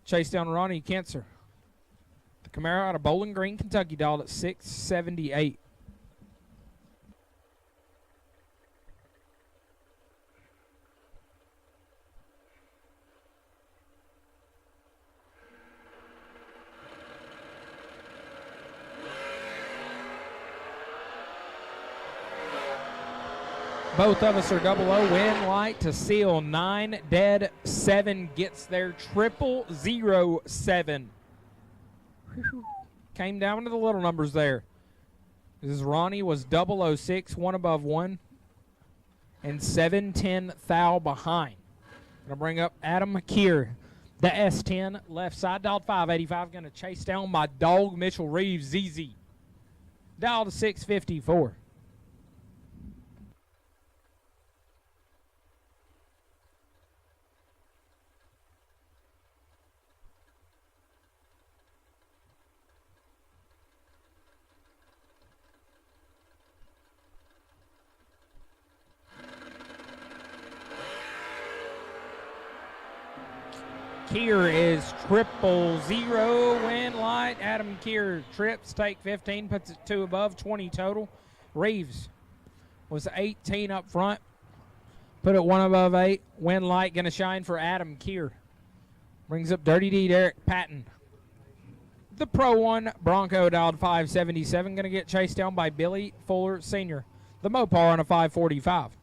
chase down Ronnie Kentzer. The Camaro out of Bowling Green, Kentucky, dialed at 678. Both of us are 00. Win light to Seal. 9 dead 7 gets there. 0007. Came down to the little numbers there. This is Ronnie was 006, 1 above 1, and 710 thou behind. Gonna bring up Adam Keir, the S10 left side, dialed 585. Gonna chase down my dog Mitchell Reeves, ZZ. Dialed to 654. Keir is 000. Win light. Adam Keir trips, take 15, puts it 2 above, 20 total. Reeves was 18 up front, put it 1 above 8. Win light going to shine for Adam Keir. Brings up Dirty D Derek Patton. The Pro 1 Bronco dialed 577, going to get chased down by Billy Fuller Sr. The Mopar on a 545.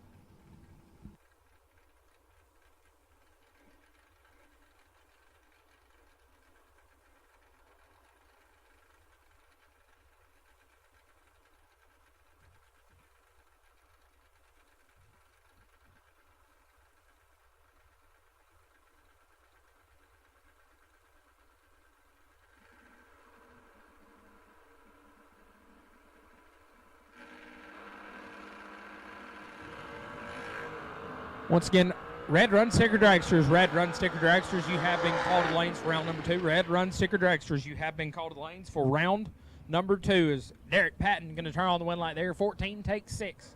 Once again, Red Run Sticker Dragsters. Red Run Sticker Dragsters, you have been called to the lanes for round number 2. Red Run Sticker Dragsters, you have been called to the lanes for round number 2. Is Derek Patton going to turn on the win light there? 14 takes 6.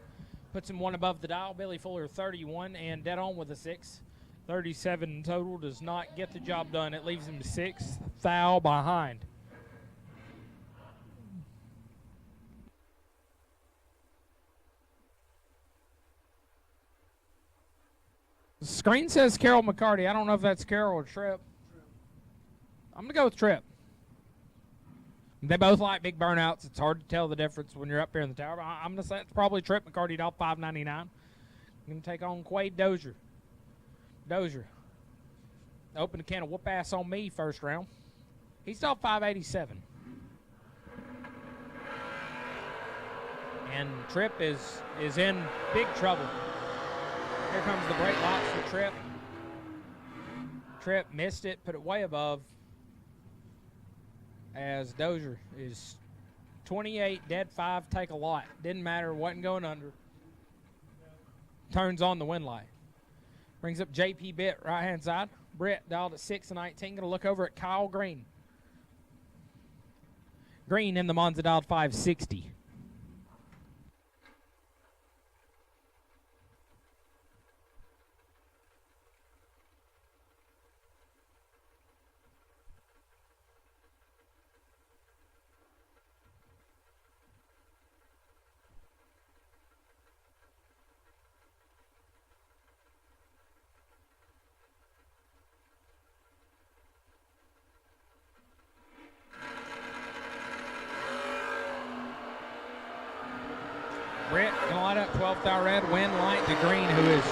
Puts him 1 above the dial. Billy Fuller 31 and dead on with a 6. 37 total does not get the job done. It leaves him 6 thou behind. The screen says Carol McCarty. I don't know if that's Carol or Tripp. I'm going to go with Tripp. They both like big burnouts. It's hard to tell the difference when you're up here in the tower. But I'm going to say it's probably Tripp McCarty, dial 599. I'm going to take on Quade Dozier. Dozier opened a can of whoop ass on me first round. He's dial 587. And Tripp is in big trouble. Here comes the brake lights for Tripp. Tripp missed it, put it way above. As Dozier is 28, dead 5, take a lot. Didn't matter, wasn't going under. Turns on the win light. Brings up JP Bitt, right hand side. Britt dialed at 619. Going to look over at Kyle Green. Green in the Monza dialed 560. Britt going to light up 12th thou red, wind light to green, who is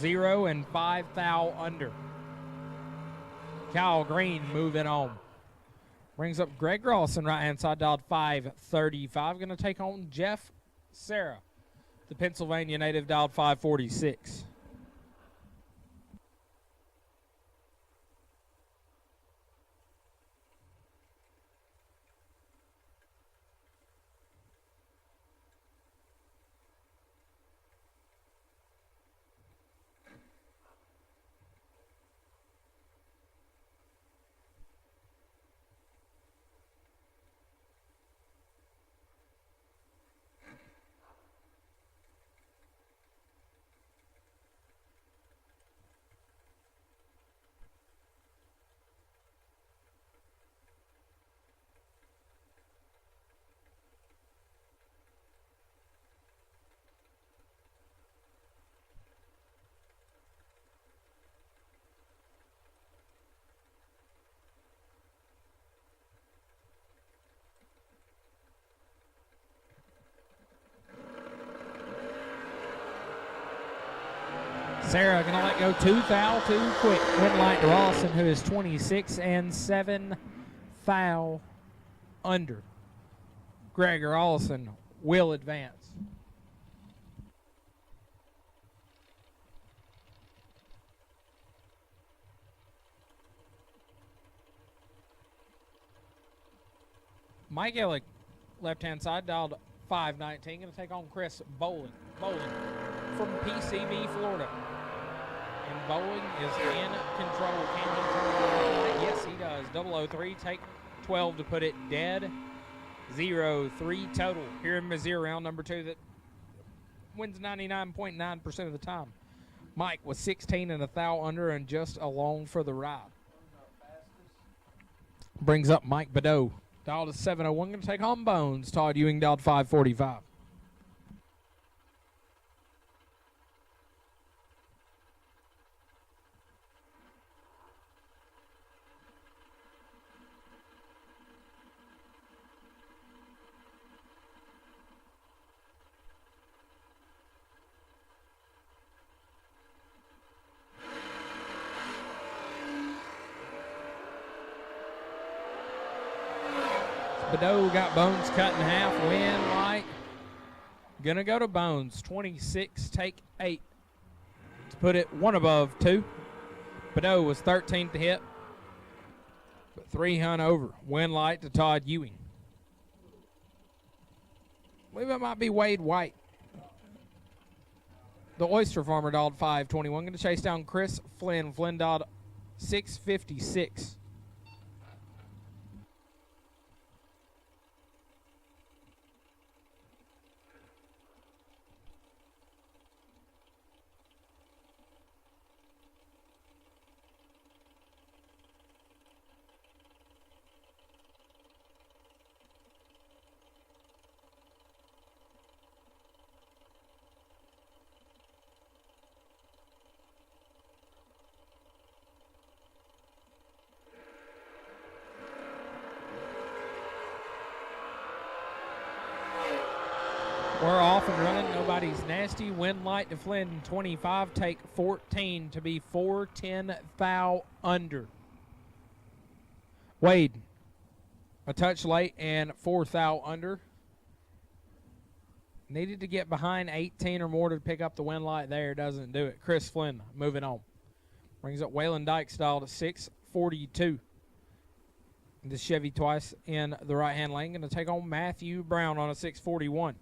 000 and 5 thou under. Kyle Green moving on. Brings up Greg Rolson, right-hand side, dialed 535. Going to take on Jeff Sarah, the Pennsylvania native, dialed 546. Sarah going to let go 2 thou too quick. Wind light to Rolson, who is 26 and 7 thou under. Greg Rolson will advance. Mike Ellick, left-hand side, dialed 519. Going to take on Chris Bowling. Bowling from PCB, Florida. And Bowling is in control. Can he turn it on? Yes, he does. 003, take 12 to put it dead. 0-3 total here in Missouri, round number 2, that wins 99.9% of the time. Mike was 16 and a thou under and just along for the ride. Brings up Mike Badeau. Dialed to 701, going to take on Bones. Todd Ewing dialed 545. Badeau got Bones cut in half. Wind light. Gonna go to Bones. 26, take 8 to put it 1 above 2. Badeau was 13th to hit, but 3 hunt over. Wind light to Todd Ewing. I believe it might be Wade White. The Oyster Farmer dialed 521. Gonna chase down Chris Flynn. Flynn dialed 656. We're off and running. Nobody's nasty. Wind light to Flynn, 25, take 14 to be 410 thou under. Wade, a touch late and 4 thou under. Needed to get behind 18 or more to pick up the wind light there. Doesn't do it. Chris Flynn moving on. Brings up Waylon Dyke style to 642. The Chevy twice in the right-hand lane. Going to take on Matthew Brown on a 641.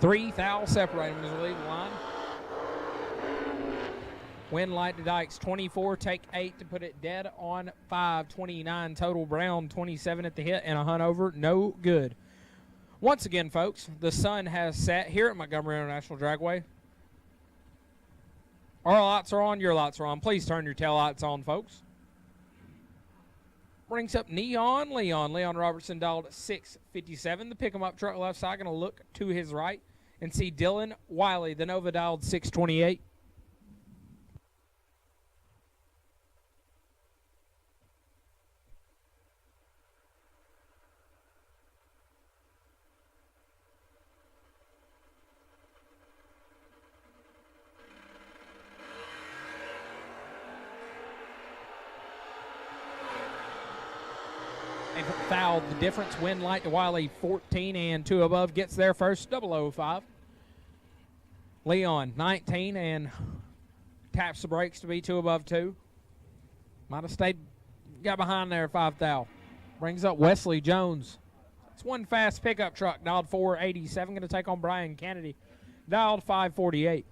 Three thou separating as we leave the line. Wind light to Dykes, 24, take 8 to put it dead on 5, 29 total. Brown, 27 at the hit and a hunt over, no good. Once again, folks, the sun has set here at Montgomery International Dragway. Our lights are on, your lights are on. Please turn your tail lights on, folks. Brings up Neon Leon. Leon Robertson dialed 657. The pick-em-up truck left side going to look to his right and see Dylan Wiley. The Nova dialed 628. thou. The difference, wind light to Wiley, 14 and 2 above, gets there first, 005. Leon, 19, and taps the brakes to be 2 above 2. Might have stayed, got behind there, 5 thou. Brings up Wesley Jones. It's one fast pickup truck, dialed 487, going to take on Brian Kennedy, dialed 548.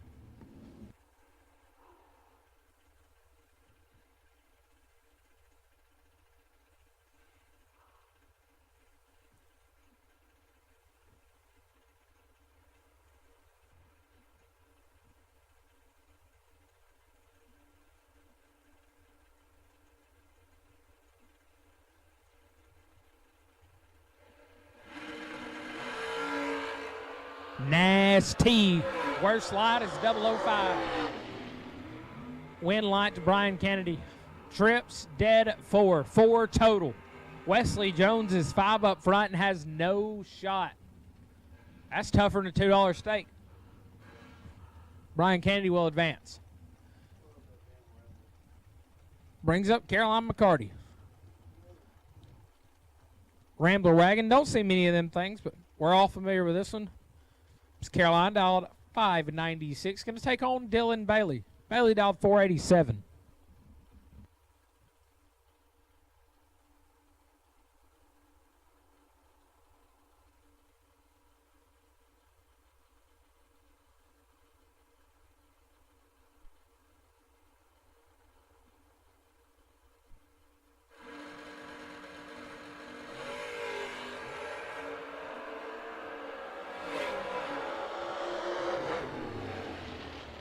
Nasty. Worst light is 005. Wind light to Brian Kennedy. Trips, dead 4. 4 total. Wesley Jones is 5 up front and has no shot. That's tougher than a $2 stake. Brian Kennedy will advance. Brings up Caroline McCarty. Rambler Wagon. Don't see many of them things, but we're all familiar with this one. It's Caroline, dialed 596. Going to take on Dylan Bailey. Bailey dialed 487.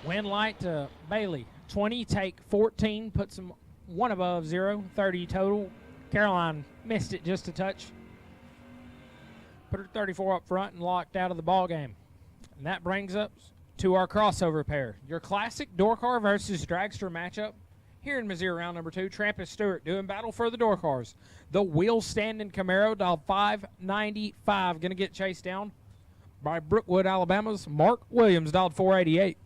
Wind light to Bailey. 20, take 14, puts him 1 above 0, 30 total. Caroline missed it just a touch. Put her 34 up front and locked out of the ball game. And that brings us to our crossover pair. Your classic door car versus dragster matchup here in Missouri round number 2. Trampus Stewart doing battle for the door cars. The wheel standing Camaro, dialed 595, going to get chased down by Brookwood, Alabama's Mark Williams, dialed 488.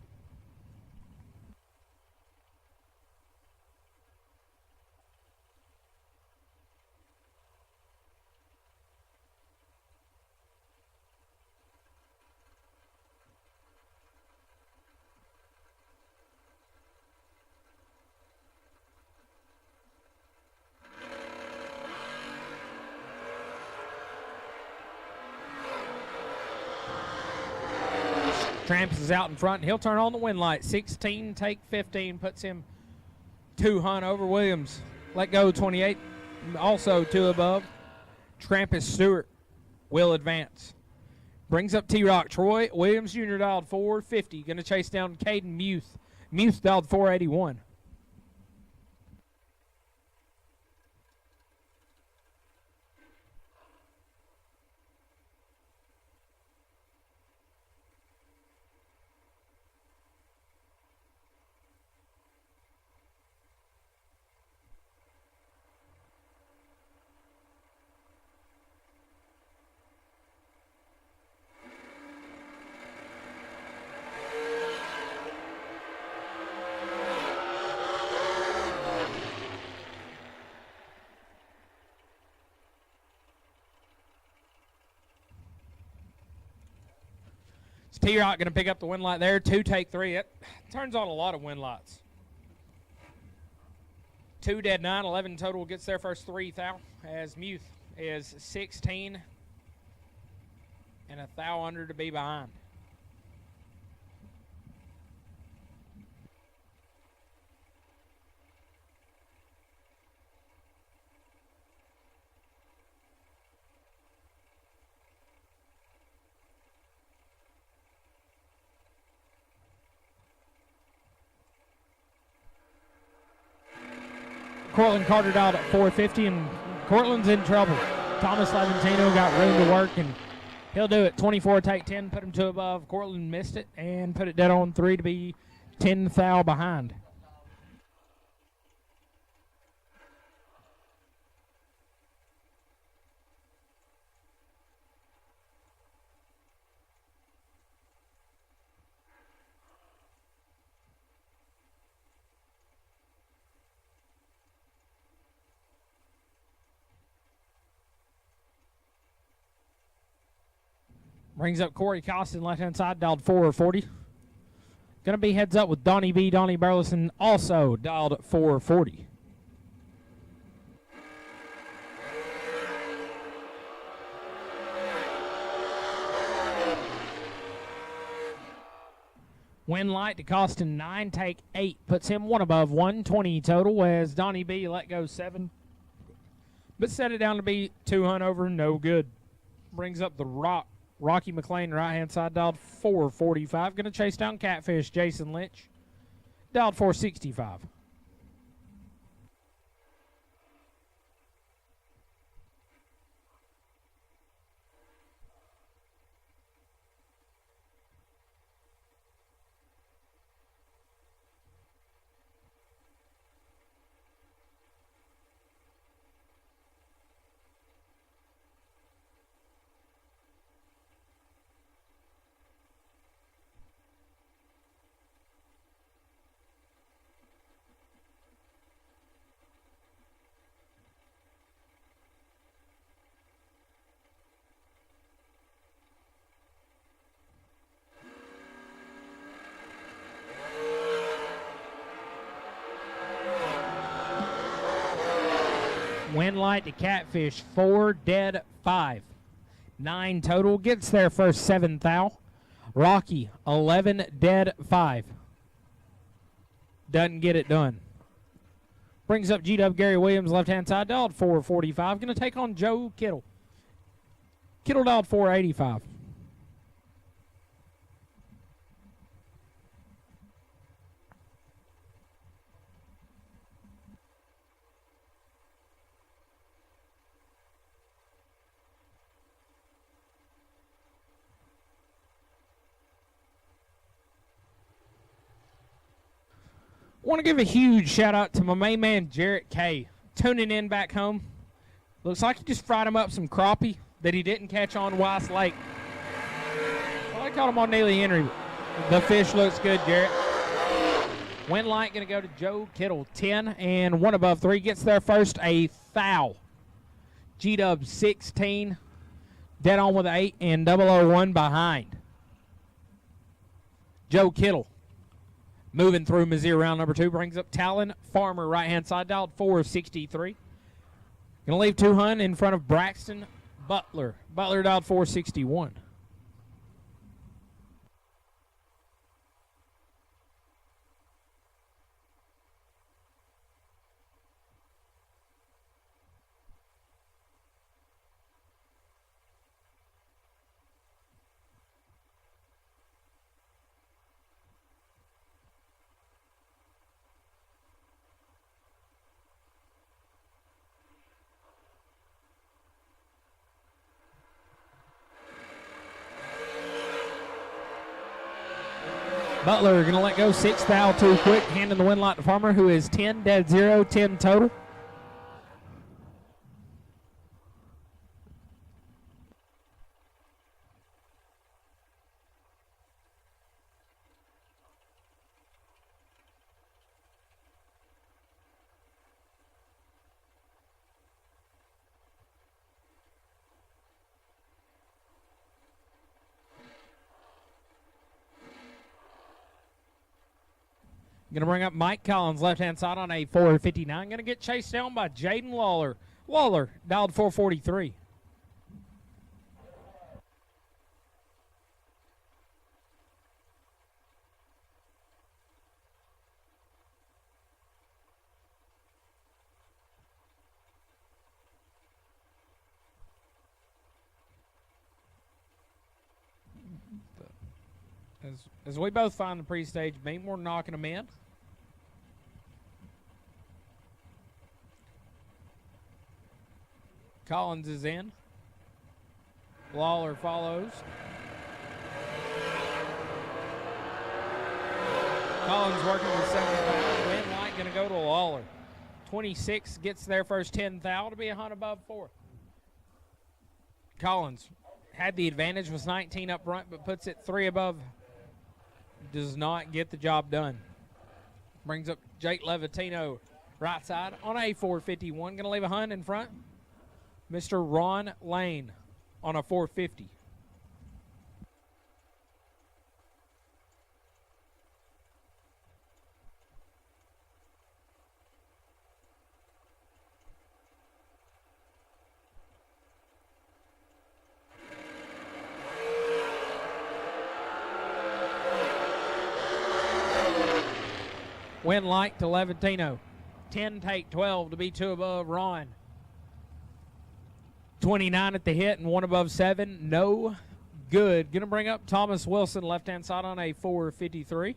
Tramps is out in front, and he'll turn on the wind light. 16, take 15, puts him 2 hunt over Williams. Let go 28, also 2 above. Trampus Stewart will advance. Brings up T-Rock. Troy Williams Jr. dialed 450. Going to chase down Caden Muth. Muth dialed 481. T-Rock going to pick up the wind light there. 2, take 3. It turns on a lot of wind lights. 2 dead 9, 11 total. Gets there first 3 thou. As Muth is 16 and a thou under to be behind. Cortland Carter dialed at 450, and Cortland's in trouble. Thomas Laventino got room to work, and he'll do it. 24, take 10, put him 2 above. Cortland missed it and put it dead on 3 to be 10 thou behind. Brings up Corey Costin, left-hand side, dialed 440. Going to be heads up with Donnie B. Donnie Burleson, also dialed 440. Win light to Costin 9, take 8. Puts him one above 120 total as Donnie B let go 7. But set it down to be 2 hunt over, no good. Brings up the Rocky McLean, right-hand side, dialed 445. Going to chase down Catfish, Jason Lynch, dialed 465. Win light to Catfish, 4, dead 5. 9 total, gets there first 7 thou. Rocky, 11, dead 5. Doesn't get it done. Brings up G-Dub Gary Williams, left-hand side, dialed 445. Going to take on Joe Kittle. Kittle dialed 485. I want to give a huge shout out to my main man, Jarrett K. Tuning in back home. Looks like he just fried him up some crappie that he didn't catch on Weiss Lake. Well, I caught him on Neely Henry. The fish looks good, Jarrett. Wind light going to go to Joe Kittle, 10 and 1 above 3. Gets there first, a thou. G-Dub, 16. Dead on with 8 and 001 behind. Joe Kittle. Moving through Missouri round number 2, brings up Talon Farmer, right-hand side, dialed 463. Going to leave 2 hunt in front of Braxton Butler. Butler dialed 461. Butler going to let go 6 thou too quick, handing the win light to Farmer, who is 10, dead 0, 10 total. Going to bring up Mike Collins, left-hand side on a 459. Going to get chased down by Jaden Lawler. Lawler dialed 443. As we both find the pre-stage beam, we're knocking them in. Collins is in. Lawler follows. Collins working with 7 thou. Wind light going to go to Lawler. 26 gets there first 10 thou to be a hunt above 4. Collins had the advantage, was 19 up front, but puts it 3 above. Does not get the job done. Brings up Jake Levatino, right side on a 451. Going to leave a hunt in front. Mr. Ron Lane on a 450. Win light to Levantino. 10 take 12 to be 2 above Ron. 29 at the hit and 1 above 7. No good. Going to bring up Thomas Wilson, left-hand side on a 453.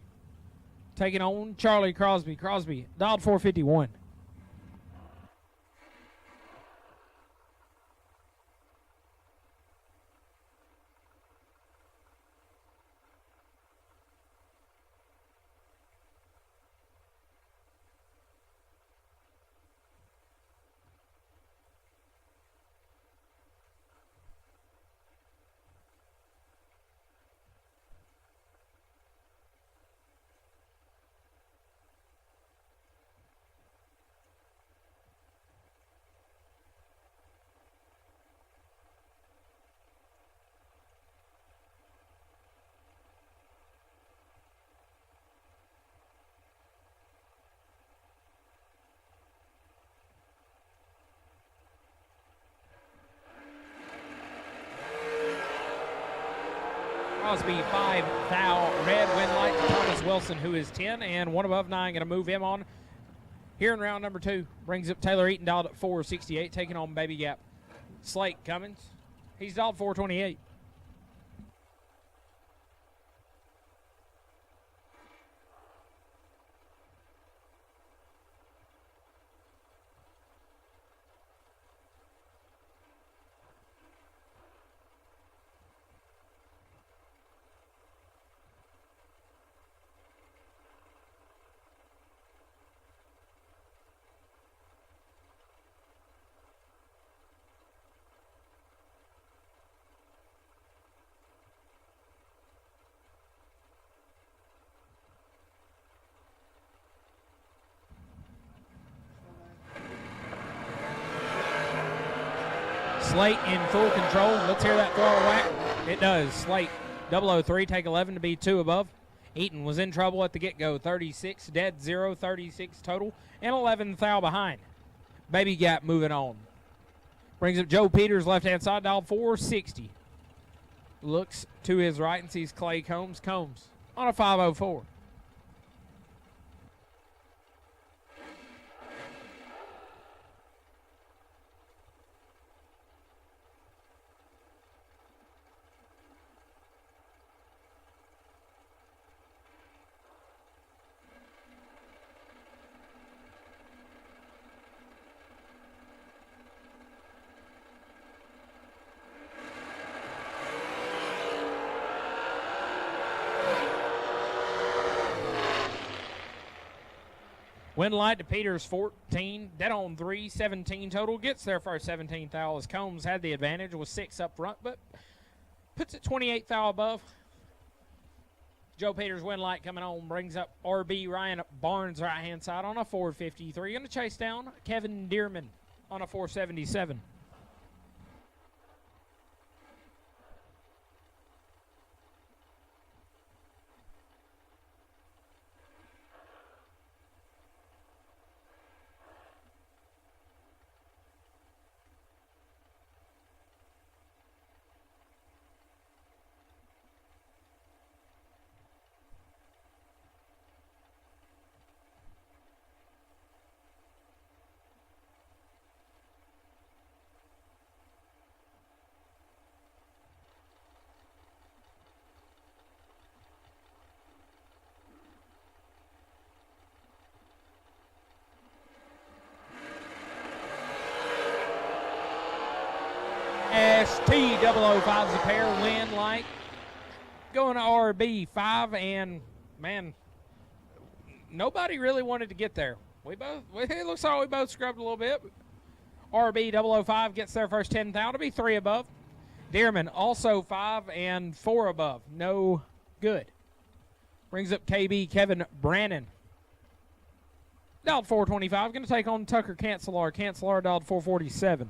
Taking on Charlie Crosby. Crosby, dialed 451. Crosby 5 thou red, win light to Thomas Wilson, who is 10 and 1 above 9. Going to move him on here in round number 2. Brings up Taylor Eaton, dialed at 468, taking on Baby Gap. Slate Cummings, he's dialed 428. Slate in full control. Let's hear that throw whack. It does. Slate 003, take 11 to be 2 above. Eaton was in trouble at the get-go. 36 dead, 0, 36 total, and 11 thou behind. Baby Gap moving on. Brings up Joe Peters, left-hand side, dial 460. Looks to his right and sees Clay Combs. Combs on a 504. Win light to Peters 14, dead on 3, 17 total. Gets there for 17 thou as Combs had the advantage with 6 up front, but puts it 28 thou above. Joe Peters win light coming on, brings up RB Ryan Barnes right hand side on a 453. Going to chase down Kevin Dearman on a 477. ST005's a pair, win light. Going to RB 5, and man, nobody really wanted to get there. It looks like we both scrubbed a little bit. RB 005 gets there first 10 thou to be 3 above. Dearman also 5 and 4 above. No good. Brings up KB Kevin Brannon. Dialed 425. Going to take on Tucker Cancelar. Cancelar dialed 447.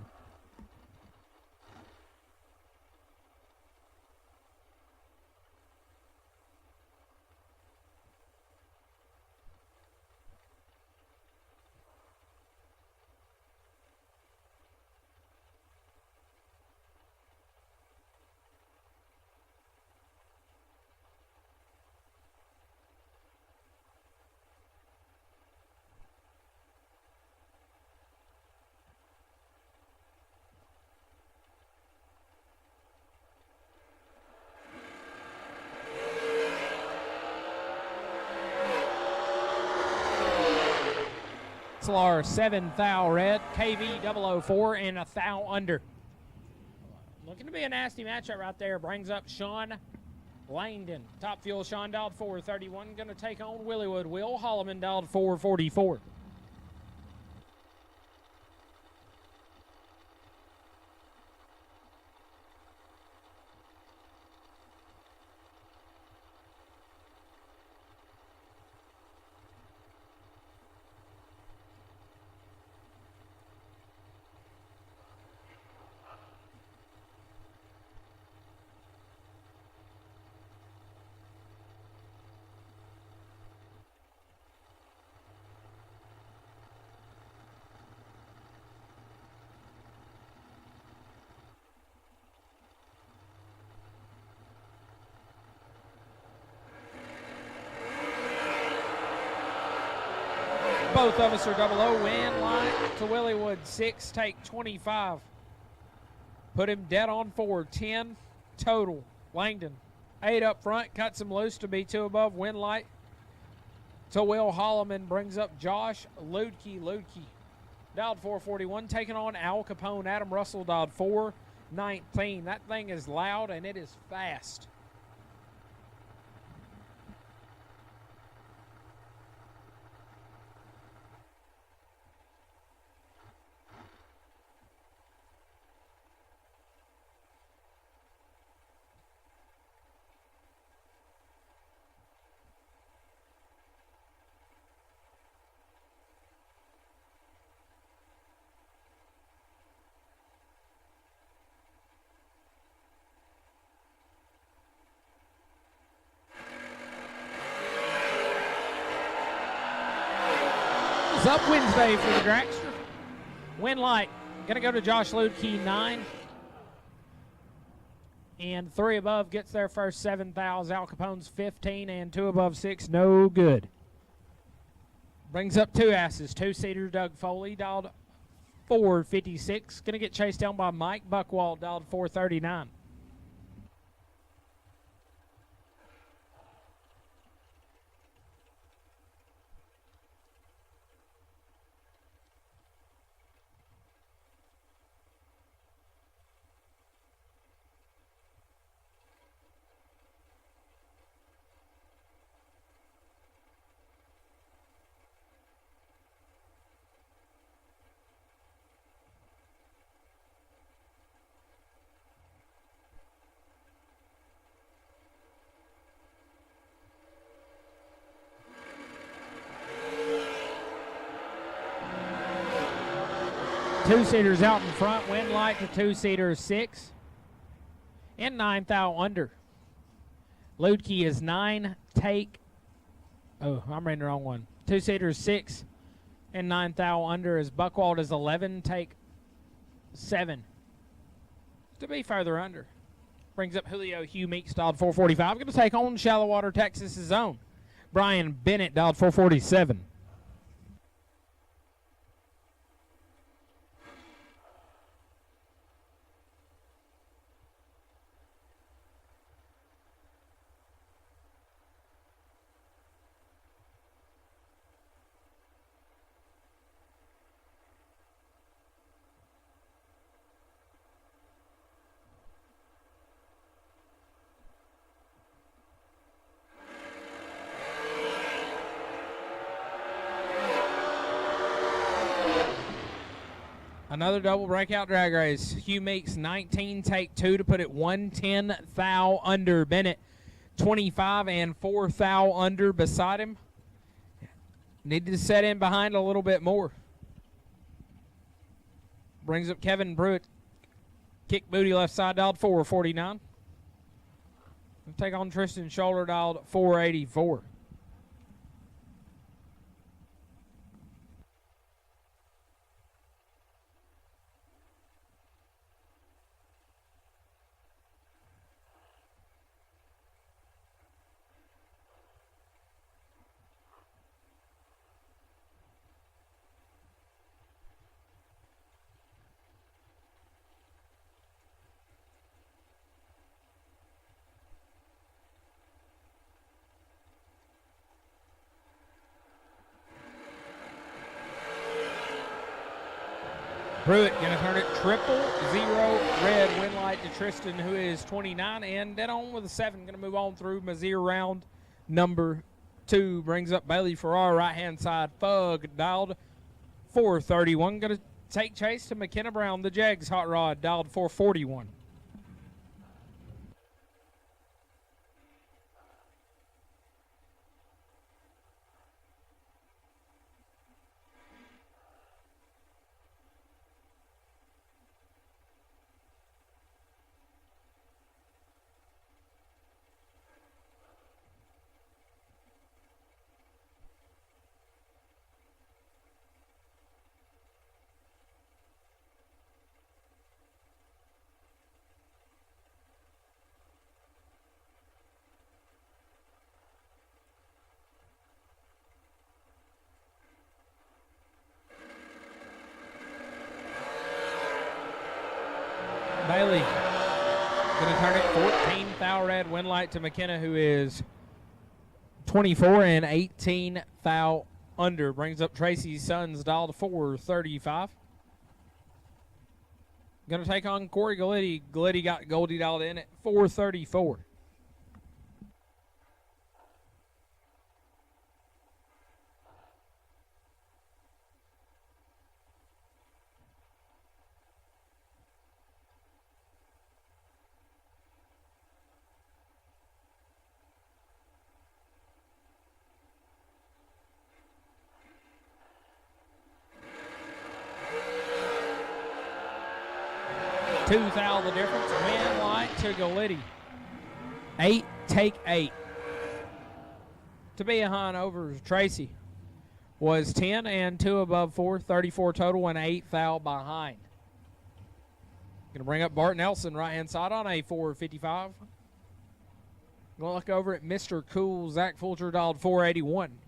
Wetzlar, 7 thou red. KV 004 and a thou under. Looking to be a nasty matchup right there. Brings up Sean Langdon. Top fuel, Sean dialed 431. Going to take on Willywood. Will Holloman dialed 444. Both of us are 00. Win line to Willywood. 6, take 25. Put him dead on 4. 10 total. Langdon. 8 up front. Cuts him loose to be 2 above. Win light to Will Holloman. Brings up Josh Ludke. Dialed 441. Taking on Al Capone. Adam Russell dialed 419. That thing is loud and it is fast. Up Wednesday for the dragster. Win light. Going to go to Josh Ludke, 9. And 3 above gets their first 7 thous. Al Capone's 15 and 2 above 6. No good. Brings up 2 asses. 2-seater Doug Foley dialed 456. Going to get chased down by Mike Buckwald dialed 439. Two-seaters out in front. Win light to 2-seaters 6. And 9 thou under. Ludke is 9. Take. Oh, I'm reading the wrong one. 2-seaters 6. And 9 thou under is Buckwald is 11. Take 7. To be further under. Brings up Julio Hugh Meeks dialed 445. Going to take on Shallow Water, Texas' own Brian Bennett dialed 447. Another double breakout drag race. Hugh Meeks, 19, take 2 to put it 110 thou under. Bennett, 25 and 4 thou under beside him. Needed to set in behind a little bit more. Brings up Kevin Britt. Kick booty left side, dialed 449. Take on Tristan Scholler, dialed 484. Pruitt going to turn it 0-0 red. Win light to Tristan, who is 29, and dead on with a 7. Going to move on through Mizzier round number 2. Brings up Bailey Farrar, right-hand side. Fug dialed 431. Going to take chase to McKenna Brown, the Jags hot rod, dialed 441. Bailey going to turn it 14 foul red. Win light to McKenna, who is 24 and 18 foul under. Brings up Tracy Sons, dialed 435. Going to take on Corey Galletti. Galletti got Goldie dialed in at 434. Two foul the difference. Win light to Galletti. 8, take 8. To be behind over Tracy was 10 and 2 above 4, 34 total and 8 foul behind. Going to bring up Bart Nelson, right-hand side on a 455. Going to look over at Mr. Cool. Zach Fulcher dialed 481.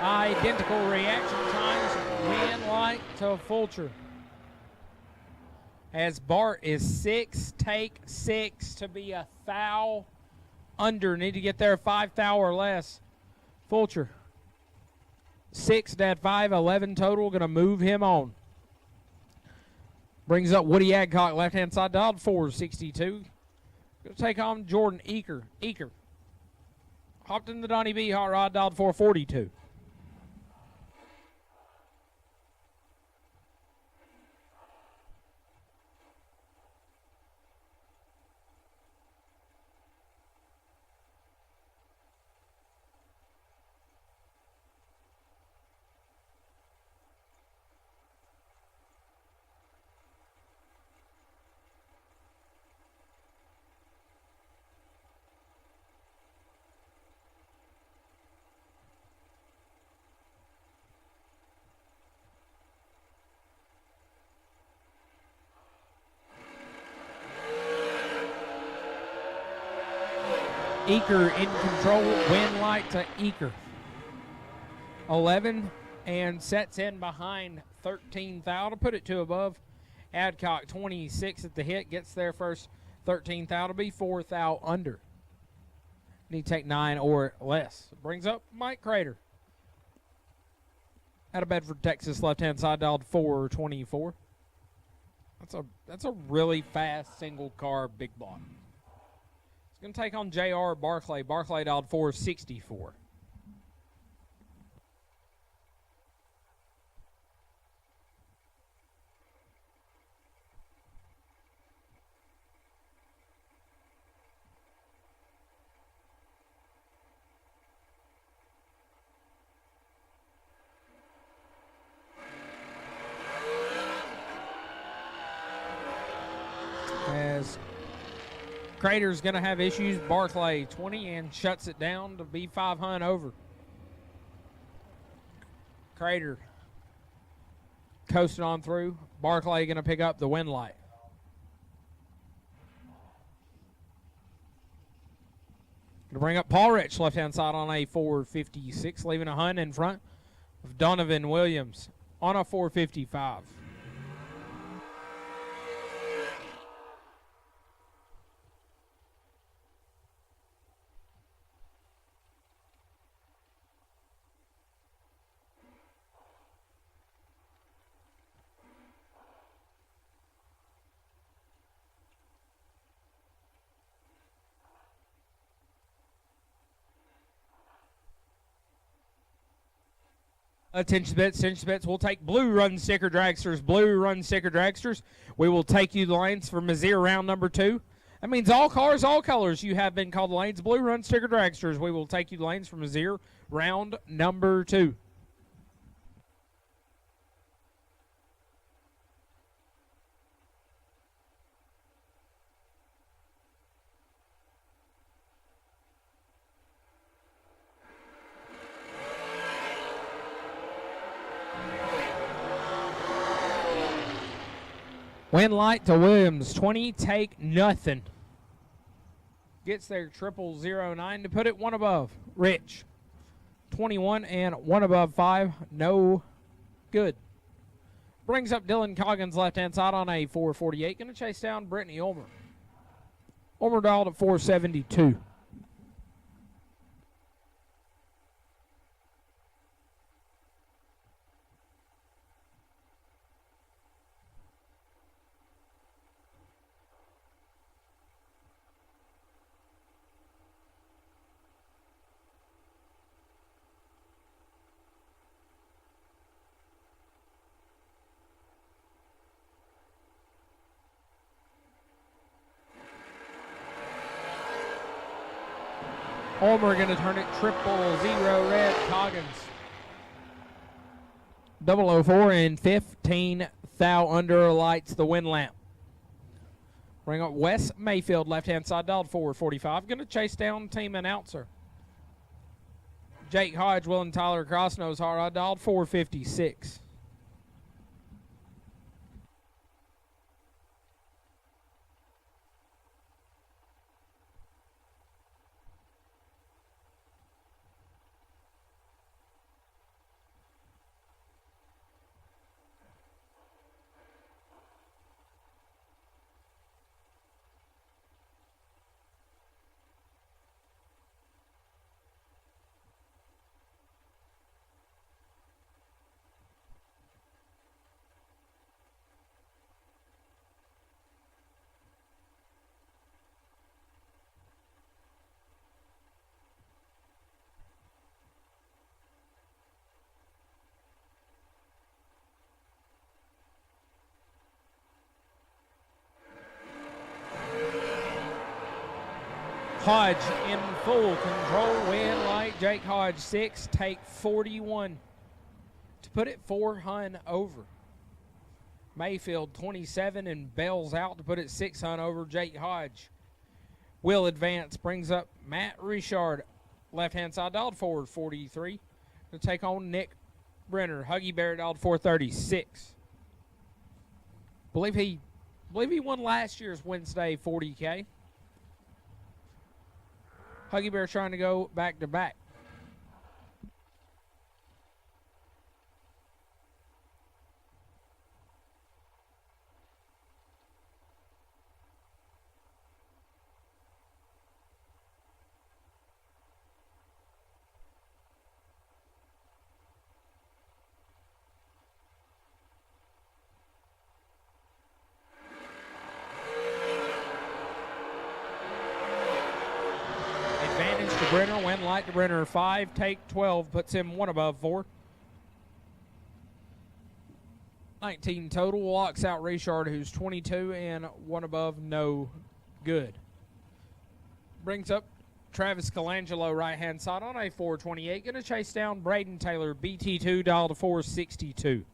Identical reaction times. Win light to Fulcher. As Bart is 6, take 6 to be a foul under. Need to get there 5 foul or less. Fulcher 6, dad 5, 11 total. Going to move him on. Brings up Woody Adcock, left-hand side, dialed 462. Going to take on Jordan Eaker. Eaker hopped in the Donnie B, hot rod, dialed 442. Eaker in control, win light to Eaker. 11 and sets in behind 13 foul to put it to above. Adcock 26 at the hit, gets there first 13 foul to be 4 foul under. Need to take 9 or less. Brings up Mike Crater. Out of Bedford, Texas, left-hand side, dialed 424. That's a really fast single car big block. Going to take on J.R. Barclay. Barclay dialed 464. Crater's going to have issues. Barclay 20 and shuts it down to be 5 Hun over. Crater coasting on through. Barclay going to pick up the win light. Going to bring up Paul Rich left-hand side on a 456, leaving a Hun in front of Donovan Williams on a 455. Attention bets. We'll take blue run sticker dragsters. Blue run sticker dragsters. We will take you the lanes for Mizzier round number 2. That means all cars, all colors. You have been called the lanes. Blue run sticker dragsters. We will take you the lanes for Mizzier round number 2. Win light to Williams, 20, take nothing. Gets there 0009 to put it 1 above. Rich, 21 and 1 above 5, no good. Brings up Dylan Coggins left-hand side on a 448. Going to chase down Brittany Ulmer. Ulmer dialed at 472. Ulmer going to turn it 000 red. Coggins 004 and 15 thou under lights the win lamp. Bring up Wes Mayfield left-hand side dialed 445. Going to chase down team announcer. Jake Hodge, Will and Tyler Crossnose hard rod dialed 456. Hodge in full control, win light. Jake Hodge 6, take 41 to put it 4 Hun over. Mayfield 27 and bails out to put it 6 Hun over. Jake Hodge will advance, brings up Matt Richard, left-hand side dialed 443 to take on Nick Brenner. Huggy Bear dialed 436. Believe he won last year's Wednesday 40K. Huggy Bear trying to go back-to-back. Brenner, win light to Brenner, 5, take 12, puts him 1 above 4. 19 total, locks out Richard, who's 22 and 1 above, no good. Brings up Travis Colangelo, right-hand side on a 428. Going to chase down Braden Taylor, BT2, dial to 462.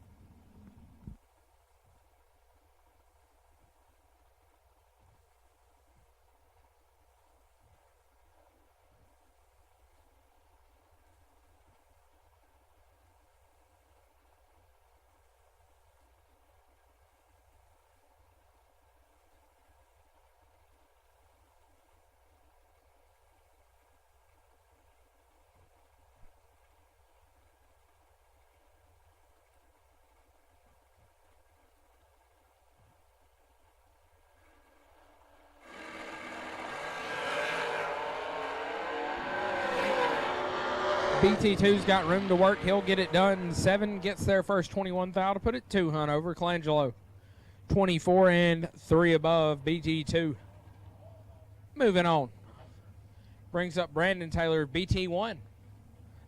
BT2's got room to work. He'll get it done. 7 gets their first 21 thou to put it 2 hunt over. Colangelo 24 and 3 above BT2. Moving on. Brings up Brandon Taylor, BT1.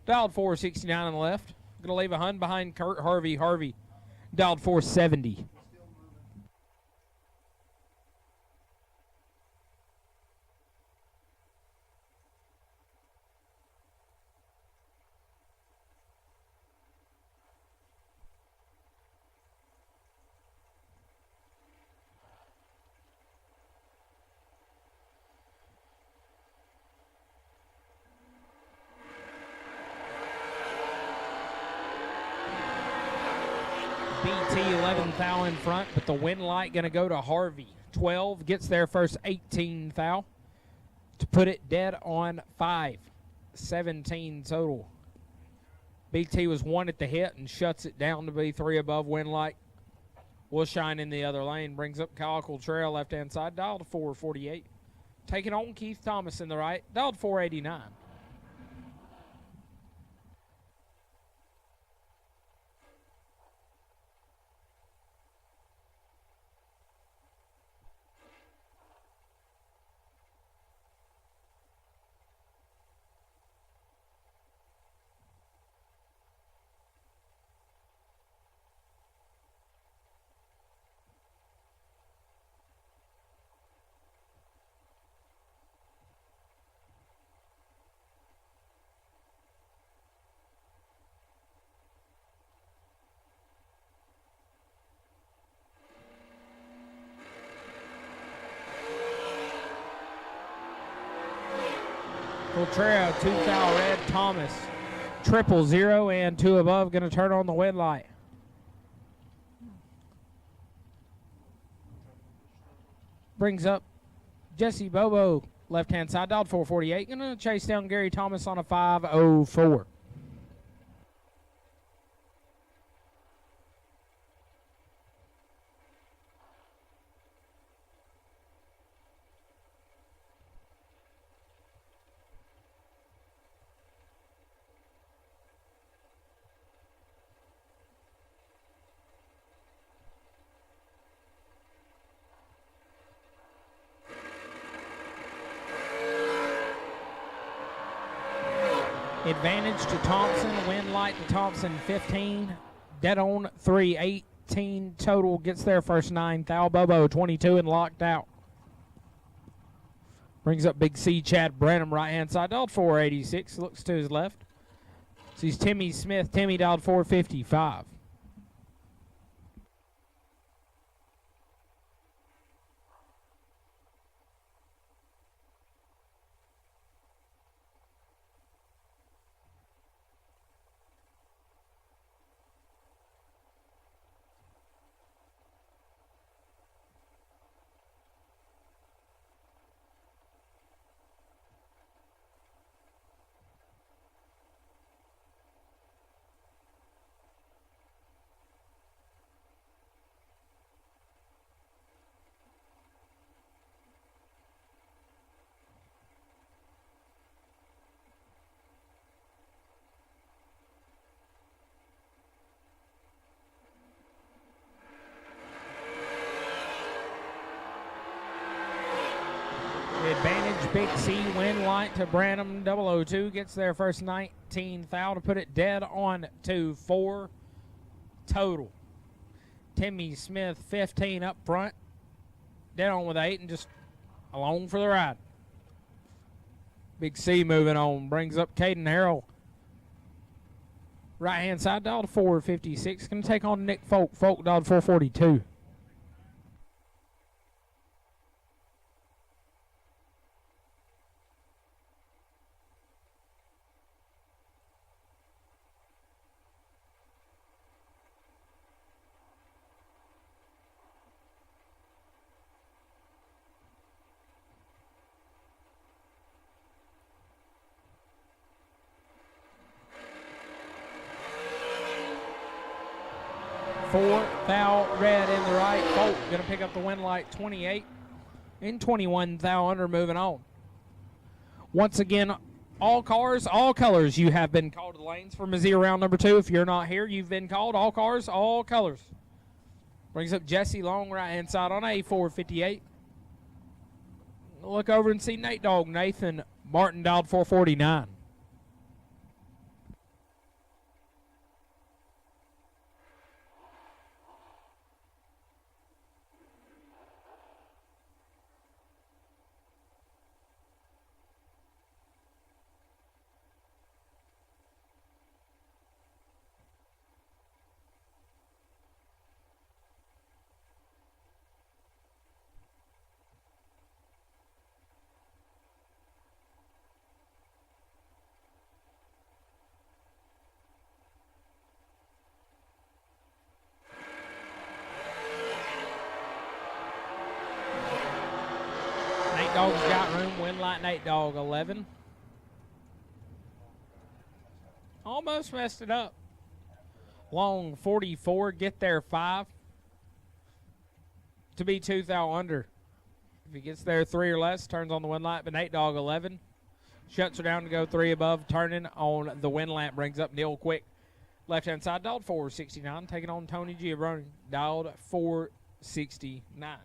Dialed 469 on the left. Going to leave a hunt behind Kurt Harvey. Harvey dialed 470. BT 11 thou in front, but the wind light going to go to Harvey. 12 gets their first 18 thou to put it dead on 5. 17 total. BT was 1 at the hit and shuts it down to be 3 above. Wind light will shine in the other lane. Brings up Kyle Trail left hand side, dialed 448. Taking on Keith Thomas in the right, dialed 489. Coltrera, 2 thou red, Thomas, 000 and 2 above, going to turn on the wind light. Brings up Jesse Bobo, left-hand side, dialed 448, going to chase down Gary Thomas on a 504. Advantage to Thompson, wind light to Thompson, 15, dead on 3, 18 total, gets their first 9. Thou Bobo, 22 and locked out. Brings up Big C, Chad Branham, right-hand side, dialed 486, looks to his left. Sees Timmy Smith, Timmy dialed 455. Advantage, Big C, wind light to Branham, 002, gets their first 19 thou to put it dead on to 4 total. Timmy Smith, 15 up front, dead on with 8 and just along for the ride. Big C moving on, brings up Caden Harrell. Right-hand side, dialed 456, going to take on Nick Folk. Folk dialed 442. Four thou red in the right. Folk going to pick up the wind light, 28 and 21 thou under, moving on. Once again, All cars, all colors, you have been called to the lanes for Missouri round number 2. If you're not here, you've been called. All cars, all colors. Brings up Jesse Long, right-hand side on A458. Look over and see Nate Dogg. Nathan Martin dialed 449. Nate Dogg's got room. Win light Nate Dogg 11. Almost messed it up. Long 44, get there 5. To be 2 thou under. If he gets there 3 or less, turns on the win light, but Nate Dogg 11. Shuts her down to go 3 above, turning on the win lamp, brings up Neil Quick. Left-hand side, dialed 469, taking on Tony Giovanni, dialed 469.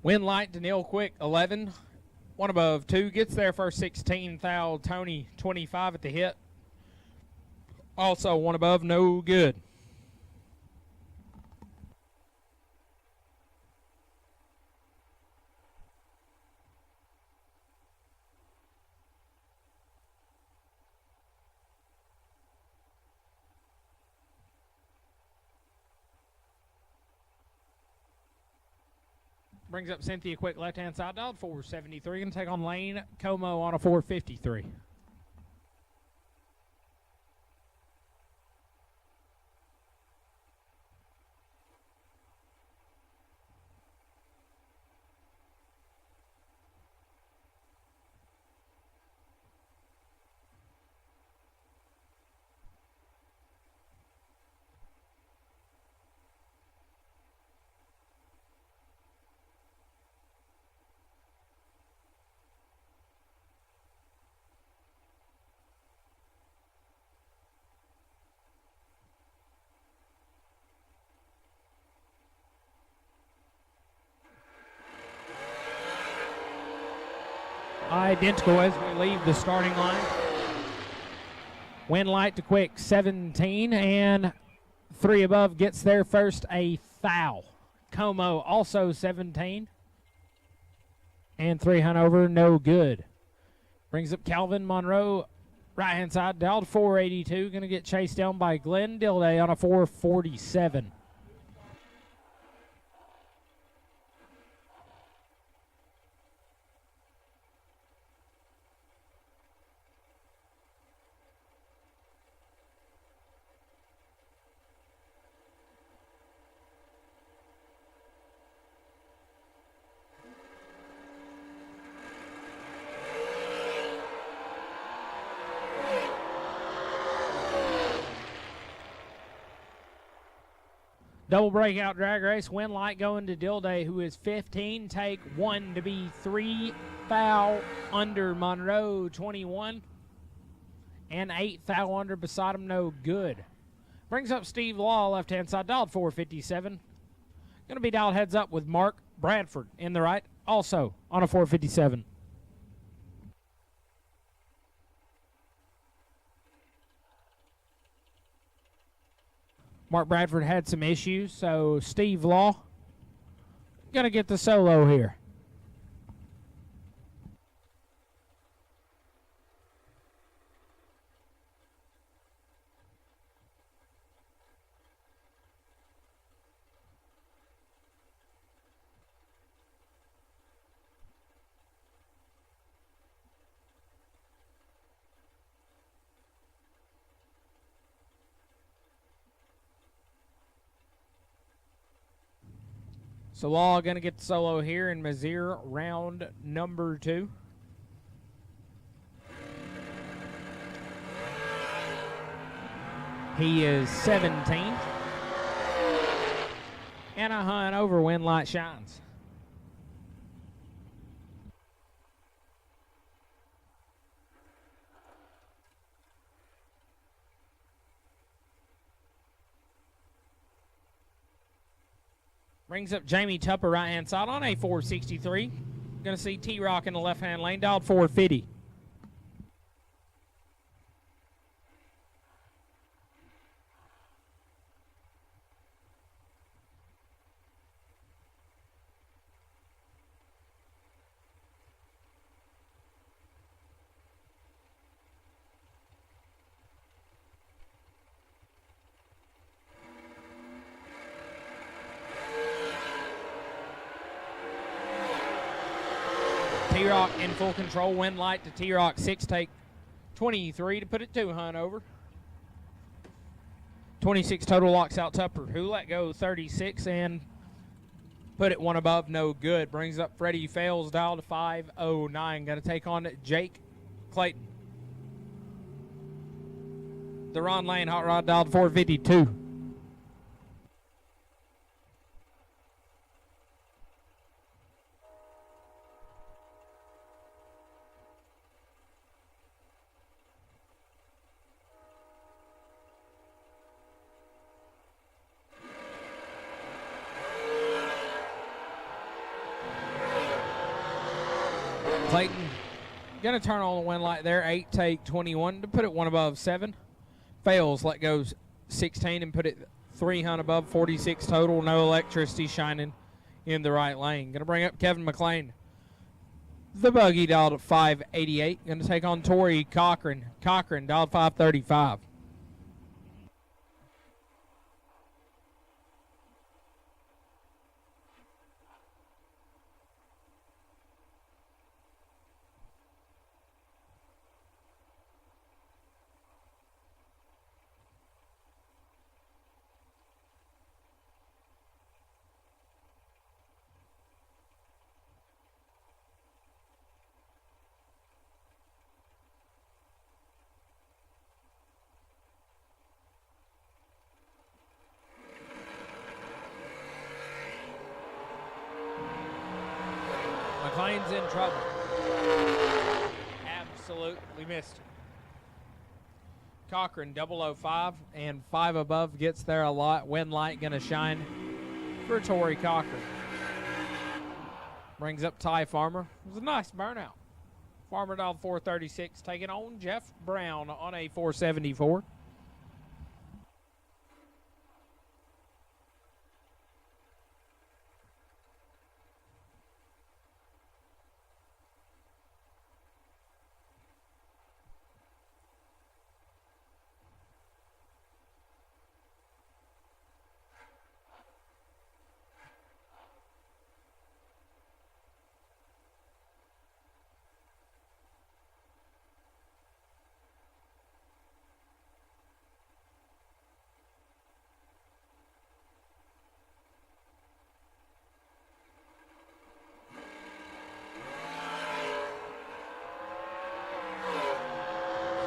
Win light to Neil Quick, 11. 1 above 2. Gets there first 16. Foul Tony, 25 at the hit. Also 1 above, no good. Brings up Cynthia Quick, left-hand side, dialed 473. Going to take on Lane Como on a 453. Identical as we leave the starting line. Win light to Quick, 17, and 3 above gets there first, a foul. Como also 17, and 3 Hanover, no good. Brings up Calvin Monroe, right-hand side, dialed 482, going to get chased down by Glenn Dilday on a 447. Double breakout drag race. Win light going to Dilday, who is 15. Take 1 to be 3 foul under Monroe, 21. And 8 foul under beside him, no good. Brings up Steve Law, left-hand side, dialed 457. Going to be dialed heads up with Mark Bradford in the right, also on a 457. Mark Bradford had some issues, so Steve Law going to get the solo here. So Law going to get the solo here in Mizzier, round number 2. He is 17. And a hunt over when light shines. Brings up Jamie Tupper right-hand side on a 463. Going to see T-Rock in the left-hand lane, dialed 450. T-Rock in full control, wind light to T-Rock 6, take 23 to put it 2 hunt over. 26 total locks out Tupper, who let go 36 and put it 1 above, no good. Brings up Freddie Fails, dial to 509. Going to take on Jake Clayton. The Ron Lane hot rod dialed 452. Clayton going to turn on the wind light there. 8, take 21 to put it 1 above 7. Fails, let go 16 and put it 3 hunt above, 46 total. No electricity shining in the right lane. Going to bring up Kevin McLean. The buggy dialed at 588. Going to take on Tori Cochran. Cochran dialed 535. McLean's in trouble. Absolutely missed it. Cochran 005 and 5 above gets there a lot. Wind light going to shine for Torrey Cochran. Brings up Ty Farmer. It was a nice burnout. Farmer dialed 436, taking on Jeff Brown on a 474.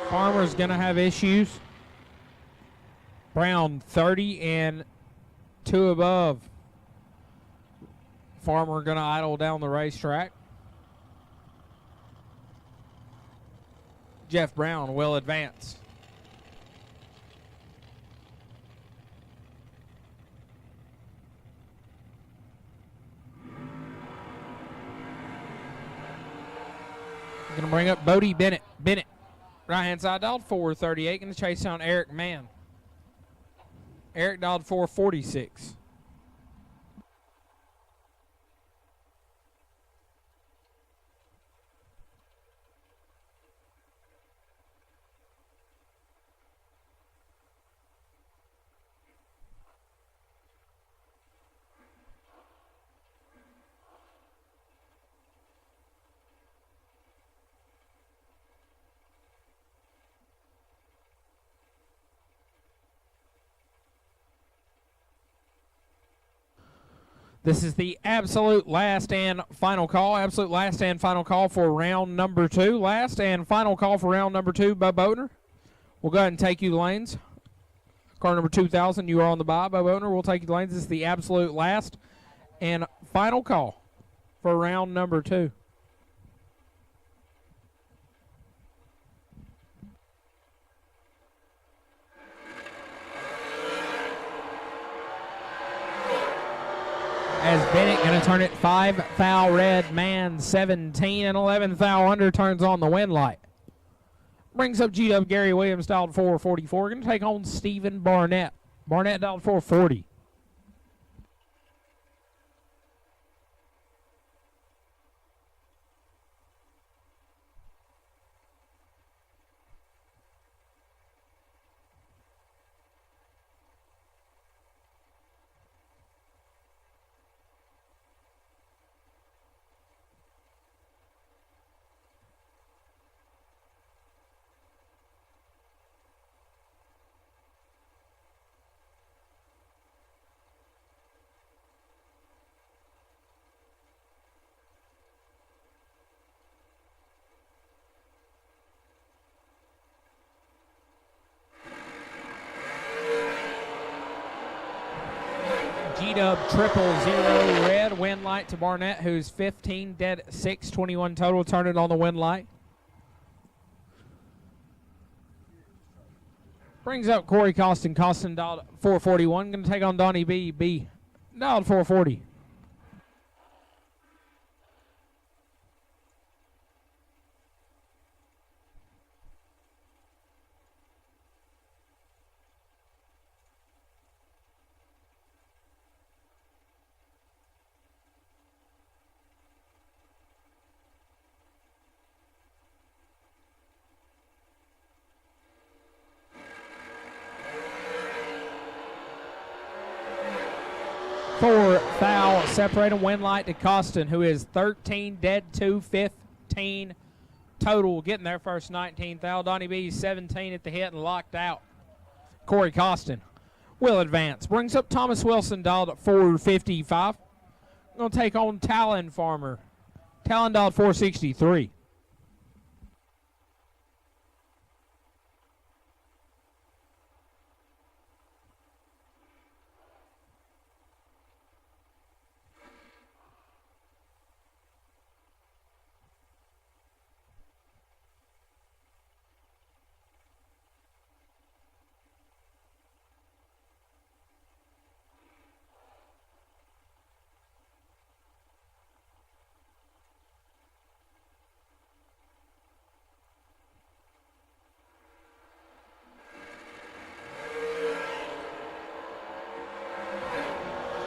Farmer's going to have issues. Brown 30 and 2 above. Farmer going to idle down the racetrack. Jeff Brown will advance. Going to bring up Bodie Bennett. Bennett. Right-hand side dialed 438. Going to chase down Eric Mann. Eric dialed 446. This is the absolute last and final call. Absolute last and final call for round number 2. Last and final call for round number 2, Bub Oatner. We'll go ahead and take you the lanes. Car number 2000, you are on the bye, Bub Oatner. We'll take you the lanes. This is the absolute last and final call for round number 2. As Bennett going to turn it 5 foul red, man 17 and 11 foul under, turns on the wind light. Brings up GW Gary Williams, dialed 444. Going to take on Stephen Barnett. Barnett dialed 440. G-Dub 000 red, wind light to Barnett, who's 15, dead 6, 21 total. Turn it on the wind light. Brings up Corey Costin. Costin dialed 441. Going to take on Donnie B. B dialed 440. Four foul, separating wind light to Costin, who is 13, dead 2, 15 total. Getting there first 19 foul. Donnie B 17 at the hit and locked out. Corey Costin will advance. Brings up Thomas Wilson, dialed at 455. Going to take on Talon Farmer. Talon dialed 463.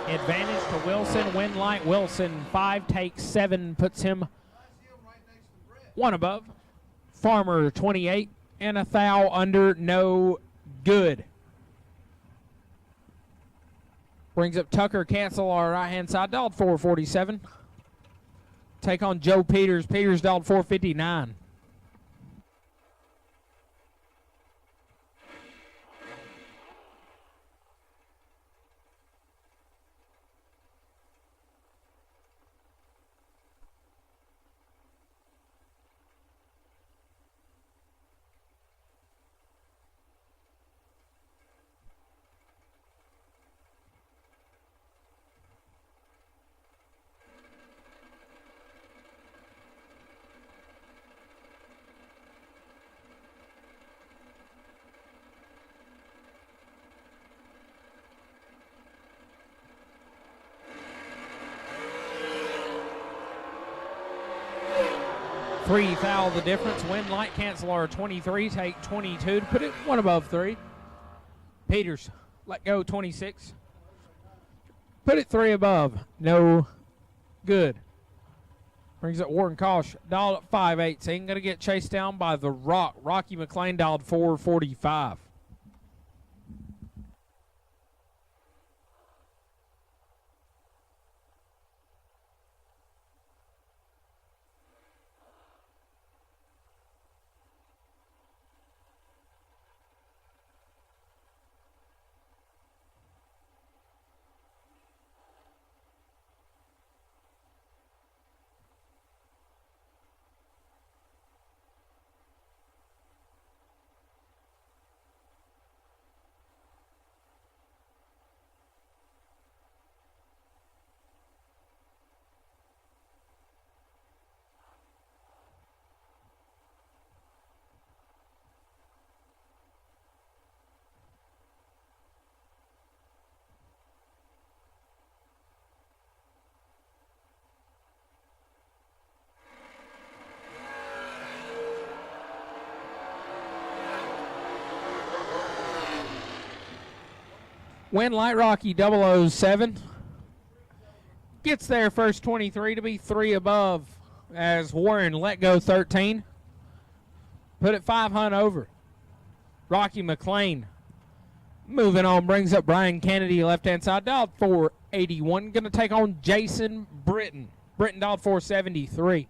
Advantage to Wilson, wind light. Wilson 5 takes 7, puts him 1 above. Farmer 28 and a foul under, no good. Brings up Tucker Cancel, our right hand side, dialed 447. Take on Joe Peters. Peters dialed 459. Three foul the difference. Wind light cancel our 23, take 22 to put it 1 above 3. Peters let go 26. Put it 3 above. No good. Brings up Warren Kosh, dialed at 518. Going to get chased down by the Rock. Rocky McLean dialed 445. Win Light Rocky 007 gets there first 23 to be 3 above as Warren let go 13. Put it 5 hunt over. Rocky McLean moving on, brings up Brian Kennedy left-hand side, dialed 481. Going to take on Jason Britton. Britton dialed 473.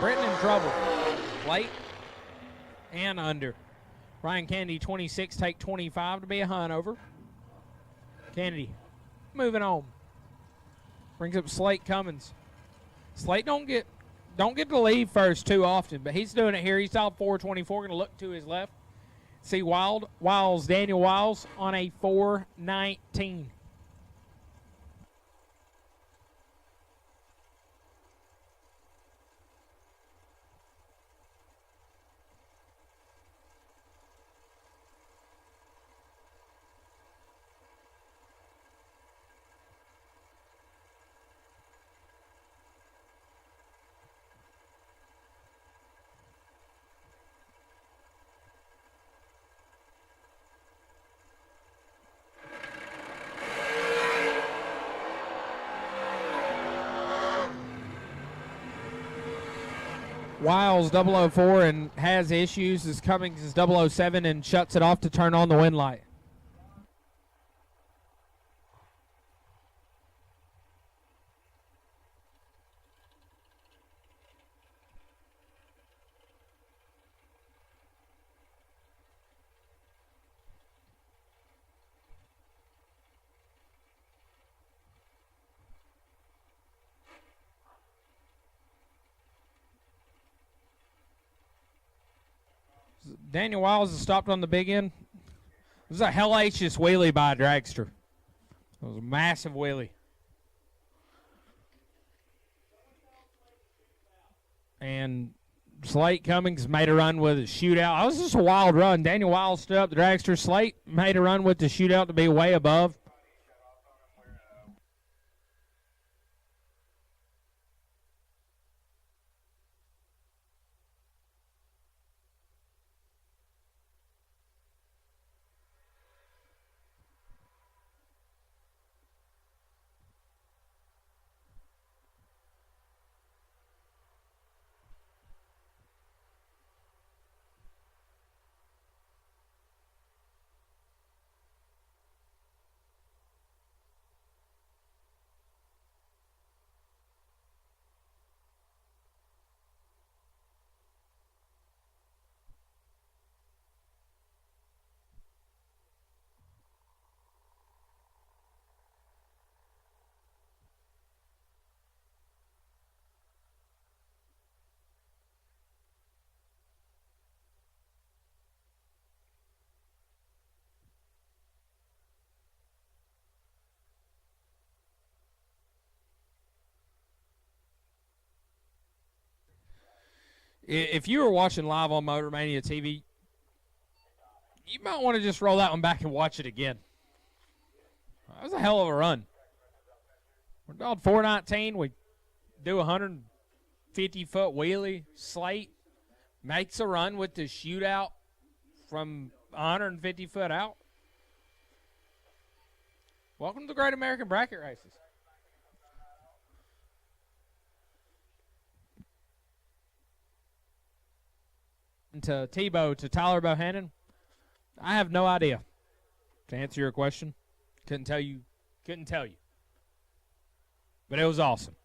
Britton in trouble. Late and under. Ryan Kennedy 26, take 25 to be a hunt over. Kennedy moving on. Brings up Slate Cummings. Slate don't get to leave first too often, but he's doing it here. He's out 424. Going to look to his left. See Daniel Wiles on a 419. Wiles 004 and has issues as Cummings is 007 and shuts it off to turn on the wind light. Daniel Wiles has stopped on the big end. It was a hellacious wheelie by a dragster. It was a massive wheelie. And Slate Cummings made a run with a shootout. It was just a wild run. Daniel Wiles stood up the dragster. Slate made a run with the shootout to be way above. If you were watching live on Motor Mania TV, you might want to just roll that one back and watch it again. That was a hell of a run. We're down 419. We do a 150-foot wheelie. Slate makes a run with the shootout from 150 foot out. Welcome to the Great American Bracket Races. To Tebow, to Tyler Bohannon, I have no idea. To answer your question, couldn't tell you. But it was awesome.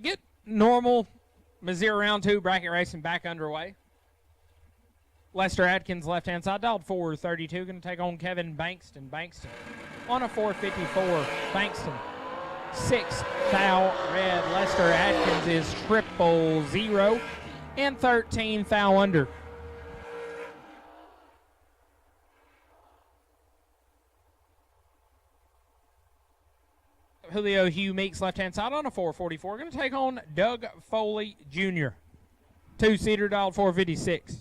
Get normal Missouri round 2 bracket racing back underway. Lester Adkins, left-hand side, dialed 432, going to take on Kevin Bankston. Bankston on a 454. Bankston, 6 thou red. Lester Adkins is 000 and 13 thou under. Julio Hugh Meeks, left-hand side, on a 444. Going to take on Doug Foley Jr. Two-seater, dialed 456.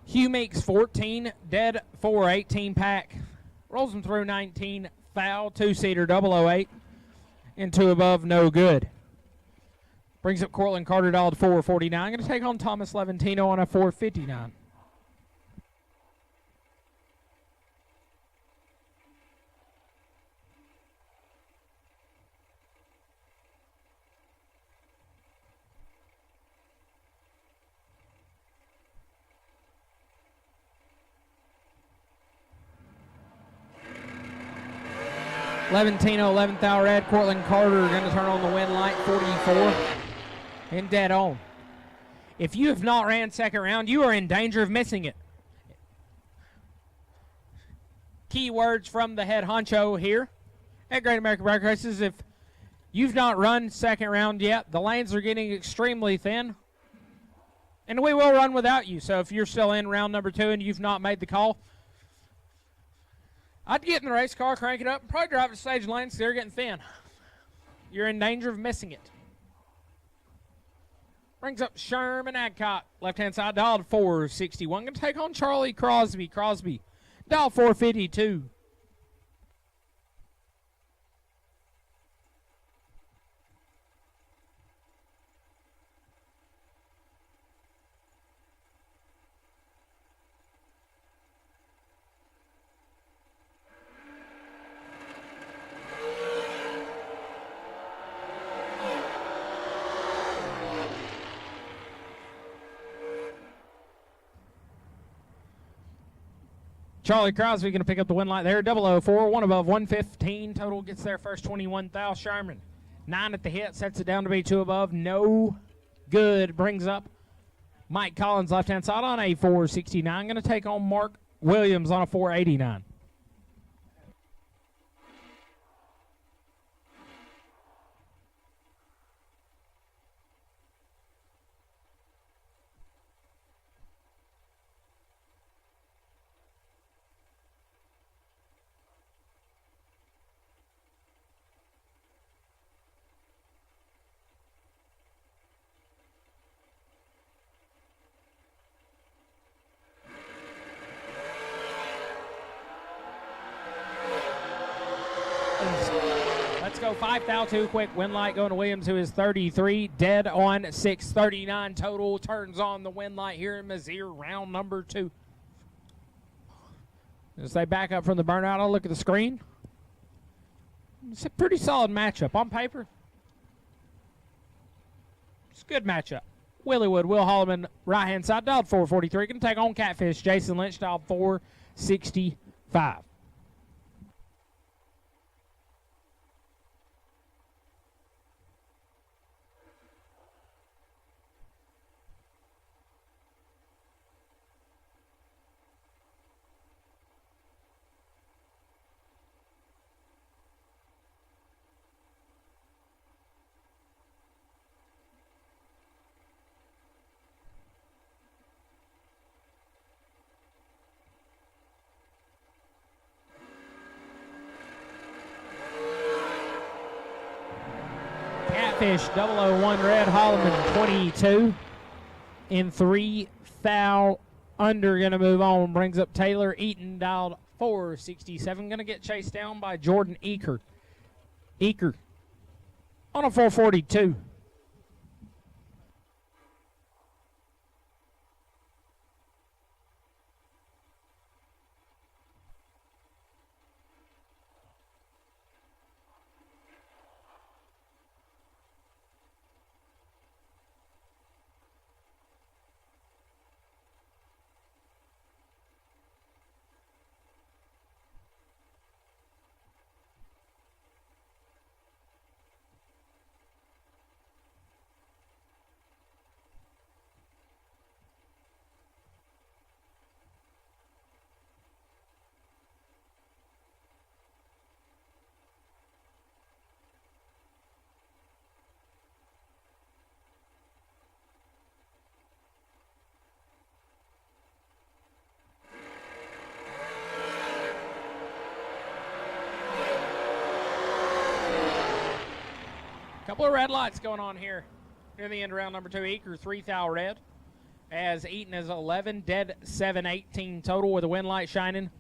Hugh Meeks, 14 dead, 418 pack. Rolls them through 19 foul, two-seater, 008. And 2 above, no good. Brings up Cortland Carter, dialed 449. Going to take on Thomas Levantino on a 459. Levantino, 11th hour red. Cortland Carter going to turn on the win light, 44. And dead on. If you have not ran second round, you are in danger of missing it. Key words from the head honcho here at Great American Break Races. If you've not run second round yet, the lanes are getting extremely thin. And we will run without you. So if you're still in round number 2 and you've not made the call, I'd get in the race car, crank it up, and probably drive to stage lanes. They're getting thin. You're in danger of missing it. Brings up Sherman Adcock, left-hand side, dialed 461. Going to take on Charlie Crosby. Crosby, dialed 452. Charlie Crosby going to pick up the win light there. 004, 1 above, 115. Total gets there first, 21,000. Sherman, 9 at the hit, sets it down to be 2 above. No good. Brings up Mike Collins, left-hand side, on a 469. Going to take on Mark Williams on a 489. Let's go 5,000 quick. Win light going to Williams, who is 33. Dead on 639 total. Turns on the win light here in Missouri, round number 2. As they back up from the burnout, I'll look at the screen. It's a pretty solid matchup. On paper, it's a good matchup. Willywood, Will Holloman, right-hand side, dialed 443. Going to take on Catfish. Jason Lynch, dialed 465. Catfish 001 red, Holloman 22 in 3 foul under. Going to move on. Brings up Taylor Eaton, dialed 467. Going to get chased down by Jordan Eaker. Eaker on a 442. Couple of red lights going on here near the end of round number 2. Eaker 3 foul red, as Eaton is 11, dead 7-18 total with a wind light shining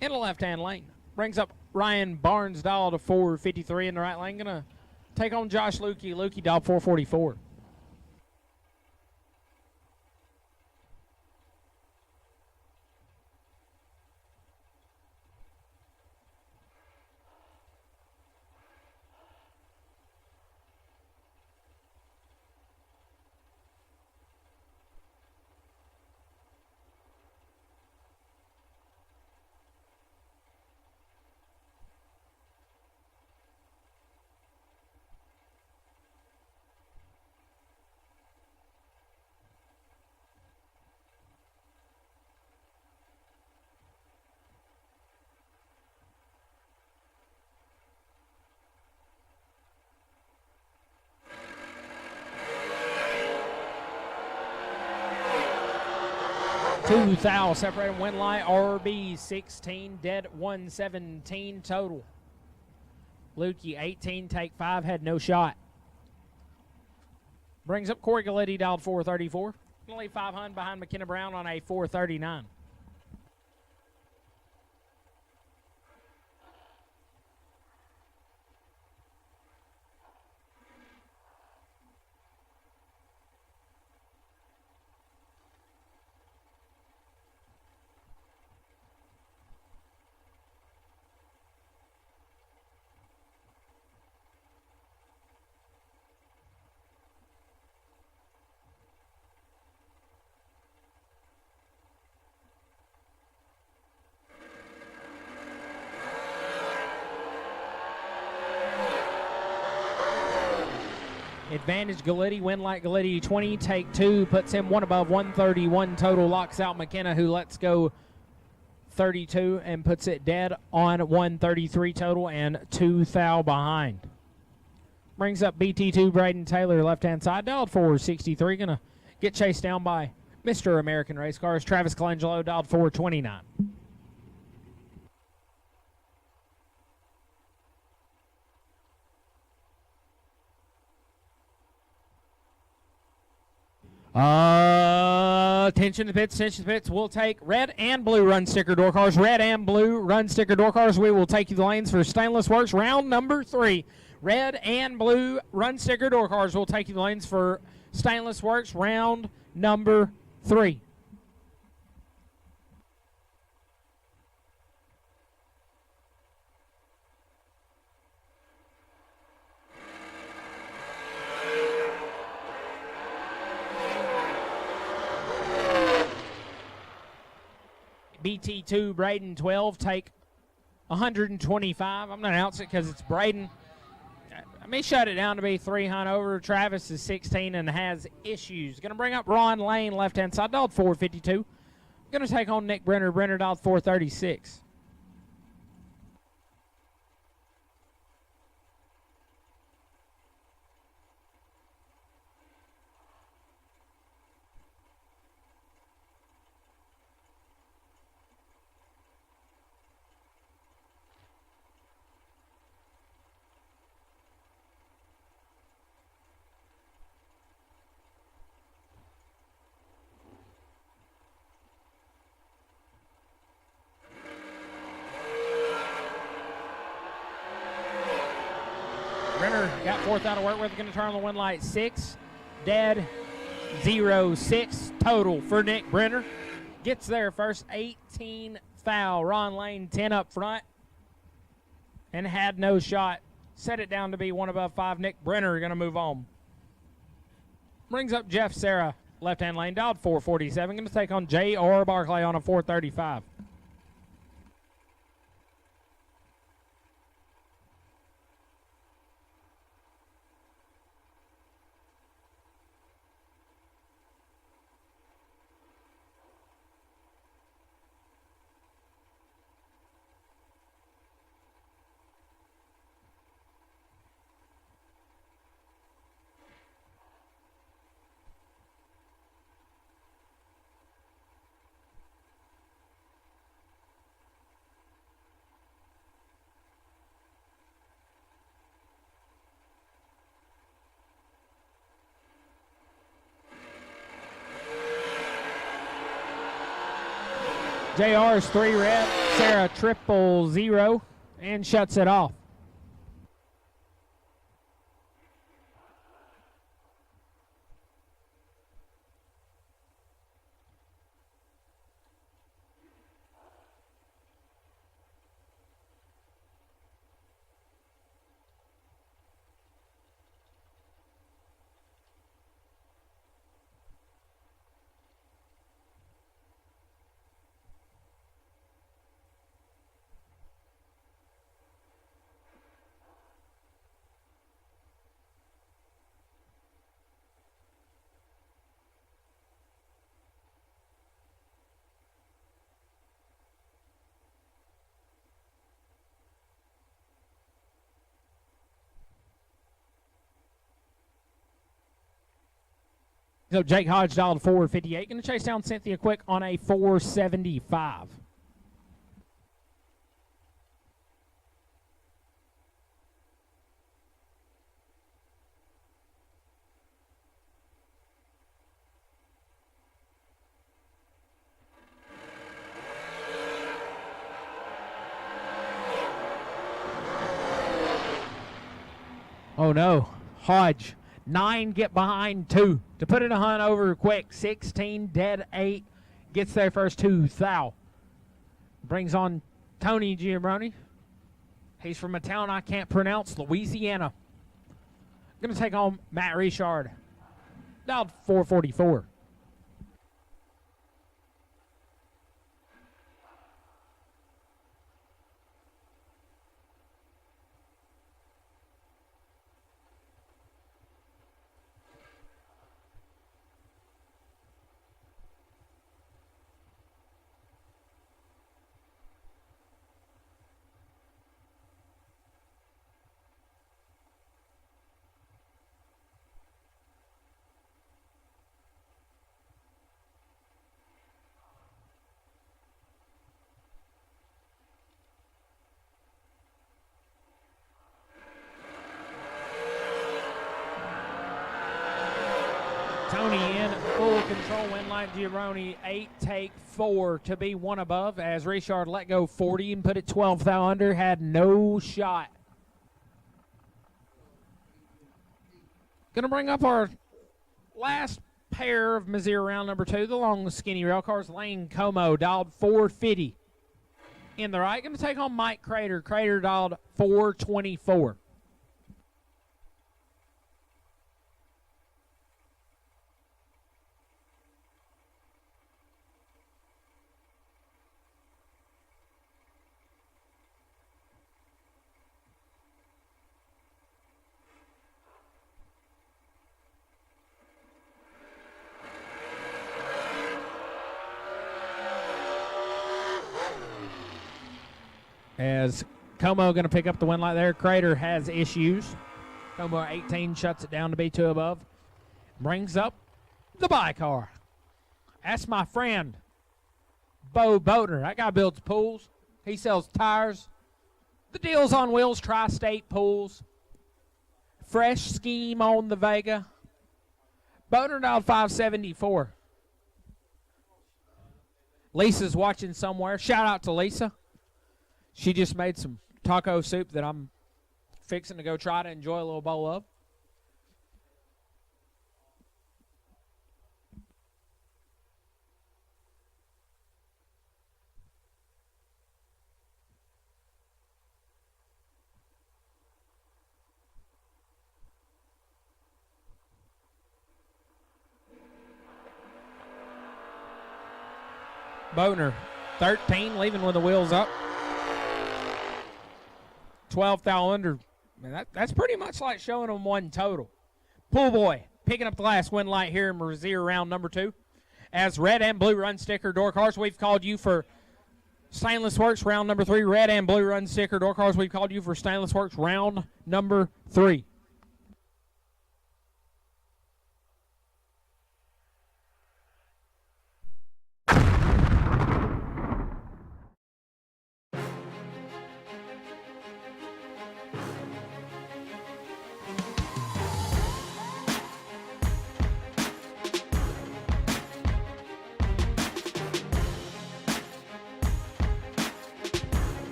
in the left-hand lane. Brings up Ryan Barnes, dial to 453 in the right lane. Gonna take on Josh Lukey. Lukey dial 444. Two thou separating wind light. RB 16, dead 117 total. Lukey 18, take 5, had no shot. Brings up Corey Galletti, dialed 434. Gonna leave 500 behind McKenna Brown on a 439. Advantage Galletti, win like Galletti 20, take 2, puts him one above 131 total, locks out McKenna, who lets go 32 and puts it dead on 133 total and 2 thou behind. Brings up BT2 Braden Taylor, left-hand side, dialed 463, gonna get chased down by Mr. American Race Cars, Travis Colangelo, dialed 429. Attention to the pits. We'll take red and blue run sticker door cars. Red and blue run sticker door cars. We will take you the lanes for Stainless Works round number 3. Red and blue run sticker door cars will take you the lanes for Stainless Works round number 3. BT2 Braden 12, take 125. I'm going to announce it because it's Braden. Let me shut it down to be 300 over. Travis is 16 and has issues. Going to bring up Ron Lane, left-hand side, dialed 452. Going to take on Nick Brenner. Brenner dialed 436. Got fourth out of work with. Going to turn on the win light. 6 dead, 0-6 total for Nick Brenner. Gets there first. 18 foul. Ron Lane 10 up front and had no shot. Set it down to be 1 above 5. Nick Brenner going to move on. Brings up Jeff Serra, left-hand lane, dialed 447. Going to take on J.R. Barclay on a 435. JR's 3 red, Sarah 000, and shuts it off. So Jake Hodge dialed 458. Going to chase down Cynthia Quick on a 475. Oh no, Hodge. 9 get behind 2 to put it a hunt over Quick. 16 dead 8 gets there first 2 thou. Brings on Tony Giambroni. He's from a town I can't pronounce, Louisiana. Going to take on Matt Richard. Dialed 444. Tony in full control, win line Giambroni 8, take 4 to be 1 above as Richard let go 40 and put it 12 thou under, had no shot. Gonna bring up our last pair of Missouri round number 2, the long skinny rail cars. Lane Como dialed 450 in the right. Gonna take on Mike Crater. Crater dialed 424. As Como going to pick up the win light there. Crater has issues. Como 18 shuts it down to be 2 above. Brings up the buy car. That's my friend, Bo Boatner. That guy builds pools. He sells tires. The deal's on wheels, tri-state pools. Fresh scheme on the Vega. Boatner dialed 574. Lisa's watching somewhere. Shout out to Lisa. She just made some taco soup that I'm fixing to go try to enjoy a little bowl of. Boner, 13, leaving with the wheels up. 12th thou under. Man, that's pretty much like showing them one total. Pool Boy picking up the last win light here in Rosier round number 2. As red and blue run sticker door cars, we've called you for Stainless Works round number 3. Red and blue run sticker door cars, we've called you for Stainless Works round number 3.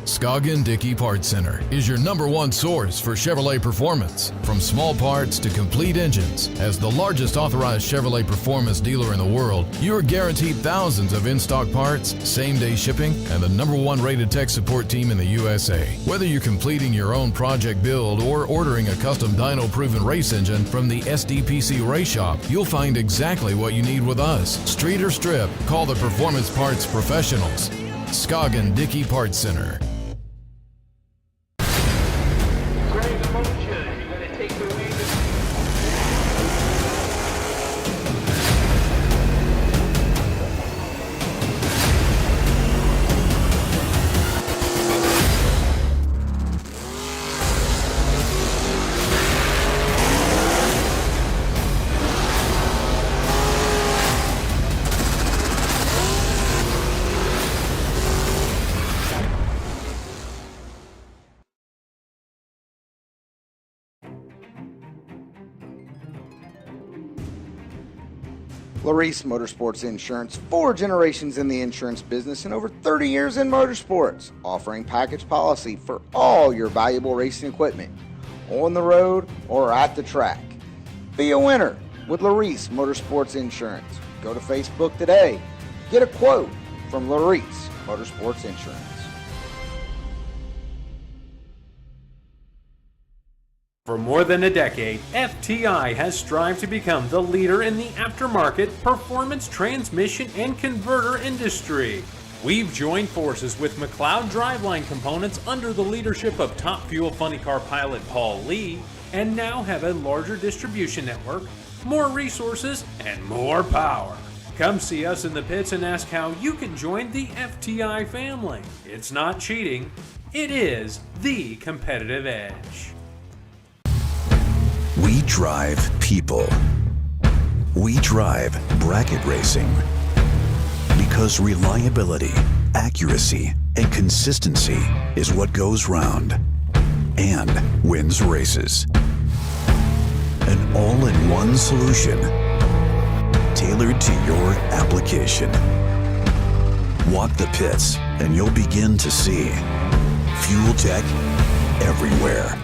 Scoggin Dickey Parts Center is your #1 source for Chevrolet performance. From small parts to complete engines, as the largest authorized Chevrolet performance dealer in the world, you are guaranteed thousands of in-stock parts, same-day shipping, and the #1 rated tech support team in the USA. Whether you're completing your own project build or ordering a custom dyno-proven race engine from the SDPC Race Shop, you'll find exactly what you need with us. Street or strip, call the Performance Parts Professionals. Scoggin Dickey Parts Center. Larice Motorsports Insurance, 4 generations in the insurance business and over 30 years in motorsports, offering package policy for all your valuable racing equipment, on the road or at the track. Be a winner with Larice Motorsports Insurance. Go to Facebook today. Get a quote from Larice Motorsports Insurance. For more than a decade, FTI has strived to become the leader in the aftermarket performance transmission and converter industry. We've joined forces with McLeod Driveline Components under the leadership of Top Fuel Funny Car pilot Paul Lee, and now have a larger distribution network, more resources, and more power. Come see us in the pits and ask how you can join the FTI family. It's not cheating, it is the competitive edge. We drive people. We drive bracket racing. Because reliability, accuracy, and consistency is what goes round and wins races. An all-in-one solution tailored to your application. Walk the pits and you'll begin to see fuel tech everywhere.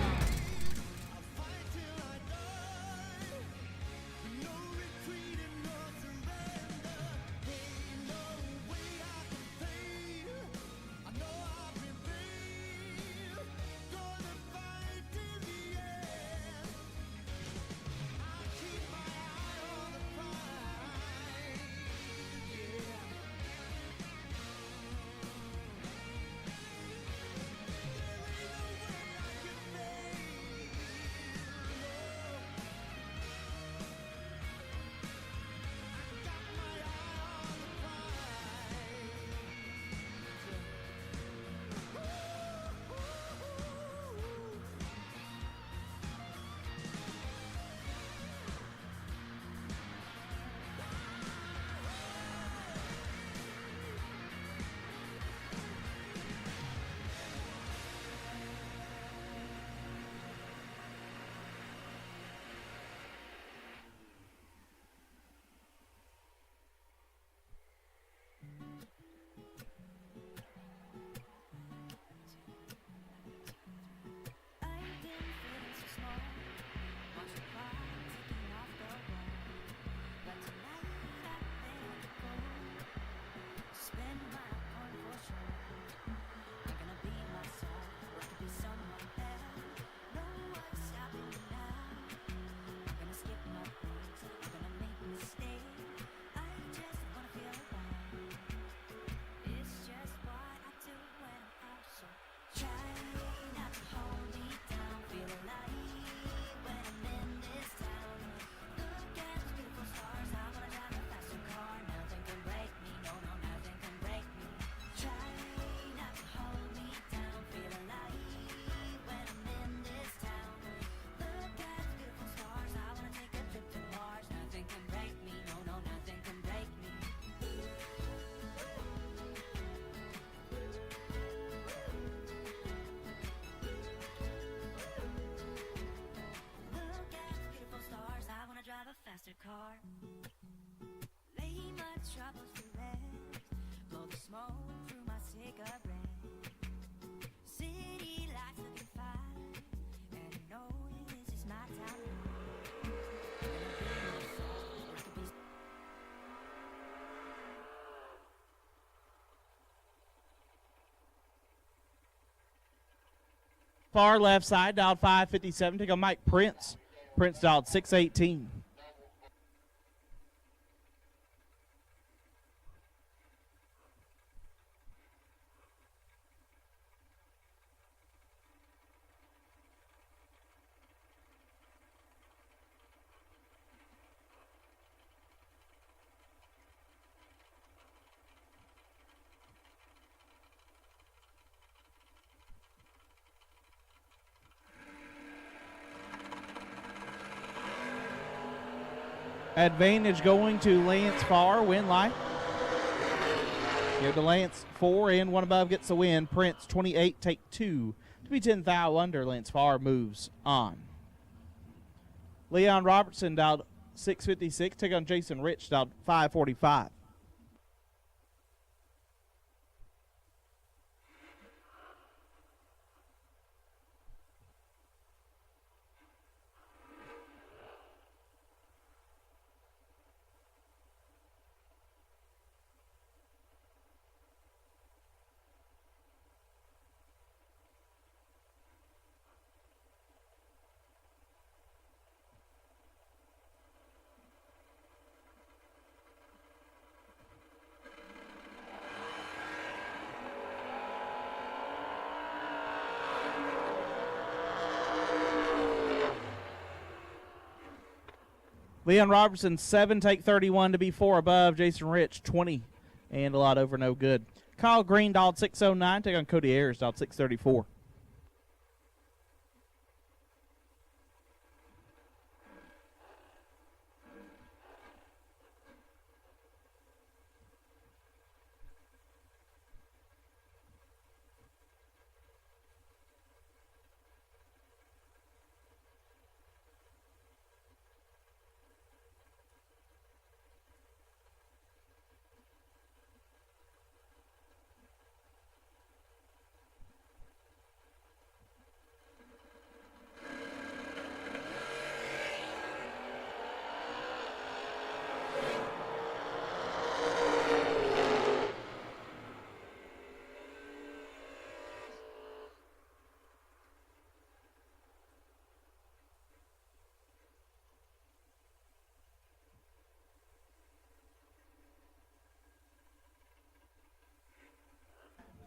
smoke through my cigarette. City lights looking fine, and I know this is my time. Far left side, dialed 557. Take on Mike Prince. Prince dialed 618. Advantage going to Lance Farr, win line. Give to Lance 4 and one above gets the win. Prince 28, take 2. To be 10 thou under, Lance Farr moves on. Leon Robertson dialed 656. Take on Jason Rich, dialed 545. Leon Robertson 7, take 31 to be 4 above. Jason Rich 20 and a lot over, no good. Kyle Green dialed 609. Take on Cody Ayers, dialed 634.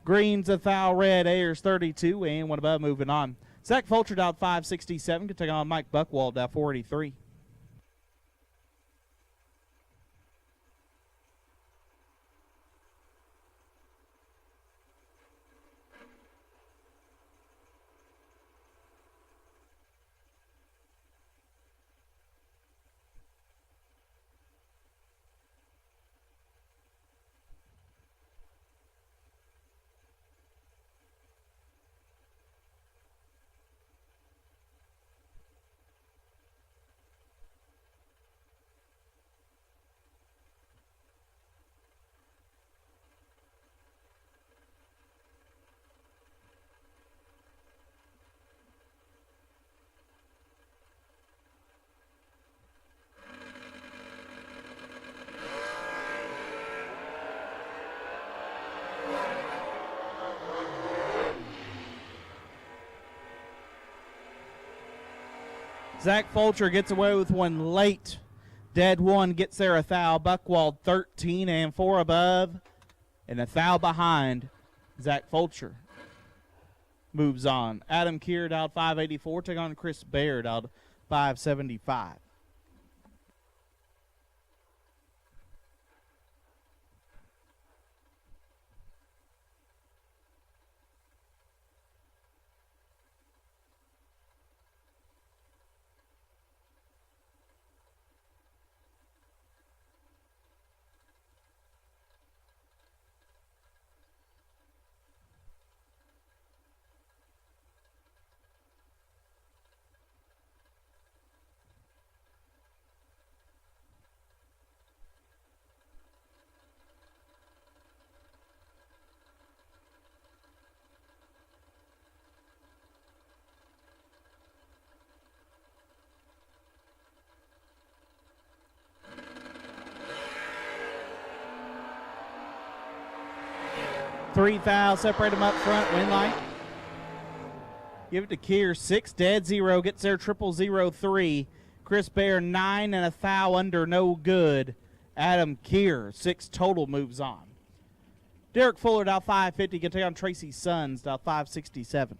Green's a foul red, Ayers 32, and one above moving on. Zach Fulcher dialed 567, can take on Mike Buckwald, dialed 483. Zach Fulcher gets away with one late. Dead one gets there a foul. Buckwald 13 and 4 above. And a foul behind. Zach Fulcher moves on. Adam Keir dialed 584. Take on Chris Baird dialed 575. 3 thou, separate them up front, win light. Give it to Keir, 6 dead, 0, gets there 0-0-3. Chris Bear, 9 and a thou under, no good. Adam Keir, 6 total, moves on. Derek Fuller, dial 550, can take on Tracy Sons, dial 567.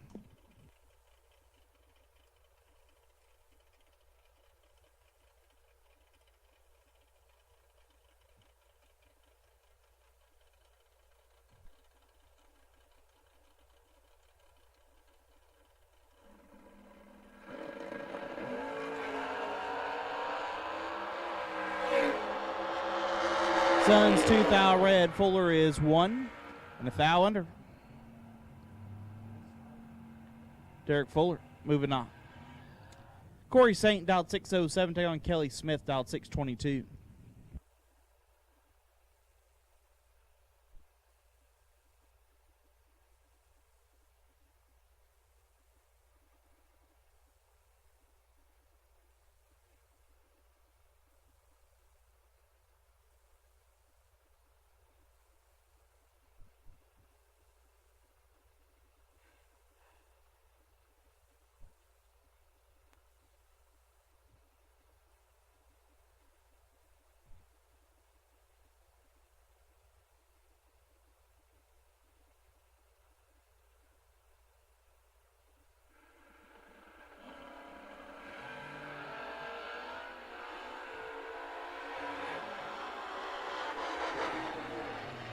Suns 2 thou red. Fuller is 1 and a thou under. Derek Fuller moving on. Corey Saint dialed 607. Take on Kelly Smith dialed 622.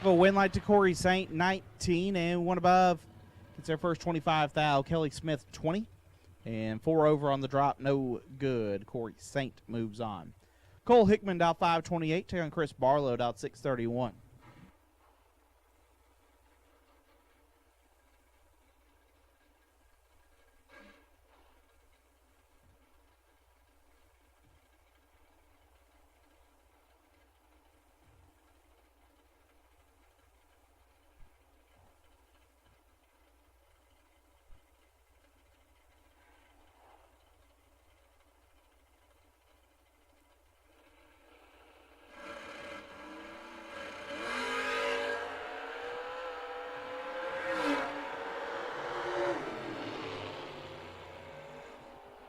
A win light to Corey Saint, 19 and 1 above. Gets their first 25 thou. Kelly Smith, 20. And 4 over on the drop, no good. Corey Saint moves on. Cole Hickman, dial 528. Take on Chris Barlow, dial 631.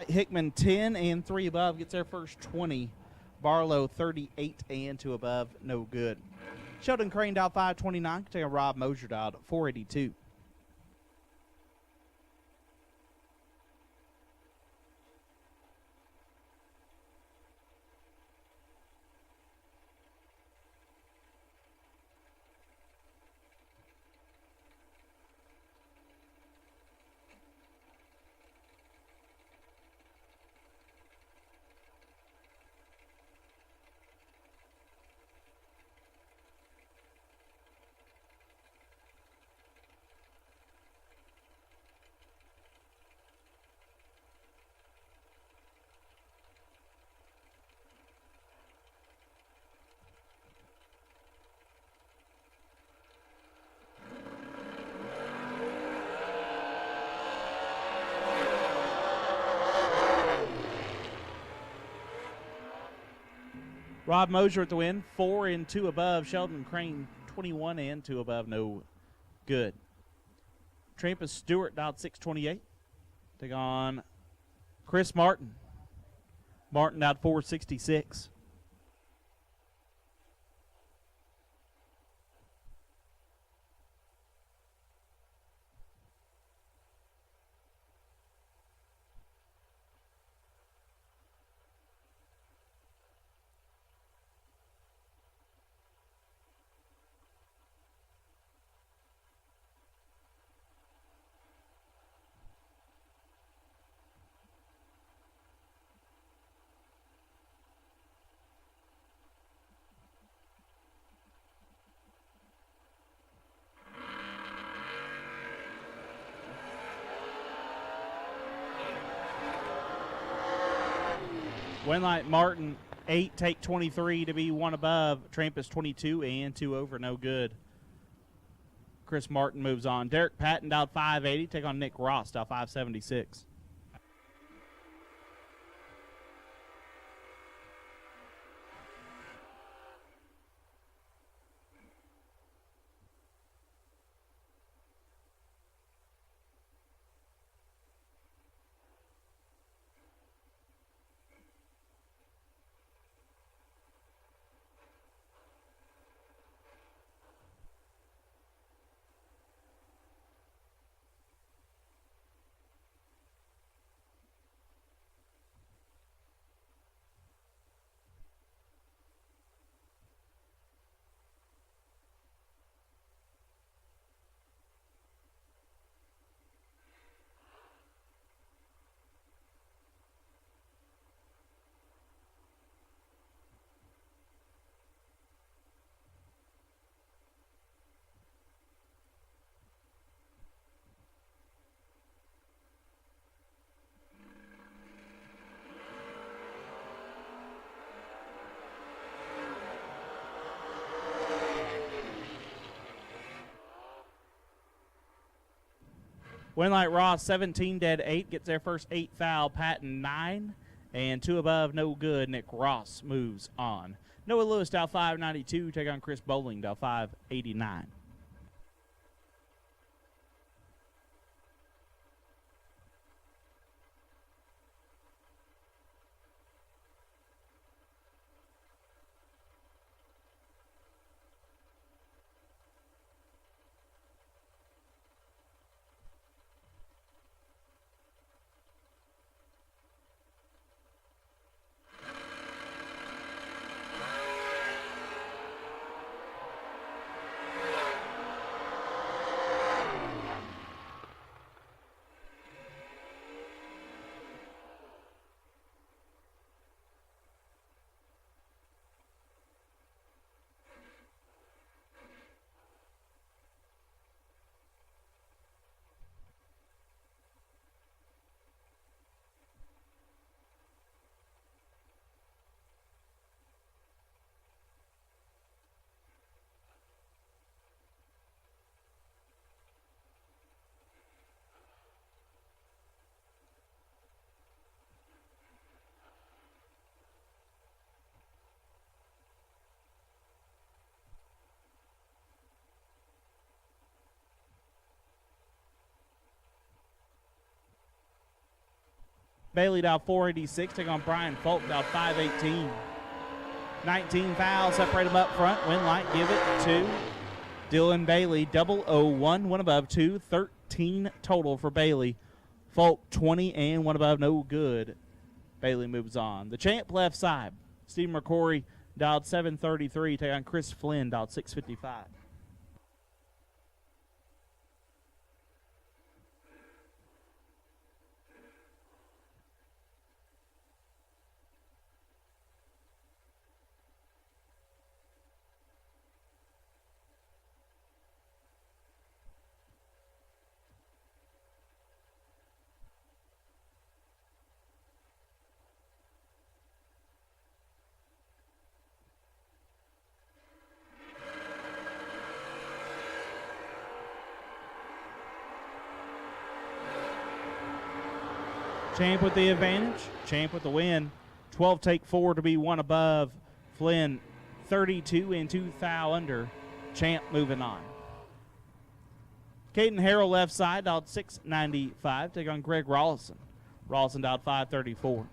Hickman 10 and 3 above, gets their first 20. Barlow 38 and 2 above, no good. Sheldon Crane dialed 529, take a Rob Mosier dialed 482. Rob Mosier at the win, 4 and 2 above. Sheldon Crane, 21 and 2 above, no good. Trampus Stewart dialed 628. Take on Chris Martin. Martin dialed 466. Winlight Martin, 8, take 23 to be 1 above. Trampus 22 and 2 over, no good. Chris Martin moves on. Derek Patton dialed 580, take on Nick Ross, dialed 576. Winlight Ross, 17 dead 8, gets their first 8 foul. Patton, 9. And 2 above, no good. Nick Ross moves on. Noah Lewis, dial 592, take on Chris Bowling, dial 589. Bailey, dial 486, take on Brian Folk, dial 518. 19 fouls, separate them up front. Winlight, give it to Dylan Bailey. 001, 1 above, 2. 13 total for Bailey. Folk, 20 and 1 above, no good. Bailey moves on. The champ left side. Steve McCrory, dialed 733, take on Chris Flynn, dialed 655. Champ with the advantage. Champ with the win. 12 take 4 to be 1 above. Flynn 32 and 2 foul under. Champ moving on. Caden Harrell left side, dialed 695. Take on Greg Rolson. Rolson dialed 534.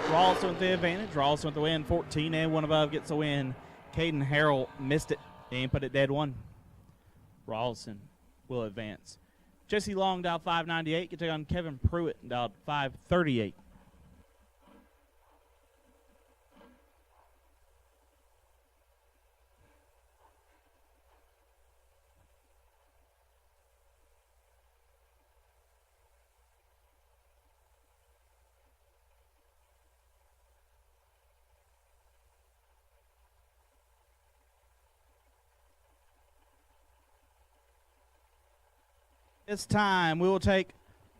Rolson with the advantage. Rolson with the win. 14 and 1 above gets the win. Caden Harrell missed it and put it dead 1. Rolson will advance. Jesse Long, dial 598. Can take on Kevin Pruitt, dial 538. This time we will take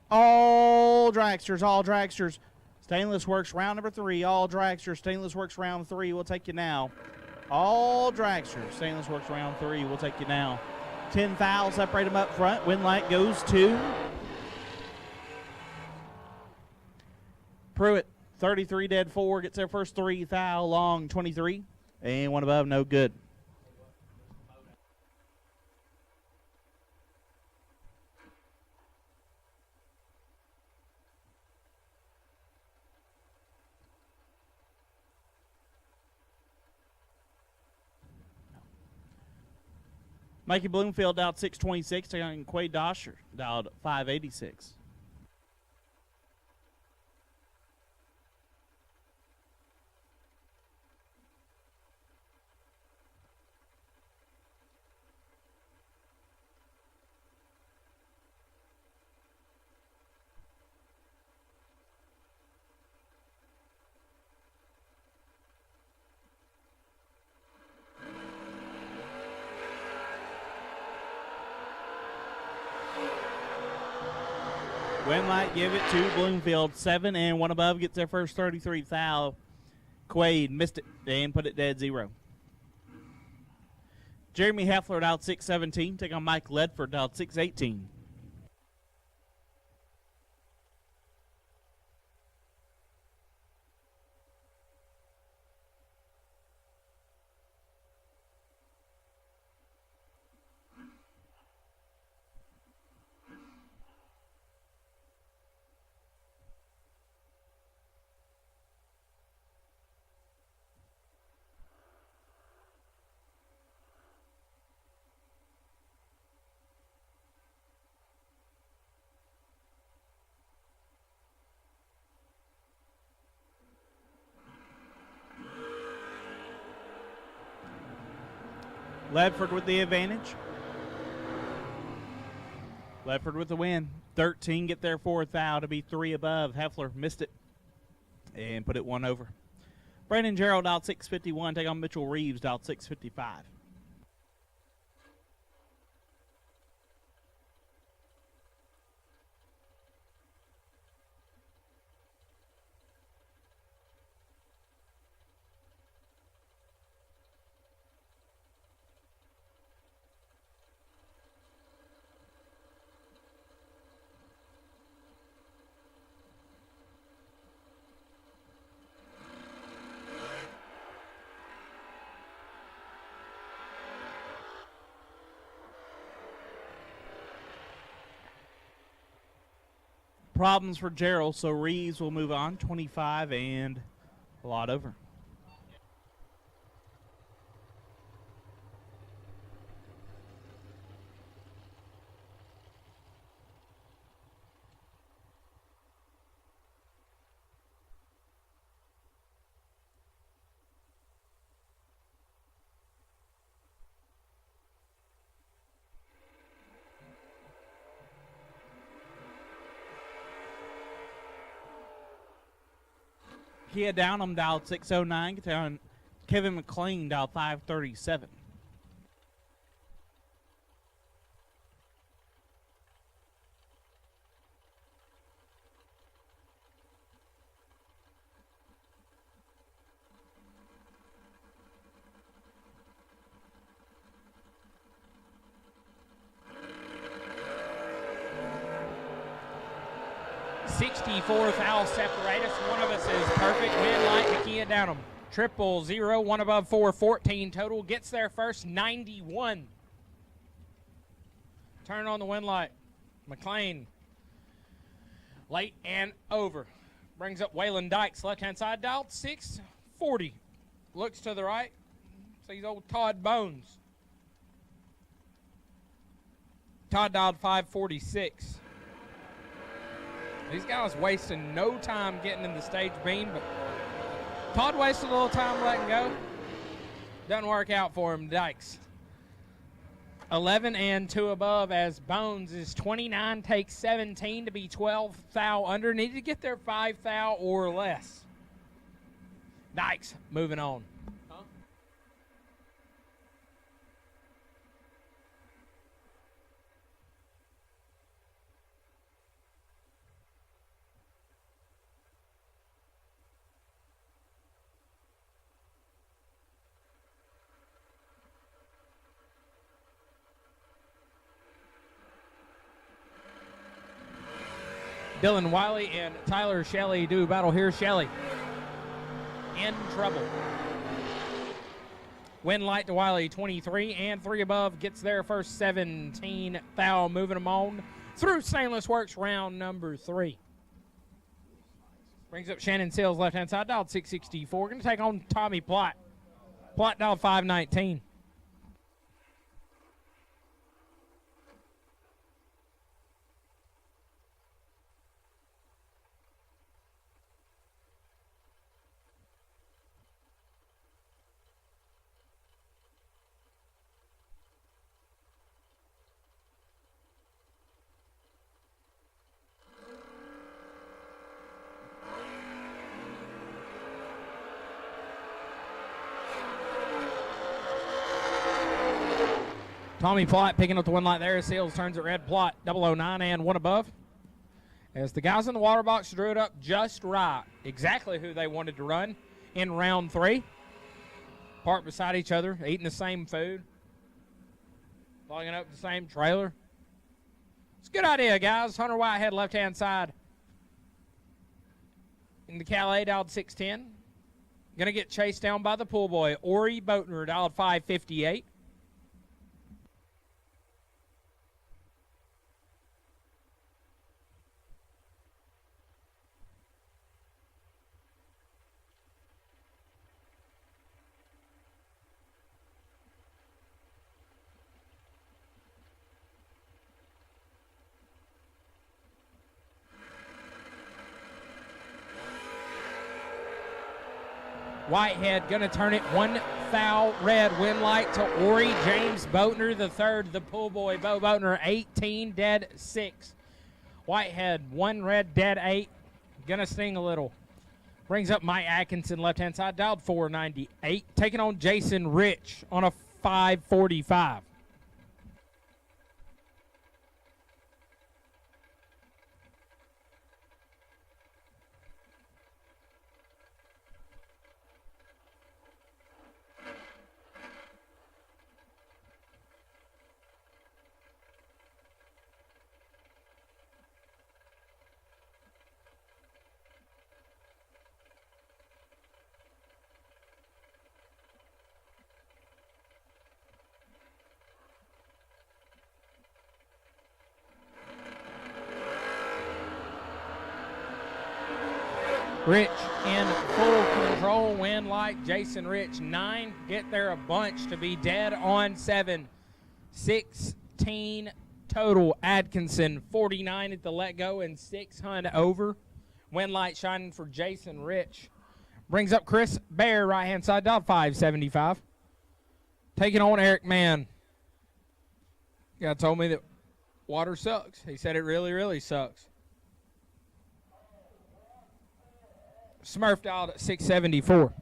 all dragsters. Stainless Works round number 3, all dragsters. Stainless Works round 3, we'll take you now. All dragsters. Stainless Works round 3, we'll take you now. 10 fouls, separate them up front. Winlight goes to Pruitt. 33 dead 4, gets their first 3 foul. Long 23 and 1 above, no good. Mikey Bloomfield dialed 626, taking on Quade Dosher, dialed 586. Winlight give it to Bloomfield. 7 and 1 above gets their first 33 foul. Quaid missed it and put it dead 0. Jeremy Heffler dialed 6-17. Take on Mike Ledford dialed 6-18. Ledford with the advantage. Ledford with the win. 13 get their 4th foul to be 3 above. Heffler missed it and put it 1 over. Brandon Gerald out 6:51. Take on Mitchell Reeves out 6:55. Problems for Gerald, so Reeves will move on. 25 and a lot over. Kia Downham dialed 609. Get down Kevin McLean dialed 537. Foul separate us. One of us is perfect. Winlight, Nakia Downham. 000, 1 above 4, 14 total. Gets there first, 91. Turn on the Winlight. McLean. Late and over. Brings up Waylon Dykes, left-hand side, dialed 640. Looks to the right. Sees old Todd Bones. Todd dialed 546. These guys wasting no time getting in the stage beam, but Todd wasted a little time letting go. Doesn't work out for him, Dykes. 11 and 2 above as Bones is 29, takes 17 to be 12 foul under. Needed to get their 5 foul or less. Dykes moving on. Dylan Wiley and Tyler Shelley do battle here. Shelley in trouble. Winlight to Wiley, 23 and 3 above. Gets their first 17 foul, moving them on through Stainless Works round number 3. Brings up Shannon Sills, left-hand side, dialed 664. Going to take on Tommy Plott. Plott dialed 519. Tommy Plott picking up the Winlight there. Seals turns it red. Plott 009 and 1 above. as the guys in the water box drew it up just right. Exactly who they wanted to run in round 3. Parked beside each other, eating the same food, plugging up the same trailer. It's a good idea, guys. Hunter Whitehead, left-hand side. In the Calais, dialed 610. Going to get chased down by the pool boy, Ori Boatner, dialed 558. Whitehead going to turn it 1 foul red, win light to Ori James Boatner the third. The pool boy, Bo Boatner, 18, dead 6. Whitehead, 1 red, dead 8. Going to sting a little. Brings up Mike Atkinson, left-hand side, dialed 498. Taking on Jason Rich on a 545. Rich in full control, win like Jason Rich. 9, get there a bunch to be dead on 7. 16 total. Atkinson, 49 at the let go and 6 Hunt over. Win light shining for Jason Rich. Brings up Chris Bear, right-hand side, dial 575. Taking on Eric Mann. Guy told me that water sucks. He said it really, really sucks. Smurf dialed at 674.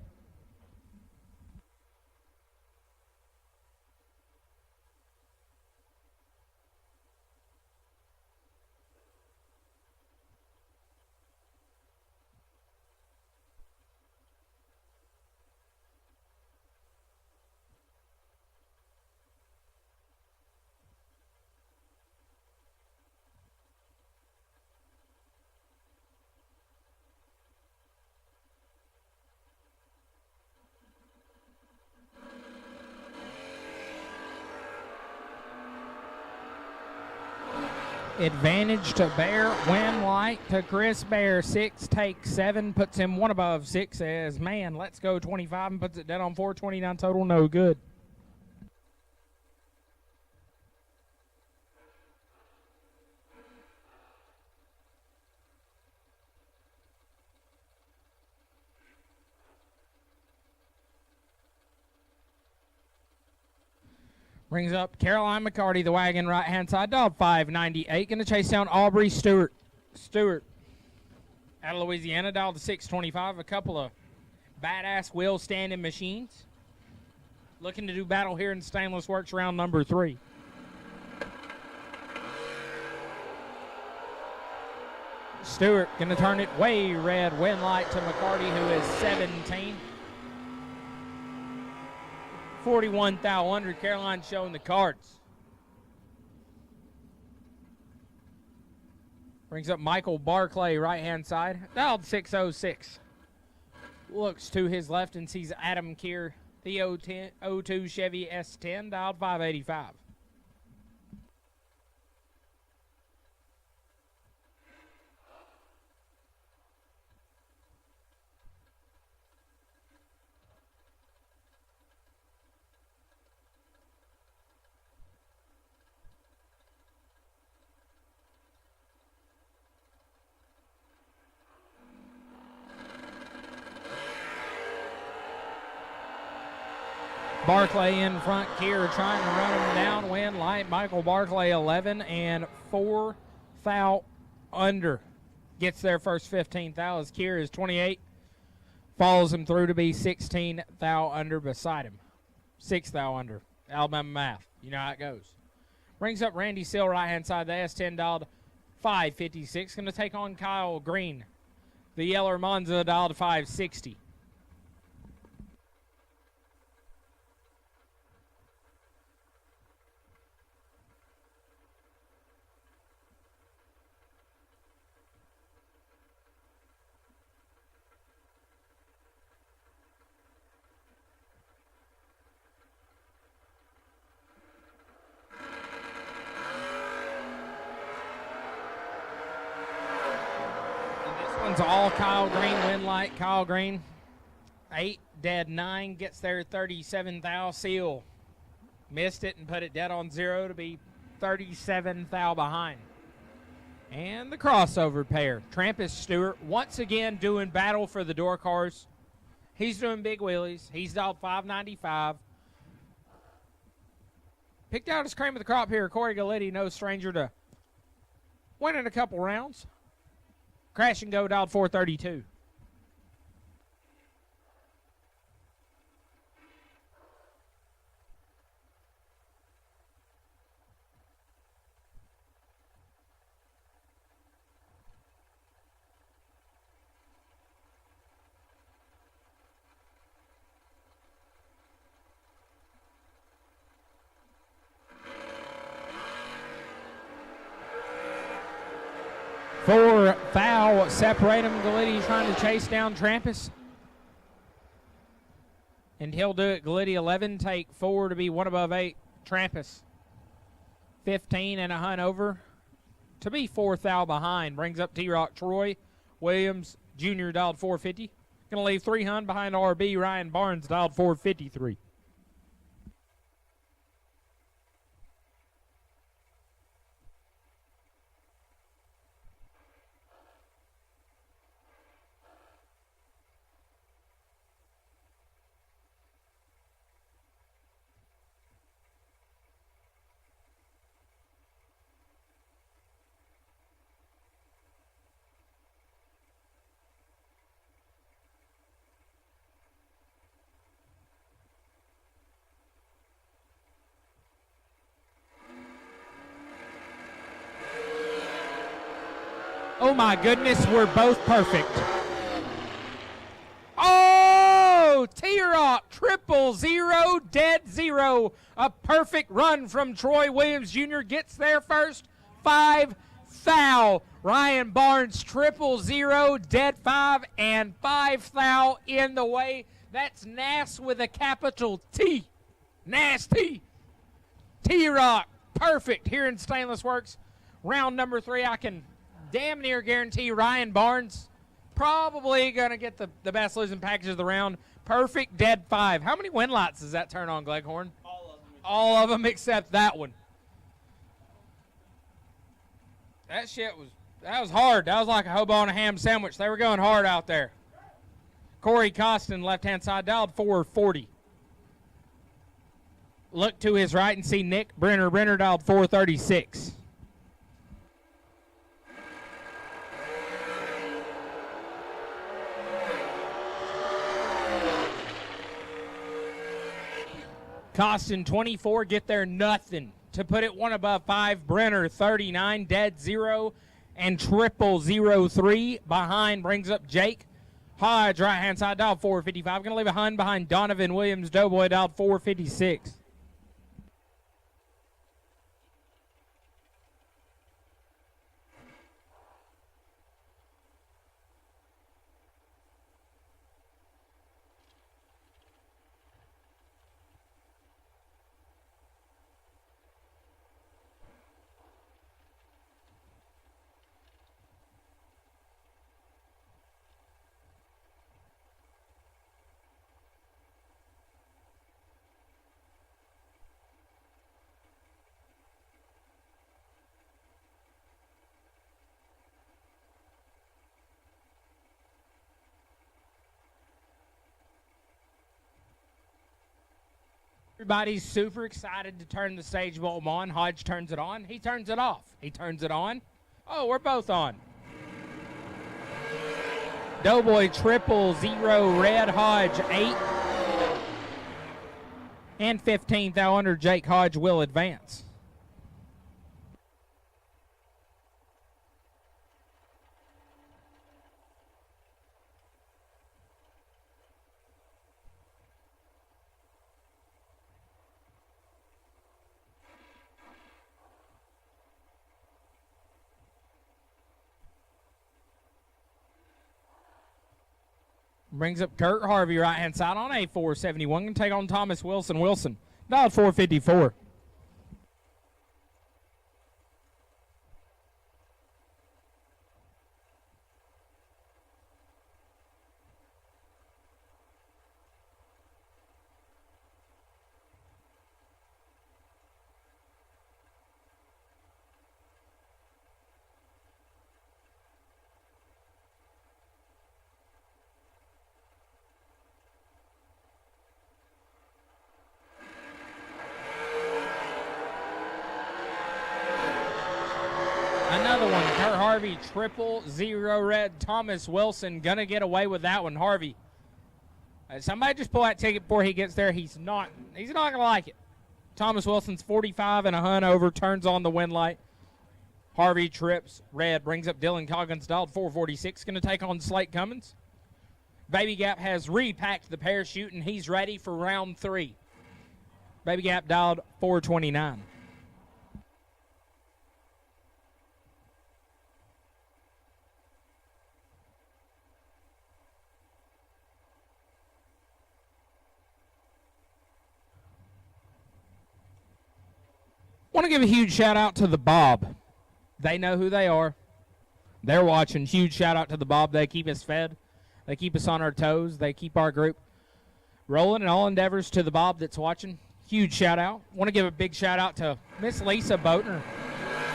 Advantage to Bear, win light to Chris Bear. 6 takes 7, puts him 1 above 6. Says, man, let's go 25 and puts it down on 429 total. No good. Brings up Caroline McCarty, the wagon, right-hand side, dog 598. Going to chase down Aubrey Stewart. Stewart out of Louisiana, dialed to 625. A couple of badass wheel standing machines. Looking to do battle here in Stainless Works round number 3. Stewart going to turn it way red, win light to McCarty, who is 17. 41 thou under. Caroline showing the cards. Brings up Michael Barclay, right-hand side. Dialed 606. Looks to his left and sees Adam Keir, the 02 Chevy S10, dialed 585. Barclay in front, Keir trying to run him down, win light. Michael Barclay 11 and 4 thou under. Gets their first 15 thou as Keir is 28. Follows him through to be 16 thou under beside him. 6 thou under. Alabama math. You know how it goes. Brings up Randy Sill, right-hand side. The S10 dialed 556. Going to take on Kyle Green. The Yeller Monza dialed 560. All Kyle Green, win light Kyle Green. 8, dead 9, gets their 37 thou seal. Missed it and put it dead on 0 to be 37 thou behind. And the crossover pair, Trampus Stewart, once again doing battle for the door cars. He's doing big wheelies. He's dialed 595. Picked out his cream of the crop here. Corey Galletti, no stranger to winning a couple rounds. Crash and go, dialed 432. For foul, separate him. Galletti trying to chase down Trampus. And he'll do it. Galletti 11, take 4 to be 1 above 8. Trampus 15 and a hunt over to be 4 thou behind. Brings up T-Rock Troy Williams Jr. dialed 450. Going to leave 3 hun behind RB. Ryan Barnes dialed 453. Oh my goodness, we're both perfect. Oh, T-Rock, 000, dead 0. A perfect run from Troy Williams Jr. Gets there first. 5 thou. Ryan Barnes, 000, dead 5, and 5 thou in the way. That's Nass with a capital T. Nasty. T-Rock, perfect here in Stainless Works. Round number 3, I can damn near guarantee Ryan Barnes probably going to get the best losing package of the round. Perfect, dead 5. How many win lights does that turn on, Gleghorn? All of them. All of them except that one. That was hard. That was like a hobo on a ham sandwich. They were going hard out there. Corey Costin, left-hand side, dialed 440. Look to his right and see Nick Brenner. Brenner dialed 436. Costin 24, get there nothing to put it 1 above 5. Brenner 39, dead 0, and 003 behind brings up Jake Hodge, right hand side, dialed 455. Going to leave a hun behind Donovan Williams, Doughboy, dialed 456. Everybody's super excited to turn the stage bulb on. Hodge turns it on. He turns it off. He turns it on. Oh, we're both on. Doughboy 000, red, Hodge 8. And 15th out under Jake Hodge will advance. Brings up Kurt Harvey, right-hand side on a 471. Going to take on Thomas Wilson. Wilson, dialed 454. Another one, Kurt Harvey, 000 red. Thomas Wilson gonna get away with that one. Harvey, somebody just pull that ticket before he gets there. He's not gonna like it. Thomas Wilson's 45 and a hunt over, turns on the wind light. Harvey trips red, brings up Dylan Coggins, dialed 446, gonna take on Slate Cummings. Baby Gap has repacked the parachute and he's ready for round 3. Baby Gap dialed 429. Want to give a huge shout out to the Bob. They know who they are. They're watching. Huge shout out to the Bob. They keep us fed. They keep us on our toes. They keep our group rolling, and all endeavors to the Bob that's watching. Huge shout out. Want to give a big shout out to Miss Lisa Boatner.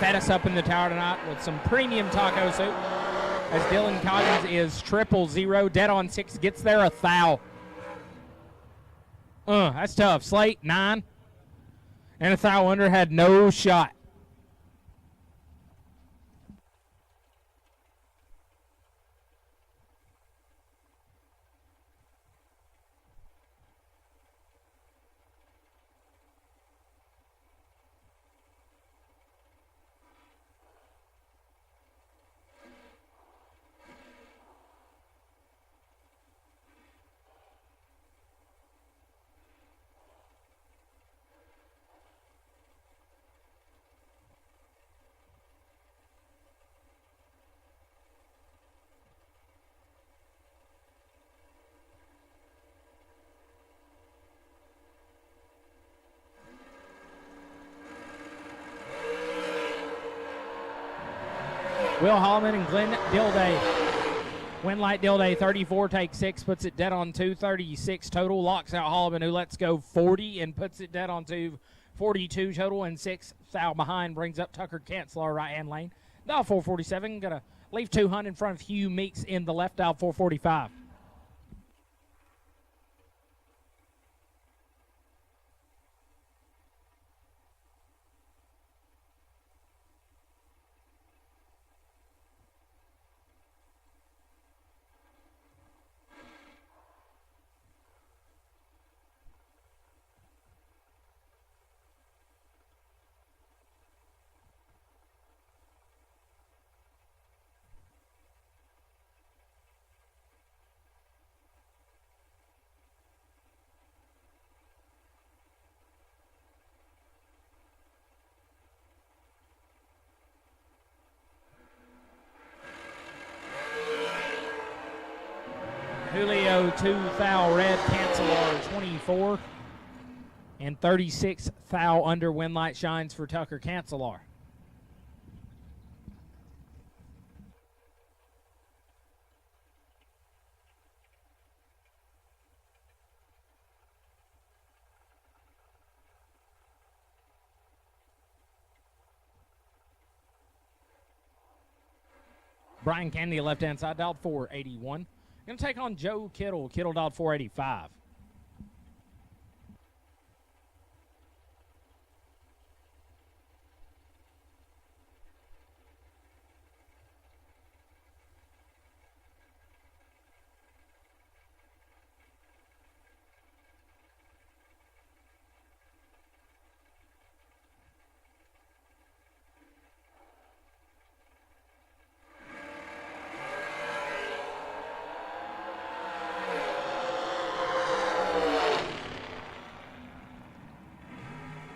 Fed us up in the tower tonight with some premium taco soup. As Dylan Coggins is 000, dead on 6, gets there a thou. That's tough. Slate 9. And a thou under, had no shot. Will Holloman and Glenn Dilday. Windlight Dilday, 34, takes 6, puts it dead on 2, 36 total. Locks out Holloman, who lets go 40 and puts it dead on 2, 42 total, and 6 foul behind. Brings up Tucker Kanzler, right-hand lane. Dial 447, going to leave 200 in front of Hugh Meeks in the left, dial 445. Julio 2 foul red, Kanzler 24, and 36 foul under. Windlight shines for Tucker Kanzler. Brian Kennedy, left-hand side, dialed 481. Going to take on Joe Kittle. Kittle dialed 485.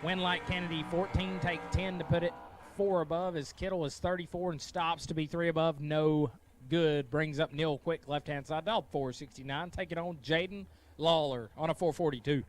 Windlight Kennedy 14, take 10 to put it 4 above, as Kittle is 34 and stops to be 3 above. No good. Brings up Neil Quick, left-hand side, dialed 469. Taking on Jaden Lawler on a 442.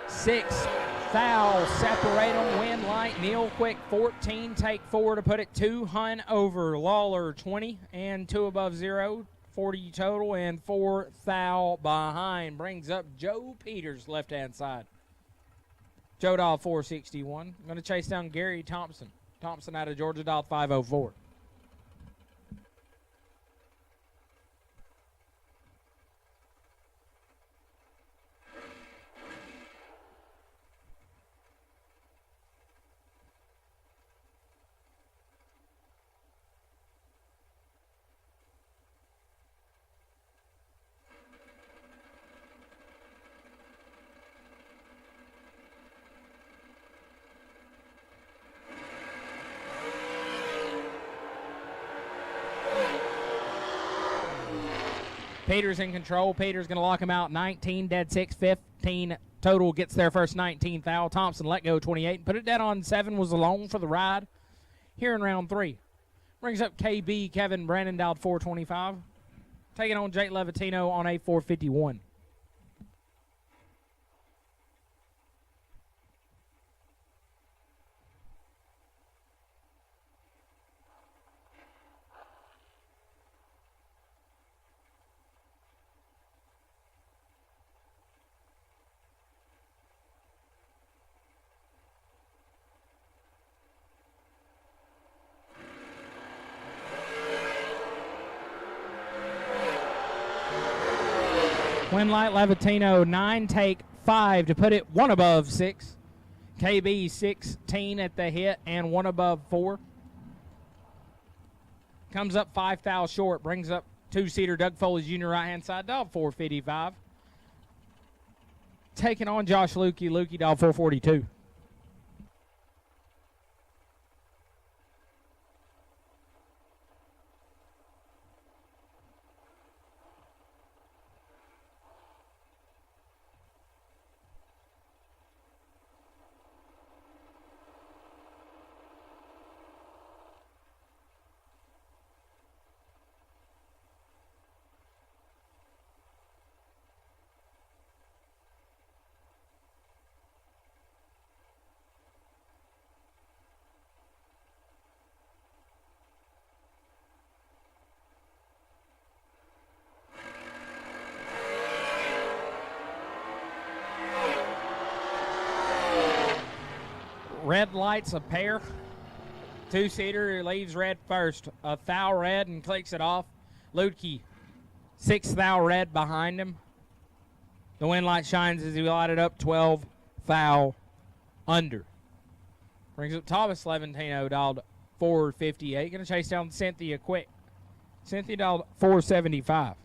Six foul, separate them, win light. Neil Quick 14, take 4 to put it 2 Hun over. Lawler 20 and 2 above 0, 40 total and 4 foul behind. Brings up Joe Peters, left-hand side. Joe dial 461. Going to chase down Gary Thompson. Thompson out of Georgia dial 504. Peters in control. Peters going to lock him out 19, dead 6, 15 total. Gets their first 19 foul. Thompson let go 28. Put it down on 7, was alone for the ride here in round 3. Brings up KB Kevin Brandon dialed 425. Taking on Jake Levatino on a 451. Winlight Levatino 9, take 5 to put it 1 above 6. KB 16 at the hit and 1 above 4. Comes up 5 foul short. Brings up 2-seater Doug Foley Jr. right-hand side, dog 455. Taking on Josh Lukey. Lukey dog 442. Red lights a pair. 2-seater leaves red first. A foul red and clicks it off. Lukey, 6 foul red behind him. The wind light shines as he lighted up 12 foul under. Brings up Thomas Levantino, dialed 458. Going to chase down Cynthia Quick. Cynthia dialed 475.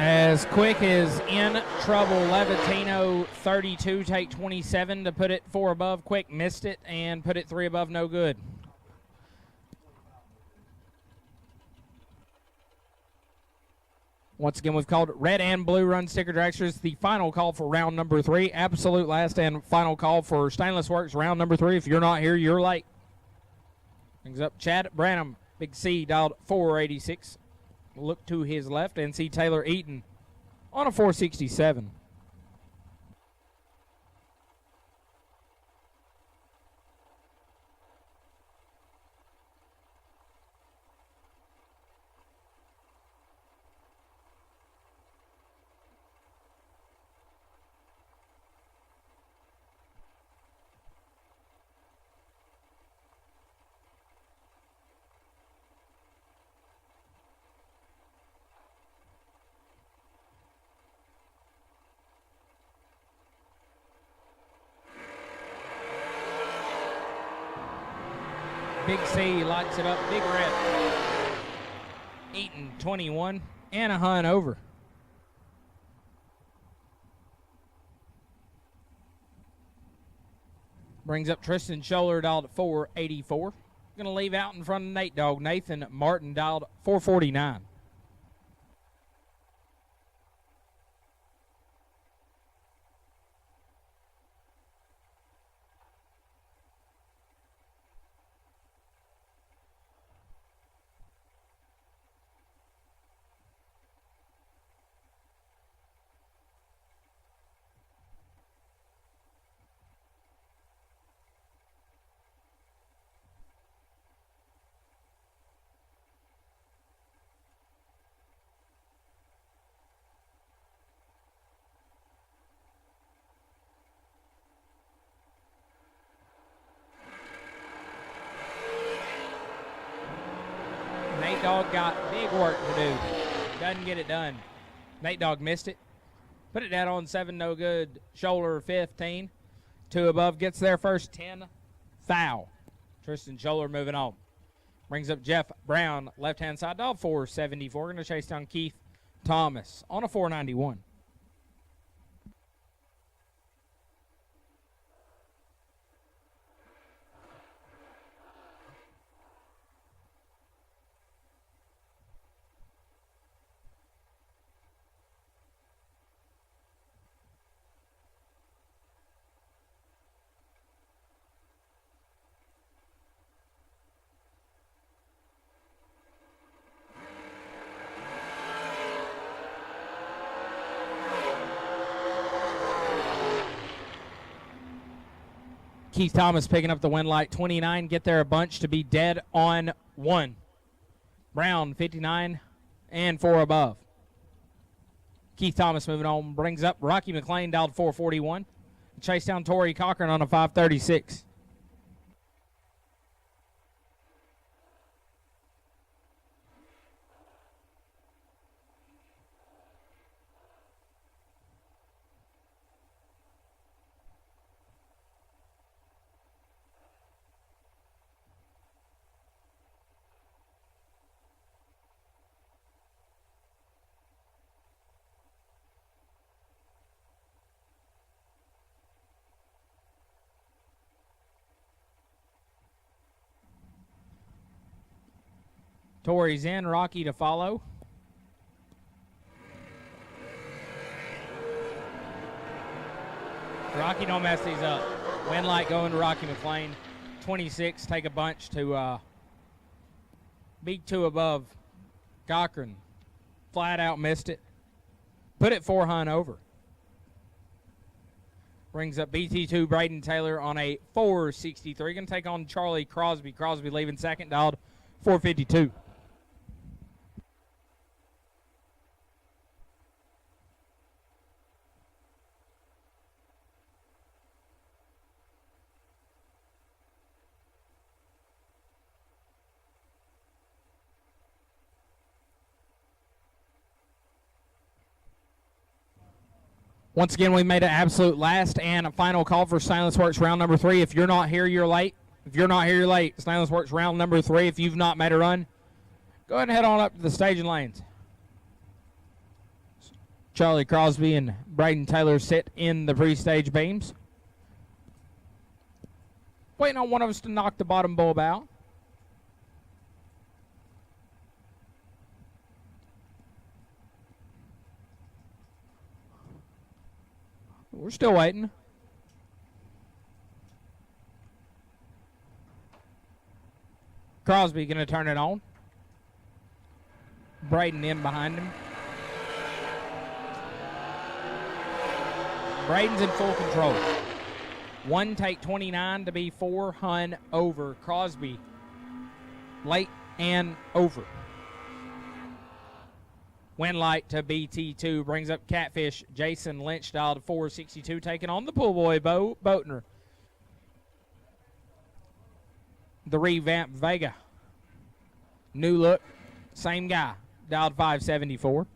As Quick is in trouble. Levitino 32, take 27 to put it 4 above. Quick missed it and put it 3 above, no good. Once again, we've called red and blue run sticker dragsters. The final call for round number 3. Absolute last and final call for Stainless Works round number 3. If you're not here, you're late. Brings up Chad Branham. Big C dialed 486. Look to his left and see Taylor Eaton on a 467. Big C lights it up. Big red. Eaton 21 and a Hun over. Brings up Tristan Scholler dialed at 484. Going to leave out in front of Nate Dogg. Nathan Martin dialed 449. Nate Dogg got big work to do. Doesn't get it done. Nate Dogg missed it. Put it down on 7, no good. Scholler 15. 2 above, gets there first, 10. Foul. Tristan Scholler moving on. Brings up Jeff Brown, left-hand side, dog 474. Going to chase down Keith Thomas on a 491. Keith Thomas picking up the win light. 29, get there a bunch to be dead on 1. Brown, 59, and 4 above. Keith Thomas moving on. Brings up Rocky McLean, dialed 441. Chase down Torrey Cochran on a 536. Torrey's in, Rocky to follow. Rocky don't mess these up. Win light going to Rocky McLean. 26, take a bunch to beat 2 above. Cochran flat out missed it. Put it 4 Hun over. Brings up BT2 Braden Taylor on a 463. Going to take on Charlie Crosby. Crosby leaving second, dialed 452. Once again, we made an absolute last and a final call for Stainless Works round number 3. If you're not here, you're late. If you're not here, you're late. Stainless Works round number 3. If you've not made a run, go ahead and head on up to the staging lanes. Charlie Crosby and Braden Taylor sit in the pre-stage beams. Waiting on one of us to knock the bottom bulb out. We're still waiting. Crosby going to turn it on. Braden in behind him. Braden's in full control. 1 take 29 to be 4 hun over. Crosby late and over. Winlight to BT2 brings up Catfish. Jason Lynch dialed to 462, taking on the pool boy Boatner. The revamped Vega. New look, same guy, dialed 574.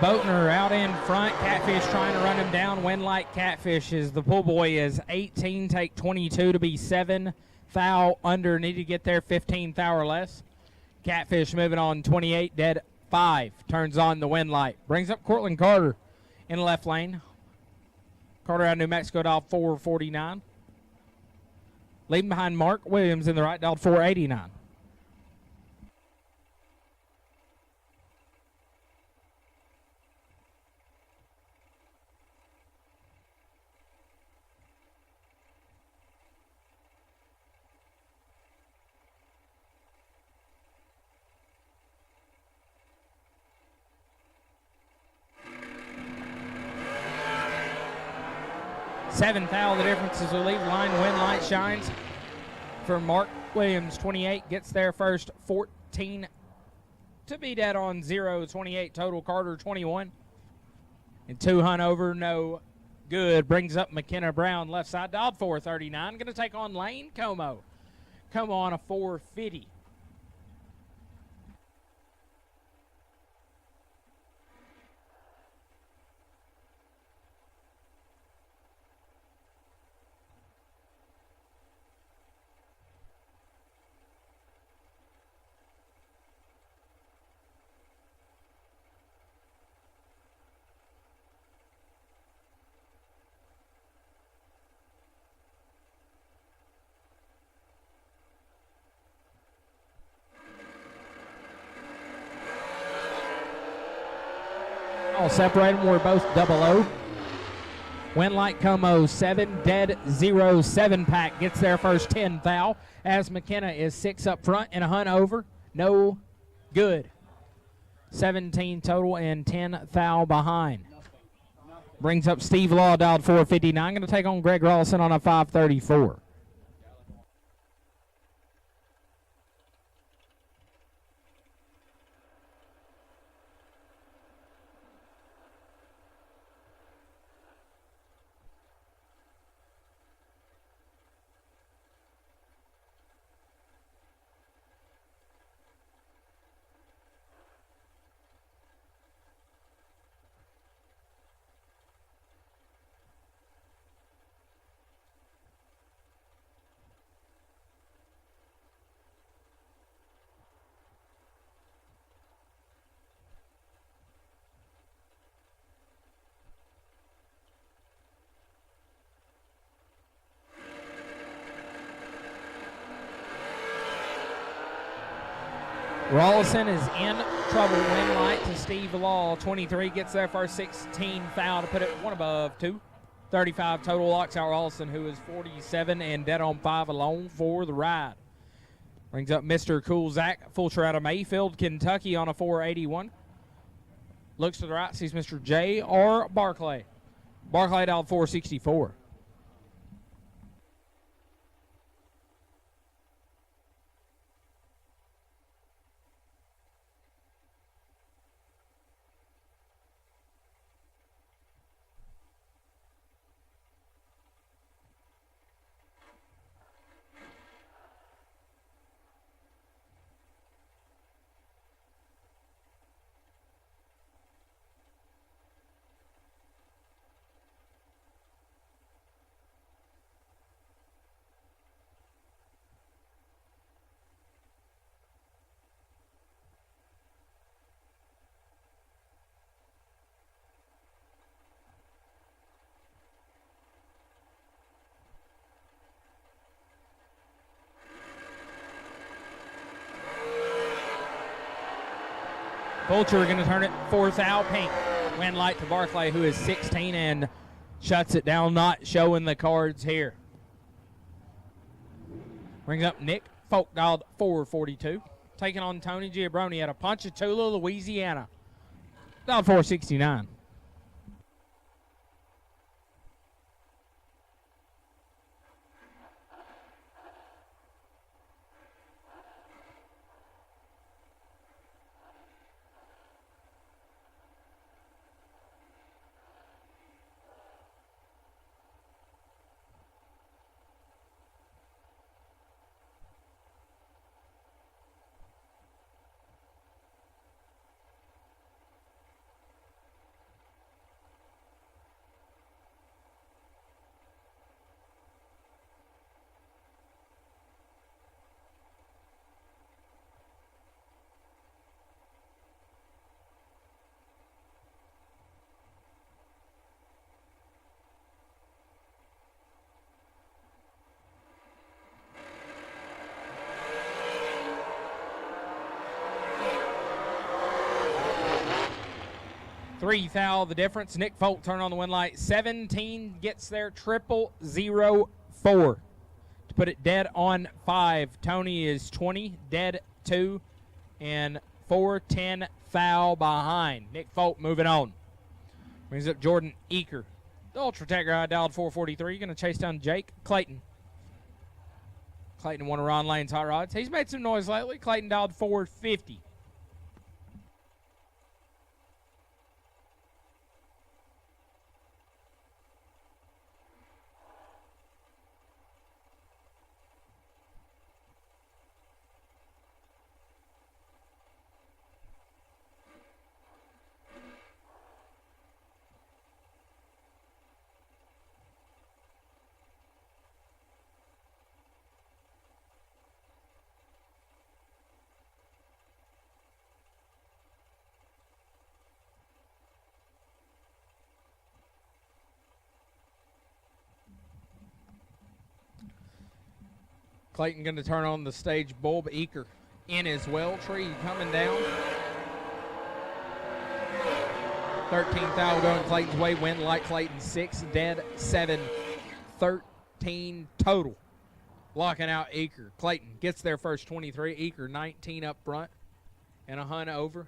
Boatner out in front. Catfish trying to run him down. Winlight Catfish is the pull boy is 18, take 22 to be 7 thou under. Need to get there 15 thou or less. Catfish moving on 28, dead 5. Turns on the Winlight. Brings up Cortland Carter in the left lane. Carter out of New Mexico, dialed 449. Leaving behind Mark Williams in the right, dialed 489. Seventh thou, the difference is we leave line. Winlight shines for Mark Williams. 28 gets there first. 14 to be dead on 0. 28 total. Carter 21. And 2 hun over. No good. Brings up McKenna Brown left side. Dialed 439. Going to take on Lane Como. Como on a 450. I'll separate them. We're both 00. Winlight Como 7, dead 0, 7 pack gets there first 10 thou. As McKenna is 6 up front and a hun over. No good. 17 total and 10 thou behind. Brings up Steve Law, dialed 459. Going to take on Greg Rolson on a 534. Rolson is in trouble. Winlight to Steve Law. 23 gets there first. 16 foul to put it one above 2. 35 total. Locks out Rolson, who is 47 and dead on 5 alone for the ride. Brings up Mr. Cool Zach Fulcher out of Mayfield, Kentucky on a 481. Looks to the right, sees Mr. J.R. Barclay. Barclay dialed 464. Fulcher going to turn it fourth out, pink. Win light to Barclay, who is 16 and shuts it down, not showing the cards here. Brings up Nick Folk, dialed 442. Taking on Tony Giabroni out of Ponchatoula, Louisiana. Dialed 469. Three foul the difference. Nick Folk turn on the win light. 17 gets there. 004 to put it dead on 5. Tony is 20, dead 2, and 4-10 foul behind. Nick Folk moving on. Brings up Jordan Eaker. The Ultra Tech guy dialed 443. Going to chase down Jake Clayton. Clayton, one of Ron Lane's hot rods. He's made some noise lately. Clayton dialed 450. Clayton going to turn on the stage bulb. Eaker in as well. Tree coming down. 13 foul going Clayton's way. Win like Clayton 6, dead 7, 13 total. Locking out Eaker. Clayton gets their first 23. Eaker 19 up front and a hunt over.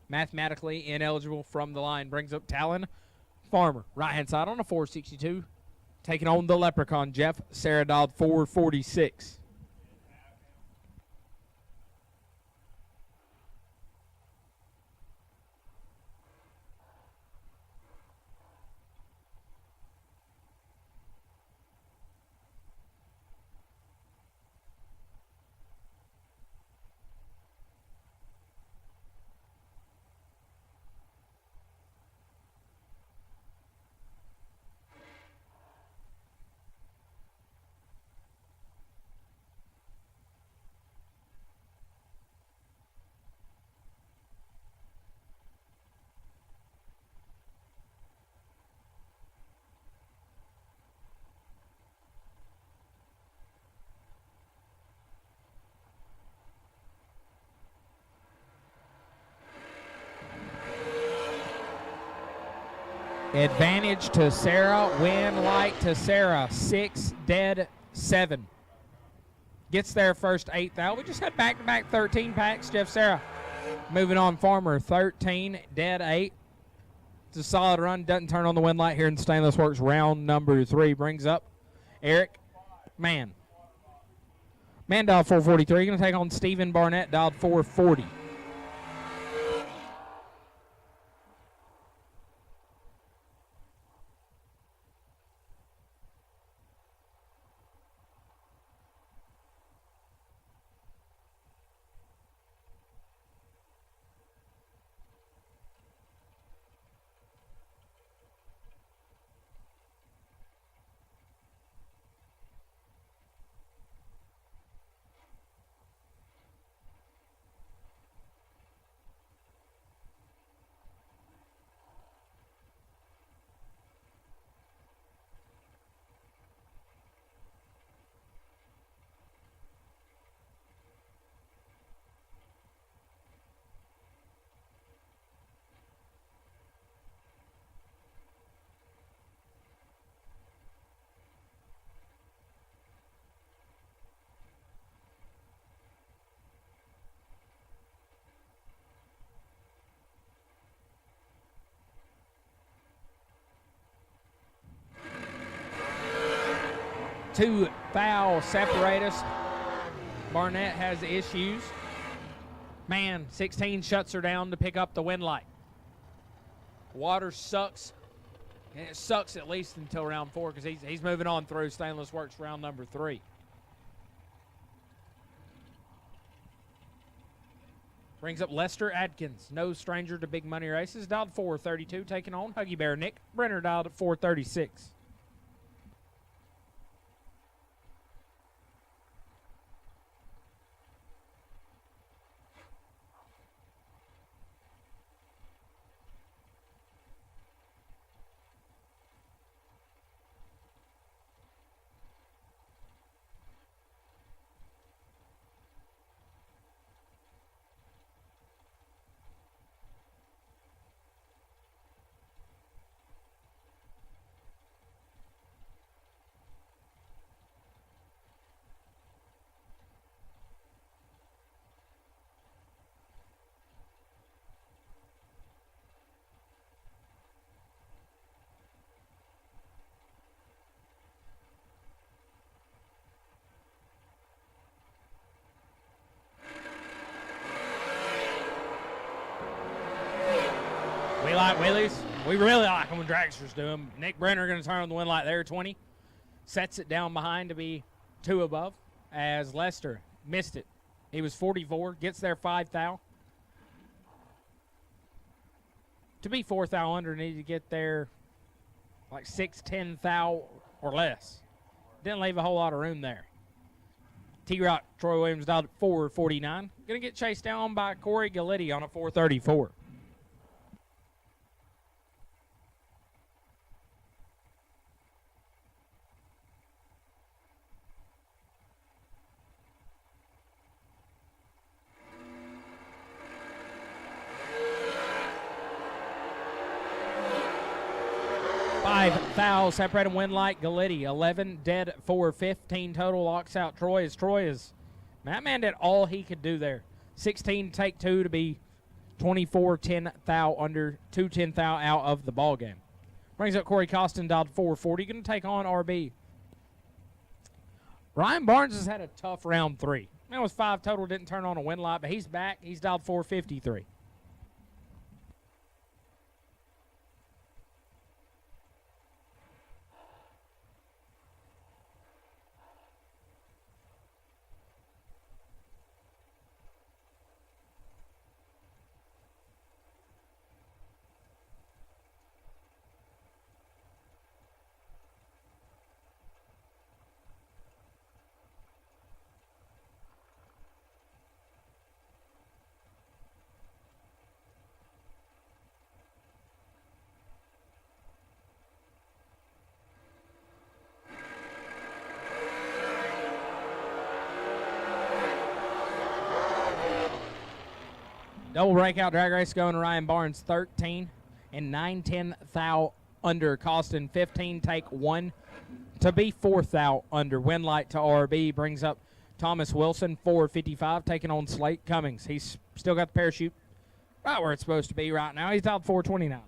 Mathematically ineligible from the line. Brings up Talon Farmer. Right hand side on a 462. Taking on the Leprechaun, Jeff Sarah dialed 446. Advantage to Sarah. Win light to Sarah. 6, dead 7. Gets their first 8th out. We just had back-to-back 13 packs. Jeff Sarah moving on. Farmer 13, dead 8. It's a solid run. Doesn't turn on the win light here in Stainless Works. Round number 3 brings up Eric Mann. Mann dialed 443. Going to take on Stephen Barnett, dialed 440. 2 fouls separate us. Barnett has issues. Man, 16 shuts her down to pick up the win light. Water sucks, and it sucks at least until round 4 because he's moving on through Stainless Works round number 3. Brings up Lester Adkins, no stranger to big money races, dialed 432, taking on Huggy Bear Nick Brenner, dialed at 436. We like wheelies. We really like them when dragsters do them. Nick Brenner going to turn on the win light there, 20. Sets it down behind to be 2 above as Lester missed it. He was 44, gets there 5 thou. To be 4 thou under, needed to get there like 6, 10 thou or less. Didn't leave a whole lot of room there. T-Rock, Troy Williams dialed at 449. Going to get chased down by Corey Galletti on a 434. Foul, separating win light. Galletti 11 dead, 4-15 total. Locks out Troy as Matt Man did all he could do there. 16 take 2 to be 24-10 thou under, 2-10 thou out of the ball game. Brings up Corey Costin, dialed 440. Going to take on RB. Ryan Barnes has had a tough round 3. That was 5 total, didn't turn on a win light, but he's back. He's dialed 453. Double breakout drag race going to Ryan Barnes, 13 and 9-10 thou under. Costin 15 take 1 to be 4 thou under. Win light to RB brings up Thomas Wilson, 455, taking on Slate Cummings. He's still got the parachute right where it's supposed to be right now. He's dialed 429.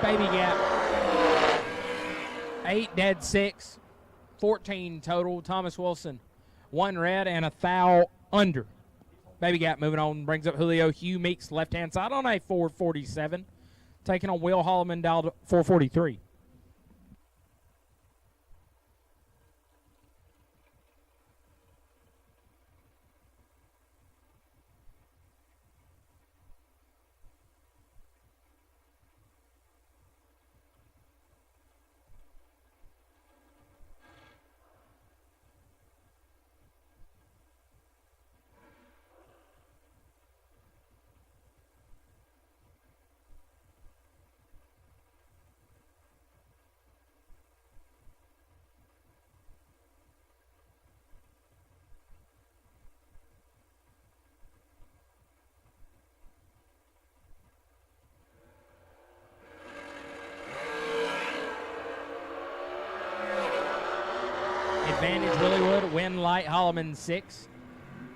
Baby gap. 8 dead, 6. 14 total. Thomas Wilson, 1 red and a thou under. Baby gap moving on. Brings up Julio Hugh Meeks left-hand side on a 447. Taking on Will Holloman, dialed advantage, Willywood. Win light, Holloman 6.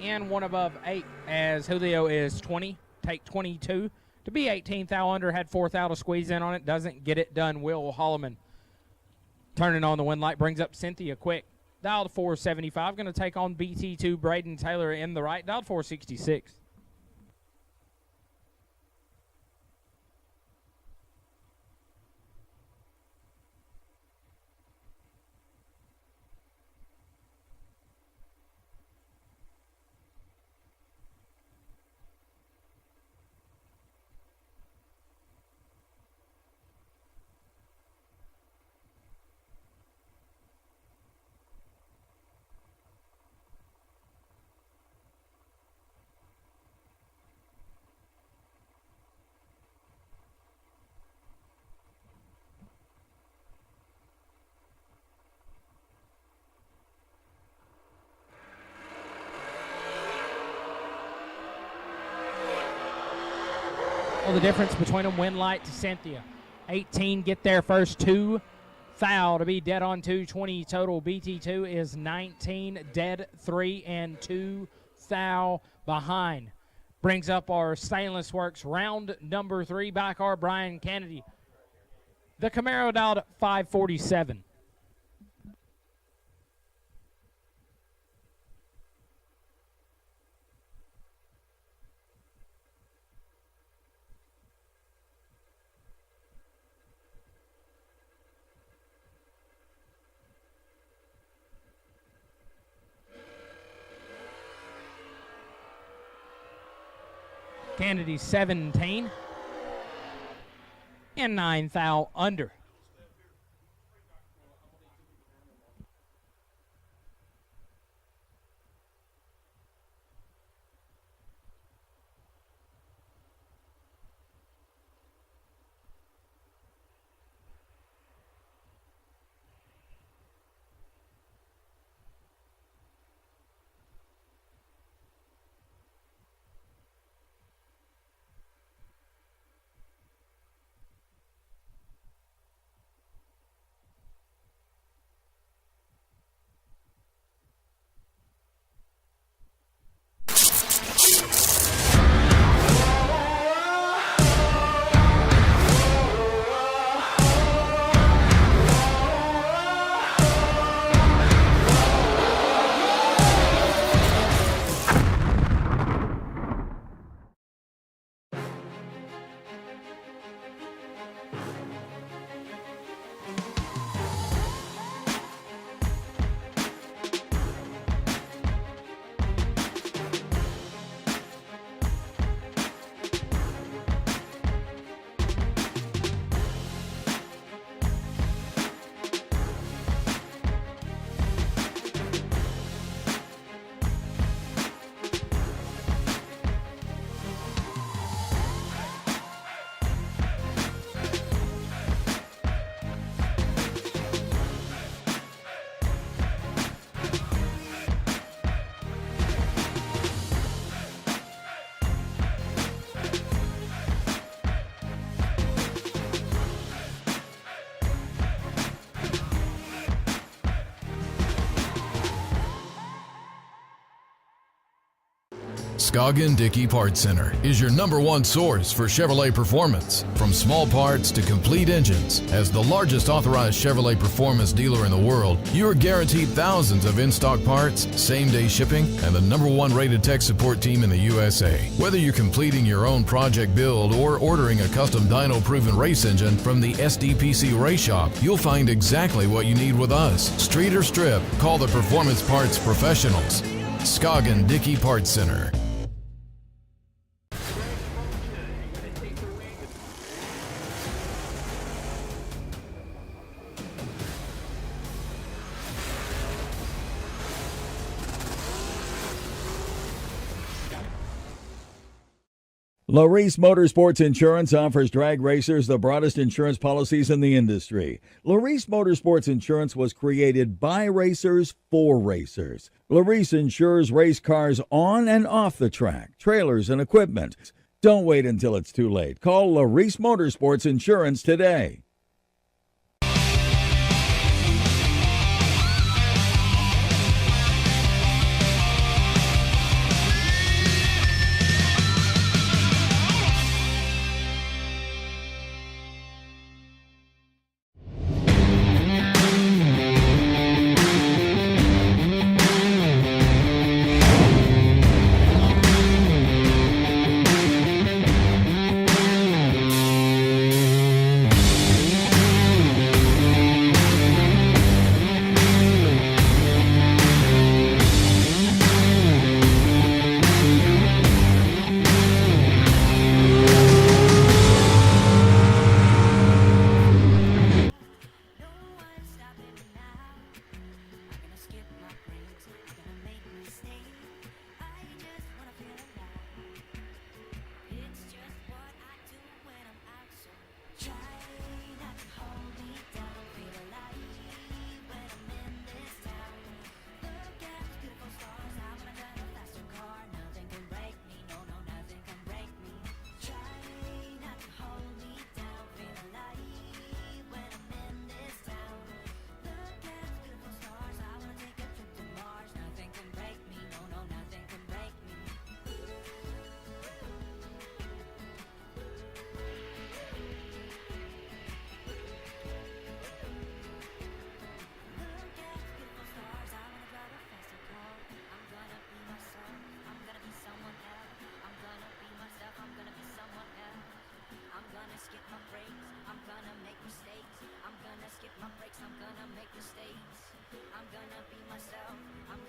And one above 8 as Julio is 20. Take 22. To be 18th out under, had 4th out to squeeze in on it. Doesn't get it done. Will Holloman turning on the win light. Brings up Cynthia quick. Dialed 475. Going to take on BT2 Braden Taylor in the right. Dialed 466. Well, the difference between them, win light to Cynthia. 18 get there first, 2 foul to be dead on 2, 20 total. BT2 is 19, dead 3, and 2 foul behind. Brings up our Stainless Works round number 3 by car, Brian Kennedy. The Camaro dialed 547. Kennedy 17 and 9 foul under. Scoggin Dickey Parts Center is your #1 source for Chevrolet performance. From small parts to complete engines, as the largest authorized Chevrolet performance dealer in the world, you are guaranteed thousands of in-stock parts, same-day shipping, and the #1 rated tech support team in the USA. Whether you're completing your own project build or ordering a custom dyno-proven race engine from the SDPC Race Shop, you'll find exactly what you need with us. Street or strip, call the Performance Parts Professionals. Scoggin Dickey Parts Center. Larice Motorsports Insurance offers drag racers the broadest insurance policies in the industry. Larice Motorsports Insurance was created by racers for racers. Larice insures race cars on and off the track, trailers and equipment. Don't wait until it's too late. Call Larice Motorsports Insurance today.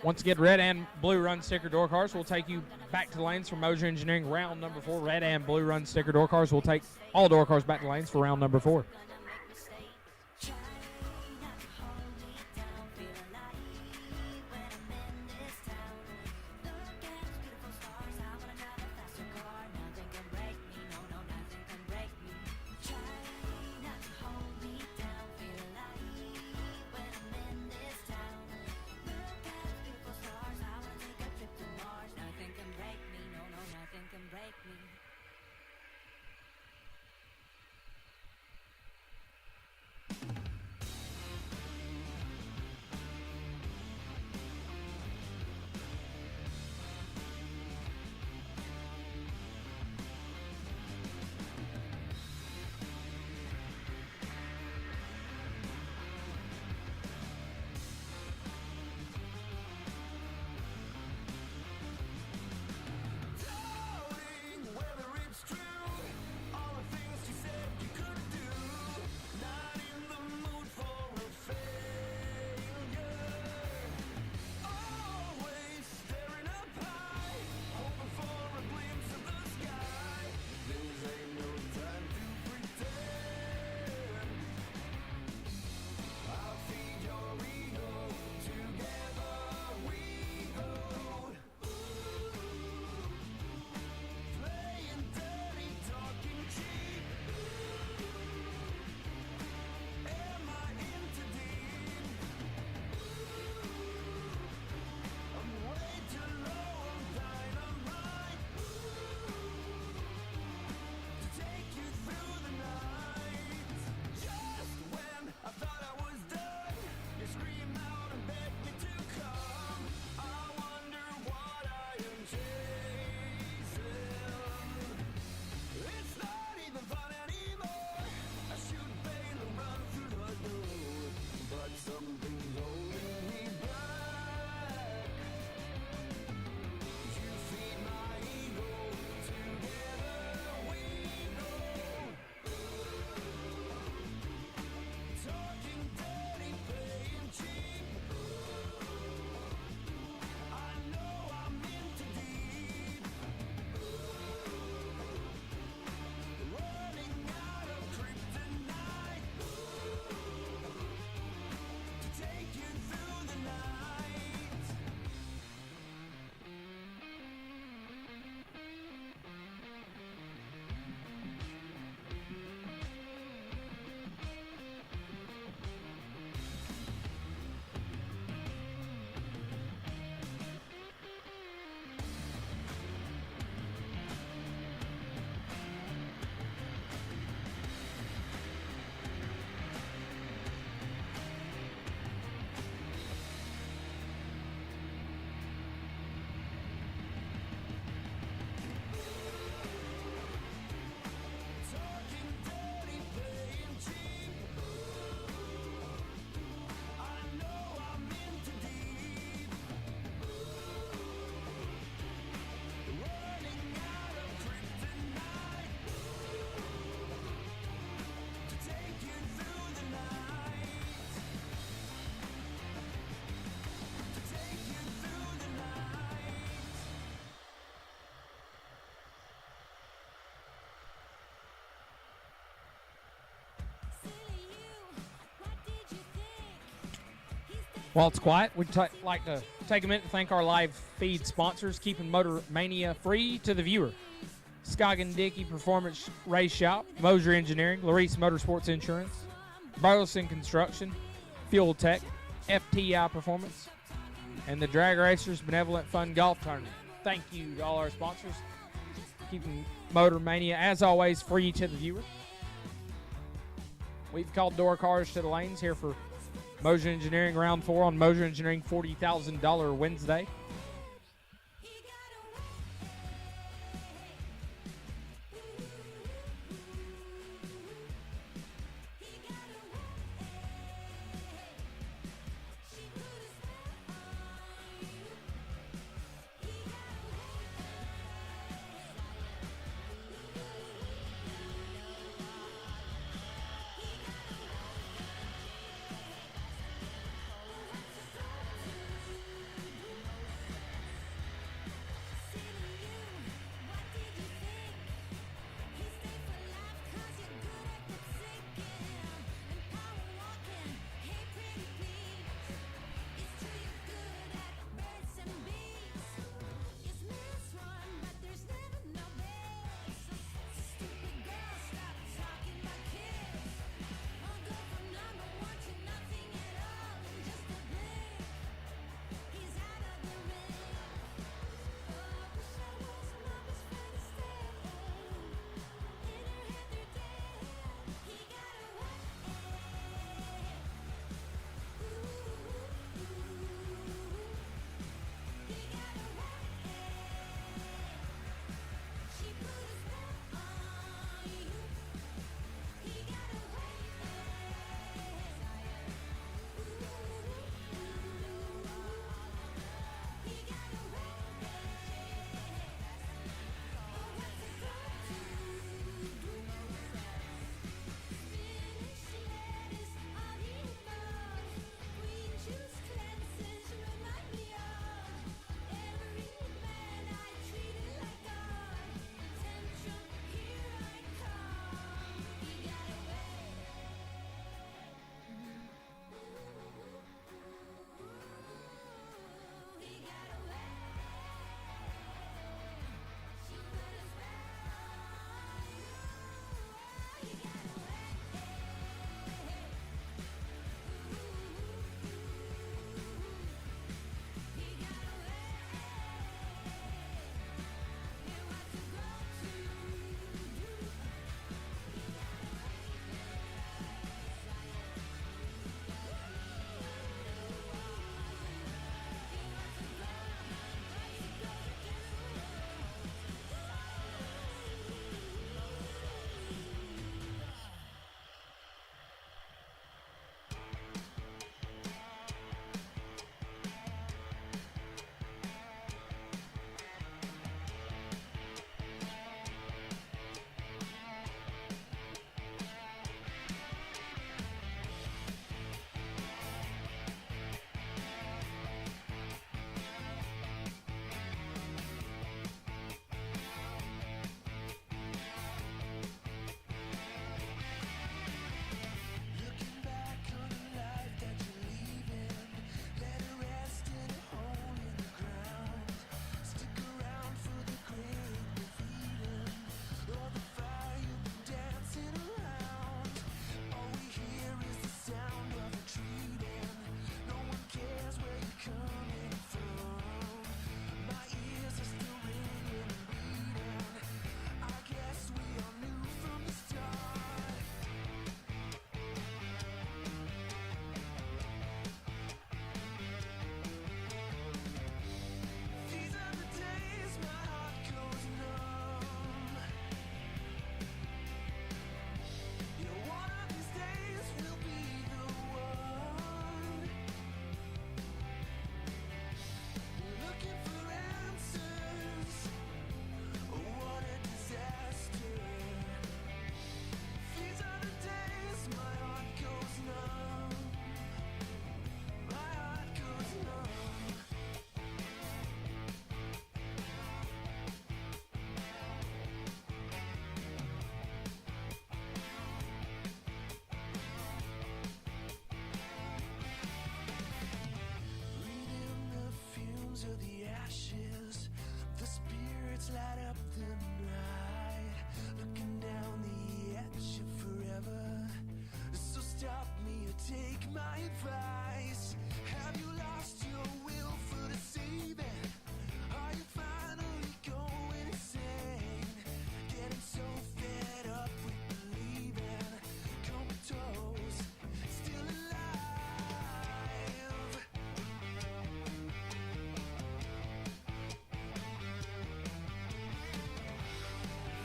Once again, red and blue run sticker door cars will take you back to the lanes for Moser Engineering round number 4. Red and blue run sticker door cars will take all door cars back to the lanes for round number 4. While it's quiet, we'd like to take a minute to thank our live feed sponsors, keeping Motor Mania free to the viewer. Scoggin Dickey Performance Race Shop, Moser Engineering, Larice Motorsports Insurance, Rolson Construction, Fuel Tech, FTI Performance, and the Drag Racers Benevolent Fund Golf Tournament. Thank you to all our sponsors, keeping Motor Mania, as always, free to the viewer. We've called door cars to the lanes here for Moser Engineering Round 4 on Moser Engineering $40,000 Wednesday. to the ashes. The spirits light up the night, looking down the edge of forever. So stop me or take my advice. Have you lost your will for the saving? Are you finally going insane? Getting so fed up with believing, comatose, still alive.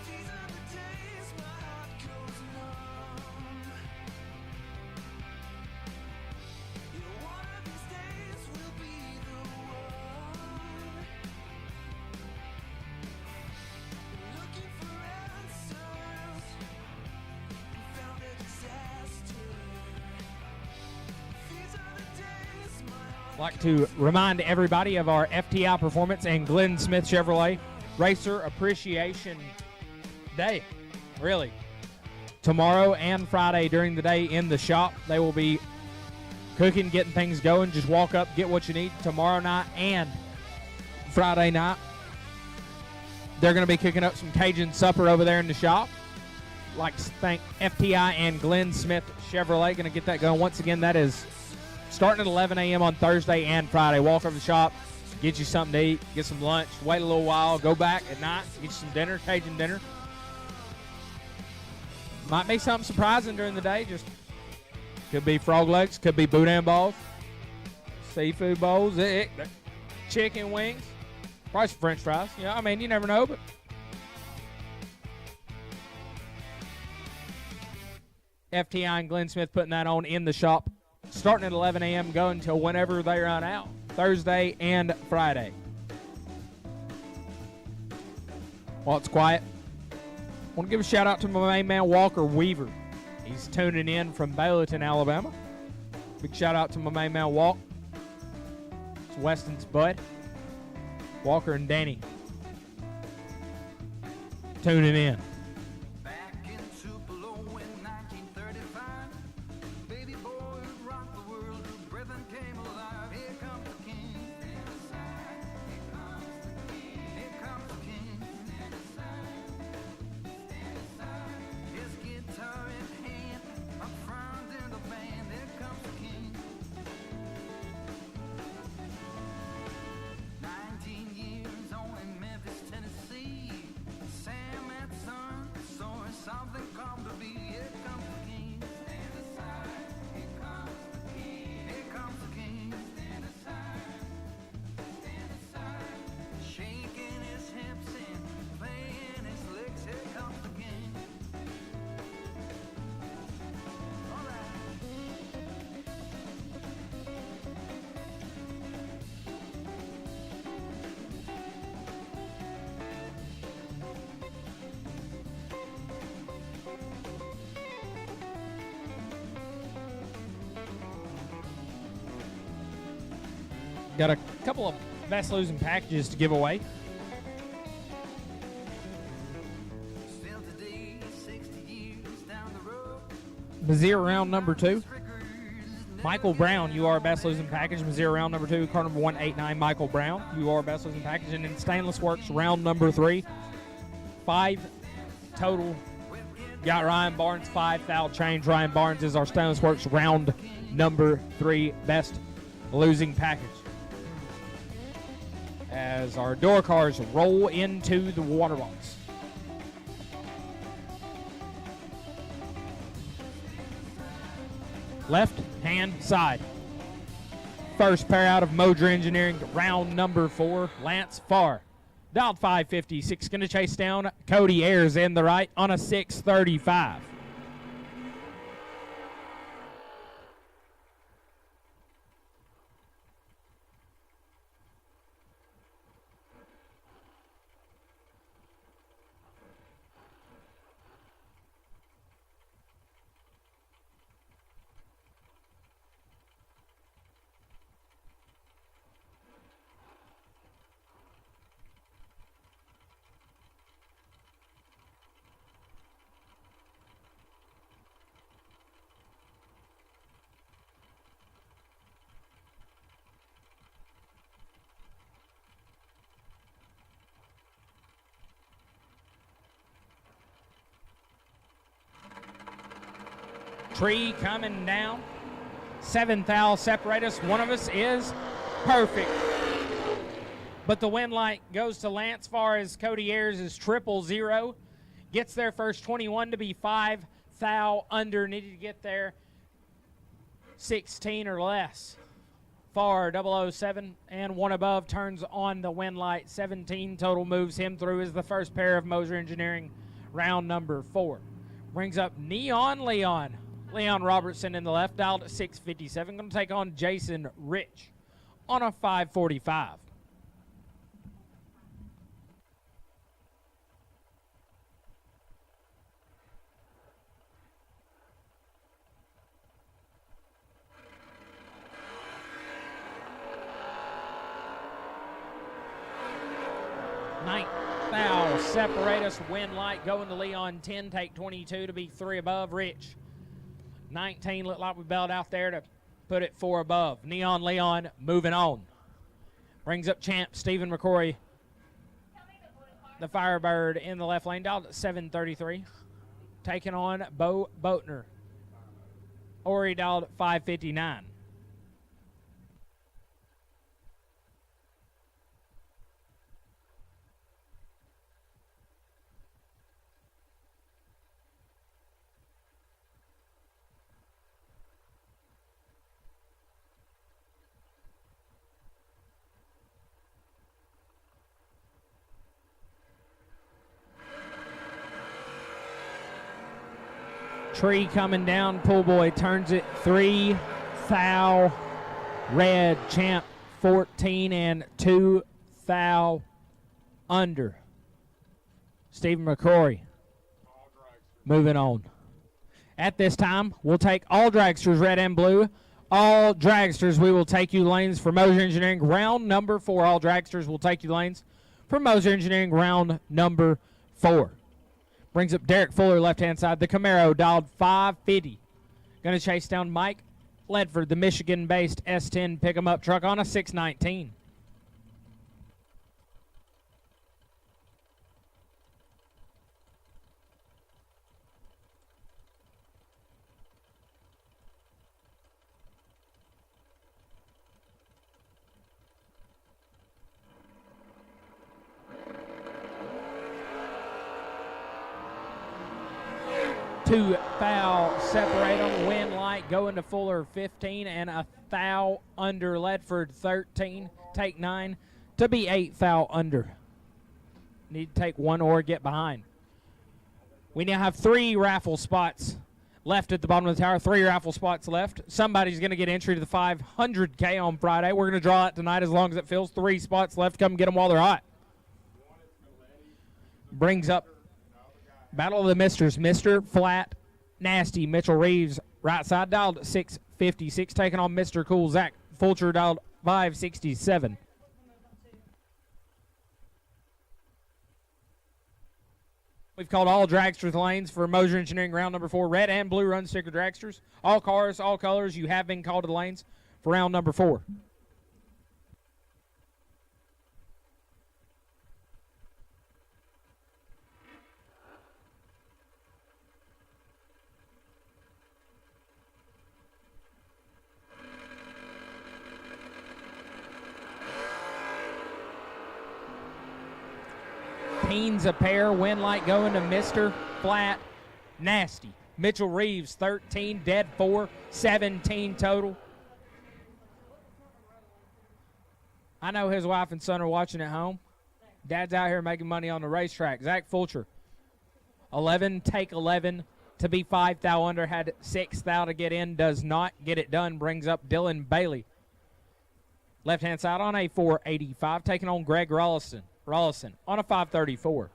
These are the days my heart goes numb. One of these days will be the one. Looking for answers, found a disaster. These are the days my heart. Like to remind everybody of our FTI Performance and Glenn Smith Chevrolet Racer Appreciation Day. Really. Tomorrow and Friday during the day in the shop, they will be cooking, getting things going. Just walk up, get what you need. Tomorrow night and Friday night, they're going to be cooking up some Cajun supper over there in the shop. Like to thank FTI and Glenn Smith Chevrolet. Going to get that going. Once again, that is starting at 11 a.m. on Thursday and Friday. Walk over to the shop, get you something to eat, get some lunch, wait a little while, go back at night, get you some dinner, Cajun dinner. Might be something surprising during the day. Just could be frog legs, could be boudin balls, seafood bowls, chicken wings, probably some French fries. You know, I mean, you never know, but FTI and Glenn Smith putting that on in the shop, starting at 11 a.m., going until whenever they run out, Thursday and Friday. While it's quiet, I want to give a shout out to my main man, Walker Weaver. He's tuning in from Bayleton, Alabama. Big shout out to my main man, Walt. It's Weston's bud. Walker and Danny tuning in. Back in Tupelo in 1935, baby boy who rocked the world, whose rhythm came alive. Here comes the king, stand aside. Here comes the king, here comes the king, stand aside. Stand aside. His guitar in hand, up front in the band. There comes the king. 19 years old in Memphis, Tennessee. Sam and son, so it's something come to be. Here comes the king, stand aside. Here comes the king, here comes the king, stand aside. Stand aside. Shaking his hips and playing his licks. Here comes the king. All right. Got a couple of best losing packages to give away. Still today, 60 years down the road. Mazir round number 2. Michael Brown, you are best losing package. Mazir round number 2. Car number 189, Michael Brown, you are best losing package. And then Stainless Works round number 3. 5 total. Got Ryan Barnes, 5 foul change. Ryan Barnes is our Stainless Works round number 3 best losing package. As our door cars roll into the water box. Left hand side. First pair out of Motor Engineering, round number 4, Lance Farr. Dialed 556, going to chase down Cody Ayers in the right on a 635. Tree coming down. 7th thou separate us. One of us is perfect. But the win light goes to Lance far as Cody Ayers is 000. Gets there first 21 to be 5 thou under. Needed to get there 16 or less. Far 007 and one above turns on the win light. 17 total moves him through as the first pair of Moser Engineering round number 4. Brings up Neon Leon. Leon Robertson in the left, dialed at 657. Going to take on Jason Rich on a 545. Ninth thou separate us. Win light going to Leon. 10 take 22 to be 3 above. Rich 19 looked like we bailed out there to put it 4 above. Neon Leon moving on. Brings up champ Stephen McCrory. The Firebird in the left lane, dialed at 733. Taking on Bo Boatner. Ori dialed at 559. Tree coming down. Pool boy turns it 3 thou. Red champ 14 and 2 thou under. Stephen McCrory moving on. At this time, we'll take all dragsters, red and blue. All dragsters, we will take you lanes for Moser Engineering round number 4. All dragsters will take you lanes for Moser Engineering round number 4. Brings up Derek Fuller, left-hand side. The Camaro dialed 550. Going to chase down Mike Ledford, the Michigan-based S10 pick-em-up truck on a 619. Two thou separate them. Win light going to Fuller 15 and a thou under. Ledford 13. Take 9 to be 8 thou under. Need to take one or get behind. We now have 3 raffle spots left at the bottom of the tower. 3 raffle spots left. Somebody's going to get entry to the 500K on Friday. We're going to draw it tonight as long as it fills. 3 spots left. Come get them while they're hot. Brings up Battle of the Misters. Mr. Flat Nasty. Mitchell Reeves, right side, dialed 656. Taking on Mr. Cool. Zach Fulcher, dialed 567. We've called all dragsters lanes for Moser Engineering round number 4. Red and blue run sticker dragsters. All cars, all colors, you have been called to the lanes for round number 4. Teens a pair. Win light going to Mr. Flat Nasty. Mitchell Reeves 13, dead 4, 17 total. I know his wife and son are watching at home. Dad's out here making money on the racetrack. Zach Fulcher 11, take 11 to be 5 thou under. Had 6 thou to get in, does not get it done. Brings up Dylan Bailey. Left hand side on a 485, taking on Greg Rolson on a 534.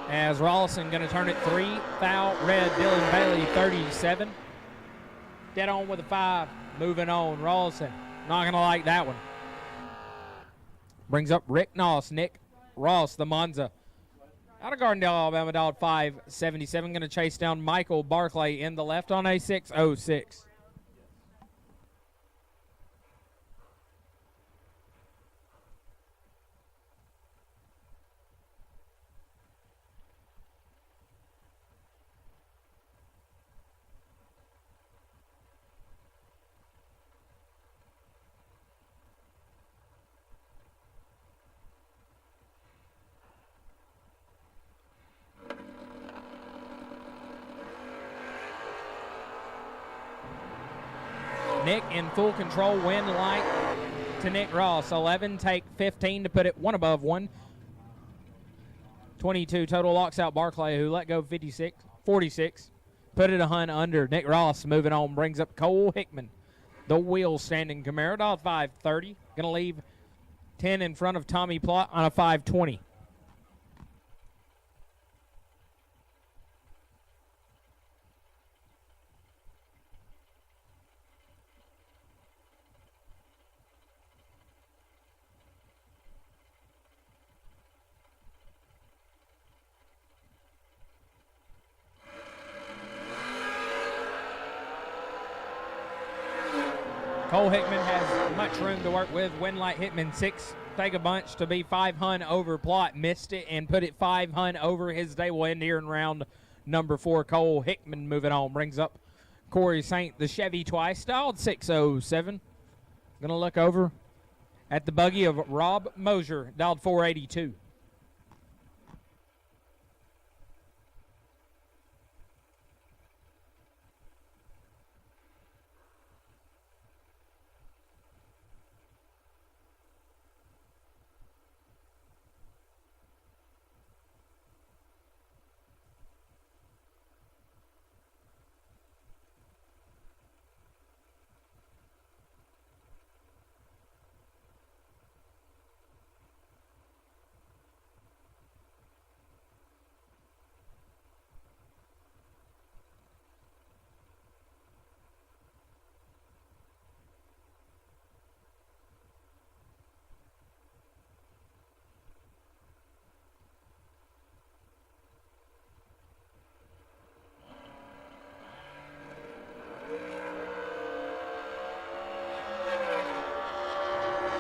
As Rolson going to turn it 3, foul, red, Dylan Bailey, 37. Dead on with a 5, moving on, Rolson. Not going to like that one. Brings up Rick Noss, Nick Ross, the Monza. Out of Gardendale, Alabama, dog 577. Going to chase down Michael Barclay in the left on a 606. Nick in full control, win light to Nick Ross. 11, take 15 to put it one above one. 22 total, locks out Barclay, who let go 46. Put it a hun under. Nick Ross moving on, brings up Cole Hickman. The wheel standing Camaro, dog 530. Going to leave 10 in front of Tommy Plott on a 520. Cole Hickman has much room to work with. Winlight Hickman 6, take a bunch to be 5 hun over Plott. Missed it and put it 5 hun over. His day will end here in round number 4. Cole Hickman moving on. Brings up Corey Saint, the Chevy twice, dialed 607. Going to look over at the buggy of Rob Mosier, dialed 482.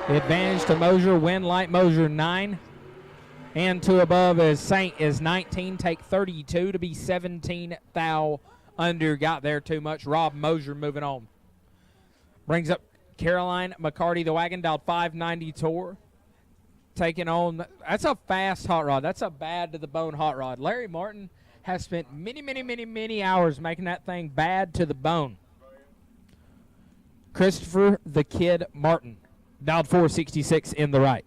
The advantage to Mosier, win light Mosier 9. And 2 above as Saint is 19, take 32 to be 17 thou under. Got there too much. Rob Mosier moving on. Brings up Caroline McCarty, the wagon, dialed 590 tour. Taking on, that's a fast hot rod. That's a bad to the bone hot rod. Larry Martin has spent many hours making that thing bad to the bone. Christopher the Kid Martin, dialed 466 in the right.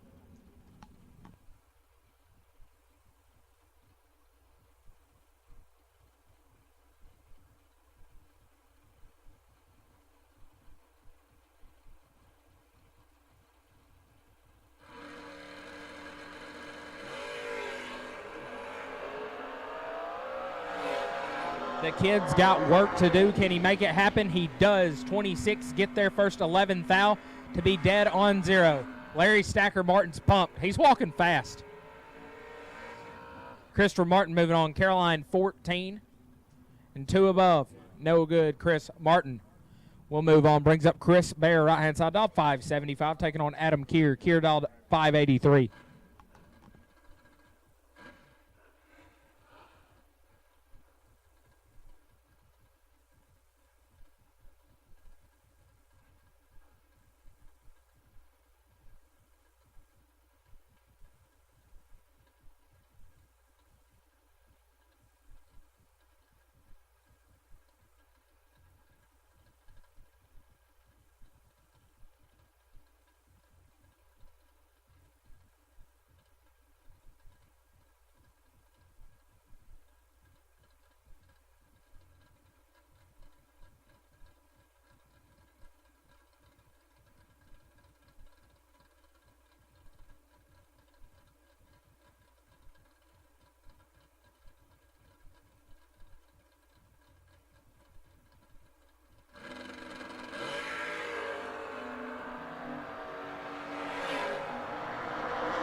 The kid's got work to do. Can he make it happen? He does. 26, get there first 11 thou to be dead on 0. Larry Stacker Martin's pumped. He's walking fast. Christopher Martin moving on. Caroline 14 and 2 above. No good. Chris Martin will move on. Brings up Chris Bear, right-hand side, dialed 575, taking on Adam Keir. Keir dialed 583.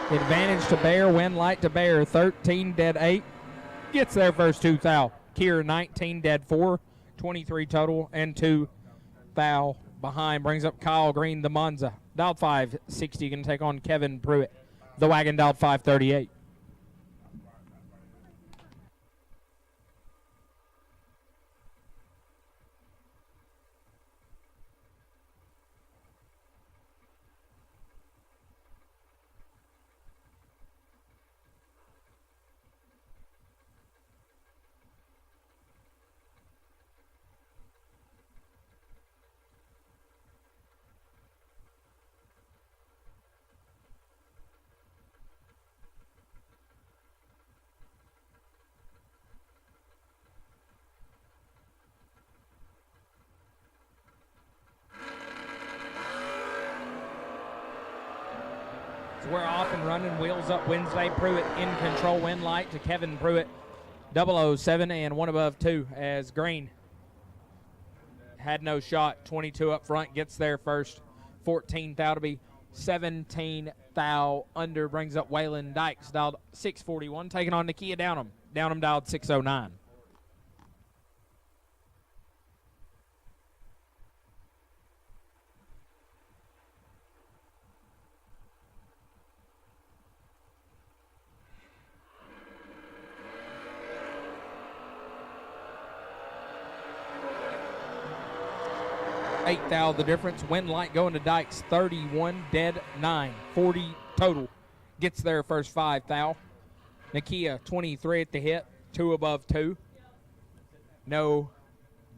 Advantage to Bear, win light to Bear, 13 dead 8. Gets their first 2 thou. Kier 19 dead 4, 23 total, and 2 thou behind. Brings up Kyle Green, the Monza. Dialed 560, going to take on Kevin Pruitt. The Wagon dialed 538. We're off and running. Wheels up Wednesday. Pruitt in control. Win light to Kevin Pruitt. 007 and 1 above 2 as Green had no shot. 22 up front. Gets there first. 14 thou to be 17 thou under. Brings up Waylon Dykes. Dialed 641. Taking on Nakia Downham. Downham dialed 609. Eight thou the difference. Win light going to Dykes. 31 dead 9. 40 total. Gets there first 5 thou. Nakia 23 at the hit. 2 above 2. No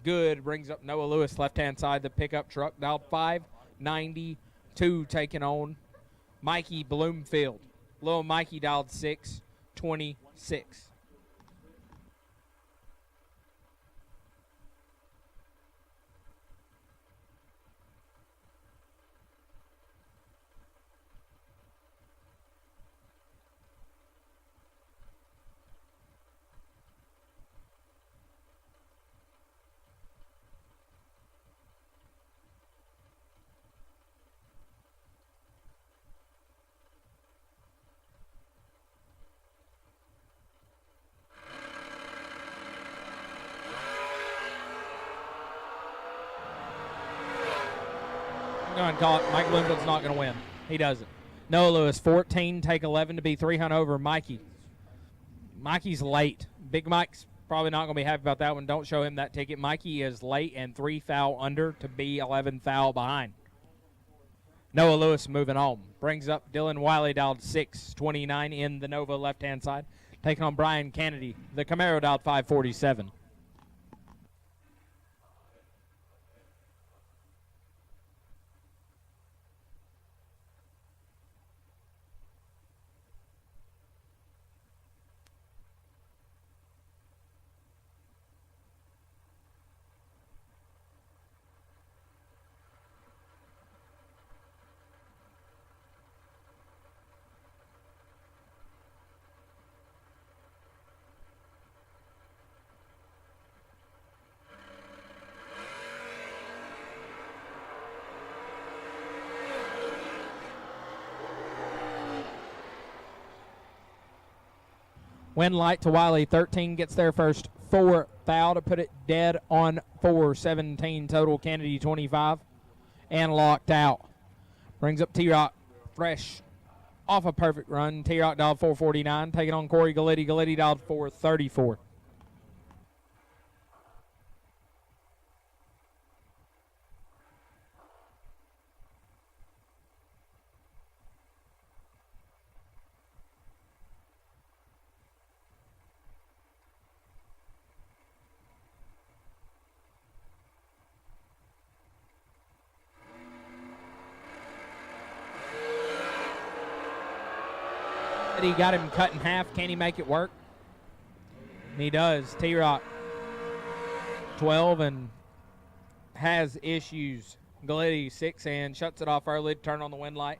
good. Brings up Noah Lewis left hand side the pickup truck. Dialed 592 taking on Mikey Bloomfield. Little Mikey dialed 626. Going to call it. Mike Bloomfield's not going to win. He doesn't. Noah Lewis, 14, take 11 to be 300 over Mikey. Mikey's late. Big Mike's probably not going to be happy about that one. Don't show him that ticket. Mikey is late and 3 thou under to be 11 thou behind. Noah Lewis moving on. Brings up Dylan Wiley, dialed 629 in the Nova left-hand side. Taking on Brian Kennedy. The Camaro dialed 547. Win light to Wiley, 13 gets there first, 4 thou to put it dead on 4, 17 total. Kennedy 25 and locked out. Brings up T-Rock fresh off a perfect run. T-Rock dialed 449, taking on Corey Galletti. Galletti dialed 434. He got him cut in half. Can he make it work? And he does. T-Rock 12 and has issues. Galletti 6 and shuts it off early to turn on the wind light.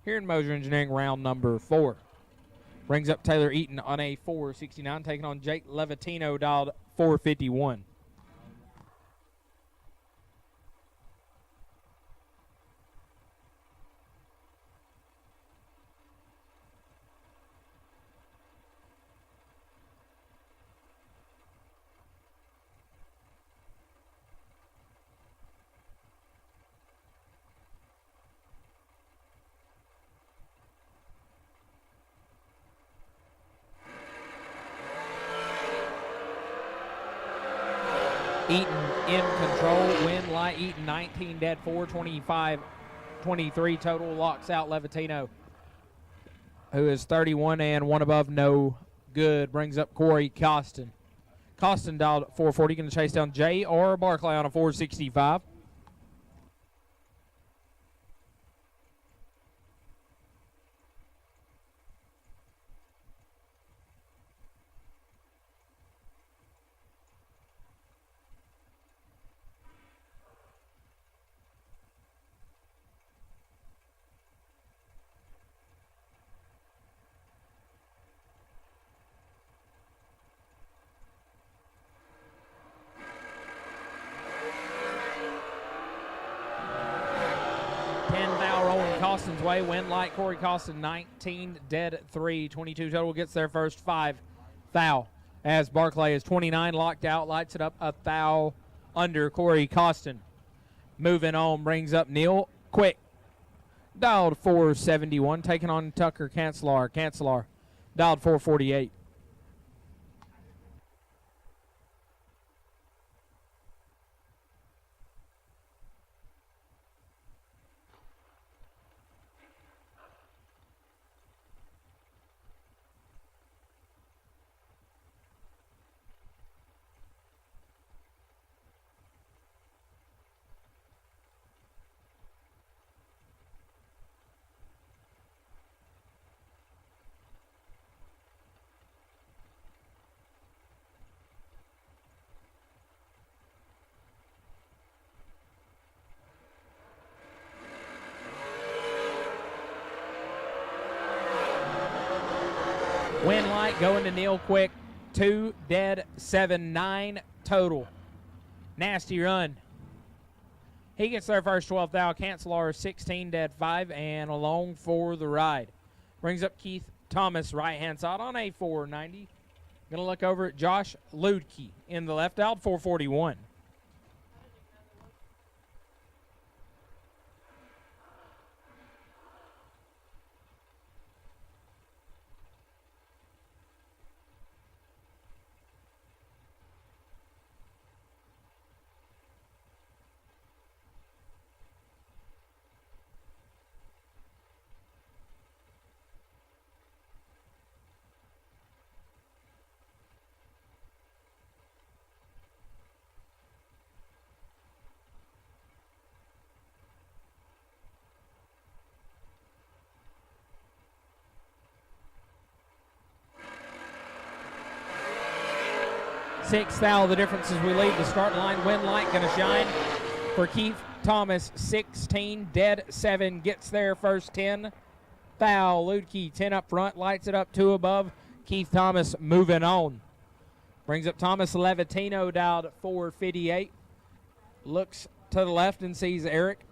Here in Moser Engineering round number 4. Brings up Taylor Eaton on a 469, taking on Jake Levatino, dialed 451. Eaton in control. Win light. Eaton 19 dead 4, 25, 23 total. Locks out Levitino, who is 31 and one above, no good. Brings up Corey Costin. Costin dialed at 440. Going to chase down J.R. Barclay on a 465. Costin's way. Win light. Corey Costin 19 dead 3, 22 total. Gets there first. 5 foul as Barclay is 29 locked out. Lights it up a foul under Corey Costin. Moving on, brings up Neil Quick. Dialed 471. Taking on Tucker Cancelar. Cancelar dialed 448. Win light going to Neil Quick. 2 dead 7, 9 total. Nasty run. He gets there first. 12th out. Cancelar 16 dead 5 and along for the ride. Brings up Keith Thomas right hand side on a 490. Gonna look over at Josh Ludke in the left out 441. Sixth foul. The difference is we leave the start line. Win light going to shine for Keith Thomas. 16 dead 7. Gets there first. 10 foul. Ludke 10 up front. Lights it up 2 above. Keith Thomas moving on. Brings up Thomas Levitino dialed at 458. Looks to the left and sees Eric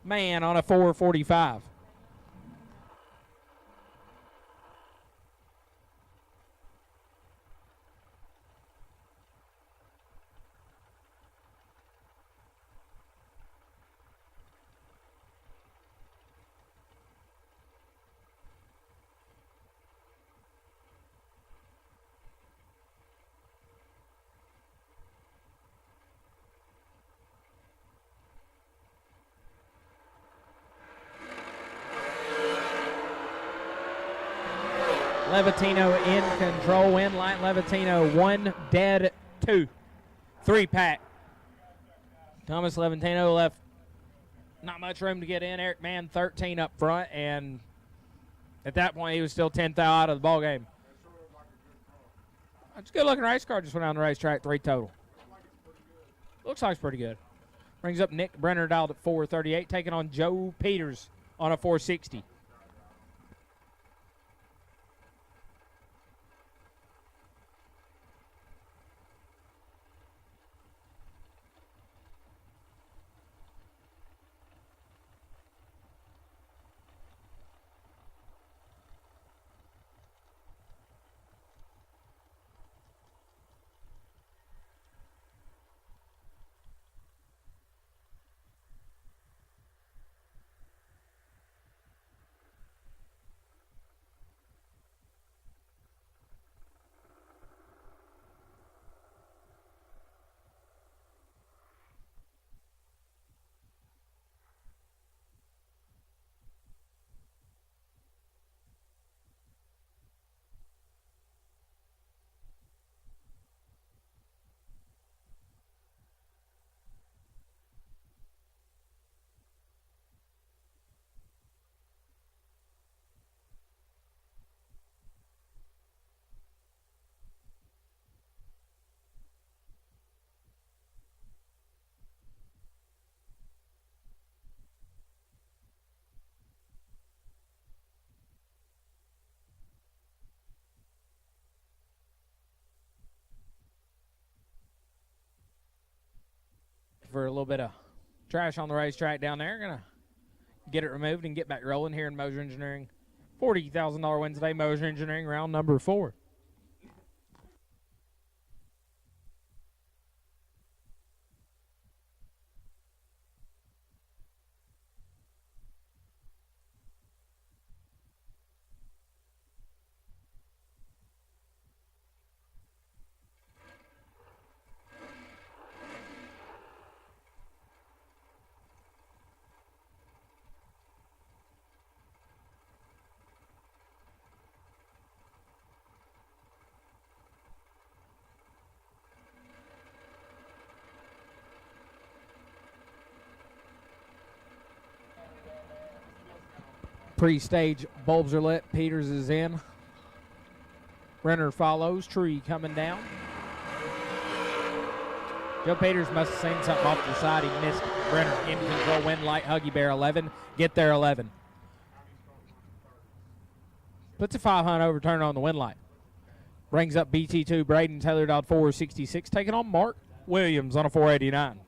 Mann on a 445. Levitino in control. Win light. Levitino 1 dead 2. 3 pack. Thomas Levitino left not much room to get in. Eric Mann 13 up front, and at that point he was still 10 thou out of the ball game. It's a good looking race car. Just went on the racetrack. 3 total. Looks like it's pretty good. Brings up Nick Brenner dialed at 438, taking on Joe Peters on a 460. for a little bit of trash on the racetrack down there. Going to get it removed and get back rolling here in Moser Engineering. $40,000 Wednesday, Moser Engineering, round number 4. Pre-stage bulbs are lit. Peters is in. Renner follows. Tree coming down. Joe Peters must have seen something off the side. He missed Brenner. In control. Win light. Huggy Bear 11. Get there 11. Puts a 500 overturn on the win light. Brings up BT2. Braden Taylor dialed 466. Taking on Mark Williams on a 489.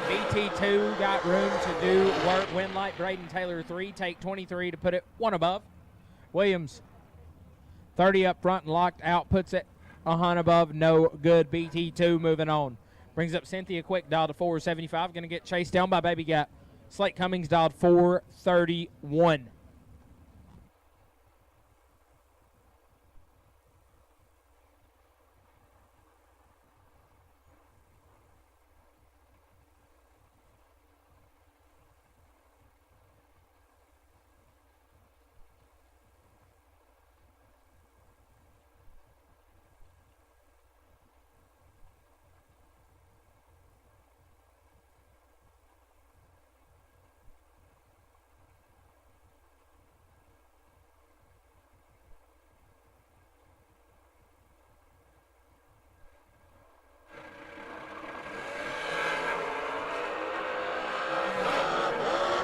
BT2 got room to do work. Win light. Braden Taylor 3. Take 23 to put it 1 above. Williams 30 up front and locked out. Puts it 100 above. No good. BT2 moving on. Brings up Cynthia Quick. Dialed to 475. Going to get chased down by Baby Gap. Slate Cummings dialed 431.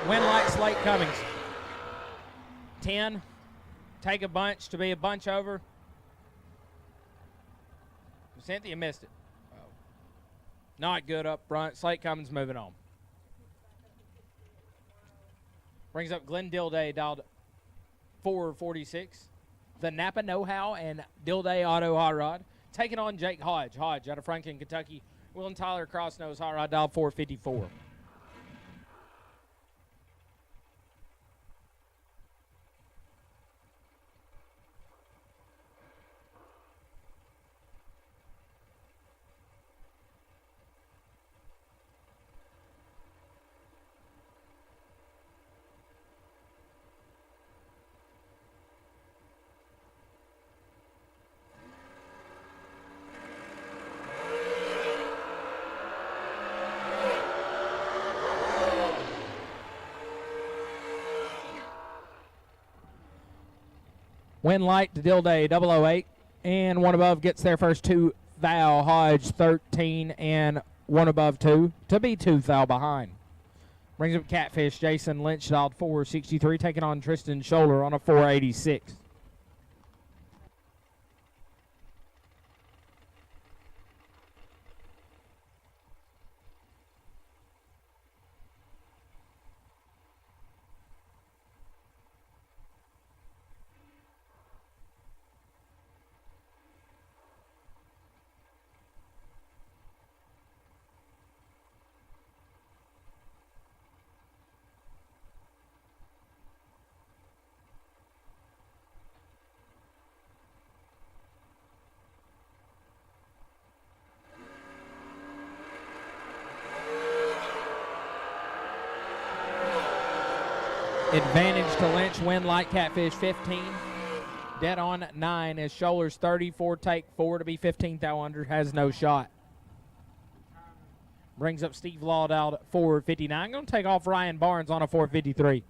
Win light. Slate Cummings. 10. Take a bunch to be a bunch over. Cynthia missed it. Not good up front. Slate Cummings moving on. Brings up Glenn Dilday, dialed 446. The Napa Know-How and Dilday Auto Hot Rod. Taking on Jake Hodge. Hodge out of Franklin, Kentucky. Will and Tyler Crossnose Hot Rod, dialed 454. Win light to Dilday 008, and 1 above gets their first 2 thou. Hodge 13 and 1 above 2 to be 2 thou behind. Brings up Catfish. Jason Lynch dialed 463, taking on Tristan Scholler on a 486. Advantage to Lynch, win light catfish 15. Dead on 9 as Schollers 34, take 4 to be 15th out under, has no shot. Brings up Steve Laudout at 459. Going to take off Ryan Barnes on a 453.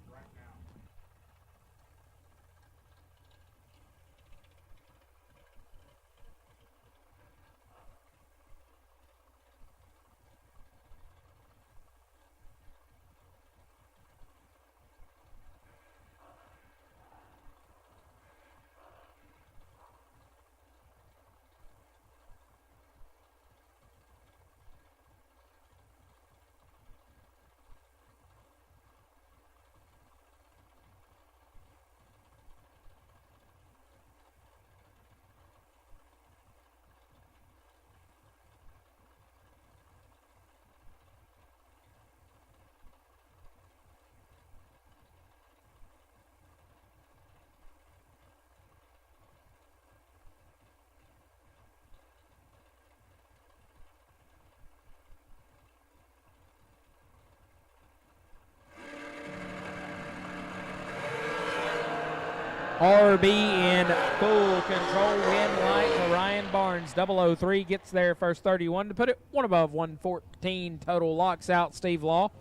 RB in full control, win light for Ryan Barnes. 003 gets there first 31 to put it one above 114 total. Locks out Steve Law,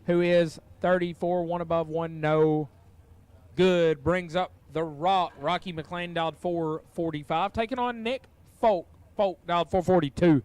who is 34, one above one no good. Brings up the Rock. Rocky McLean dialed 445, taking on Nick Folk. Folk dialed 442.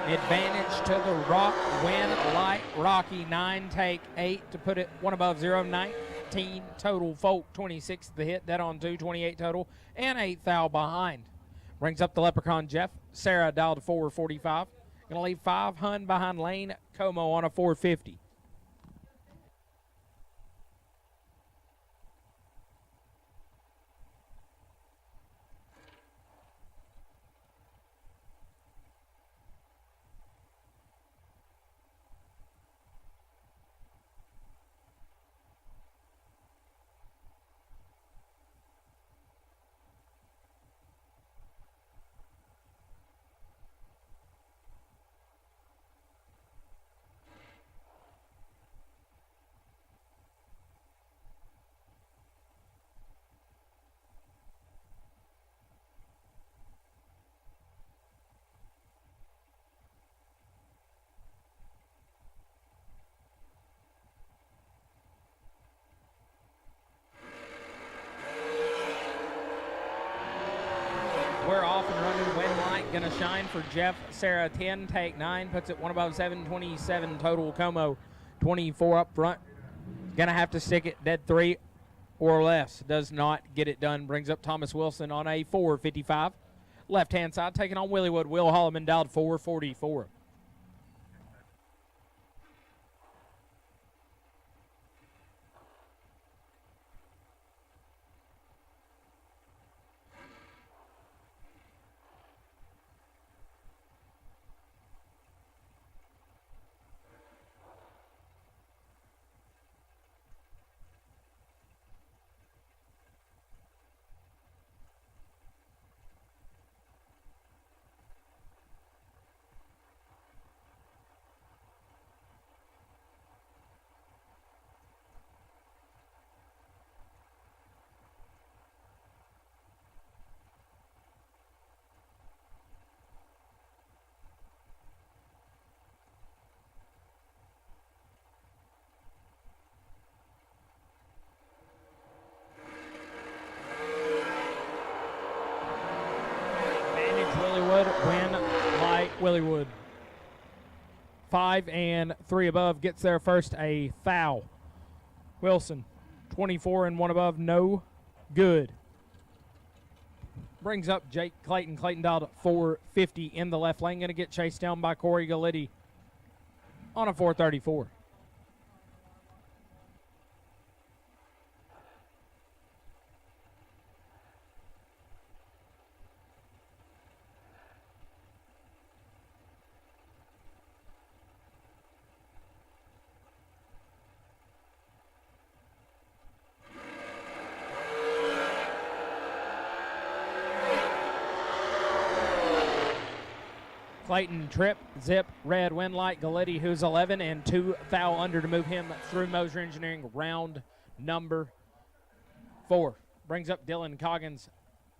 Advantage to the Rock, win light. Rocky 9, take 8 to put it one above 0, 19 total. Folk 26 the hit, dead on 2, 28 total, and 8 thou behind. Brings up the Leprechaun Jeff. Sarah dialed 445. Gonna leave 5 Hun behind Lane Como on a 450. We're off and running. Win light gonna shine for Jeff. Sarah 10, take 9, puts it one above 7, 27 total. Como 24 up front. Gonna have to stick it dead 3 or less. Does not get it done. Brings up Thomas Wilson on a 455. Left hand side taking on Williewood. Will Holloman dialed 444. Williewood, win light, Williewood. 5 and 3 above gets there first, a foul. Wilson, 24 and 1 above, no good. Brings up Jake Clayton. Clayton dialed at 450 in the left lane. Going to get chased down by Corey Galletti on a 434. Clayton, trip, zip, red, win light, Galletti, who's 11, and 2 foul under to move him through Moser Engineering round number 4. Brings up Dylan Coggins,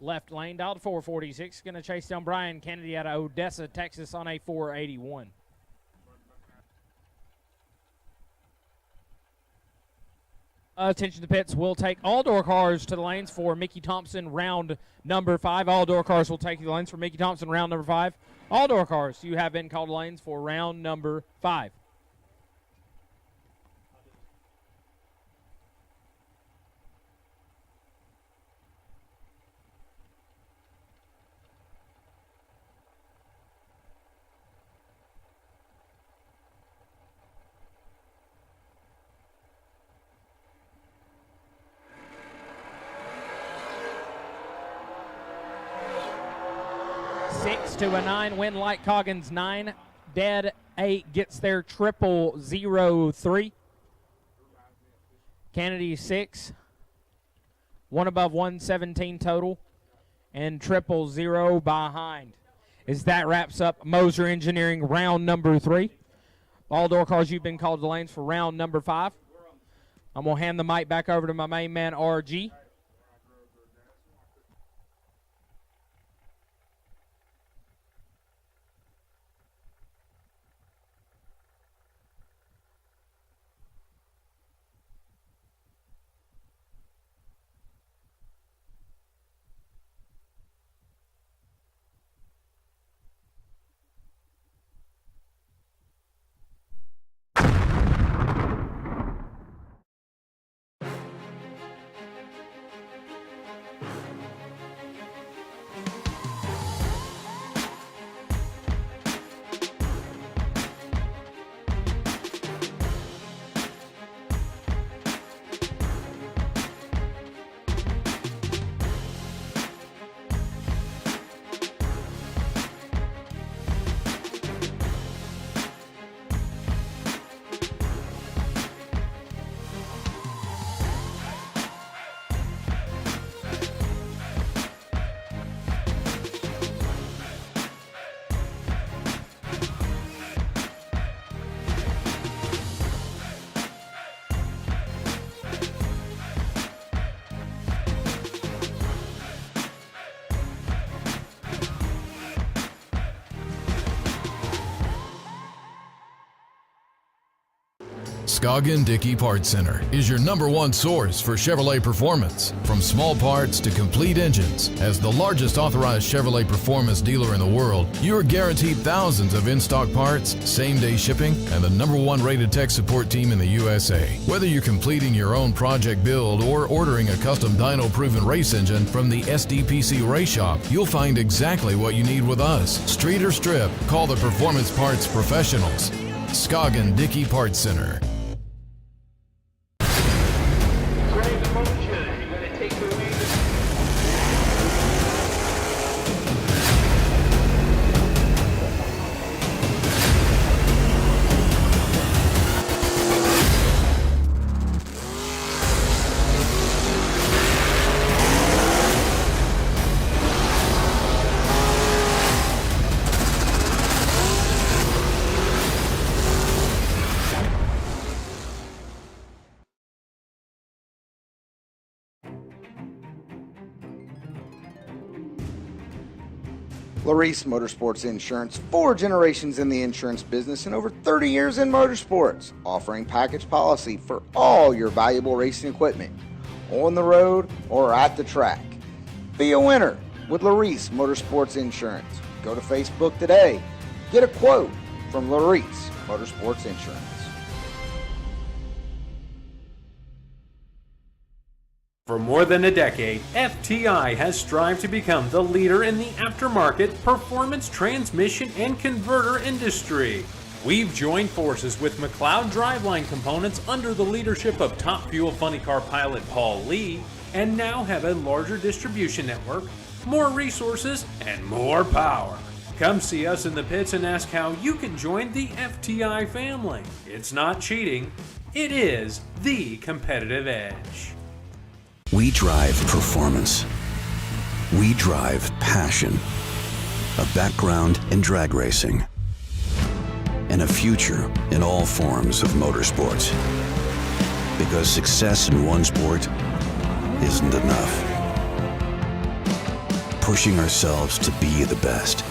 left lane, dialed 446. Going to chase down Brian Kennedy out of Odessa, Texas on a 481. Attention to pits. We'll take all door cars to the lanes for Mickey Thompson, round number 5. All door cars will take the lanes for Mickey Thompson, round number 5. All door cars, you have been called lanes for round number 5. To a 9, win light Coggins 9, dead 8 gets there 003. Kennedy 6, 1 above 117 total, and 000 behind. As that wraps up Moser Engineering round number 3. All door cars, you've been called to lanes for round number 5. I'm gonna hand the mic back over to my main man RG. Scoggin Dickey Parts Center is your #1 source for Chevrolet performance. From small parts to complete engines, as the largest authorized Chevrolet performance dealer in the world, you are guaranteed thousands of in-stock parts, same-day shipping, and the #1 rated tech support team in the USA. Whether you're completing your own project build or ordering a custom dyno-proven race engine from the SDPC Race Shop, you'll find exactly what you need with us. Street or strip, call the Performance Parts Professionals. Scoggin Dickey Parts Center. Larice Motorsports Insurance, 4 generations in the insurance business and over 30 years in motorsports, offering package policy for all your valuable racing equipment, on the road or at the track. Be a winner with Larice Motorsports Insurance. Go to Facebook today, get a quote, from Larice Motorsports Insurance. For more than a decade, FTI has strived to become the leader in the aftermarket performance transmission and converter industry. We've joined forces with McLeod Driveline Components under the leadership of Top Fuel Funny Car pilot Paul Lee, and now have a larger distribution network, more resources, and more power. Come see us in the pits and ask how you can join the FTI family. It's not cheating, it is the competitive edge. We drive performance. We drive passion. A background in drag racing. And a future in all forms of motorsports. Because success in one sport isn't enough. Pushing ourselves to be the best.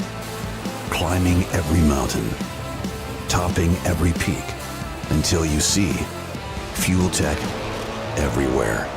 Climbing every mountain. Topping every peak. Until you see Fuel Tech everywhere.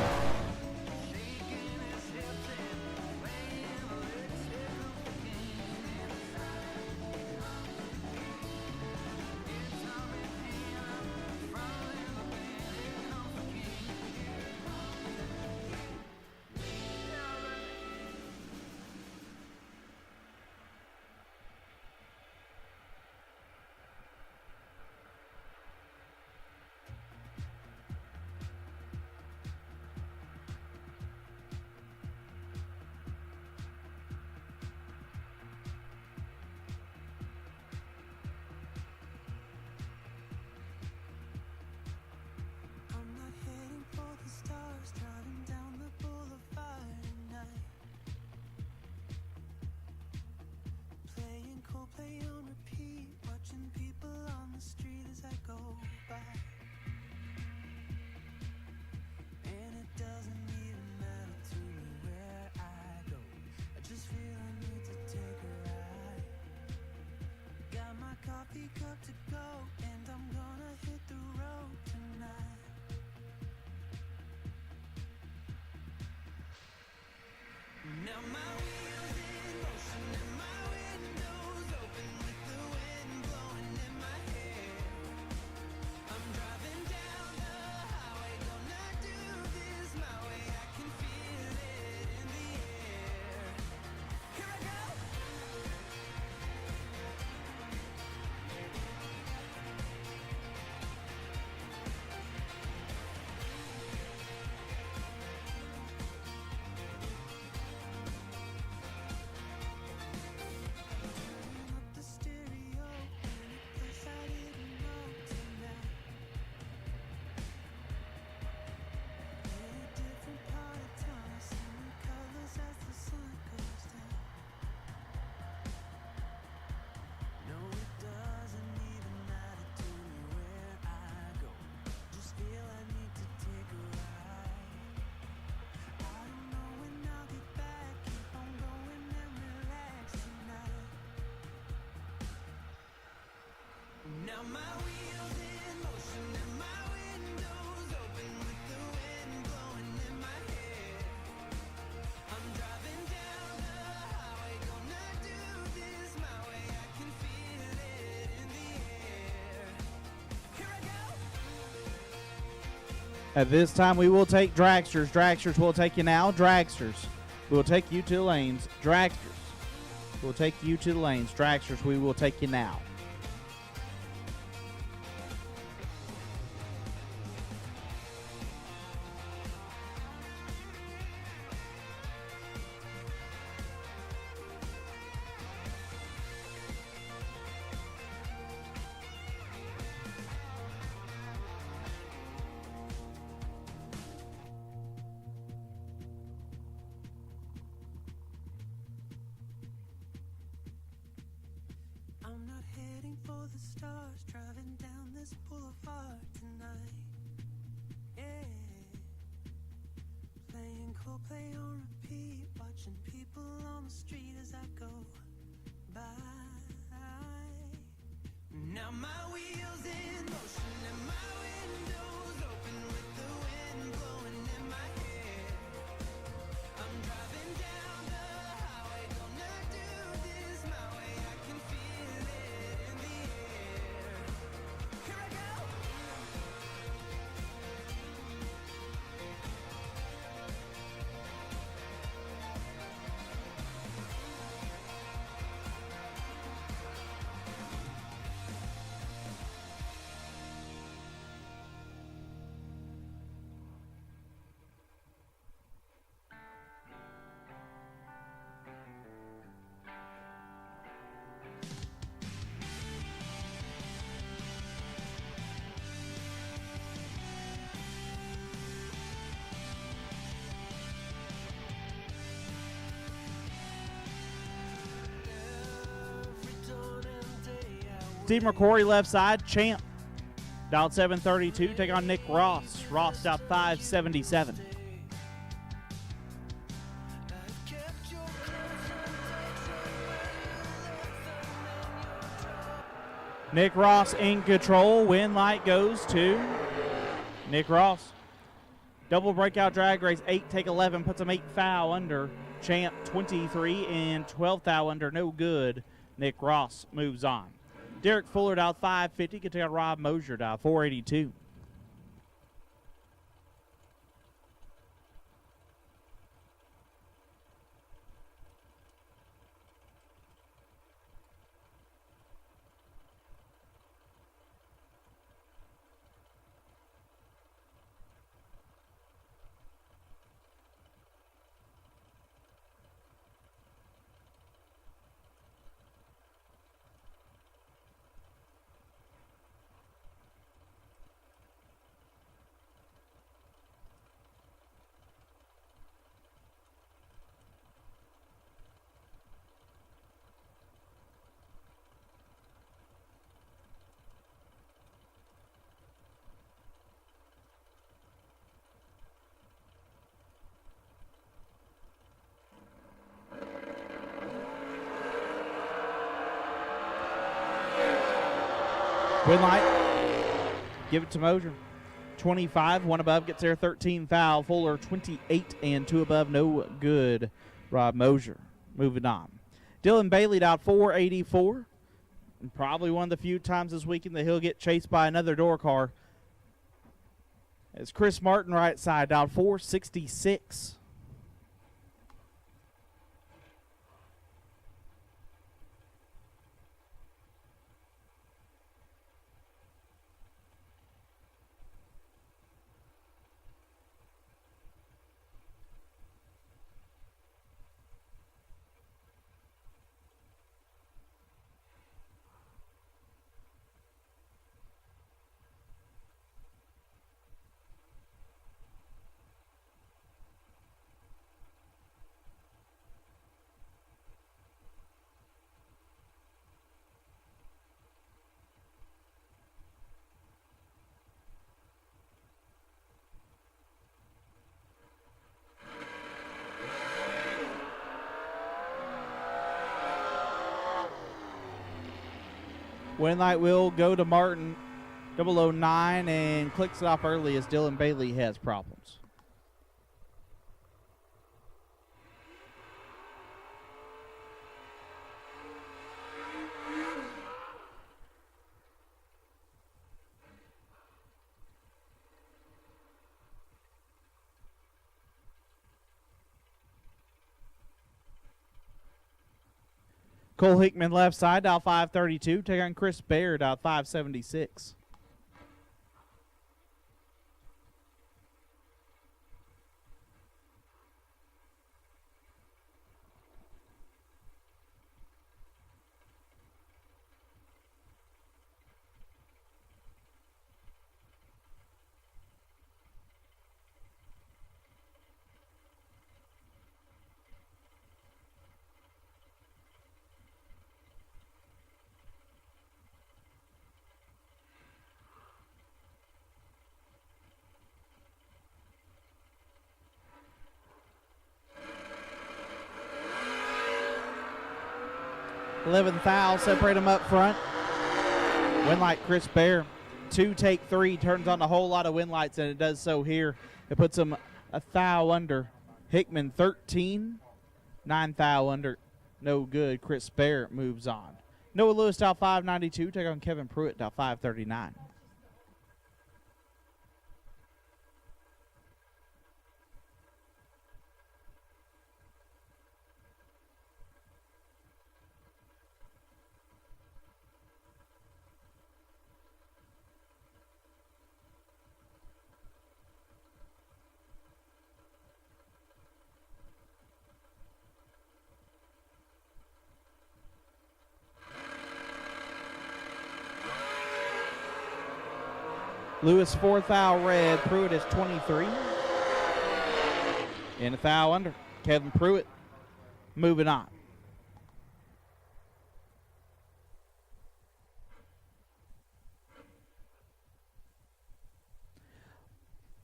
At this time, we will take dragsters. Dragsters will take you now. Dragsters, we will take you to the lanes. Dragsters, we'll take you to the lanes. Dragsters, we will take you now. Steve McCrory left side. Champ dialed 732. Take on Nick Ross. Ross dialed 577. Nick Ross in control. Win light goes to Nick Ross. Double breakout drag race. 8 take 11. Puts him 8 foul under. Champ 23 and 12 foul under. No good. Nick Ross moves on. Derek Fuller dialed 550. Can take out Rob Mosier dialed 482. Win light. Give it to Mosier. 25, 1 above, gets there 13 foul. Fuller 28 and 2 above, no good. Rob Mosier moving on. Dylan Bailey dialed 484. And probably one of the few times this weekend that he'll get chased by another door car. As Chris Martin right side dialed 466. Win light will go to Martin. 009 and clicks it off early as Dylan Bailey has problems. Cole Hickman left side, dial 532. Take on Chris Baird, dial 576. Eleventh foul, separate them up front. Winlight Chris Bear. 2 take 3, turns on a whole lot of win lights, and it does so here. It puts him a foul under. Hickman 13, 9 foul under. No good. Chris Bear moves on. Noah Lewis, dial 592. Take on Kevin Pruitt, dial 539. Lewis 4th foul red. Pruitt is 23. And a foul under. Kevin Pruitt moving on.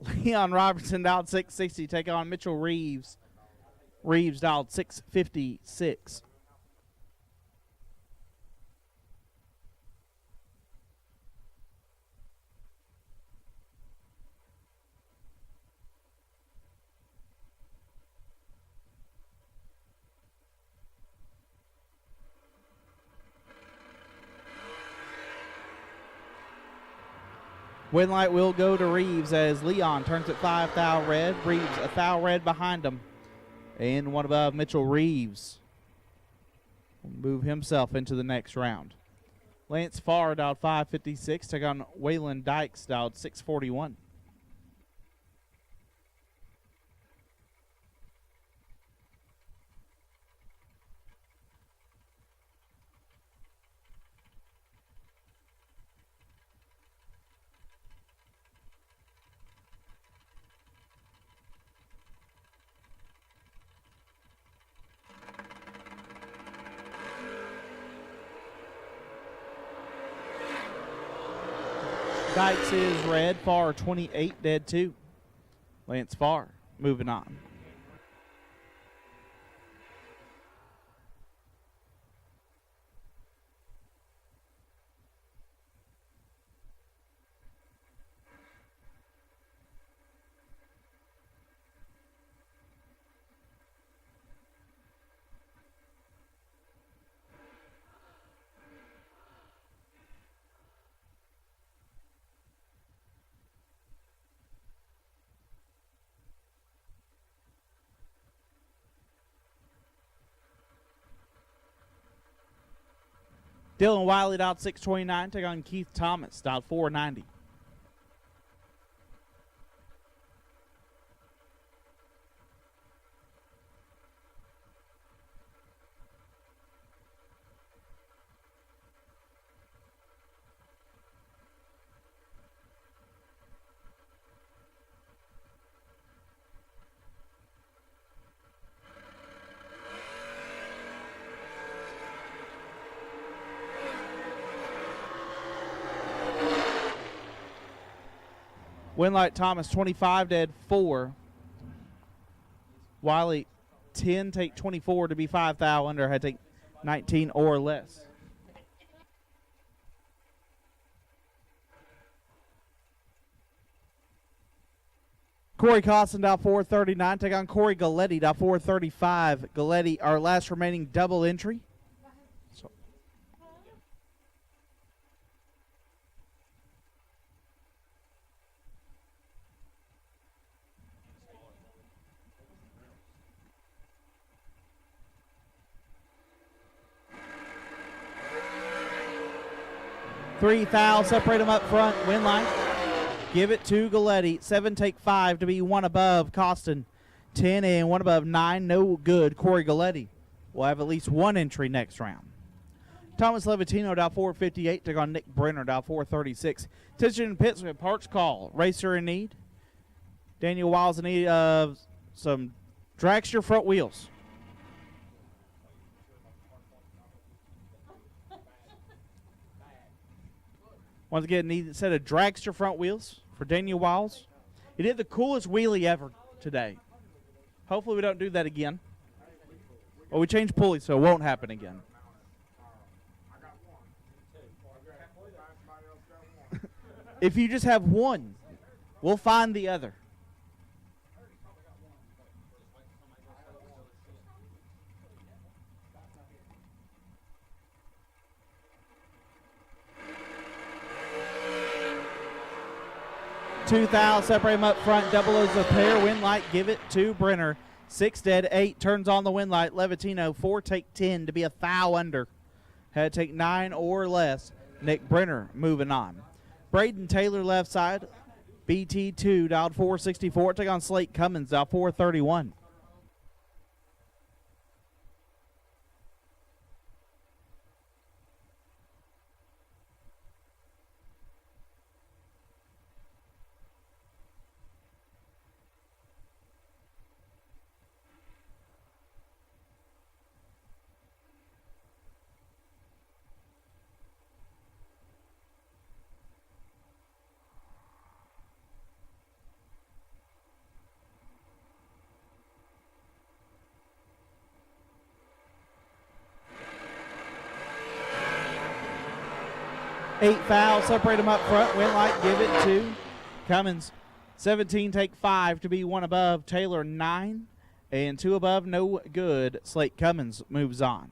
Leon Robertson dialed 660. Take on Mitchell Reeves. Reeves dialed 656. Win light will go to Reeves as Leon turns it 5 thou red. Reeves a thou red behind him. And one above Mitchell Reeves will move himself into the next round. Lance Farr dialed 556. Take on Waylon Dykes dialed 641. Dykes is red. Farr 28, dead 2. Lance Farr moving on. Dylan Wiley dialed 629. Take on Keith Thomas dialed 490. Winlight Thomas 25, dead 4. Wiley 10, take 24 to be 5 thou under. Had to take 19 or less. Corey Costin dial 439. Take on Corey Galletti dial 435. Galletti, our last remaining double entry. 3 thou, separate them up front. Win line. Give it to Galletti. 7 take 5 to be 1 above Costin. 10 and 1 above 9. No good. Corey Galletti will have at least 1 entry next round. Thomas Levatino dial 458. Took on Nick Brenner dial 436. Attention in pits with parts call. Racer in need. Daniel Wiles in need of some dragster front wheels. Once again, need a set of dragster front wheels for Daniel Wiles. He did the coolest wheelie ever today. Hopefully we don't do that again. Well, we changed pulleys, so it won't happen again. If you just have one, we'll find the other. Two thou, separate them up front, double as a pair, win light, give it to Brenner. 6 dead, 8 turns on the win light. Levatino, 4 take 10 to be a thou under. Had to take 9 or less. Nick Brenner moving on. Braden Taylor left side, BT2 dialed 464. Take on Slate Cummings, dialed 431. 8 fouls, separate them up front. Win light, give it to Cummings. 17, take 5 to be 1 above. Taylor 9 and 2 above, no good. Slate Cummings moves on.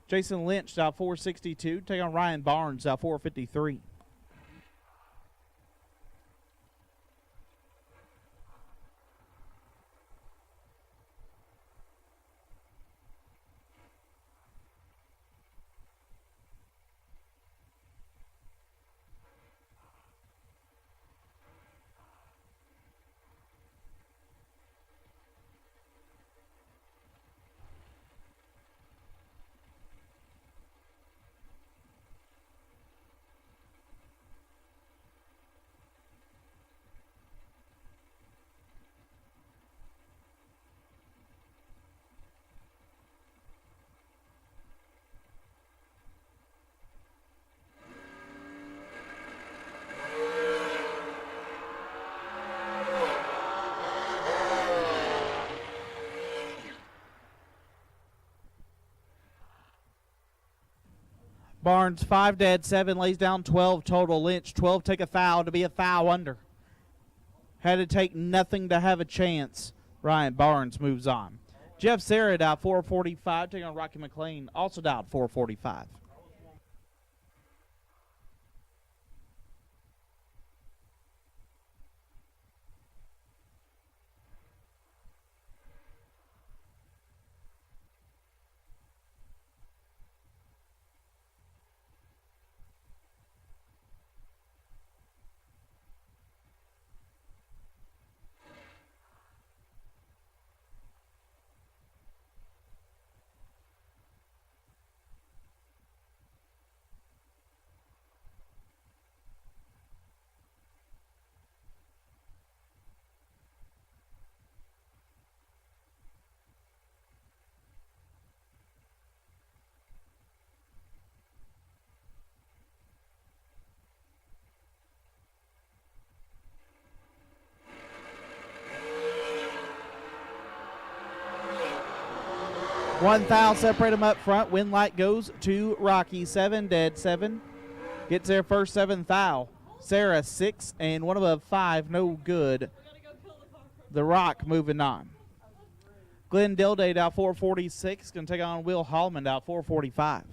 Jason Lynch, dial 462, take on Ryan Barnes, dial 453. Barnes, 5 dead, 7 lays down 12 total. Lynch, 12 take a foul to be a foul under. Had to take nothing to have a chance. Ryan Barnes moves on. Jeff Serra dialed 445, taking on Rocky McLean, also dialed 445. One foul, separate them up front. Win light goes to Rocky. 7 dead, 7. Gets their first 7th foul. Sarah, 6 and 1 above 5, no good. The Rock moving on. Glenn Dilday out 446, going to take on Will Hallman out 445.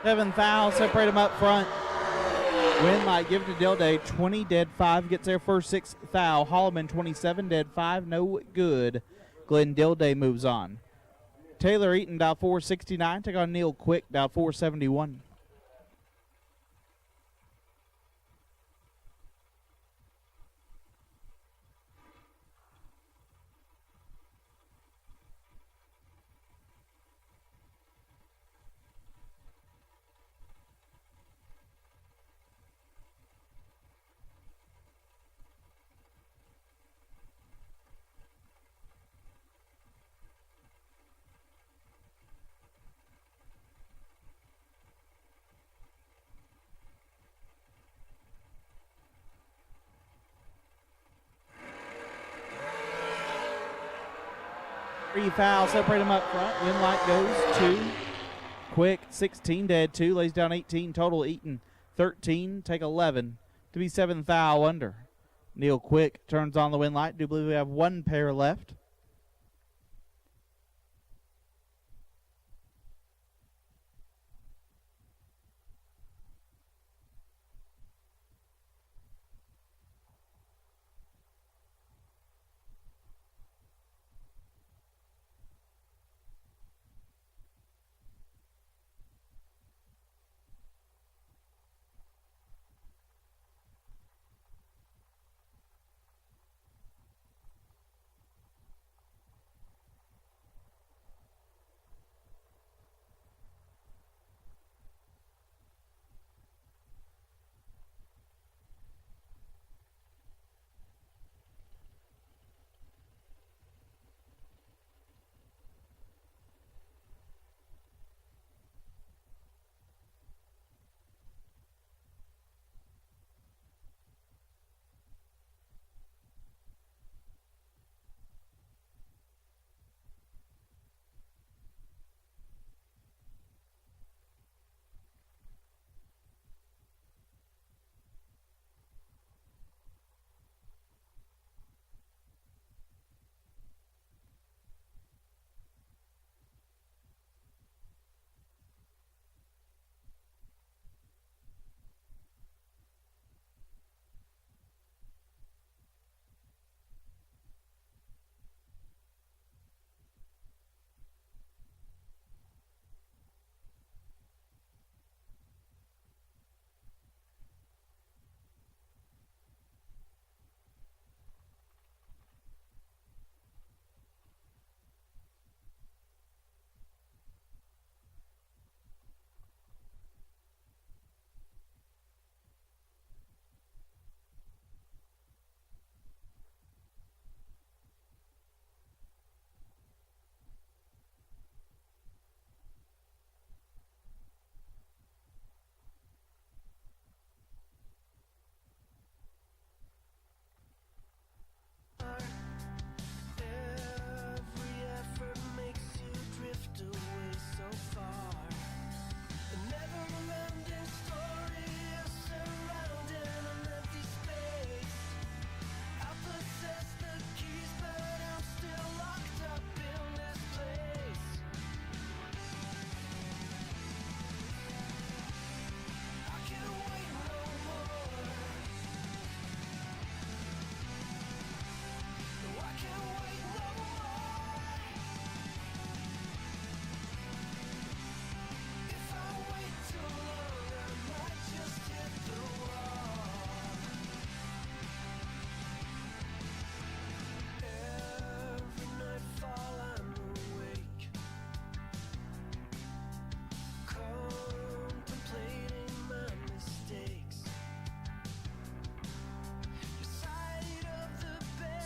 Seven fouls, separate them up front. Win might give it to Dilday. 20 dead, 5 gets their first 6th foul. Holloman 27 dead, 5 no good. Glenn Dilday moves on. Taylor Eaton dial 469. Take on Neil Quick dial 471. Three fouls, separate them up front. Win light goes to Quick. 16 dead, 2 lays down 18 total. Eaton 13, take 11 to be 7th foul under. Neil Quick turns on the win light. Do believe we have 1 pair left.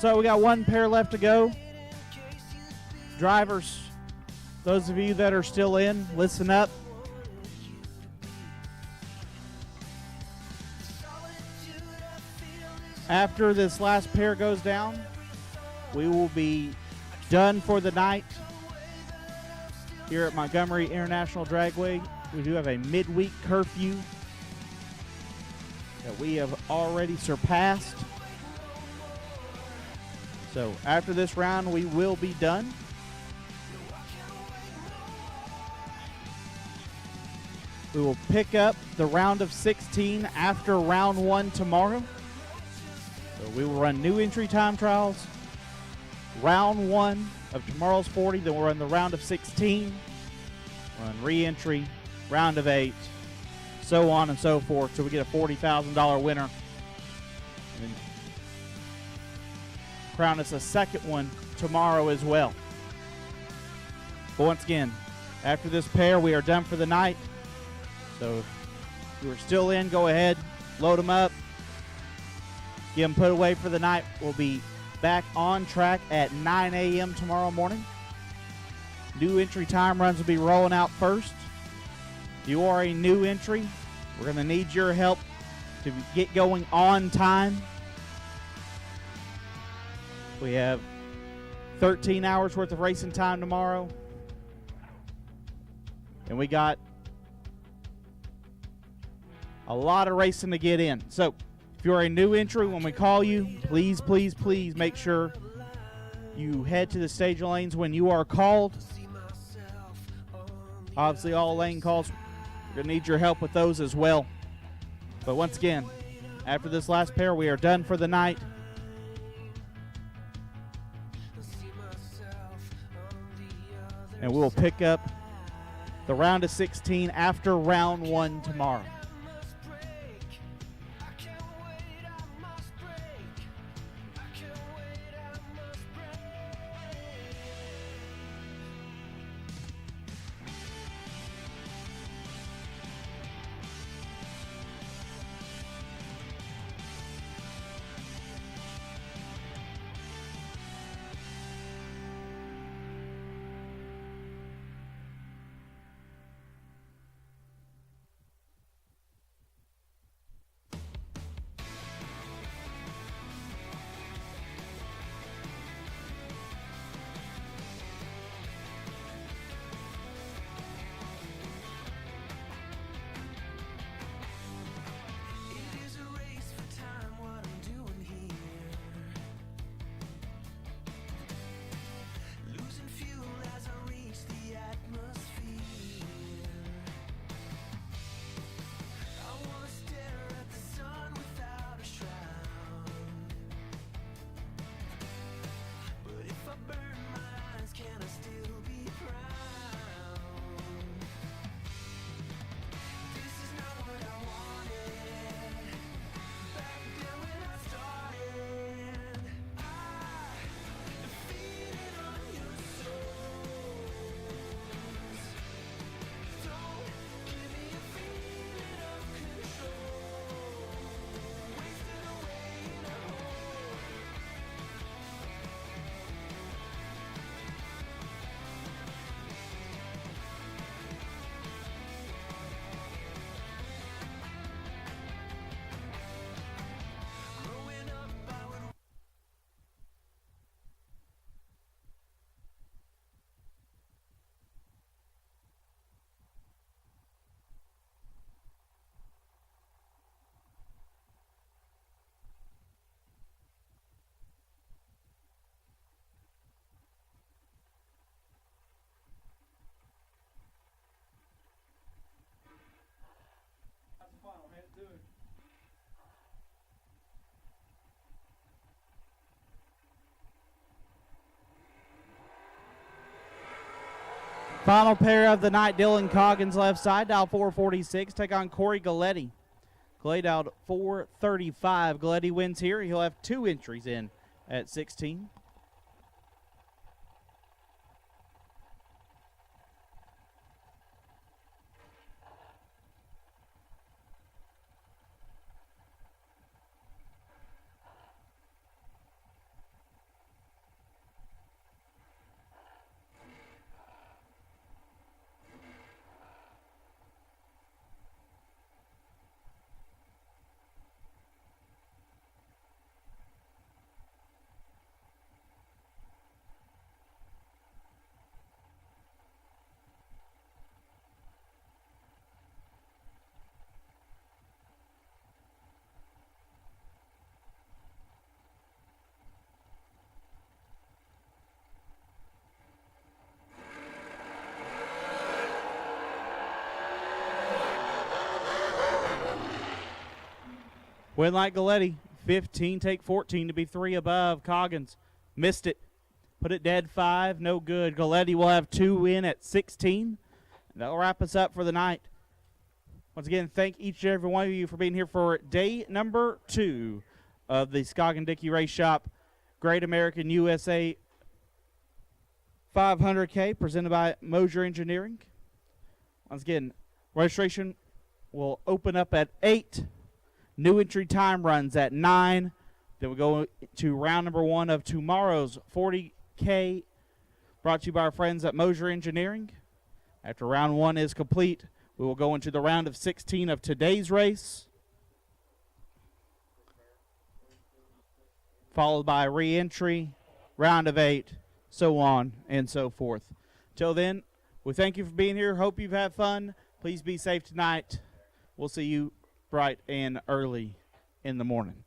So we got one pair left to go. Drivers, those of you that are still in, listen up. After this last pair goes down, we will be done for the night here at Montgomery International Dragway. We do have a midweek curfew that we have already surpassed. So after this round, we will be done. We will pick up the round of 16 after round 1 tomorrow. So we will run new entry time trials, round 1 of tomorrow's 40, then we'll run the round of 16, run re-entry, round of 8, so on and so forth, so we get a $40,000 winner. And crown us a second one tomorrow as well. But once again, after this pair, we are done for the night. So if you are still in, go ahead, load them up, get them put away for the night. We'll be back on track at 9 a.m. tomorrow morning. New entry time runs will be rolling out first. If you are a new entry, we're going to need your help to get going on time. We have 13 hours worth of racing time tomorrow. And we got a lot of racing to get in. So if you're a new entry, when we call you, please, please, please make sure you head to the staging lanes when you are called. Obviously, all lane calls, we're going to need your help with those as well. But once again, after this last pair, we are done for the night. And we will pick up the round of 16 after round 1 tomorrow. Final pair of the night, Dylan Coggins left side, dial 446, take on Corey Galletti. Galletti dialed 435. Galletti wins here. He'll have 2 entries in at 16. Win like Galletti. 15, take 14 to be 3 above. Coggins missed it. Put it dead 5, no good. Galletti will have 2 in at 16. That'll wrap us up for the night. Once again, thank each and every one of you for being here for day number 2 of the Scoggin-Dickey Race Shop Great American USA 500K presented by Moser Engineering. Once again, registration will open up at 8. New entry time runs at 9. Then we'll go to round number 1 of tomorrow's 40K, brought to you by our friends at Moser Engineering. After round 1 is complete, we will go into the round of 16 of today's race, followed by re-entry, round of 8, so on and so forth. Till then, we thank you for being here. Hope you've had fun. Please be safe tonight. We'll see you bright and early in the morning.